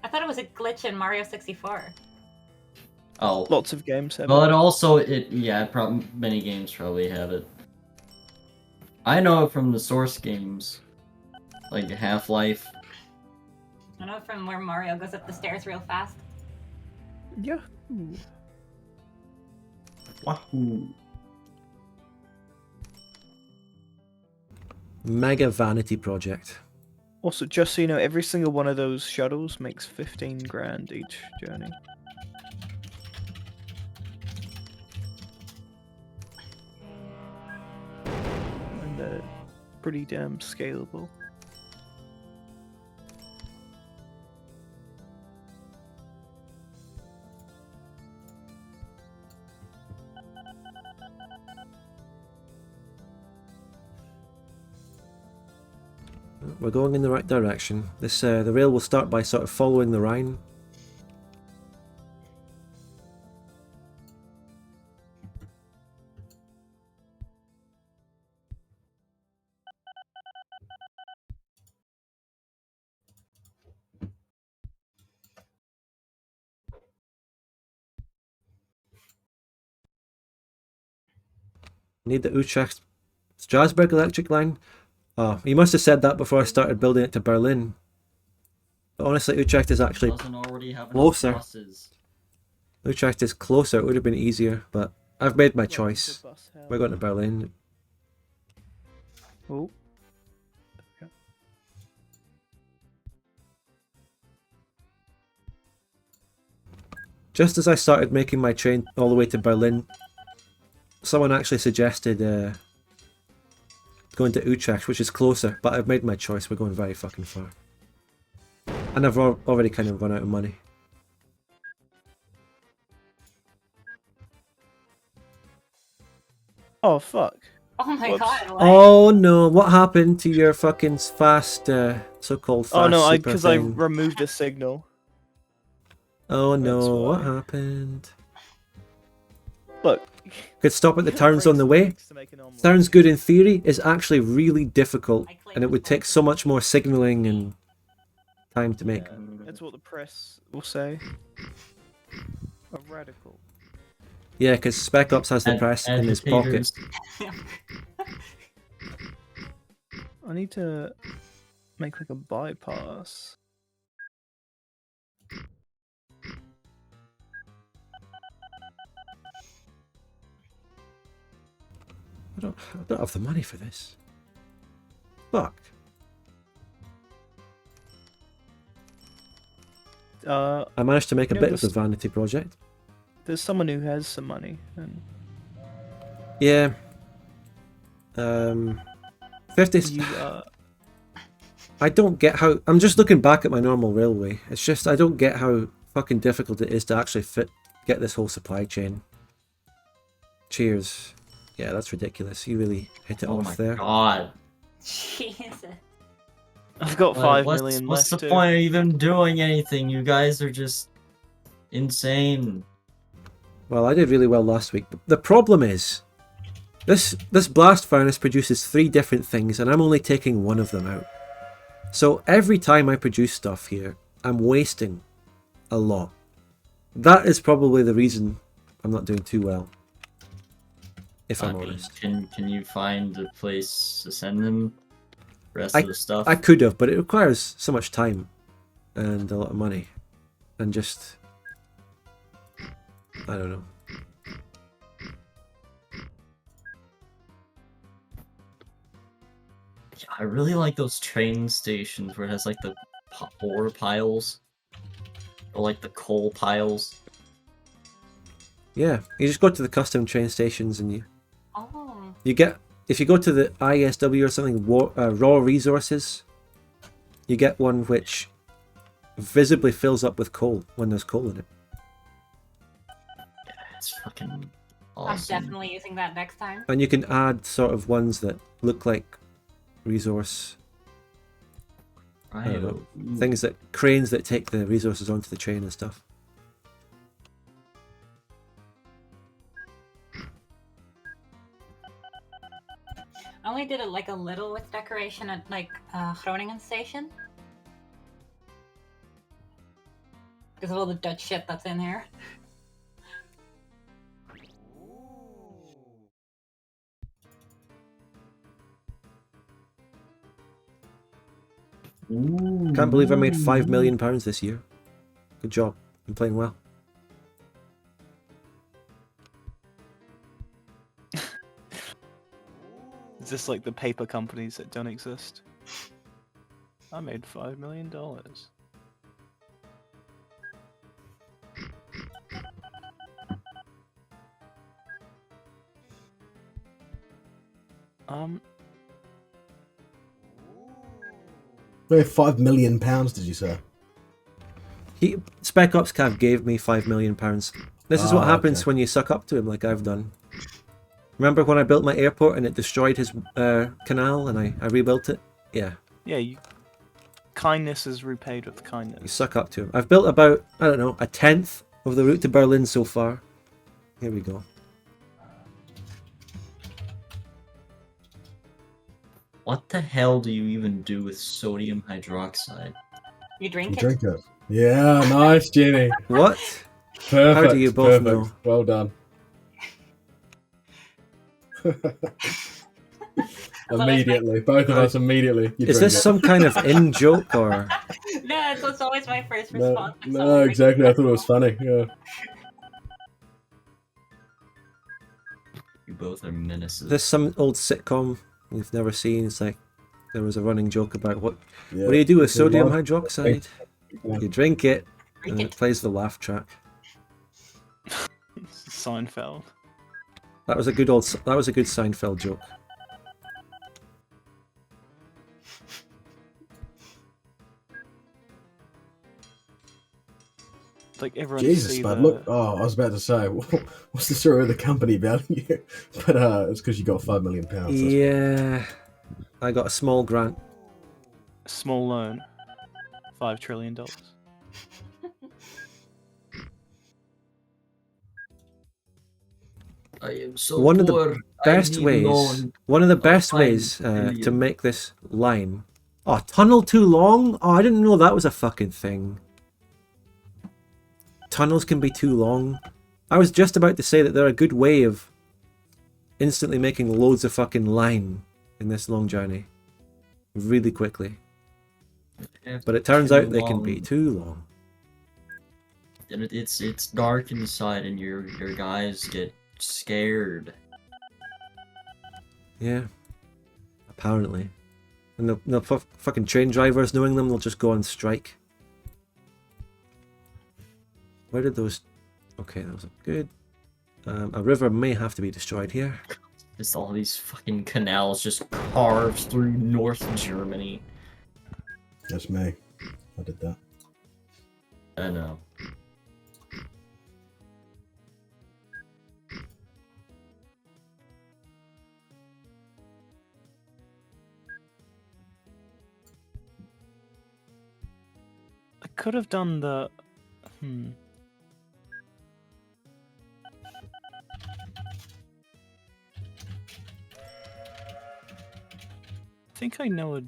D: I thought it was a glitch in Mario 64.
B: Oh,
E: Lots of games have
B: but
E: it.
B: also many games probably have it. I know it from the source games, like Half-Life.
D: I know from where Mario goes up the stairs real fast.
E: Yeah.
B: Wahoo!
A: Mega vanity project.
E: Also, just so you know, every single one of those shuttles makes 15 grand each journey. And they're pretty damn scalable.
A: We're going in the right direction. This the rail will start by sort of following the Rhine. Need the Utrecht Strasbourg electric line. Oh, you must have said that before I started building it to Berlin. But honestly, Utrecht is actually
B: Doesn't already have enough
A: closer.
B: buses.
A: Utrecht is closer. It would have been easier, but I've made my
E: Welcome to
A: choice.
E: bus hell.
A: We're going to Berlin.
E: Oh.
A: Just as I started making my train all the way to Berlin, someone actually suggested going to Utrecht, which is closer, but I've made my choice. We're going very fucking far. And I've already kind of run out of money.
E: Oh, fuck.
D: Oh my
E: Whoops.
D: god, what?
A: Oh no, what happened to your fucking fast, so-called fast
E: Oh no,
A: super
E: because I
A: thing?
E: removed a signal.
A: Oh no,
E: That's
A: what
E: why.
A: happened?
E: Look.
A: Could stop at the
E: it
A: turns on the
E: breaks
A: way.
E: legs to make an omelette.
A: Sounds good in theory, is actually really difficult,
D: I claim
A: and it would take so much more signaling and time to make.
B: Yeah.
E: That's what the press will say. A radical.
A: Yeah, because SpecOps has the press in his pocket.
B: Agitators.
E: I need to make like a bypass.
A: I don't have the money for this. Fuck. I managed to make a
E: You know,
A: bit of the
E: this-
A: vanity project.
E: There's someone who has some money, and
A: Yeah. 50.
E: you
A: I don't get how. I'm just looking back at my normal railway. It's just I don't get how fucking difficult it is to actually get this whole supply chain. Cheers. Yeah, that's ridiculous. You really hit it
B: Oh
A: off
B: my
A: there.
B: god.
D: Jesus.
E: I've got
B: Like,
E: 5
B: what's,
E: million
B: what's
E: left
B: the
E: too.
B: point of even doing anything? You guys are just insane.
A: Well, I did really well last week. The problem is, this blast furnace produces 3 different things, and I'm only taking one of them out. So every time I produce stuff here, I'm wasting a lot. That is probably the reason I'm not doing too well. If I'm honest.
B: Can you find a place to send them? Rest of the stuff.
A: I could have, but it requires so much time and a lot of money. And just... I don't know.
B: Yeah, I really like those train stations where it has like the ore piles. Or like the coal piles.
A: Yeah, you just go to the custom train stations and
D: Oh.
A: you get... If you go to the ISW or something, raw resources, you get one which visibly fills up with coal when there's coal in it.
B: Yeah, it's fucking
D: I'm
B: awesome.
D: definitely using that next time.
A: And you can add sort of ones that look like resource... I don't know.
B: Ooh.
A: Things that... Cranes that take the resources onto the train and stuff.
D: I only did it like a little with decoration at like Groningen station. Because of all the Dutch shit that's in here.
A: Can't believe I made £5 million this year. Good job. I'm playing well.
E: Is this like the paper companies that don't exist? I made $5 million.
H: Wait, £5 million, did you say?
A: SpecOpsCav gave me £5 million. This is what happens
H: okay.
A: when you suck up to him like I've done. Remember when I built my airport and it destroyed his canal and I rebuilt it? Yeah.
E: Yeah, kindness is repaid with
A: You
E: kindness.
A: suck up to him. I've built about, I don't know, 1/10 of the route to Berlin so far. Here we go.
B: What the hell do you even do with sodium hydroxide?
D: You drink it.
H: Drink it. Yeah, nice, Jenny.
A: What?
H: Perfect.
A: How do you both
H: perfect.
A: know?
H: Well done. Immediately, both of us immediately. You
A: Is
H: drink
A: this
H: it.
A: some kind of in-joke or...
D: No, it's always my first
H: No,
D: response. when
H: no,
D: someone brings
H: exactly.
D: it
H: I
D: up.
H: thought it was funny. Yeah.
B: You both are menaces.
A: Is this some old sitcom we've never seen? It's like there was a running joke about what
H: Yeah.
A: do you do with
H: It's a
A: sodium
H: lot.
A: hydroxide?
H: Yeah.
A: You drink it,
D: Drink
A: and
D: it.
A: it plays the laugh track.
E: Seinfeld.
A: That was a good Seinfeld joke.
E: Like everyone
H: Jesus,
E: see
H: bud.
E: the...
H: Look. Oh, I was about to say, what's the story of the company value? But it's because you got £5 million. That's
A: Yeah, I got a small grant.
E: small loan. $5 trillion.
B: I am so
A: One of the
B: poor.
A: best
B: I need
A: ways,
B: loan.
A: one of the
B: of
A: best
B: $5
A: ways to
B: million.
A: make this line. Oh, tunnel too long? Oh, I didn't know that was a fucking thing. Tunnels can be too long. I was just about to say that they're a good way of instantly making loads of fucking line in this long journey. Really quickly.
B: If
A: But it turns
B: too
A: out they can be
B: long,
A: too long.
B: and it's dark inside, and your guys get scared.
A: Yeah. Apparently. And the fucking train drivers, knowing them, they'll just go on strike. Where did those... Okay, that was good. A river may have to be destroyed here.
B: Just all these fucking canals just carved through North Germany.
H: That's me. I did that.
B: I know.
E: I could have done the... I think I know it.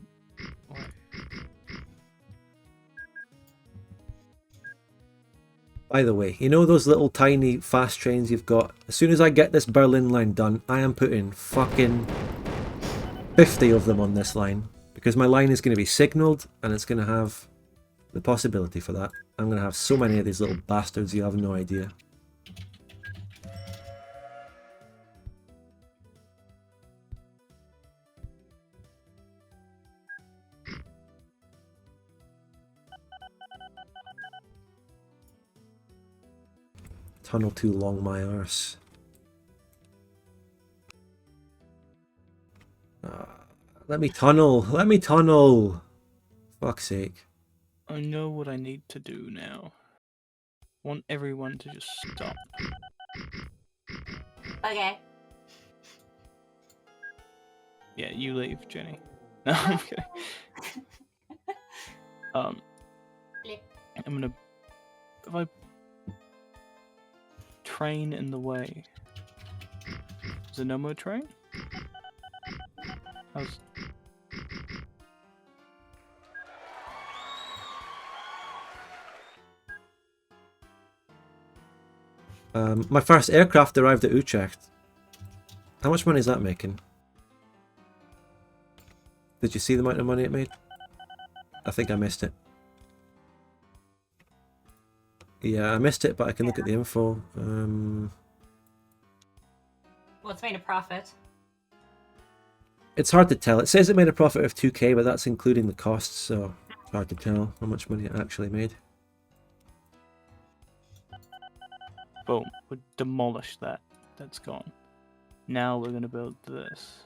A: By the way, you know those little tiny fast trains you've got? As soon as I get this Berlin line done, I am putting fucking 50 of them on this line. Because my line is going to be signalled, and it's going to have the possibility for that. I'm going to have so many of these little bastards, you have no idea. Tunnel too long, my arse. Let me tunnel! Let me tunnel! Fuck's sake.
E: I know what I need to do now. I want everyone to just stop.
D: Okay.
E: Yeah, you leave, Jenny. No, I'm kidding. I'm gonna... If I... Train in the way. Is there no more train? How's...
A: My first aircraft arrived at Utrecht. How much money is that making? Did you see the amount of money it made? I think I missed it. Yeah, I missed it, but I can look at the info.
D: Well, it's made a profit.
A: It's hard to tell. It says it made a profit of 2k, but that's including the costs, so it's hard to tell how much money it actually made.
E: Boom. We demolished that. That's gone. Now we're gonna build this.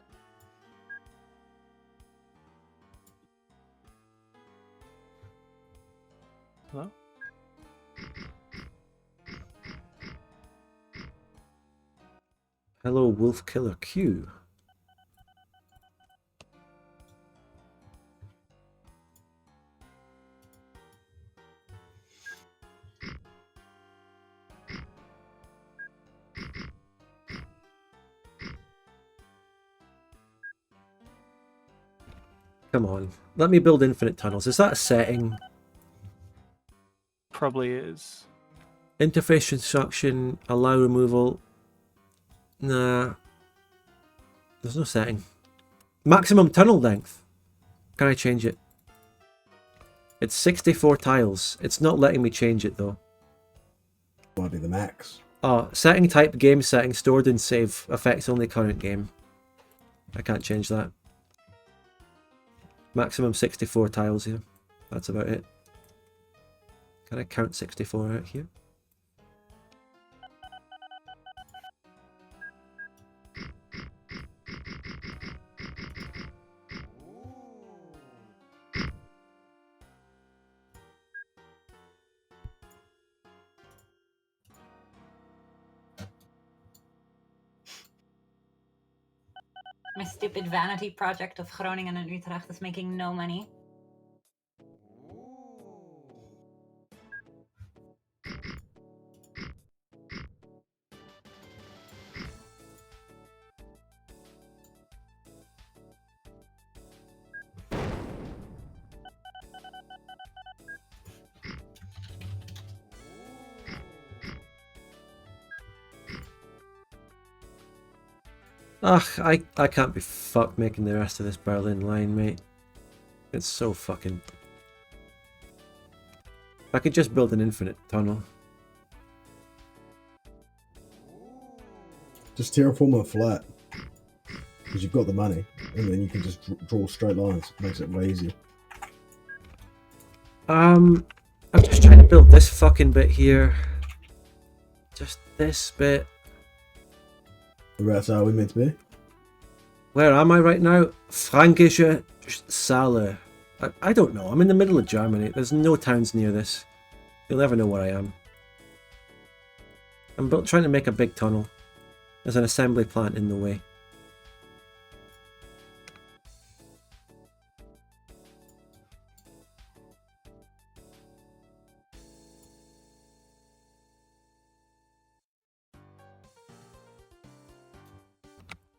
E: Hello?
A: Hello, Wolf Killer Q. Come on, let me build infinite tunnels. Is that a setting?
E: Probably is.
A: Interface instruction, allow removal. Nah. There's no setting. Maximum tunnel length. Can I change it? It's 64 tiles. It's not letting me change it though.
H: Might be the max.
A: Oh, setting type game setting stored in save affects only current game. I can't change that. Maximum 64 tiles here. That's about it. Can I count 64 out here?
D: My stupid vanity project of Groningen and Utrecht is making no money.
A: Ugh, I can't be fucked making the rest of this Berlin line, mate. It's so fucking... I could just build an infinite tunnel.
H: Just terraform it flat. Because you've got the money. And then you can just draw straight lines. It makes it way easier.
A: I'm just trying to build this fucking bit here. Just this bit.
H: Whereabouts are we meant to be?
A: Where am I right now? Fränkische Saale. I don't know. I'm in the middle of Germany. There's no towns near this. You'll never know where I am. I'm trying to make a big tunnel. There's an assembly plant in the way.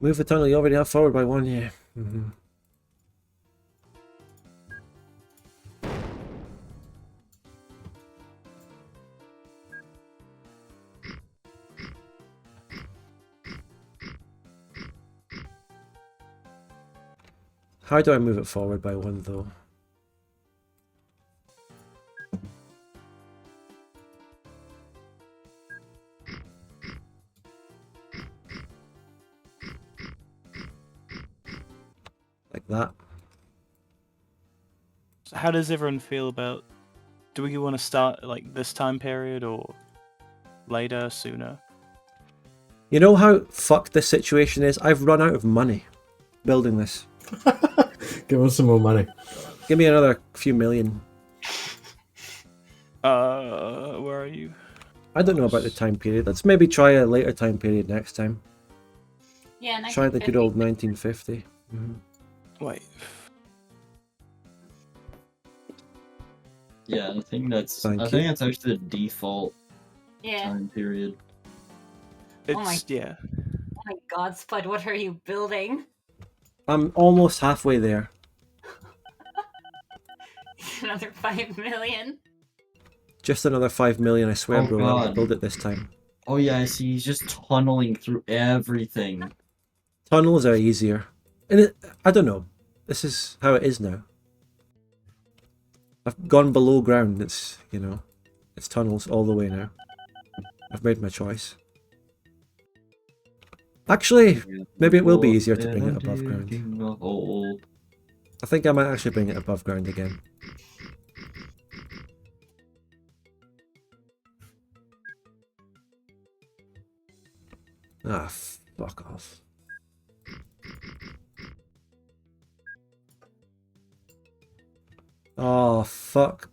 A: Move the tunnel you already have forward by 1, yeah. How do I move it forward by 1 though? Like that.
E: So how does everyone feel about... Do we want to start like this time period or later, sooner?
A: You know how fucked this situation is? I've run out of money building this.
H: Give us some more money.
A: Give me another few million.
E: Where are you?
A: I don't know about the time period. Let's maybe try a later time period next time.
D: Yeah,
A: Try the good old
D: 1950.
A: 1950.
E: Wait.
B: Yeah, I think that's
A: Thank
B: I
A: you.
B: think that's actually the default
D: Yeah.
B: time period.
E: It's,
D: my-
E: yeah.
D: Oh my god, Spud, what are you building?
A: I'm almost halfway there.
D: Another 5 million?
A: Just another 5 million, I swear,
B: Oh,
A: bro. I'll
B: God.
A: build it this time.
B: Oh yeah, I see. He's just tunneling through everything.
A: Tunnels are easier. And I don't know. This is how it is now. I've gone below ground. It's, you know, it's tunnels all the way now. I've made my choice. Actually, maybe it will be easier to bring it above ground.
B: Digging a hole.
A: I think I might actually bring it above ground again. Ah, fuck off. Oh, fuck.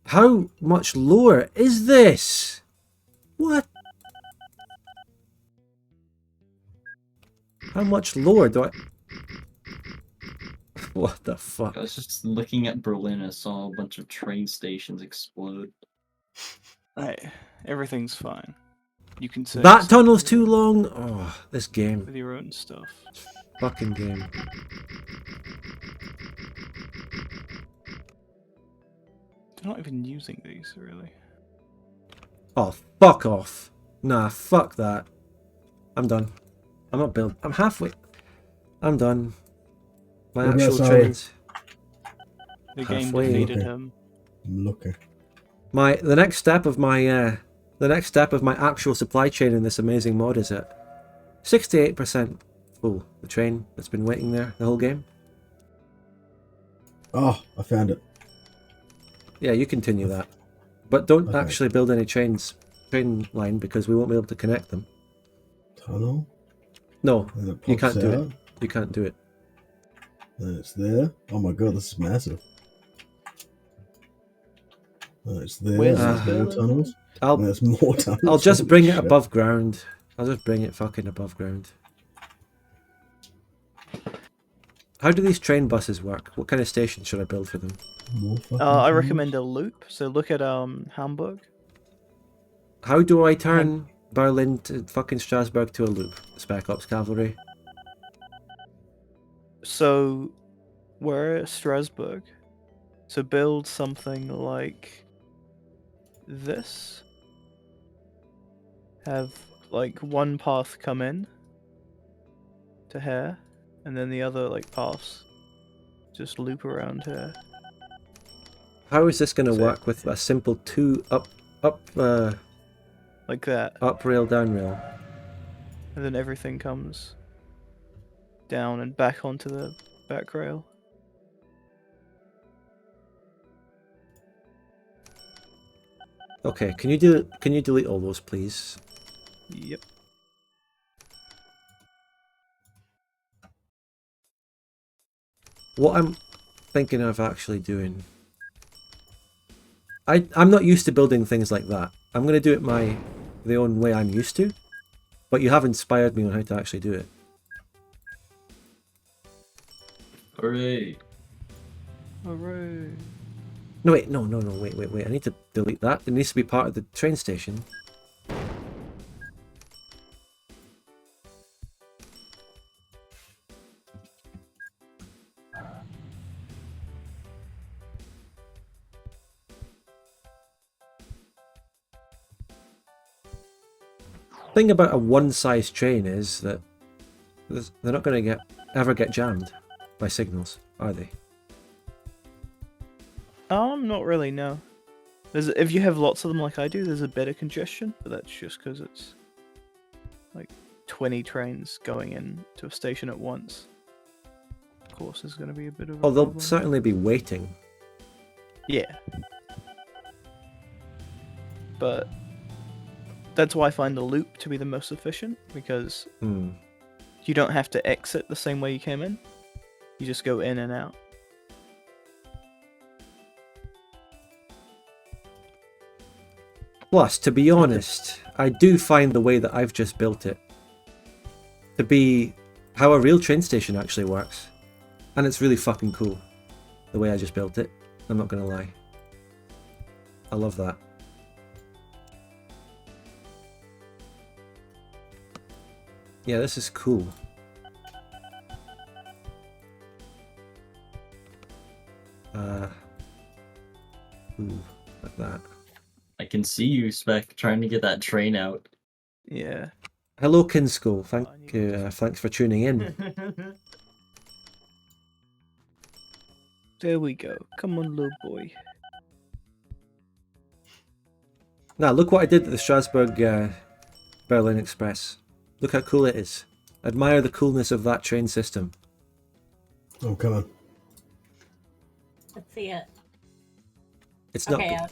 A: How much lower is this? What? How much lower do I... What the fuck?
B: I was just looking at Berlin and saw a bunch of train stations explode.
E: Hey, everything's fine. You can say
A: That tunnel's too long? Oh, this game.
E: with your own stuff.
A: Fucking game.
E: They're not even using these, really.
A: Oh, fuck off. Nah, fuck that. I'm done. I'm not built. I'm halfway. I'm done. My
H: What about
A: actual
H: salary?
A: trains.
E: The game
A: Halfway.
E: defeated
H: Okay.
E: him.
H: I'm looking.
A: The next step of my actual supply chain in this amazing mod is at 68% full. The train that's been waiting there the whole game.
H: Oh, I found it.
A: Yeah, you continue that, but don't
H: Okay.
A: actually build any train line because we won't be able to connect them.
H: Tunnel.
A: No,
H: And it
A: you
H: pops
A: can't do
H: out.
A: it. You can't do it.
H: And it's there. Oh my god, this is massive. And it's there.
E: Where's
H: and
A: this
H: there's more
E: building?
H: tunnels. And
A: I'll
H: there's more tunnels.
A: I'll just
H: Holy
A: bring it
H: shit.
A: above ground. I'll just bring it fucking above ground. How do these train buses work? What kind of station should I build for them?
H: More fucking
E: I
H: tunnels?
E: recommend a loop. So look at Hamburg.
A: How do I turn Berlin to fucking Strasbourg to a loop? SpecOpsCavalry.
E: So we're at Strasbourg. So build something like this. Have like one path come in to here, and then the other like pass. Just loop around here.
A: How is this going to
E: So-
A: work with a simple two up
E: Like that.
A: up rail down rail?
E: And then everything comes down and back onto the back rail.
A: Okay, can you delete all those, please?
E: Yep.
A: What I'm thinking of actually doing... I'm not used to building things like that. I'm going to do it the own way I'm used to. But you have inspired me on how to actually do it.
B: Hooray!
E: Hooray.
A: No, wait, no, wait. I need to delete that. It needs to be part of the train station. Thing about a one-size train is that they're not going to ever get jammed by signals, are they?
E: Not really, no. If you have lots of them like I do, there's a bit of congestion, but that's just because it's like 20 trains going in to a station at once. Of course, there's going to be a bit of a
A: Oh, they'll
E: problem.
A: certainly be waiting.
E: Yeah. But that's why I find the loop to be the most efficient, because
A: Hmm.
E: you don't have to exit the same way you came in. You just go in and out.
A: Plus, to be honest, I do find the way that I've just built it to be how a real train station actually works. And it's really fucking cool, the way I just built it. I'm not gonna lie. I love that. Yeah, this is cool. Ooh, like that.
B: I can see you, Spec, trying to get that train out.
E: Yeah.
A: Hello, Kinsko. Thank you. Thanks for tuning in.
E: There we go. Come on, little boy.
A: Now, look what I did to the Strasbourg Berlin Express. Look how cool it is. Admire the coolness of that train system.
H: I'm coming.
D: Let's see it.
A: It's not
D: Okay,
A: good.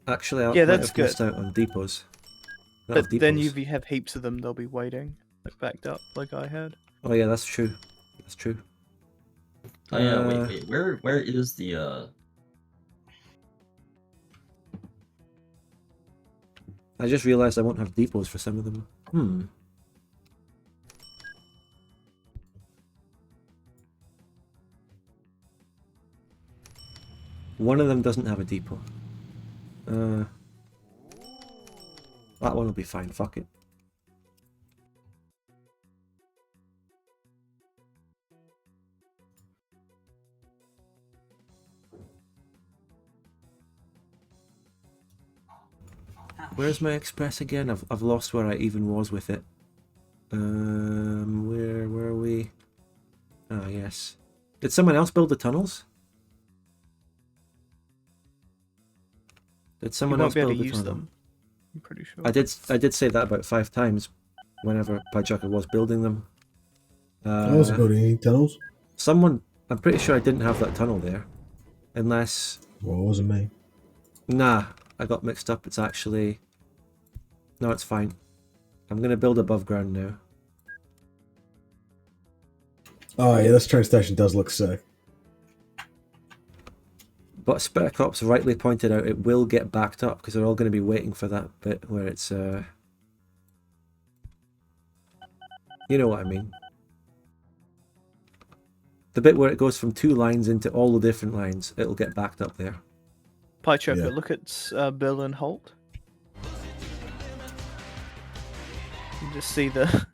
A: Actually, I
E: Yeah,
A: might
E: that's
A: have missed
E: good.
A: out on depots. Not
E: But
A: have
E: then
A: depots.
E: if you have heaps of them, they'll be waiting, like backed up, like I had.
A: Oh yeah, that's true. That's true.
B: Oh yeah, wait. Where is the
A: I just realised I won't have depots for some of them. One of them doesn't have a depot. That one will be fine, fuck it. Where's my express again? I've lost where I even was with it. Where were we? Ah, yes. Did someone else build the tunnels? Did
E: You
A: someone
E: won't
A: else
E: be able
A: build
E: to
A: the
E: use
A: tunnel?
E: them. I'm pretty sure.
A: I did say that about 5 times whenever Piechucker was building them.
H: I wasn't building any tunnels.
A: Someone, I'm pretty sure I didn't have that tunnel there. Unless,
H: Well, it wasn't me.
A: nah, I got mixed up. It's actually, no, it's fine. I'm going to build above ground now.
H: Oh yeah, this train station does look sick.
A: But SpecOps rightly pointed out it will get backed up because they're all going to be waiting for that bit where it's, you know what I mean. The bit where it goes from 2 lines into all the different lines, it'll get backed up there.
E: Piechucker,
H: Yeah.
E: look at Bill and Holt. You just see the...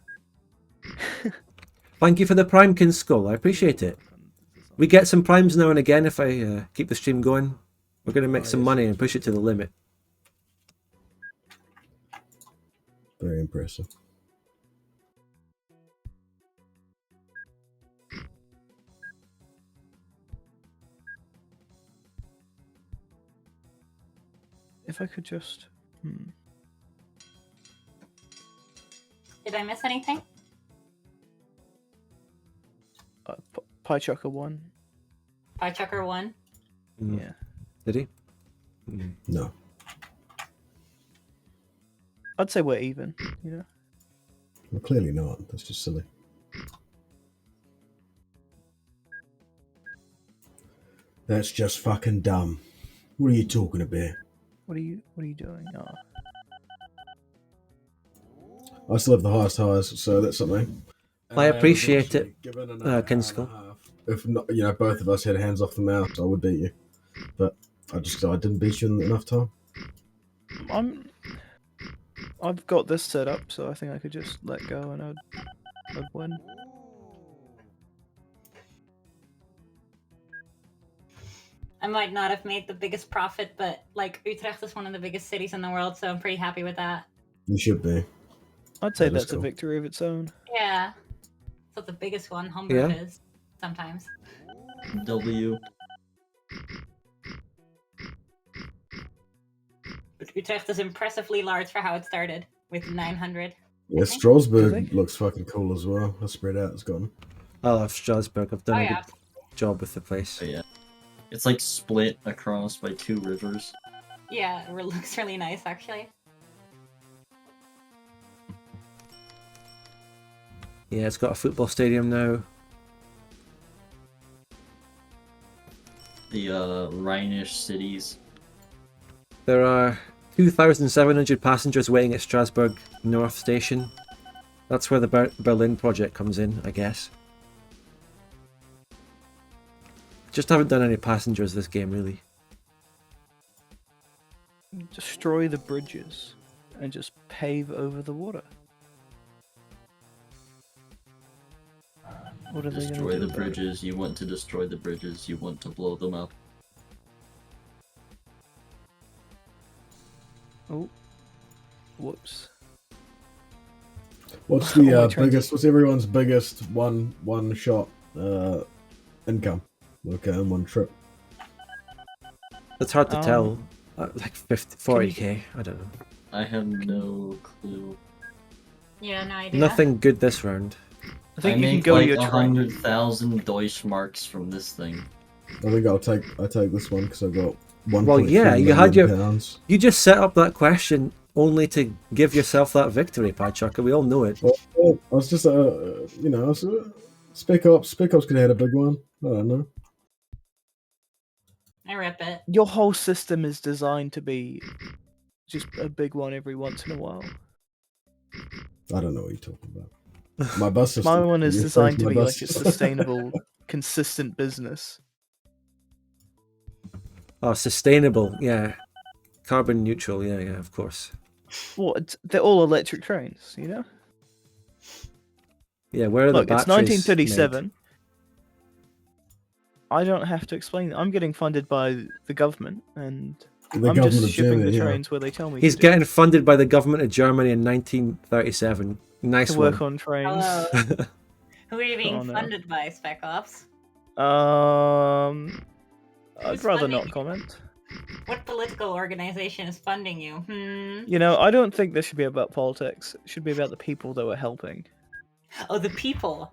A: Thank you for the Primekin skull, I appreciate it. We get some primes now and again if I keep the stream going. We're going to make some money and push it to the limit.
H: Very impressive.
E: If I could just...
D: Did I miss anything?
E: Piechucker 1.
D: Piechucker 1.
E: Yeah.
A: Did he?
H: No.
E: I'd say we're even, you know?
H: Well, clearly not. That's just silly. That's just fucking dumb. What are you talking about?
E: What are you doing? Oh.
H: I still have the highest highs, so that's something.
A: I appreciate it,
H: Given another hour and a
A: Kinskill.
H: half, if not, you know, both of us had hands off the mouse, I would beat you. But I didn't beat you in enough time.
E: I've got this set up, so I think I could just let go and I'd win.
D: I might not have made the biggest profit, but like Utrecht is one of the biggest cities in the world, so I'm pretty happy with that.
H: You should be.
E: I'd say
H: That is
E: that's a
H: cool.
E: victory of its own.
D: Yeah. So the biggest one, Hamburg
A: Yeah.
D: is sometimes.
B: W?
D: But Utrecht is impressively large for how it started, with 900.
H: Yeah,
E: Do
H: Strasbourg
E: they?
H: looks fucking cool as well. How spread out it's gotten.
A: I love Strasbourg. I've done
D: Oh
A: a
D: yeah.
A: good job with the place.
B: So yeah. It's like split across by 2 rivers.
D: Yeah, it looks really nice actually.
A: Yeah, it's got a football stadium now.
B: The Rhinish cities.
A: There are 2,700 passengers waiting at Strasbourg North Station. That's where the Berlin project comes in, I guess. Just haven't done any passengers this game, really.
E: Destroy the bridges and just pave over the water. What are they
B: Destroy
E: gonna
B: the
E: do?
B: bridges. You want to destroy the bridges. You want to blow them up.
E: Oh, whoops.
H: What's
E: Oh,
H: the
E: my train's-
H: biggest? What's everyone's biggest one shot income? Okay, in one trip.
A: It's hard to tell.
E: Um,
A: Like 50, 40k, I don't know.
B: I have no clue.
D: Yeah, no idea.
A: Nothing good this round.
E: I think
B: I
E: you can
B: make
E: go
B: like
E: your train.
B: 100,000 Deutschmarks from this thing.
H: I think I take this one because I got 1.3
A: Well, yeah, you had
H: million
A: your-
H: pounds.
A: You just set up that question only to give yourself that victory, Piechucker. We all know it.
H: Well, I was just, you know, SpecOps could have had a big one. I don't know.
D: I rip it.
E: Your whole system is designed to be just a big one every once in a while.
H: I don't know what you're talking about. My bus system.
E: My one is
H: you
E: designed to
H: my
E: be
H: bus
E: like a
H: system.
E: sustainable, consistent business.
A: Oh, sustainable. Yeah. Carbon neutral. Yeah, of course.
E: What? They're all electric trains, you know?
A: Yeah, where are
E: Look,
A: the
E: it's
A: batteries
E: 1937.
A: made?
E: I don't have to explain. I'm getting funded by the government, and
H: The
E: I'm
H: government
E: just
H: of
E: shipping
H: Germany,
E: the
H: yeah.
E: trains where they tell me
A: He's
E: to,
A: getting funded by the government of Germany in 1937. Nice
E: to work
A: one.
E: on trains.
D: Hello. Who are you being
E: Oh, no.
D: funded by, SpecOps?
E: I'd
D: Who's
E: rather
D: funding
E: not
D: you?
E: comment.
D: What political organization is funding you?
E: You know, I don't think this should be about politics. It should be about the people that we're helping.
D: Oh, the people.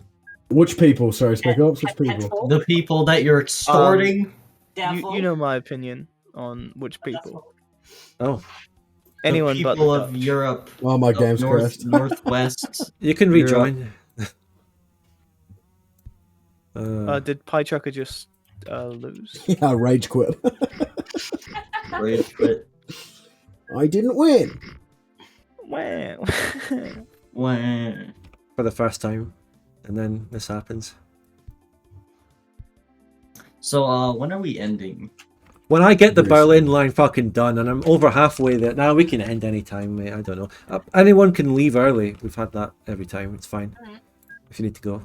H: Which people? Sorry, SpecOps. Which people?
D: Petfolk?
B: The people that you're extorting.
D: Devil?
E: You know my opinion on which people.
A: Oh,
E: Anyone
B: the
E: but
B: people
E: the
B: of
E: Dutch.
B: Europe.
H: Oh, my
B: of
H: game's crashed.
B: Northwest.
A: you can
B: Europe.
A: rejoin.
E: Did Piechucker just lose?
H: Yeah, I rage quit.
B: Rage quit.
H: I didn't win.
E: Wow.
B: Wah.
A: For the first time. And then this happens.
B: So, when are we ending?
A: When I get the
H: Pretty soon.
A: Berlin line fucking done, and I'm over halfway there, now we can end any time, mate. I don't know. Anyone can leave early. We've had that every time. It's fine. If you need to go.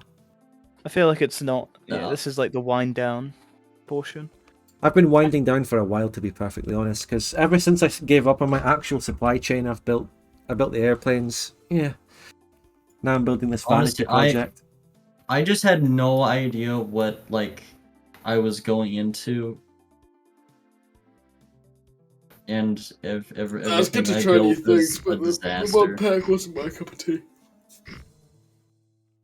E: I feel like it's not. Yeah,
B: No.
E: this is like the wind down portion.
A: I've been winding down for a while, to be perfectly honest, because ever since I gave up on my actual supply chain, I built the airplanes. Yeah. Now I'm building this vanity
B: Honestly,
A: project.
B: I just had no idea what, like, I was going into. And everything
C: I was good to
B: I
C: try new
B: built was
C: things,
B: a
C: but the
B: disaster.
C: mod pack wasn't my cup of tea.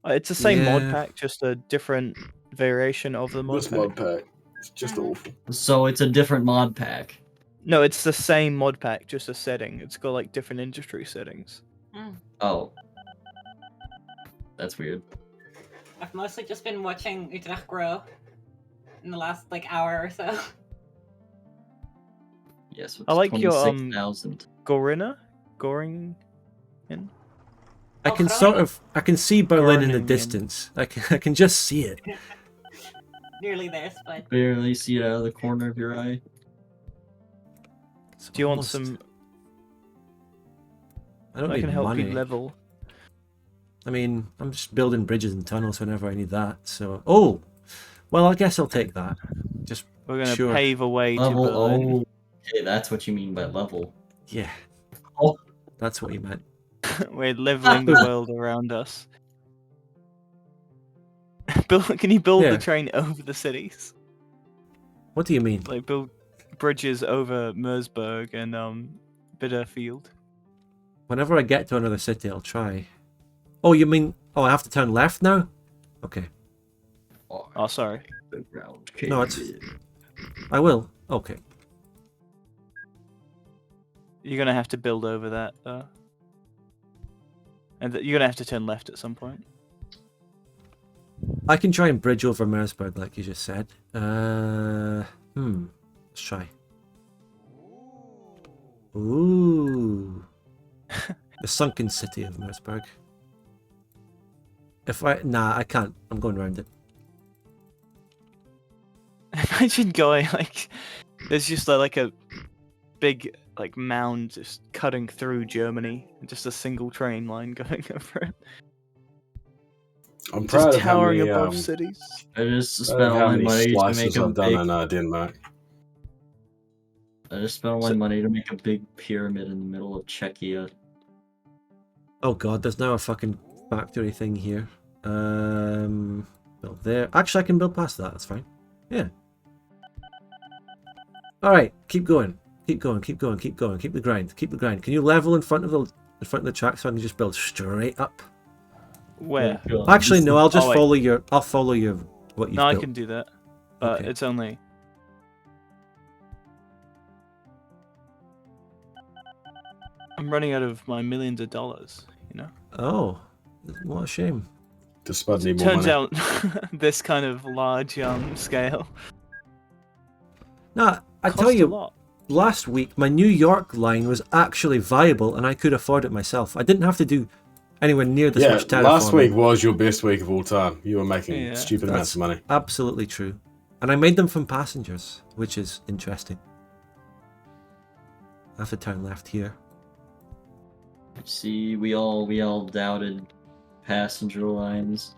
E: It's the same mod
A: Yeah.
E: pack, just a different variation of the mod
C: This
E: pack.
C: mod pack, it's just awful.
B: So it's a different mod pack.
E: No, it's the same mod pack, just a setting. It's got like different industry settings.
B: Oh. That's weird.
D: I've mostly just been watching Utrecht grow in the last hour or so.
B: Yes, it's
E: I like your
B: 26,000.
E: Goring.
A: I can I can see Berlin in the
E: Groningen.
A: distance. I can just see it.
D: Nearly there, Spud.
B: Barely see it out of the corner of your eye.
A: It's
E: Do you want
A: almost-
E: some?
A: I don't
E: I
A: need
E: can help
A: money.
E: you level.
A: I mean, I'm just building bridges and tunnels whenever I need that. So, well, I guess I'll take that. Just
E: We're gonna
A: Sure.
E: pave a way to
B: Level,
E: Berlin.
B: oh. Okay, that's what you mean by level.
A: yeah.
B: Oh.
A: That's what you meant.
E: We're leveling the world around us. Can you build
A: Yeah.
E: the train over the cities?
A: What do you mean?
E: Like build bridges over Mersburg and Bitterfield.
A: Whenever I get to another city, I'll try. Oh, you mean? Oh, I have to turn left now? Okay.
E: Oh, sorry.
B: The ground
A: No, it's-
B: caved.
A: I will. Okay.
E: You're gonna have to build over that, and you're gonna have to turn left at some point.
A: I can try and bridge over Mersburg, like you just said. Let's try. Ooh. The sunken city of Mersburg. Nah, I can't. I'm going around it.
E: Imagine going there's just like a big mound just cutting through Germany, and just a single train line going over it,
C: I'm proud
E: just
C: of how
E: towering
C: many,
E: above cities.
B: I just
C: proud
B: spent
C: of
B: all
C: how
B: my
C: many
B: money to
C: slices
B: make a
C: I've done
B: big.
C: in Denmark.
B: I just spent all my money to make a big pyramid in the middle of Czechia.
A: Oh god, there's now a fucking factory thing here. Build there. Actually, I can build past that. That's fine. Yeah. All right, keep going. Keep going. Keep going. Keep going. Keep the grind. Keep the grind. Can you level in front of the in front of the track so I can just build straight up?
E: Where?
B: Oh, God.
A: Actually, no. I'll just
E: Oh, wait.
A: follow your. I'll follow your what you've
E: No, I
A: built.
E: can do that. But
A: Okay.
E: it's only... I'm running out of my millions of dollars, you know?
A: Oh, what a shame.
C: Does Spud need more
E: Turns
C: money?
E: out this kind of large scale
A: Nah, I tell
E: costs a
A: you,
E: lot.
A: last week my New York line was actually viable and I could afford it myself. I didn't have to do anywhere near this
C: Yeah,
A: much terraforming.
C: last week was your best week of all time. You were making
E: Yeah.
C: stupid amounts of money.
A: Absolutely true. And I made them from passengers, which is interesting. I have to turn left here.
B: See, we all doubted passenger lines.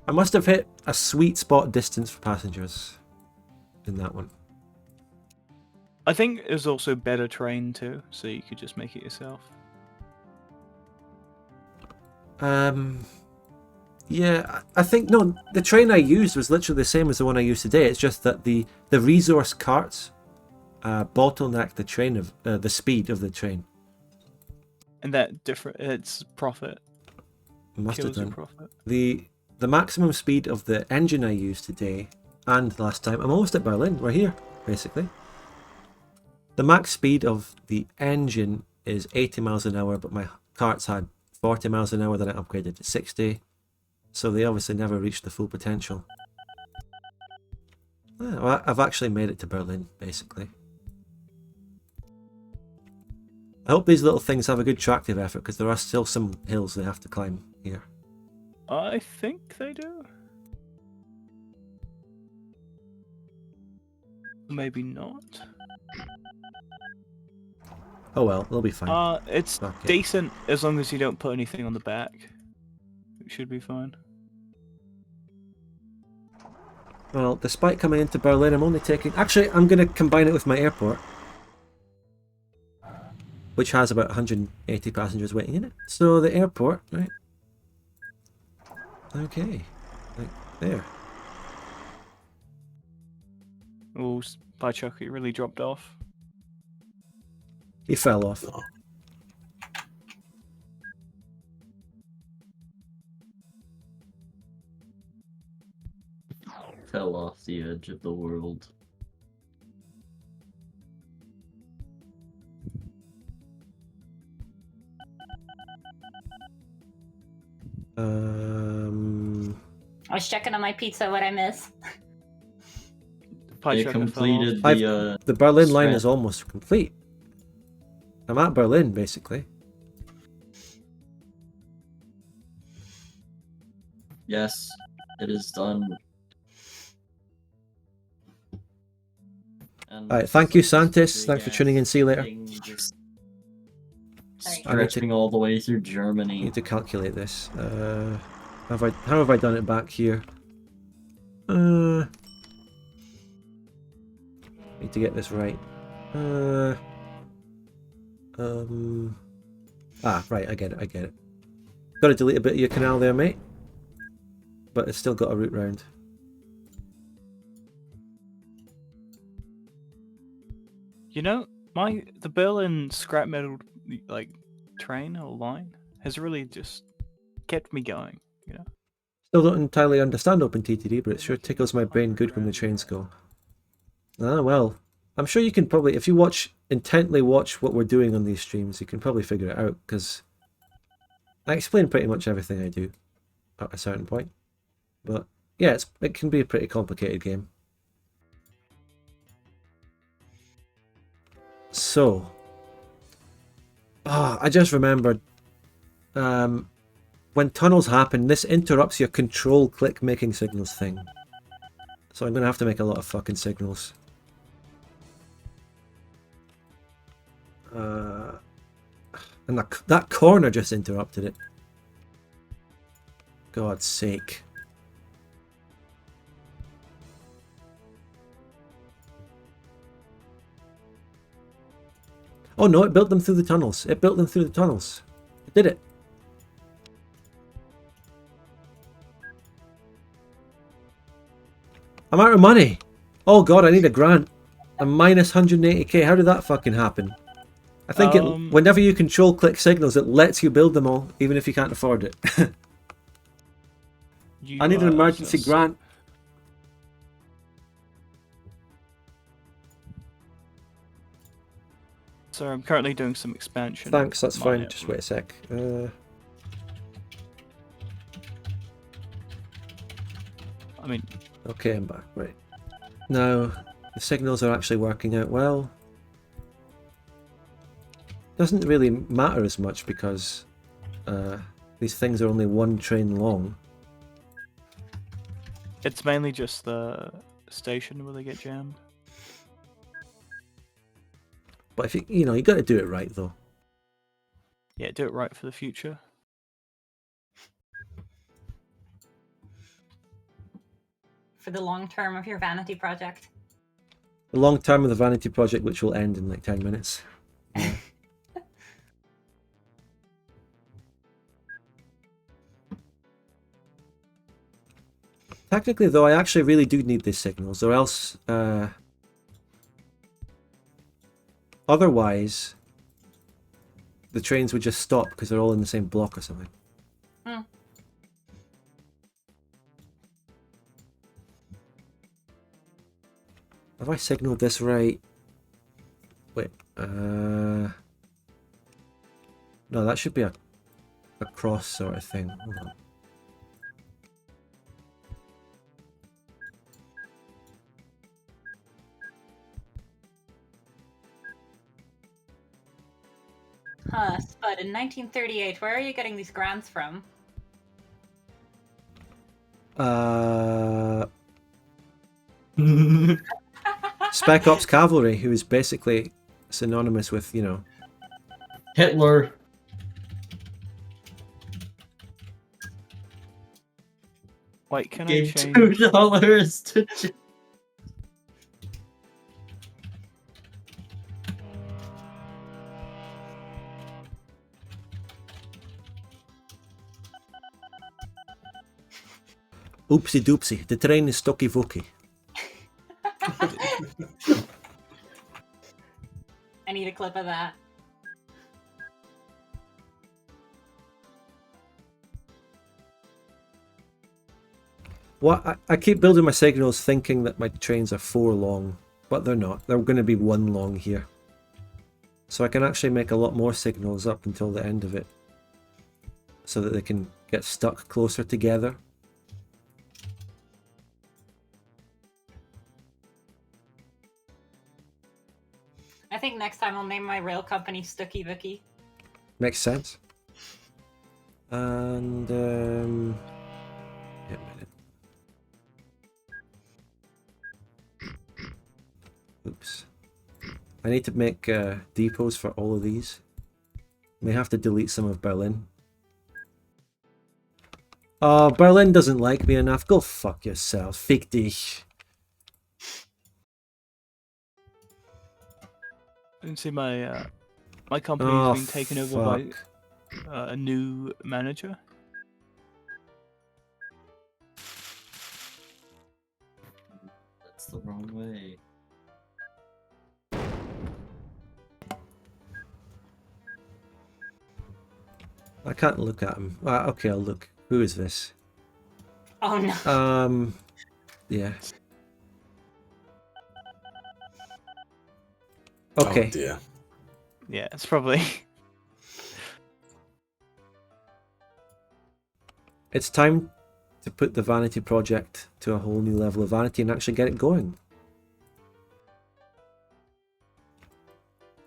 A: I must have hit a sweet spot distance for passengers in that one.
E: I think it was also better trained too, so you could just make it yourself.
A: Yeah, I think, no, the train I used was literally the same as the one I used today. It's just that the resource carts bottleneck the train of the speed of the train.
E: And that different, it's profit.
A: Must have
E: Kills your
A: done.
E: profit.
A: The maximum speed of the engine I used today and last time, I'm almost at Berlin. We're here, basically. The max speed of the engine is 80 miles an hour, but my carts had 40 miles an hour, then I upgraded to 60. So they obviously never reached the full potential. Well, I've actually made it to Berlin, basically. I hope these little things have a good tractive effort, because there are still some hills they have to climb here.
E: I think they do. Maybe not.
A: Oh well, they'll be fine.
E: It's
A: Fuck it.
E: decent as long as you don't put anything on the back. It should be fine.
A: Well, despite coming into Berlin, I'm only taking... Actually, I'm going to combine it with my airport, which has about 180 passengers waiting in it. So the airport, right? Okay, like there.
E: Oh, Piechucker really dropped off.
A: He fell off.
C: Oh.
B: Fell off the edge of the world.
D: I was checking on my pizza what I miss.
B: They
E: Piechucker
B: completed
A: I've-
B: the
A: The Berlin line
B: Strand.
A: is almost complete. I'm at Berlin, basically.
B: Yes, it is done.
A: Alright, thank you, Santis. Thanks for tuning in. See you later.
D: Sorry.
B: Stretching all the way through
A: I
B: Germany.
A: need to calculate this. How have I done it back here? Need to get this right. Right, I get it. Got to delete a bit of your canal there, mate. But it's still got a route round.
E: You know, the Berlin scrap metal train or line has really just kept me going. You know.
A: Still don't entirely understand OpenTTD, but it sure tickles my brain good when the trains go. Ah, well. I'm sure you can probably, if you intently watch what we're doing on these streams, you can probably figure it out, because I explain pretty much everything I do at a certain point. But yeah, it can be a pretty complicated game. So, I just remembered, when tunnels happen, this interrupts your control click making signals thing. So I'm going to have to make a lot of fucking signals. And that corner just interrupted it. God's sake. Oh no, it built them through the tunnels. It built them through the tunnels. It did it. I'm out of money. Oh god, I need a grant. I'm minus 180k. How did that fucking happen? I think whenever you control click signals, it lets you build them all, even if you can't afford it. I need an emergency grant.
E: So I'm currently doing some expansion.
A: Thanks, that's fine.
E: Mine.
A: Just wait a sec.
E: I mean,
A: Okay, I'm back. Right. Now, the signals are actually working out well. Doesn't really matter as much because these things are only one train long.
E: it's mainly just the station where they get jammed.
A: But if you know, you got to do it right though.
E: Yeah, do it right for the future.
D: For the long term of your vanity project.
A: The long term of the vanity project, which will end in like 10 minutes. Technically, though, I actually really do need these signals, or else, otherwise, the trains would just stop because they're all in the same block or something.
D: Hmm.
A: Have I signaled this right? Wait, no, that should be a cross sort of thing. Hold on.
D: Spud, in 1938, where are you getting these grants from?
A: SpecOpsCavalry, who is basically synonymous with, you know...
B: Hitler.
E: Wait, can I
B: Gave
E: change?
B: $2 to
A: Oopsie doopsie, the train is stocky vookie.
D: I need a clip of that.
A: What I keep building my signals thinking that my trains are 4 long, but they're not. They're going to be 1 long here. So I can actually make a lot more signals up until the end of it, so that they can get stuck closer together.
D: I think next time I'll name my rail company Stucky Vicky.
A: Makes sense. And wait a minute. Oops. I need to make depots for all of these. May have to delete some of Berlin. Oh, Berlin doesn't like me enough. Go fuck yourself. Fick dich.
E: You can see my my company's been taken over by
A: fuck.
E: a new manager.
B: That's the wrong way.
A: I can't look at him. Okay, I'll look. Who is this?
D: Oh no.
A: Yeah. Okay.
C: Oh dear.
E: Yeah, it's probably.
A: It's time to put the vanity project to a whole new level of vanity and actually get it going.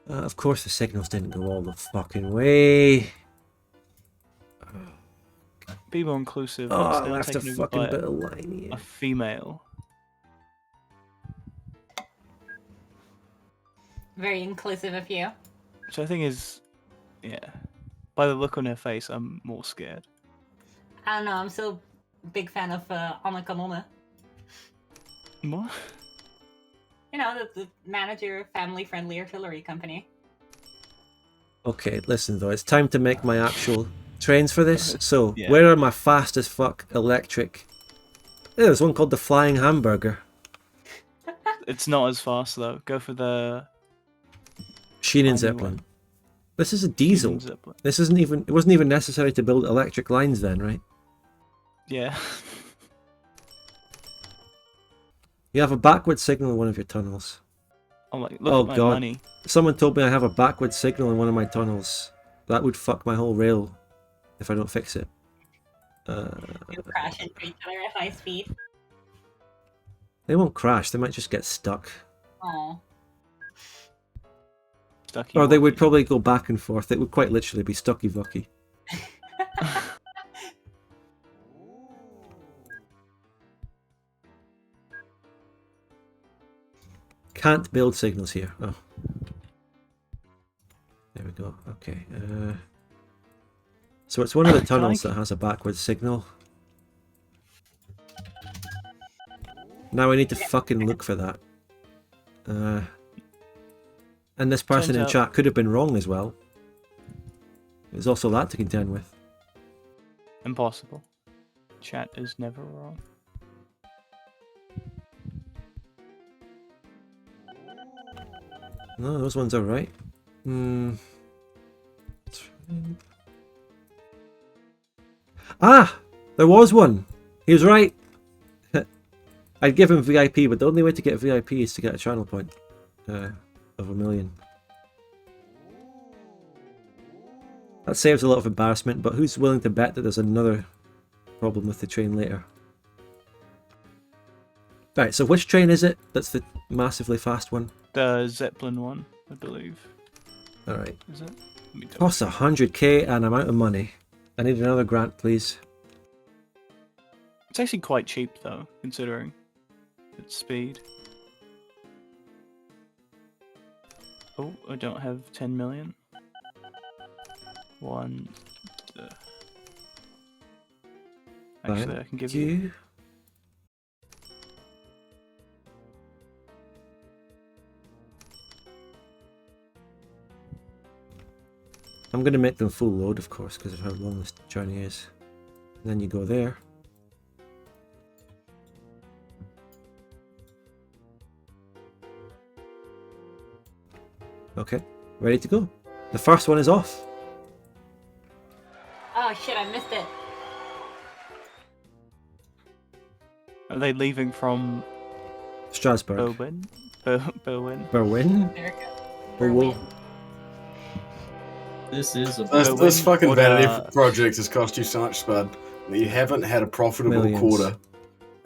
A: Of course the signals didn't go all the fucking way.
E: Be more inclusive.
A: Oh,
E: it's
A: I
E: now
A: left a
E: taken over
A: fucking
E: by
A: bit of line here.
E: a female.
D: Very inclusive of you.
E: Which I think is, yeah. By the look on her face, I'm more scared.
D: I don't know, I'm still a big fan of Anne Kanone.
E: What?
D: You know, the manager, family-friendly artillery company.
A: Okay, listen though, it's time to make my actual trains for this. So,
E: Yeah.
A: where are my fast as fuck electric? There's one called the Flying Hamburger.
E: It's not as fast though. Go for the
A: Sheen and
E: tiny
A: Zeppelin.
E: one.
A: This is a diesel.
E: Using Zeppelin.
A: This isn't even. It wasn't even necessary to build electric lines then, right?
E: Yeah.
A: You have a backward signal in one of your tunnels.
E: I'm like, look
A: Oh,
E: at my
A: God.
E: money.
A: Someone told me I have a backward signal in one of my tunnels. That would fuck my whole rail if I don't fix it.
D: You crash into each other at high speed.
A: They won't crash. They might just get stuck.
D: Oh.
E: Stucky
A: Or they would
E: wucky.
A: probably go back and forth. It would quite literally be stucky-vucky. Can't build signals here. Oh. There we go. Okay. So it's one of the
E: Can I-
A: tunnels that has a backward signal. Now we need to fucking look for that. And this person
E: Turns
A: in
E: out-
A: chat could have been wrong as well. There's also that to contend with.
E: Impossible. Chat is never wrong.
A: No, those ones are right. Ah! There was one! He was right! I'd give him VIP, but the only way to get VIP is to get a channel point of 1,000,000. That saves a lot of embarrassment, but who's willing to bet that there's another problem with the train later? Right, so which train is it? That's the massively fast one.
E: The Zeppelin one, I believe.
A: Alright.
E: Is it? Let me double-
A: Costs 100k and I'm out of money. I need another grant, please.
E: It's actually quite cheap though, considering its speed. Oh, I don't have 10 million. Actually, I can give you.
A: You. I'm going to make them full load, of course, because of how long this journey is. And then you go there. Okay, ready to go. The first one is off.
D: Oh shit, I missed it.
E: Are they leaving from
A: Strasbourg.
E: Berlin? Berlin?
A: Berlin?
D: America.
A: Berlin.
B: This is a
C: This fucking
E: Or,
C: vanity project has cost you so much, Spud, that you haven't had a profitable
A: Millions.
C: quarter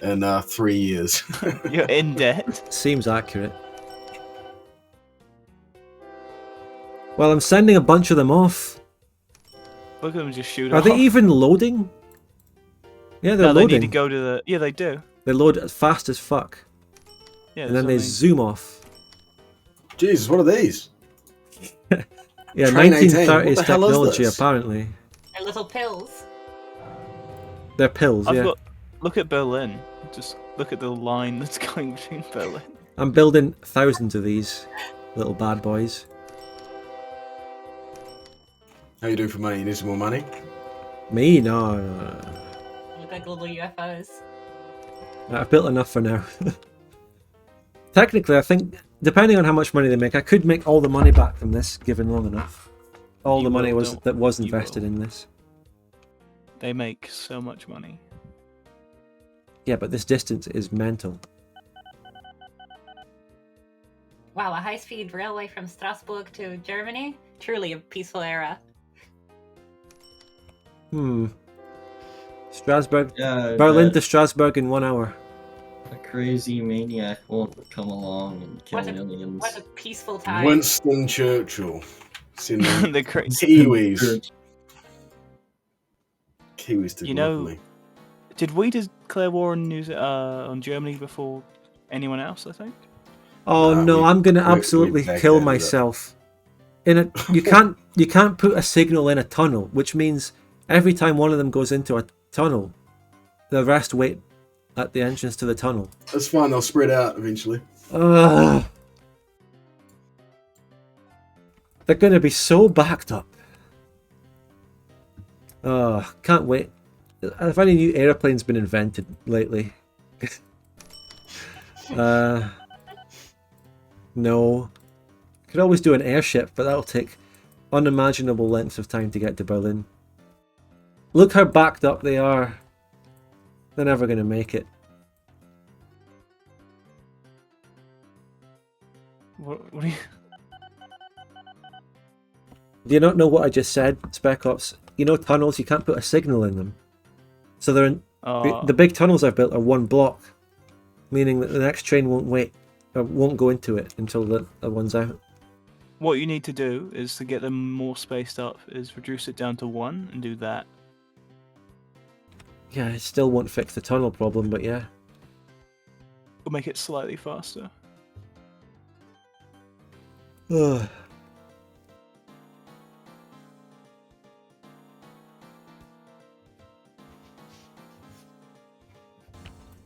C: in 3 years.
E: You're in debt.
A: Seems accurate. Well, I'm sending a bunch of them off.
E: Look at them just shoot
A: Are
E: off.
A: they even loading? Yeah, they're
E: No, they
A: loading.
E: need to go to the. Yeah, they do.
A: They load as fast as fuck.
E: Yeah,
A: And then they
E: that's
A: zoom off.
C: Jesus, what are these?
A: Yeah,
C: Train 18,
A: 1930s
C: what the hell is
A: technology,
C: this?
A: apparently.
D: They're little pills.
A: They're pills,
E: I've
A: yeah.
E: got. Look at Berlin. Just look at the line that's going between Berlin.
A: I'm building thousands of these little bad boys.
C: How you doing for money? You need some more money?
A: Me? No, no, no.
D: They look like little UFOs.
A: No, I've built enough for now. Technically, I think, depending on how much money they make, I could make all the money back from this, given long enough. All
E: You
A: the money
E: will,
A: that was
E: you
A: invested
E: will.
A: in this.
E: They make so much money.
A: Yeah, but this distance is mental.
D: Wow, a high-speed railway from Strasbourg to Germany? Truly a peaceful era.
A: Strasbourg.
B: yeah,
A: Berlin
B: but
A: to Strasbourg in 1 hour.
B: a crazy maniac won't come along and kill
D: What a,
B: millions.
D: what a peaceful time.
C: Winston Churchill. Sending
E: They're crazy.
C: Kiwis. Kiwis to
E: You know-
C: Gallipoli.
E: Did we declare war on Germany before anyone else? I think.
A: Oh
C: Nah,
A: no,
C: we-
A: I'm gonna
C: we
A: absolutely
C: backdated
A: kill
C: it.
A: myself. You can't put a signal in a tunnel, which means every time one of them goes into a tunnel, the rest wait at the entrance to the tunnel.
C: That's fine, they'll spread out eventually.
A: Ugh. They're gonna be so backed up. Can't wait. Have any new airplanes been invented lately? No. Could always do an airship, but that'll take unimaginable lengths of time to get to Berlin. Look how backed up they are. They're never going to make it.
E: What do you...
A: Do you not know what I just said, Spec Ops? You know tunnels, you can't put a signal in them. So they're in... The big tunnels I've built are one block, meaning that the next train won't go into it until the one's out.
E: What you need to do is to get them more spaced up is reduce it down to 1 and do that.
A: Yeah, it still won't fix the tunnel problem, but yeah.
E: Or make it slightly faster.
A: Ugh.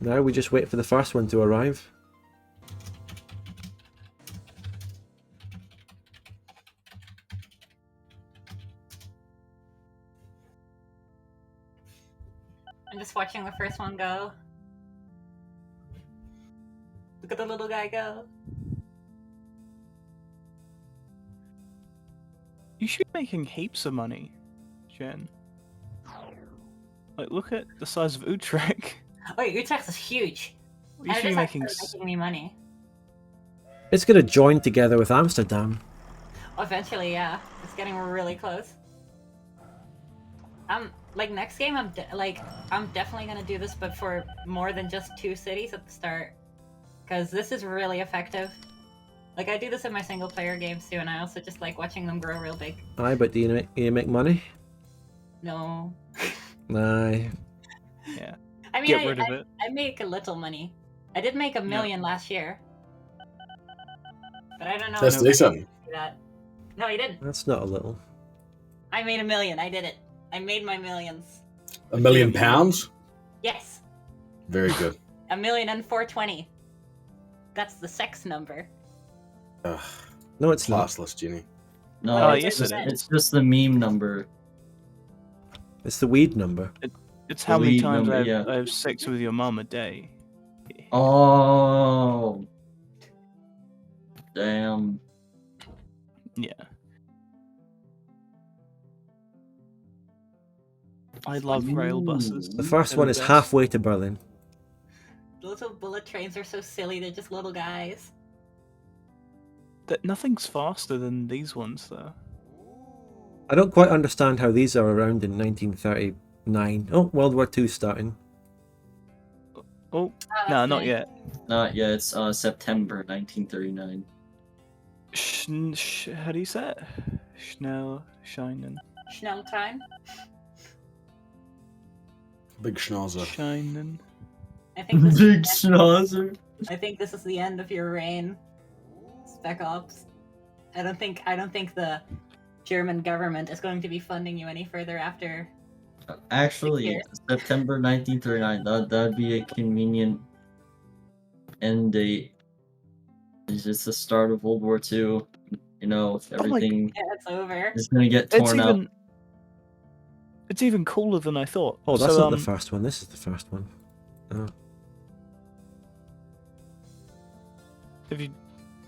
A: Now we just wait for the first one to arrive.
D: I'm just watching the first one go. Look at the little guy go.
E: You should be making heaps of money, Jen. Like, look at the size of Utrecht.
D: Wait, Utrecht is huge.
E: You should be making...
D: making me money.
A: It's going to join together with Amsterdam.
D: Eventually, yeah. It's getting really close. Like next game, I'm definitely gonna do this, but for more than just 2 cities at the start, because this is really effective. Like I do this in my single player games too, and I also just like watching them grow real big.
A: Aye, but do you make money?
D: No.
A: Aye.
E: Yeah.
D: I mean,
E: Get rid of it.
D: I make a little money. I did make $1 million last year, but I don't know.
C: That's
D: if I
C: decent.
D: can do that. No, I didn't.
A: That's not a little.
D: I made $1 million. I did it. I made my millions.
C: £1 million?
D: Yes.
C: Very good.
D: 1,420,000. That's the sex number.
C: Ugh,
A: No, it's not.
C: classless, Jenny.
B: No,
D: Oh,
B: it's,
E: yes,
B: just,
E: it is.
B: it's just the meme number.
A: It's the weed number.
E: It's how many
B: Lead
E: times
B: number,
E: I have,
B: yeah.
E: I have sex with your mum a day.
B: Oh. Damn.
E: Yeah. I love rail buses.
A: The first
E: They're
A: one
E: the
A: is
E: best.
A: halfway to Berlin.
D: Little bullet trains are so silly. They're just little guys.
E: Nothing's faster than these ones, though.
A: I don't quite understand how these are around in 1939. Oh, World War II starting.
E: Oh,
D: that's
E: no, not
D: nice.
E: yet.
B: Not yet. It's September 1939.
E: How do you say it? Schnell, Scheinen.
D: Schnelltime.
C: Big schnauzer.
E: Scheinen.
D: I think this
B: Big
D: is
B: schnauzer.
D: I think this is the end of your reign, Spec Ops. I don't think the German government is going to be funding you any further after.
B: Actually, September 1939. That'd be a convenient end date. It's just the start of World War II. You know, everything
D: Yeah, it's over.
B: is gonna get
E: It's
B: torn up.
E: It's even cooler than I thought.
A: Oh, that's
E: so,
A: not the first one. This is the first one. Oh.
E: If you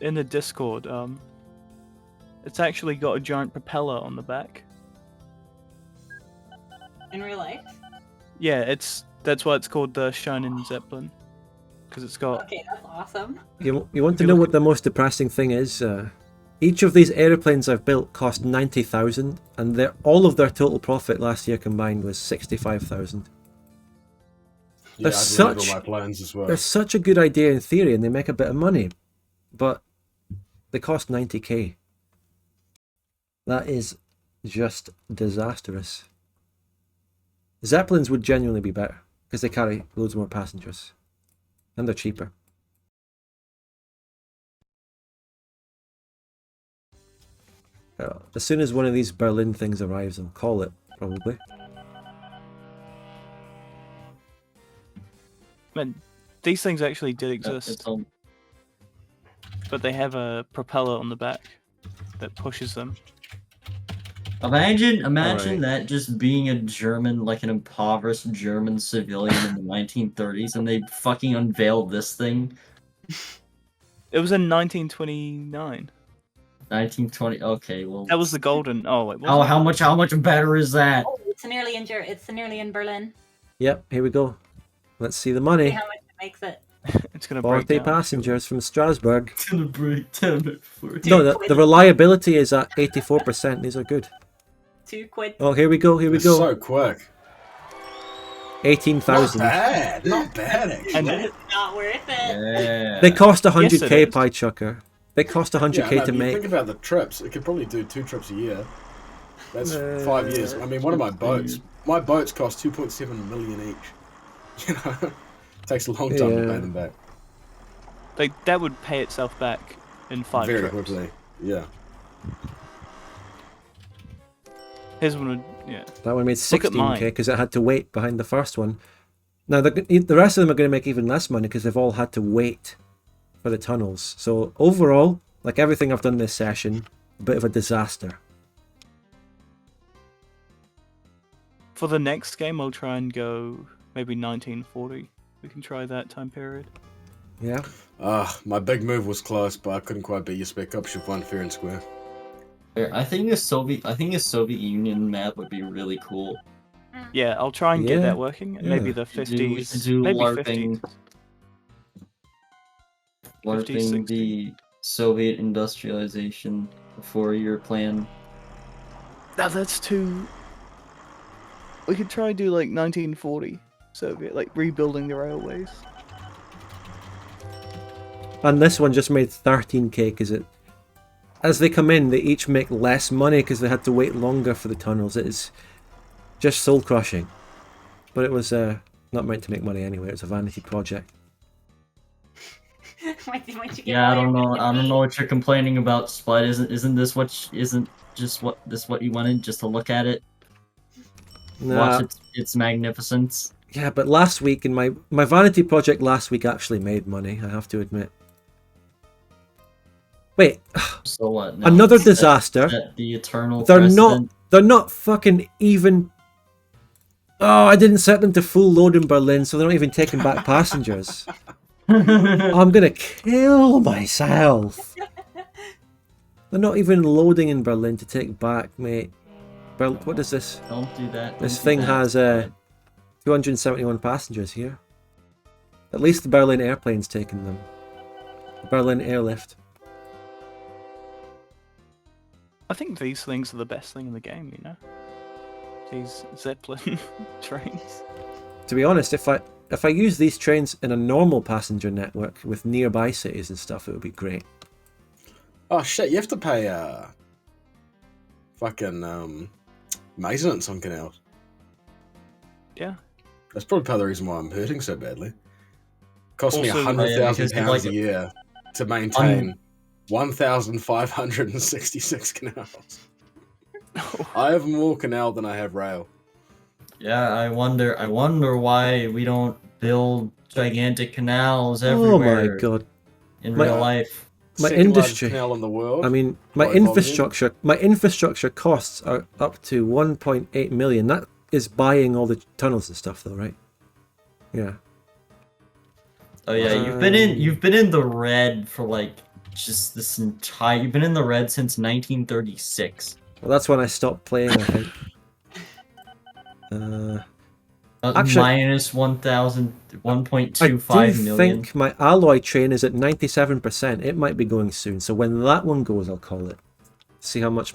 E: in the Discord, it's actually got a giant propeller on the back.
D: In real life?
E: Yeah, that's why it's called the Shining Zeppelin, because it's got.
D: Okay, that's awesome.
A: You want
E: If
A: to
E: you
A: know
E: look
A: what the most depressing thing is? Each of these aeroplanes I've built cost 90,000, and all of their total profit last year combined was 65,000.
C: Yeah,
A: They're
C: I'd
A: such-
C: level my plans as well.
A: They're such a good idea in theory, and they make a bit of money, but they cost 90k. That is just disastrous. Zeppelins would genuinely be better because they carry loads more passengers, and they're cheaper. As soon as one of these Berlin things arrives, I'll call it, probably.
E: Man, these things actually did
B: It's
E: exist,
B: all-
E: but they have a propeller on the back that pushes them.
B: Imagine
A: Alright.
B: that just being a German, like an impoverished German civilian in the 1930s, and they fucking unveiled this thing.
E: It was in 1929.
B: 1920. Okay, well.
E: That was the golden. Oh, it
B: How
E: wasn't.
B: how much better is that?
D: Oh, it's nearly in Berlin.
A: Yep, here we go. Let's see the
D: See
A: money.
D: how much it makes it.
E: It's gonna break
A: 40
E: down.
A: passengers from Strasbourg.
B: It's gonna break down at 40.
A: No, the reliability is at 84%. These are good.
D: £2.
A: Oh, here we go. Here we
C: It's
A: go.
C: so quick.
A: 18,000.
C: Not bad. Not bad, actually.
E: And
D: It's not worth it.
B: Yeah.
A: They cost 100k
E: Yes, it is.
A: Piechucker. They cost 100k
C: Yeah, no,
A: to
C: but you
A: make.
C: think about the trips. It could probably do 2 trips a year. That's
A: Uh,
C: 5 years. I mean, one of my boats. My boats cost 2.7 million each. You know, takes a long time to
A: Yeah.
C: pay them back.
E: Like that would pay itself back in 5
C: Very
E: trips.
C: quickly. Yeah.
E: His one would, yeah.
A: That one made
E: Look at
A: 16k
E: mine.
A: because it had to wait behind the first one. Now, the rest of them are going to make even less money because they've all had to wait for the tunnels. So, overall, like everything I've done this session, a bit of a disaster.
E: For the next game, I'll try and go maybe 1940. We can try that time period.
A: Yeah.
C: My big move was close, but I couldn't quite beat your SpecOps. You've won fair and square.
B: I think a Soviet Union map would be really cool.
E: Yeah, I'll try and get
A: Yeah,
E: that working.
A: yeah.
E: Maybe the
B: We should
E: 50s.
B: do
E: Maybe
B: LARPing.
E: 50s.
B: LARPing
E: 60.
B: the Soviet industrialization 4-year plan.
E: Now that's too. We could try and do like 1940 Soviet, like rebuilding the railways.
A: And this one just made 13k because it, as they come in, they each make less money because they had to wait longer for the tunnels. It is just soul crushing. But it was not meant to make money anyway. It was a vanity project.
D: Once you get
B: Yeah, I
D: all
B: don't
D: your
B: know. I don't
D: money.
B: know what you're complaining about, Spud. Isn't this what what you wanted? Just to look at it,
A: Nah,
B: watch its magnificence.
A: yeah, but last week in my vanity project last week actually made money. I have to admit. Wait,
B: So what? No,
A: another
B: set-
A: disaster.
B: set the eternal
A: They're
B: precedent.
A: They're not fucking even. Oh, I didn't set them to full load in Berlin, so they're not even taking back passengers. I'm gonna kill myself. They're not even loading in Berlin to take back, mate. What is this?
B: Don't do that.
A: This
B: don't do
A: thing
B: that,
A: has
B: Spud.
A: 271 passengers here. At least the Berlin airplane's taken them. The Berlin airlift.
E: I think these things are the best thing in the game, you know? These Zeppelin trains.
A: To be honest, if I use these trains in a normal passenger network with nearby cities and stuff, it would be great.
C: Oh shit! You have to pay fucking maintenance on canals.
E: Yeah.
C: That's probably part of the reason why I'm hurting so badly. Cost me
E: Also,
C: £100,000
B: because you
C: a
B: like-
C: year to maintain 1,566 canals. I have more canal than I have rail.
B: Yeah, I wonder why we don't build gigantic canals
A: Oh my
B: everywhere
A: god.
B: in
A: My-
B: real life.
A: My
C: Second largest
A: industry.
C: canal in the world.
A: I mean, my
C: By volume.
A: infrastructure costs are up to 1.8 million. That is buying all the tunnels and stuff, though, right? Yeah.
B: Oh yeah, you've been in the red for like just this entire. You've been in the red since 1936.
A: Well, that's when I stopped playing, I think. Actually-
B: Minus 1,000,
A: I
B: 1.25
A: do
B: million.
A: think my alloy train is at 97%. It might be going soon. So when that one goes, I'll call it. See how much.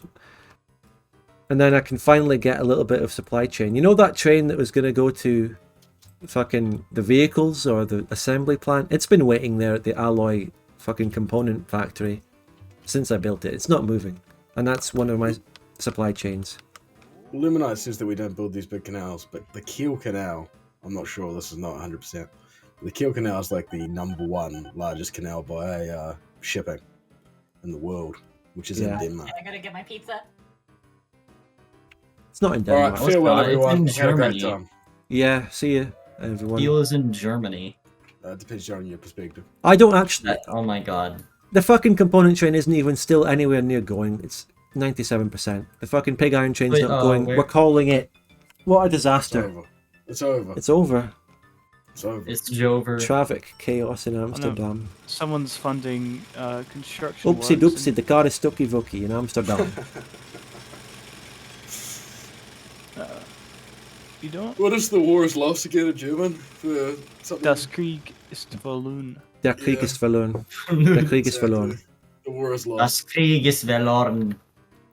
A: And then I can finally get a little bit of supply chain. You know that train that was going to go to fucking the vehicles or the assembly plant? It's been waiting there at the alloy fucking component factory since I built it. It's not moving. And that's one of my supply chains.
C: Luminite says that we don't build these big canals, but the Kiel Canal, I'm not sure, this is not 100%. The Kiel Canal is like the #1 largest canal by shipping in the world, which is
A: Yeah.
C: in Denmark.
D: I gotta get my pizza.
A: It's not in
C: Alright,
A: Denmark.
C: farewell
B: It's
C: everyone.
B: in
C: Had a great
B: Germany.
C: time.
A: Yeah, see you, everyone.
B: Kiel is in Germany.
C: Depends on your perspective.
A: I don't actually.
B: Oh my god.
A: The fucking component train isn't even still anywhere near going. It's 97%. The fucking pig iron train's
B: Wait,
A: not going.
B: where-
A: We're calling it. What a
C: It's
A: disaster.
C: over. It's over.
A: It's over.
C: It's over.
B: It's Jover.
A: Traffic chaos in Amsterdam.
E: Someone's funding construction
A: Oopsie
E: works
A: doopsie, the car is stucky vucky in Amsterdam.
E: You don't?
C: What is the war is lost again in German? For something?
E: Das Krieg ist verloren.
A: Der Krieg ist verloren. Der Krieg ist verloren.
C: The war is lost.
B: Das Krieg ist verloren.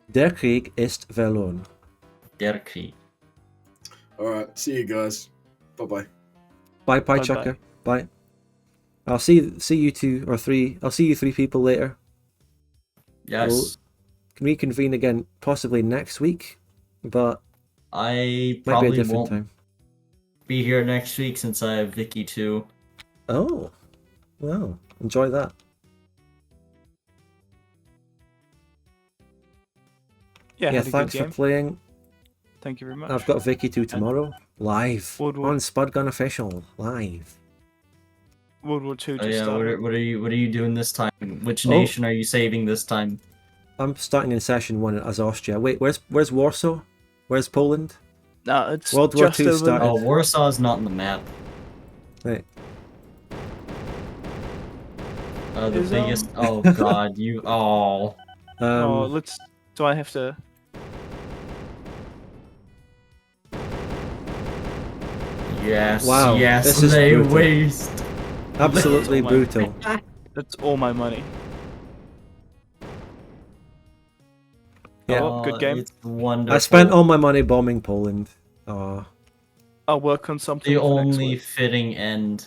A: Der Krieg ist verloren.
B: Der Krieg.
C: Alright, see you guys. Bye-bye.
A: Bye,
E: Bye-bye.
A: Piechucker. Bye. I'll see you two or three. I'll see you three people later.
B: Yes.
A: We'll reconvene again possibly next week, but
B: I
A: might be a
B: probably
A: different
B: won't
A: time.
B: be here next week since I have Vicky too.
A: Oh, well, enjoy that.
E: Yeah,
A: Yeah,
E: had a good
A: thanks for
E: game.
A: playing.
E: Thank you very much.
A: I've got Vicky 2 tomorrow, live
E: World War-
A: on Spud Gun Official, live.
E: World War II
B: Oh
E: just
B: yeah,
E: started.
B: what are you doing this time? Which
A: Oh.
B: nation are you saving this time?
A: I'm starting in session 1 as Austria. Wait, where's Warsaw? Where's Poland?
E: No, it's
A: World War
E: just
A: II
E: over.
A: started.
B: Oh, Warsaw is not on the map.
A: Wait,
B: The
E: Is,
B: biggest. Oh God, you. Oh.
E: Oh, let's. Do I have to?
B: Yes.
A: Wow,
B: Yes.
A: this is
B: They
A: brutal.
B: waste.
A: absolutely
E: Oh my-
A: brutal.
E: That's all my money.
A: Yeah.
E: Oh, good game.
B: It's wonderful.
A: I spent all my money bombing Poland. Oh,
E: I'll work on something
B: the
E: for next
B: only
E: week.
B: fitting end.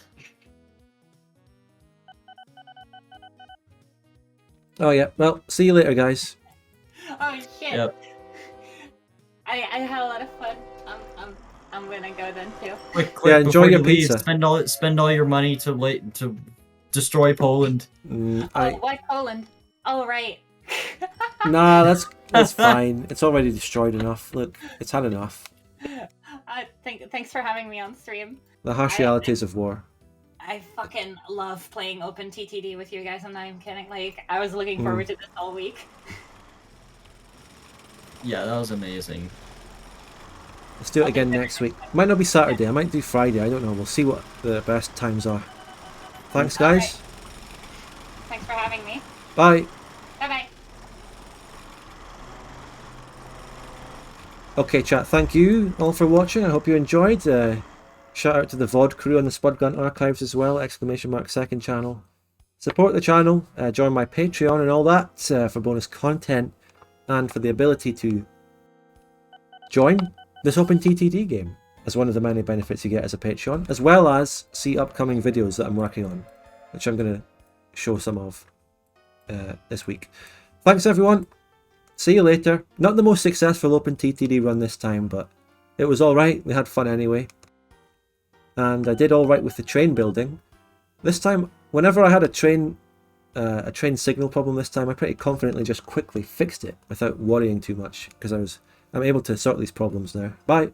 A: oh yeah. Well, see you later, guys.
D: Oh shit.
B: Yep.
D: I had a lot of fun. I'm gonna go then too.
B: Quick,
A: Yeah, enjoy
B: before
A: your
B: you leave,
A: pizza.
B: spend all your money to destroy Poland.
A: Mm,
D: Oh, why Poland? Oh right.
A: Nah, that's fine. It's already destroyed enough. Look, it's had enough.
D: Thanks for having me on stream.
A: The harsh realities of war.
D: I fucking love playing OpenTTD with you guys. I'm not even kidding. Like, I was looking
A: Mm.
D: forward to this all week.
B: Yeah, that was amazing.
A: Let's do it again next week. Might not be Saturday. I might do Friday. I don't know. We'll see what the best times are. Thanks, guys.
D: Thanks for having me.
A: Bye.
D: Bye bye.
A: Okay, chat. Thank you all for watching. I hope you enjoyed. Shout out to the VOD crew on the Spud Gun Archives as well. !2nd channel. Support the channel. Join my Patreon and all that for bonus content and for the ability to join this OpenTTD game as one of the many benefits you get as a Patreon, as well as see upcoming videos that I'm working on, which I'm going to show some of this week. Thanks everyone. See you later. Not the most successful OpenTTD run this time, but it was alright. We had fun anyway. And I did alright with the train building. This time, whenever I had a train signal problem this time, I pretty confidently just quickly fixed it without worrying too much, because I'm able to sort these problems now. Bye.